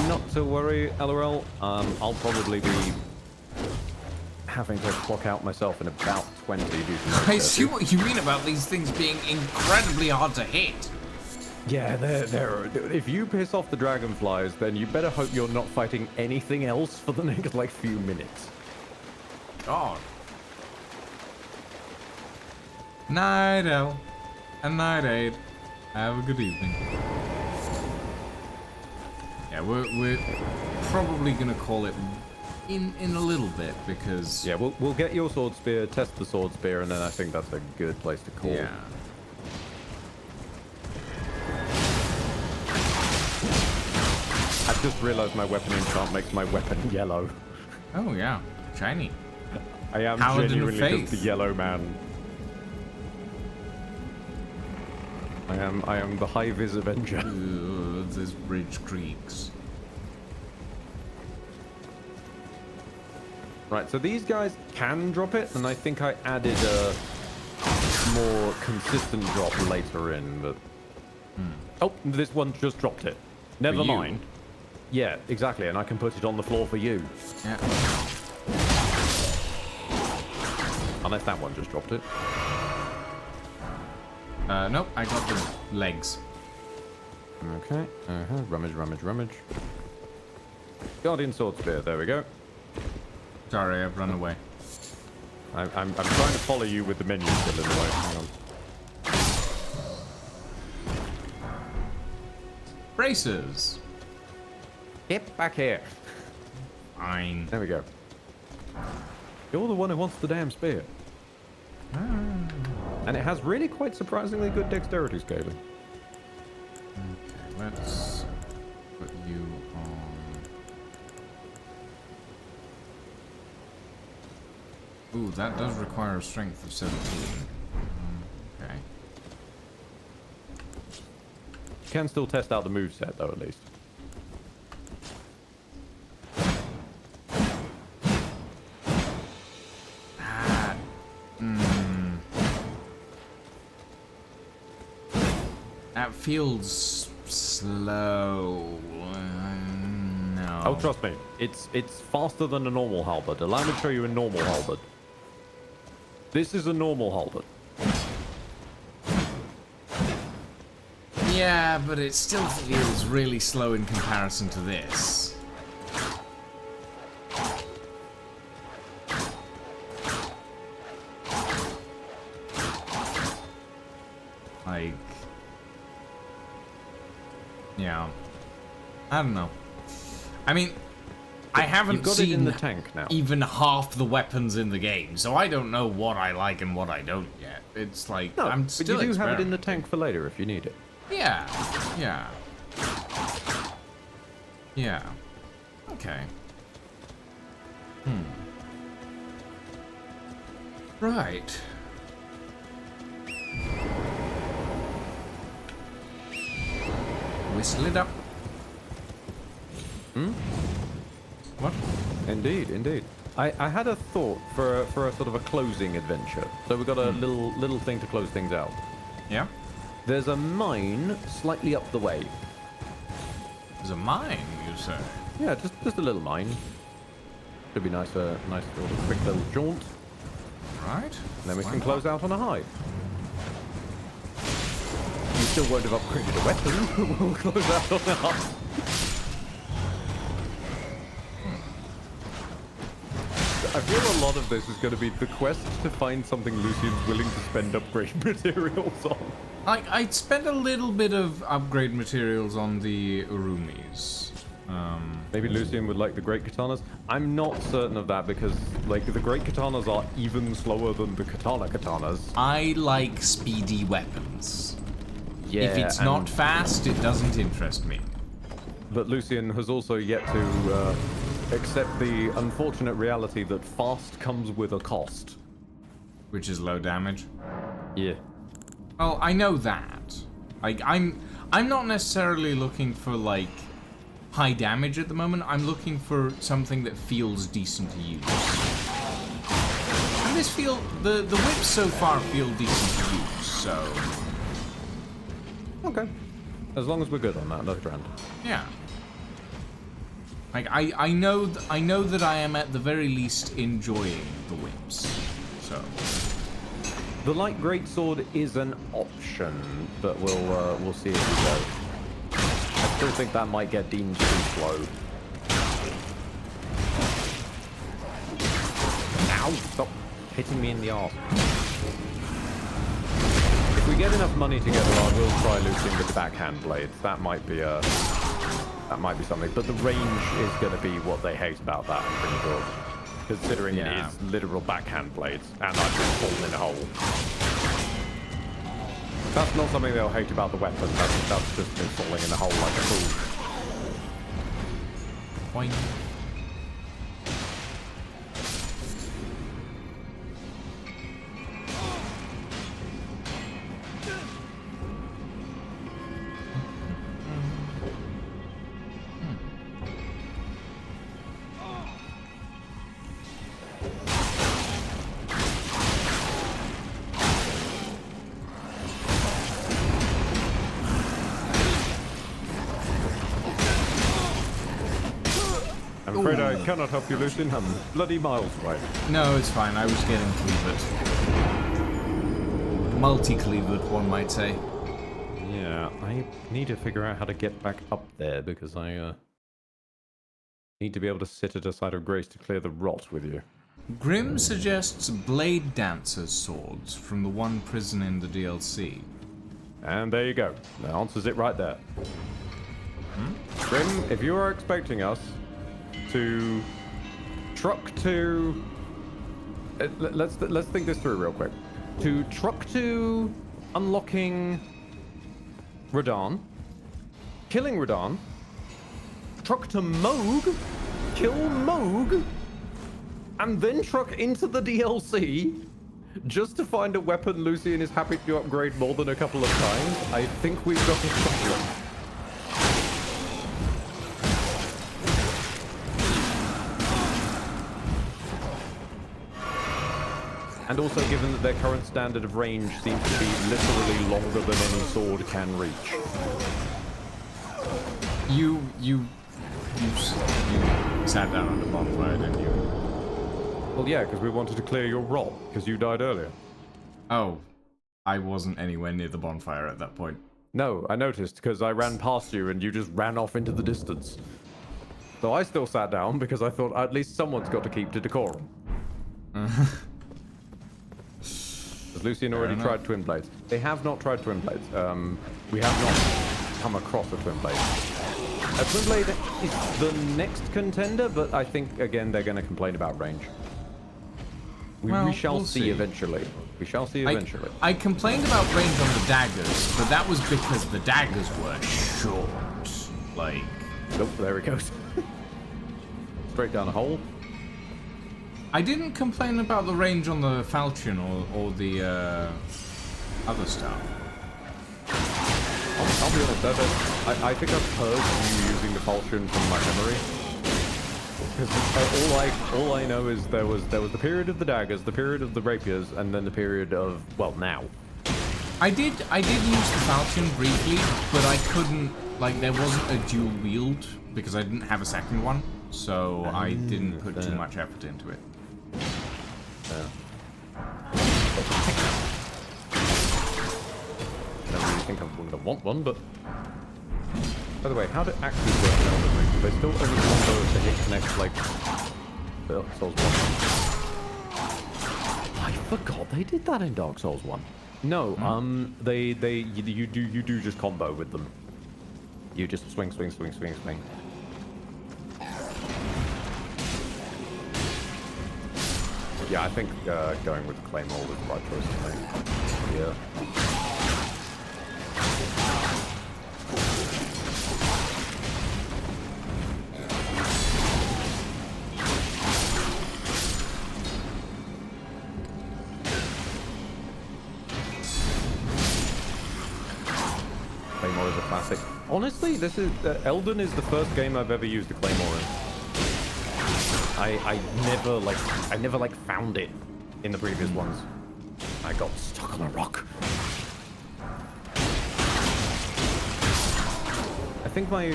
S2: Not to worry, LOL. I'll probably be having to clock out myself in about 20 due to
S1: I see what you mean about these things being incredibly hard to hit.
S2: Yeah, they're. If you piss off the dragonflies, then you better hope you're not fighting anything else for the next, like, few minutes.
S1: God. Night, El. And night, Aid. Have a good evening. Yeah, we're probably gonna call it in a little bit because...
S2: Yeah, we'll get your sword spear, test the sword spear, and then I think that's a good place to call.
S1: Yeah.
S2: I've just realized my weapon enchant makes my weapon yellow.
S1: Oh, yeah. Shiny.
S2: I am
S1: Paladin
S2: genuinely just the yellow man. I am the high-vis Avenger.
S1: This bridge creaks.
S2: Right, so these guys can drop it, and I think I added a more consistent drop later in, but... Oh, this one just dropped it. Never mind. Yeah, exactly, and I can put it on the floor for you.
S1: Yeah.
S2: Unless that one just dropped it.
S1: Nope, I got the legs.
S2: Okay, rummage, rummage, rummage. Guardian sword spear, there we go.
S1: Sorry, I've run away.
S2: I'm trying to follow you with the menu still in the way. Hang on.
S1: Bracers.
S2: Get back here.
S1: Fine.
S2: There we go. You're the one who wants the damn spear. And it has really quite surprisingly good dexterity scaling.
S1: Okay, let's put you on... Ooh, that does require a strength of 17. Okay.
S2: You can still test out the moveset though, at least.
S1: That feels slow. No.
S2: Oh, trust me. It's faster than a normal halberd. Allow me to show you a normal halberd. This is a normal halberd.
S1: Yeah, but it still feels really slow in comparison to this. Like... Yeah. I don't know. I mean, I haven't seen
S2: in the tank now.
S1: Even half the weapons in the game, so I don't know what I like and what I don't yet. It's like,
S2: No,
S1: I'm
S2: but
S1: still
S2: you do have it in the tank for later if you need it.
S1: Yeah. Yeah. Yeah. Okay. Right. Whistle it up. What?
S2: Indeed, indeed. I had a thought for a sort of a closing adventure. So we've got a little thing to close things out.
S1: Yeah?
S2: There's a mine slightly up the way.
S1: There's a mine, you say?
S2: Yeah, just a little mine. Should be nice sort of quick little jaunt.
S1: Right.
S2: And then we can close out on a high. You still won't have upgraded a weapon. We'll close out on a high. I feel a lot of this is going to be the quest to find something Lucian's willing to spend upgrade materials on.
S1: I'd spend a little bit of upgrade materials on the Urumis.
S2: Maybe Lucian would like the great katanas. I'm not certain of that because, like, the great katanas are even slower than the katanas.
S1: I like speedy weapons.
S2: Yeah,
S1: if it's not fast, it doesn't interest me.
S2: But Lucian has also yet to accept the unfortunate reality that fast comes with a cost.
S1: Which is low damage?
S2: Yeah.
S1: Well, I know that. Like, I'm not necessarily looking for, like, high damage at the moment. I'm looking for something that feels decent to use. And the whips so far feel decent to use, so...
S2: Okay. As long as we're good on that, that's grand.
S1: Yeah. Like, I know that I am at the very least enjoying the whips, so...
S2: The light greatsword is an option, but we'll see as we go. I still think that might get deemed too slow. Ow! Stop hitting me in the arse. If we get enough money together, I will try looting with the backhand blades. That might be something. But the range is going to be what they hate about that, I'm pretty sure. Considering it is literal backhand blades, and I've been fallen in a hole. That's not something they'll hate about the weapon. That's just me falling in a hole like a fool.
S1: Boing.
S2: I'm afraid I cannot help you, Lucian. I'm bloody miles away.
S1: No, it's fine. I was getting cleavered. Multi-cleavered, one might say.
S2: Yeah, I need to figure out how to get back up there because I need to be able to sit at a side of grace to clear the rot with you.
S1: Grim suggests Blade Dancer's swords from the one prison in the DLC.
S2: And there you go. That answers it right there. Grim, if you are expecting us to truck to... let's think this through real quick. To truck to unlocking Radahn, killing Radahn, truck to Moog, kill Moog, and then truck into the DLC just to find a weapon Lucian is happy to upgrade more than a couple of times, I think we've got a problem. And also, given that their current standard of range seems to be literally longer than any sword can reach.
S1: You sat down on the bonfire, didn't you?
S2: Well, yeah, because we wanted to clear your rot, because you died earlier.
S1: Oh, I wasn't anywhere near the bonfire at that point.
S2: No, I noticed, because I ran past you and you just ran off into the distance. So I still sat down, because I thought at least someone's got to keep to decorum. Has Lucian already tried Twin Blades? They have not tried Twin Blades. We have not come across a Twin Blade. A Twin Blade is the next contender, but I think, again, they're going to complain about range. We shall see eventually. We shall see eventually.
S1: I complained about range on the daggers, but that was because the daggers were short. Like...
S2: Nope, there it goes. Straight down a hole.
S1: I didn't complain about the range on the falchion or the other stuff.
S2: I'll be honest, I think I've heard you using the falchion from my memory. Because all I know is there was the period of the daggers, the period of the rapiers, and then the period of, well, now.
S1: I did use the falchion briefly, but I couldn't, like, there wasn't a dual wield because I didn't have a second one, so I didn't put too much effort into it.
S2: I don't really think I'm going to want one, but... By the way, how do axes work in Elden Ring? Do they still only combo to hit connect like Dark Souls 1? I forgot they did that in Dark Souls 1. No, you do just combo with them. You just swing. Yeah, I think going with Claymore was the right choice to make. Yeah. Claymore is a classic. Honestly, this is Elden is the first game I've ever used a Claymore in. I never found it in the previous ones. I got stuck on a rock. I think my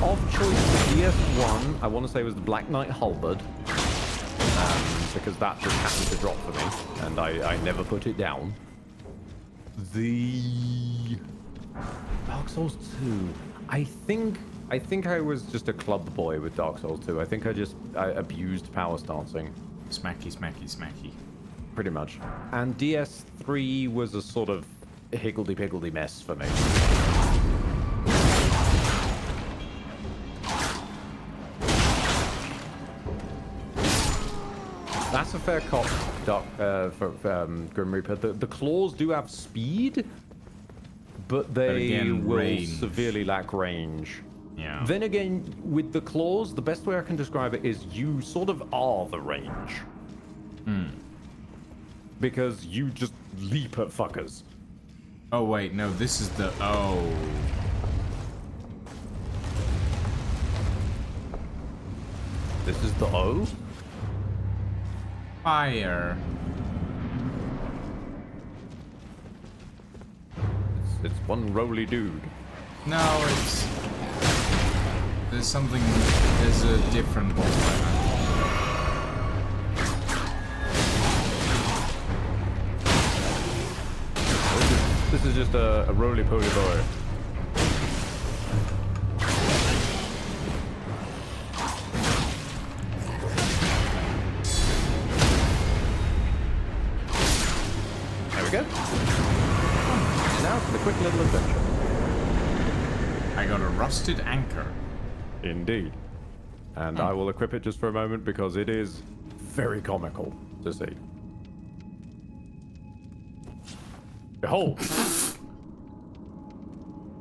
S2: off choice for DS1, I want to say was the Black Knight Halberd. because that just happened to drop for me, and I never put it down. The Dark Souls 2. I think I was just a club boy with Dark Souls 2. I think I abused power stancing.
S1: Smacky, smacky, smacky.
S2: Pretty much. And DS3 was a sort of higgledy-piggledy mess for me. That's a fair cop, Grim Reaper. The claws do have speed, but they will
S1: range.
S2: Severely lack range.
S1: Yeah.
S2: Then again, with the claws, the best way I can describe it is you sort of are the range. Because you just leap at fuckers.
S1: Oh wait, no, this is the
S2: This is the O?
S1: Fire.
S2: It's one roly dude.
S1: No, it's... There's a different boss by that.
S2: This is just a roly-poly boy. There we go. Now for the quick little adventure.
S1: I got a rusted anchor.
S2: Indeed. And I will equip it just for a moment because it is very comical to see. Behold!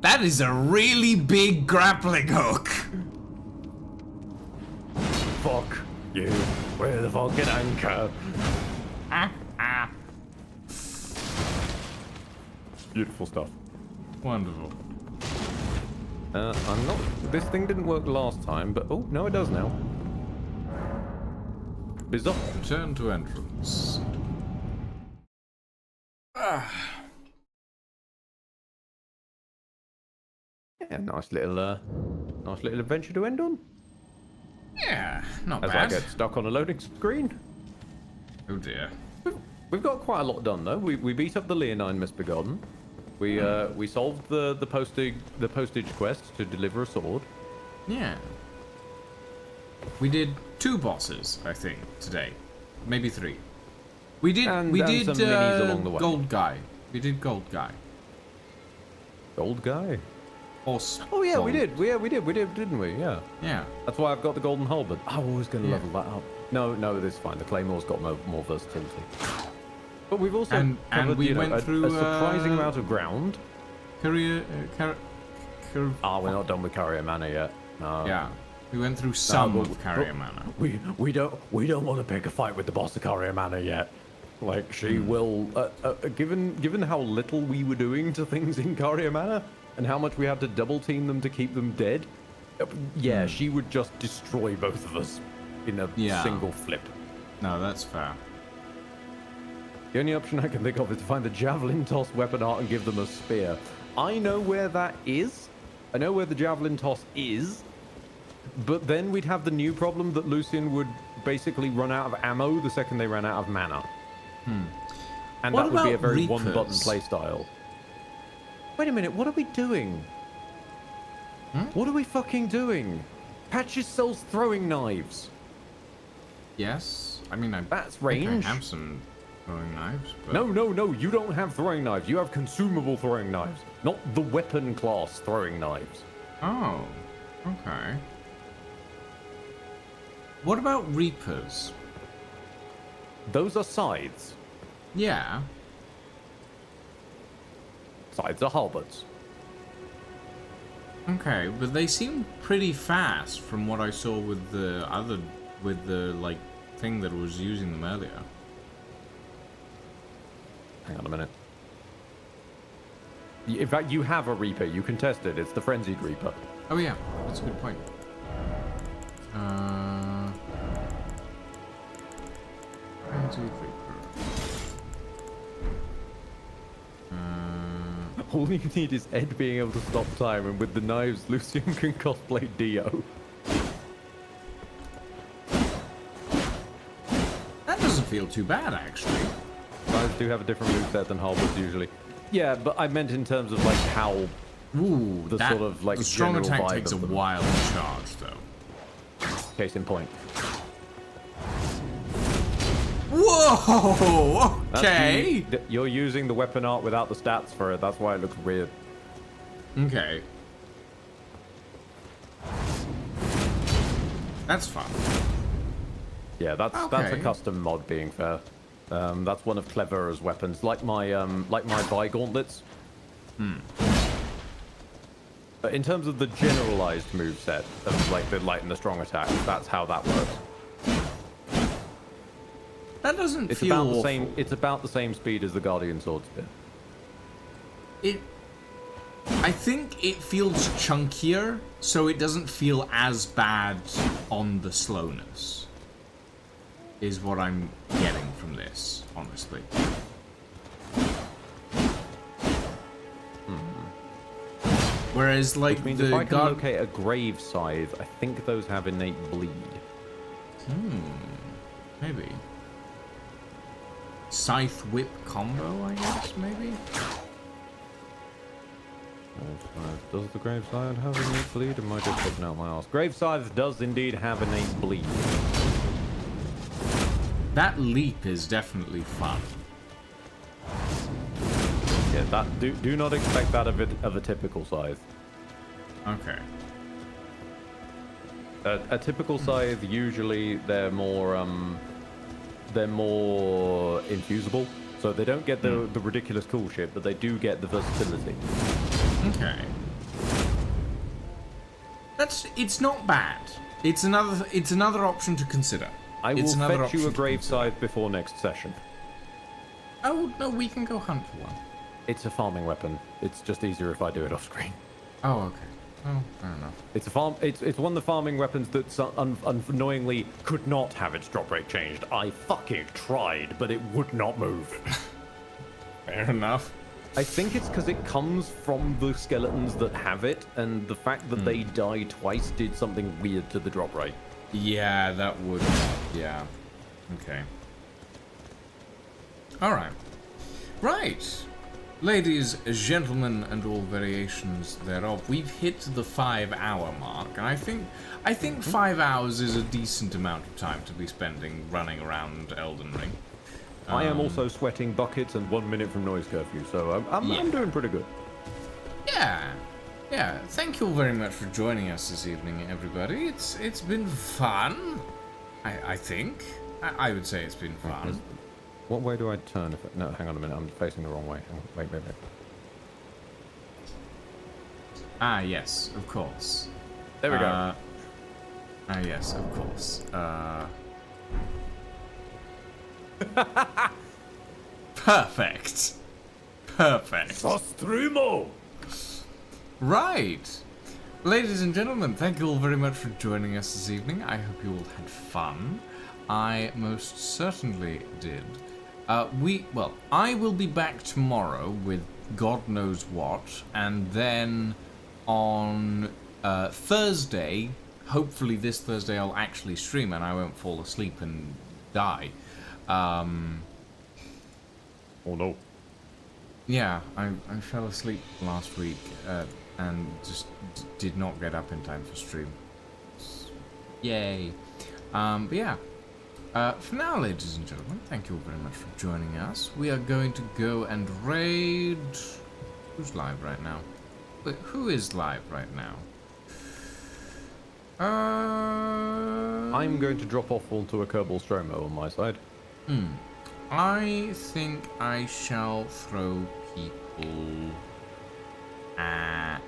S1: That is a really big grappling hook.
S2: Fuck you with a fucking anchor. Beautiful stuff.
S1: Wonderful.
S2: I'm not... This thing didn't work last time, but... Oh, no, it does now. Bizarre.
S1: Return to entrance.
S2: Yeah, nice little adventure to end on.
S1: Yeah, not
S2: As
S1: bad.
S2: I get stuck on a loading screen.
S1: Oh dear.
S2: We've got quite a lot done though. We beat up the Leonine Misbegotten. We solved the postage quest to deliver a sword.
S1: Yeah. We did 2 bosses, I think, today. Maybe 3. We did
S2: some minis along the way.
S1: Gold Guy. We did Gold Guy.
S2: Gold Guy?
S1: Horse.
S2: Oh yeah,
S1: gold.
S2: we did, didn't we? Yeah.
S1: Yeah.
S2: That's why I've got the golden halberd. I was going to level that up. No, this is fine. The Claymore's got more versatility. But we've also covered,
S1: we went through
S2: a surprising amount of ground.
S1: We're
S2: not done with Carrier Manor yet. No.
S1: Yeah. We went through some of Carrier Manor.
S2: We don't want to pick a fight with the boss of Carrier Manor yet. Like she will, given how little we were doing to things in Carrier Manor and how much we had to double team them to keep them dead. Yeah, she would just destroy both of us in a single flip.
S1: No, that's fair.
S2: The only option I can think of is to find the javelin toss weapon art and give them a spear. I know where that is. I know where the javelin toss is. But then we'd have the new problem that Lucian would basically run out of ammo the second they ran out of mana. And
S1: What
S2: that would be a
S1: about
S2: very
S1: Reapers?
S2: one-button playstyle. Wait a minute, what are we doing? What are we fucking doing? Patches sells throwing knives.
S1: Yes. I mean,
S2: That's
S1: think
S2: range.
S1: I have some throwing knives. But...
S2: No, you don't have throwing knives. You have consumable throwing knives, not the weapon class throwing knives.
S1: Oh, okay. What about Reapers?
S2: Those are scythes.
S1: Yeah.
S2: Scythes are halberds.
S1: Okay, but they seem pretty fast from what I saw with the like thing that was using them earlier.
S2: Hang on a minute. In fact, you have a Reaper. You can test it. It's the Frenzied Reaper.
S1: Oh yeah, that's a good point. Frenzied Reaper.
S2: All you need is Ed being able to stop time, and with the knives, Lucian can cosplay Dio.
S1: That feel too bad, actually.
S2: Scythes do have a different moveset than halberds usually. Yeah, but I meant in terms of like how the sort of like
S1: the strong
S2: general
S1: attack
S2: vibe
S1: takes a
S2: of them.
S1: while to charge, though.
S2: Case in point.
S1: Whoa! Okay.
S2: You're using the weapon art without the stats for it. That's why it looks weird.
S1: Okay. That's fun.
S2: Yeah, that's a custom mod. Being fair, that's one of Clever's weapons, like my Vi gauntlets. But in terms of the generalized moveset of like the light and the strong attack, that's how that works.
S1: That doesn't
S2: it's
S1: feel
S2: about
S1: awful.
S2: the same. It's about the same speed as the Guardian Sword Spear.
S1: I think it feels chunkier, so it doesn't feel as bad on the slowness. Is what I'm getting from this, honestly. Whereas, like,
S2: which means if I can locate a grave scythe, I think those have innate bleed.
S1: Maybe. Scythe whip combo, I guess, maybe?
S2: Does the grave scythe have innate bleed? Am I just putting out my ass? Grave scythe does indeed have innate bleed.
S1: That leap is definitely fun.
S2: Yeah, that do not expect that of a typical scythe.
S1: Okay.
S2: A typical scythe, usually they're more infusable, so they don't get the ridiculous cool shit, but they do get the versatility.
S1: Okay. It's not bad. It's another option to consider.
S2: I will fetch you a grave scythe before next session.
S1: Oh no, we can go hunt for one.
S2: It's a farming weapon. It's just easier if I do it off screen.
S1: Oh, okay. Oh, fair enough.
S2: It's a farm. It's one of the farming weapons that annoyingly could not have its drop rate changed. I fucking tried, but it would not move.
S1: Fair enough.
S2: I think it's because it comes from the skeletons that have it, and the fact that they die twice did something weird to the drop rate.
S1: Yeah, that would. Yeah. Okay. All right. Right. Ladies, gentlemen, and all variations thereof, we've hit the 5-hour mark, and I think 5 hours is a decent amount of time to be spending running around Elden Ring.
S2: I am also sweating buckets and 1 minute from noise curfew, so I'm doing pretty good.
S1: Yeah. Yeah, thank you all very much for joining us this evening, everybody. It's been fun, I think. I would say it's been fun.
S2: What way do I turn? No, hang on a minute. I'm facing the wrong way. Wait.
S1: Ah, yes, of course.
S2: There we go.
S1: Ah, yes, of course. Perfect.
S9: Sostrumo!
S1: Right. Ladies and gentlemen, thank you all very much for joining us this evening. I hope you all had fun. I most certainly did. I will be back tomorrow with God knows what, and then on Thursday, hopefully this Thursday I'll actually stream and I won't fall asleep and die.
S2: Oh no.
S1: Yeah, I fell asleep last week and just did not get up in time for stream. Yay. But yeah. For now, ladies and gentlemen, thank you all very much for joining us. We are going to go and raid... Who's live right now? Wait, who is live right now?
S2: I'm going to drop off onto a Kerbal Stromo on my side.
S1: I think I shall throw people at...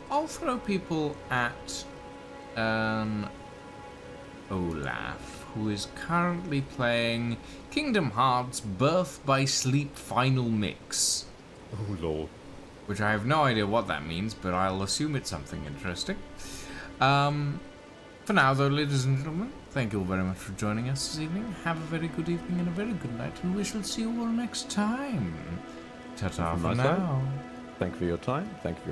S1: I'll throw people at Olaf, who is currently playing Kingdom Hearts Birth by Sleep Final Mix.
S2: Oh lord.
S1: Which I have no idea what that means, but I'll assume it's something interesting. For now though, ladies and gentlemen, thank you all very much for joining us this evening. Have a very good evening and a very good night, and we shall see you all next time. Ta-ta for now.
S2: Thank you for your time. Thank you for your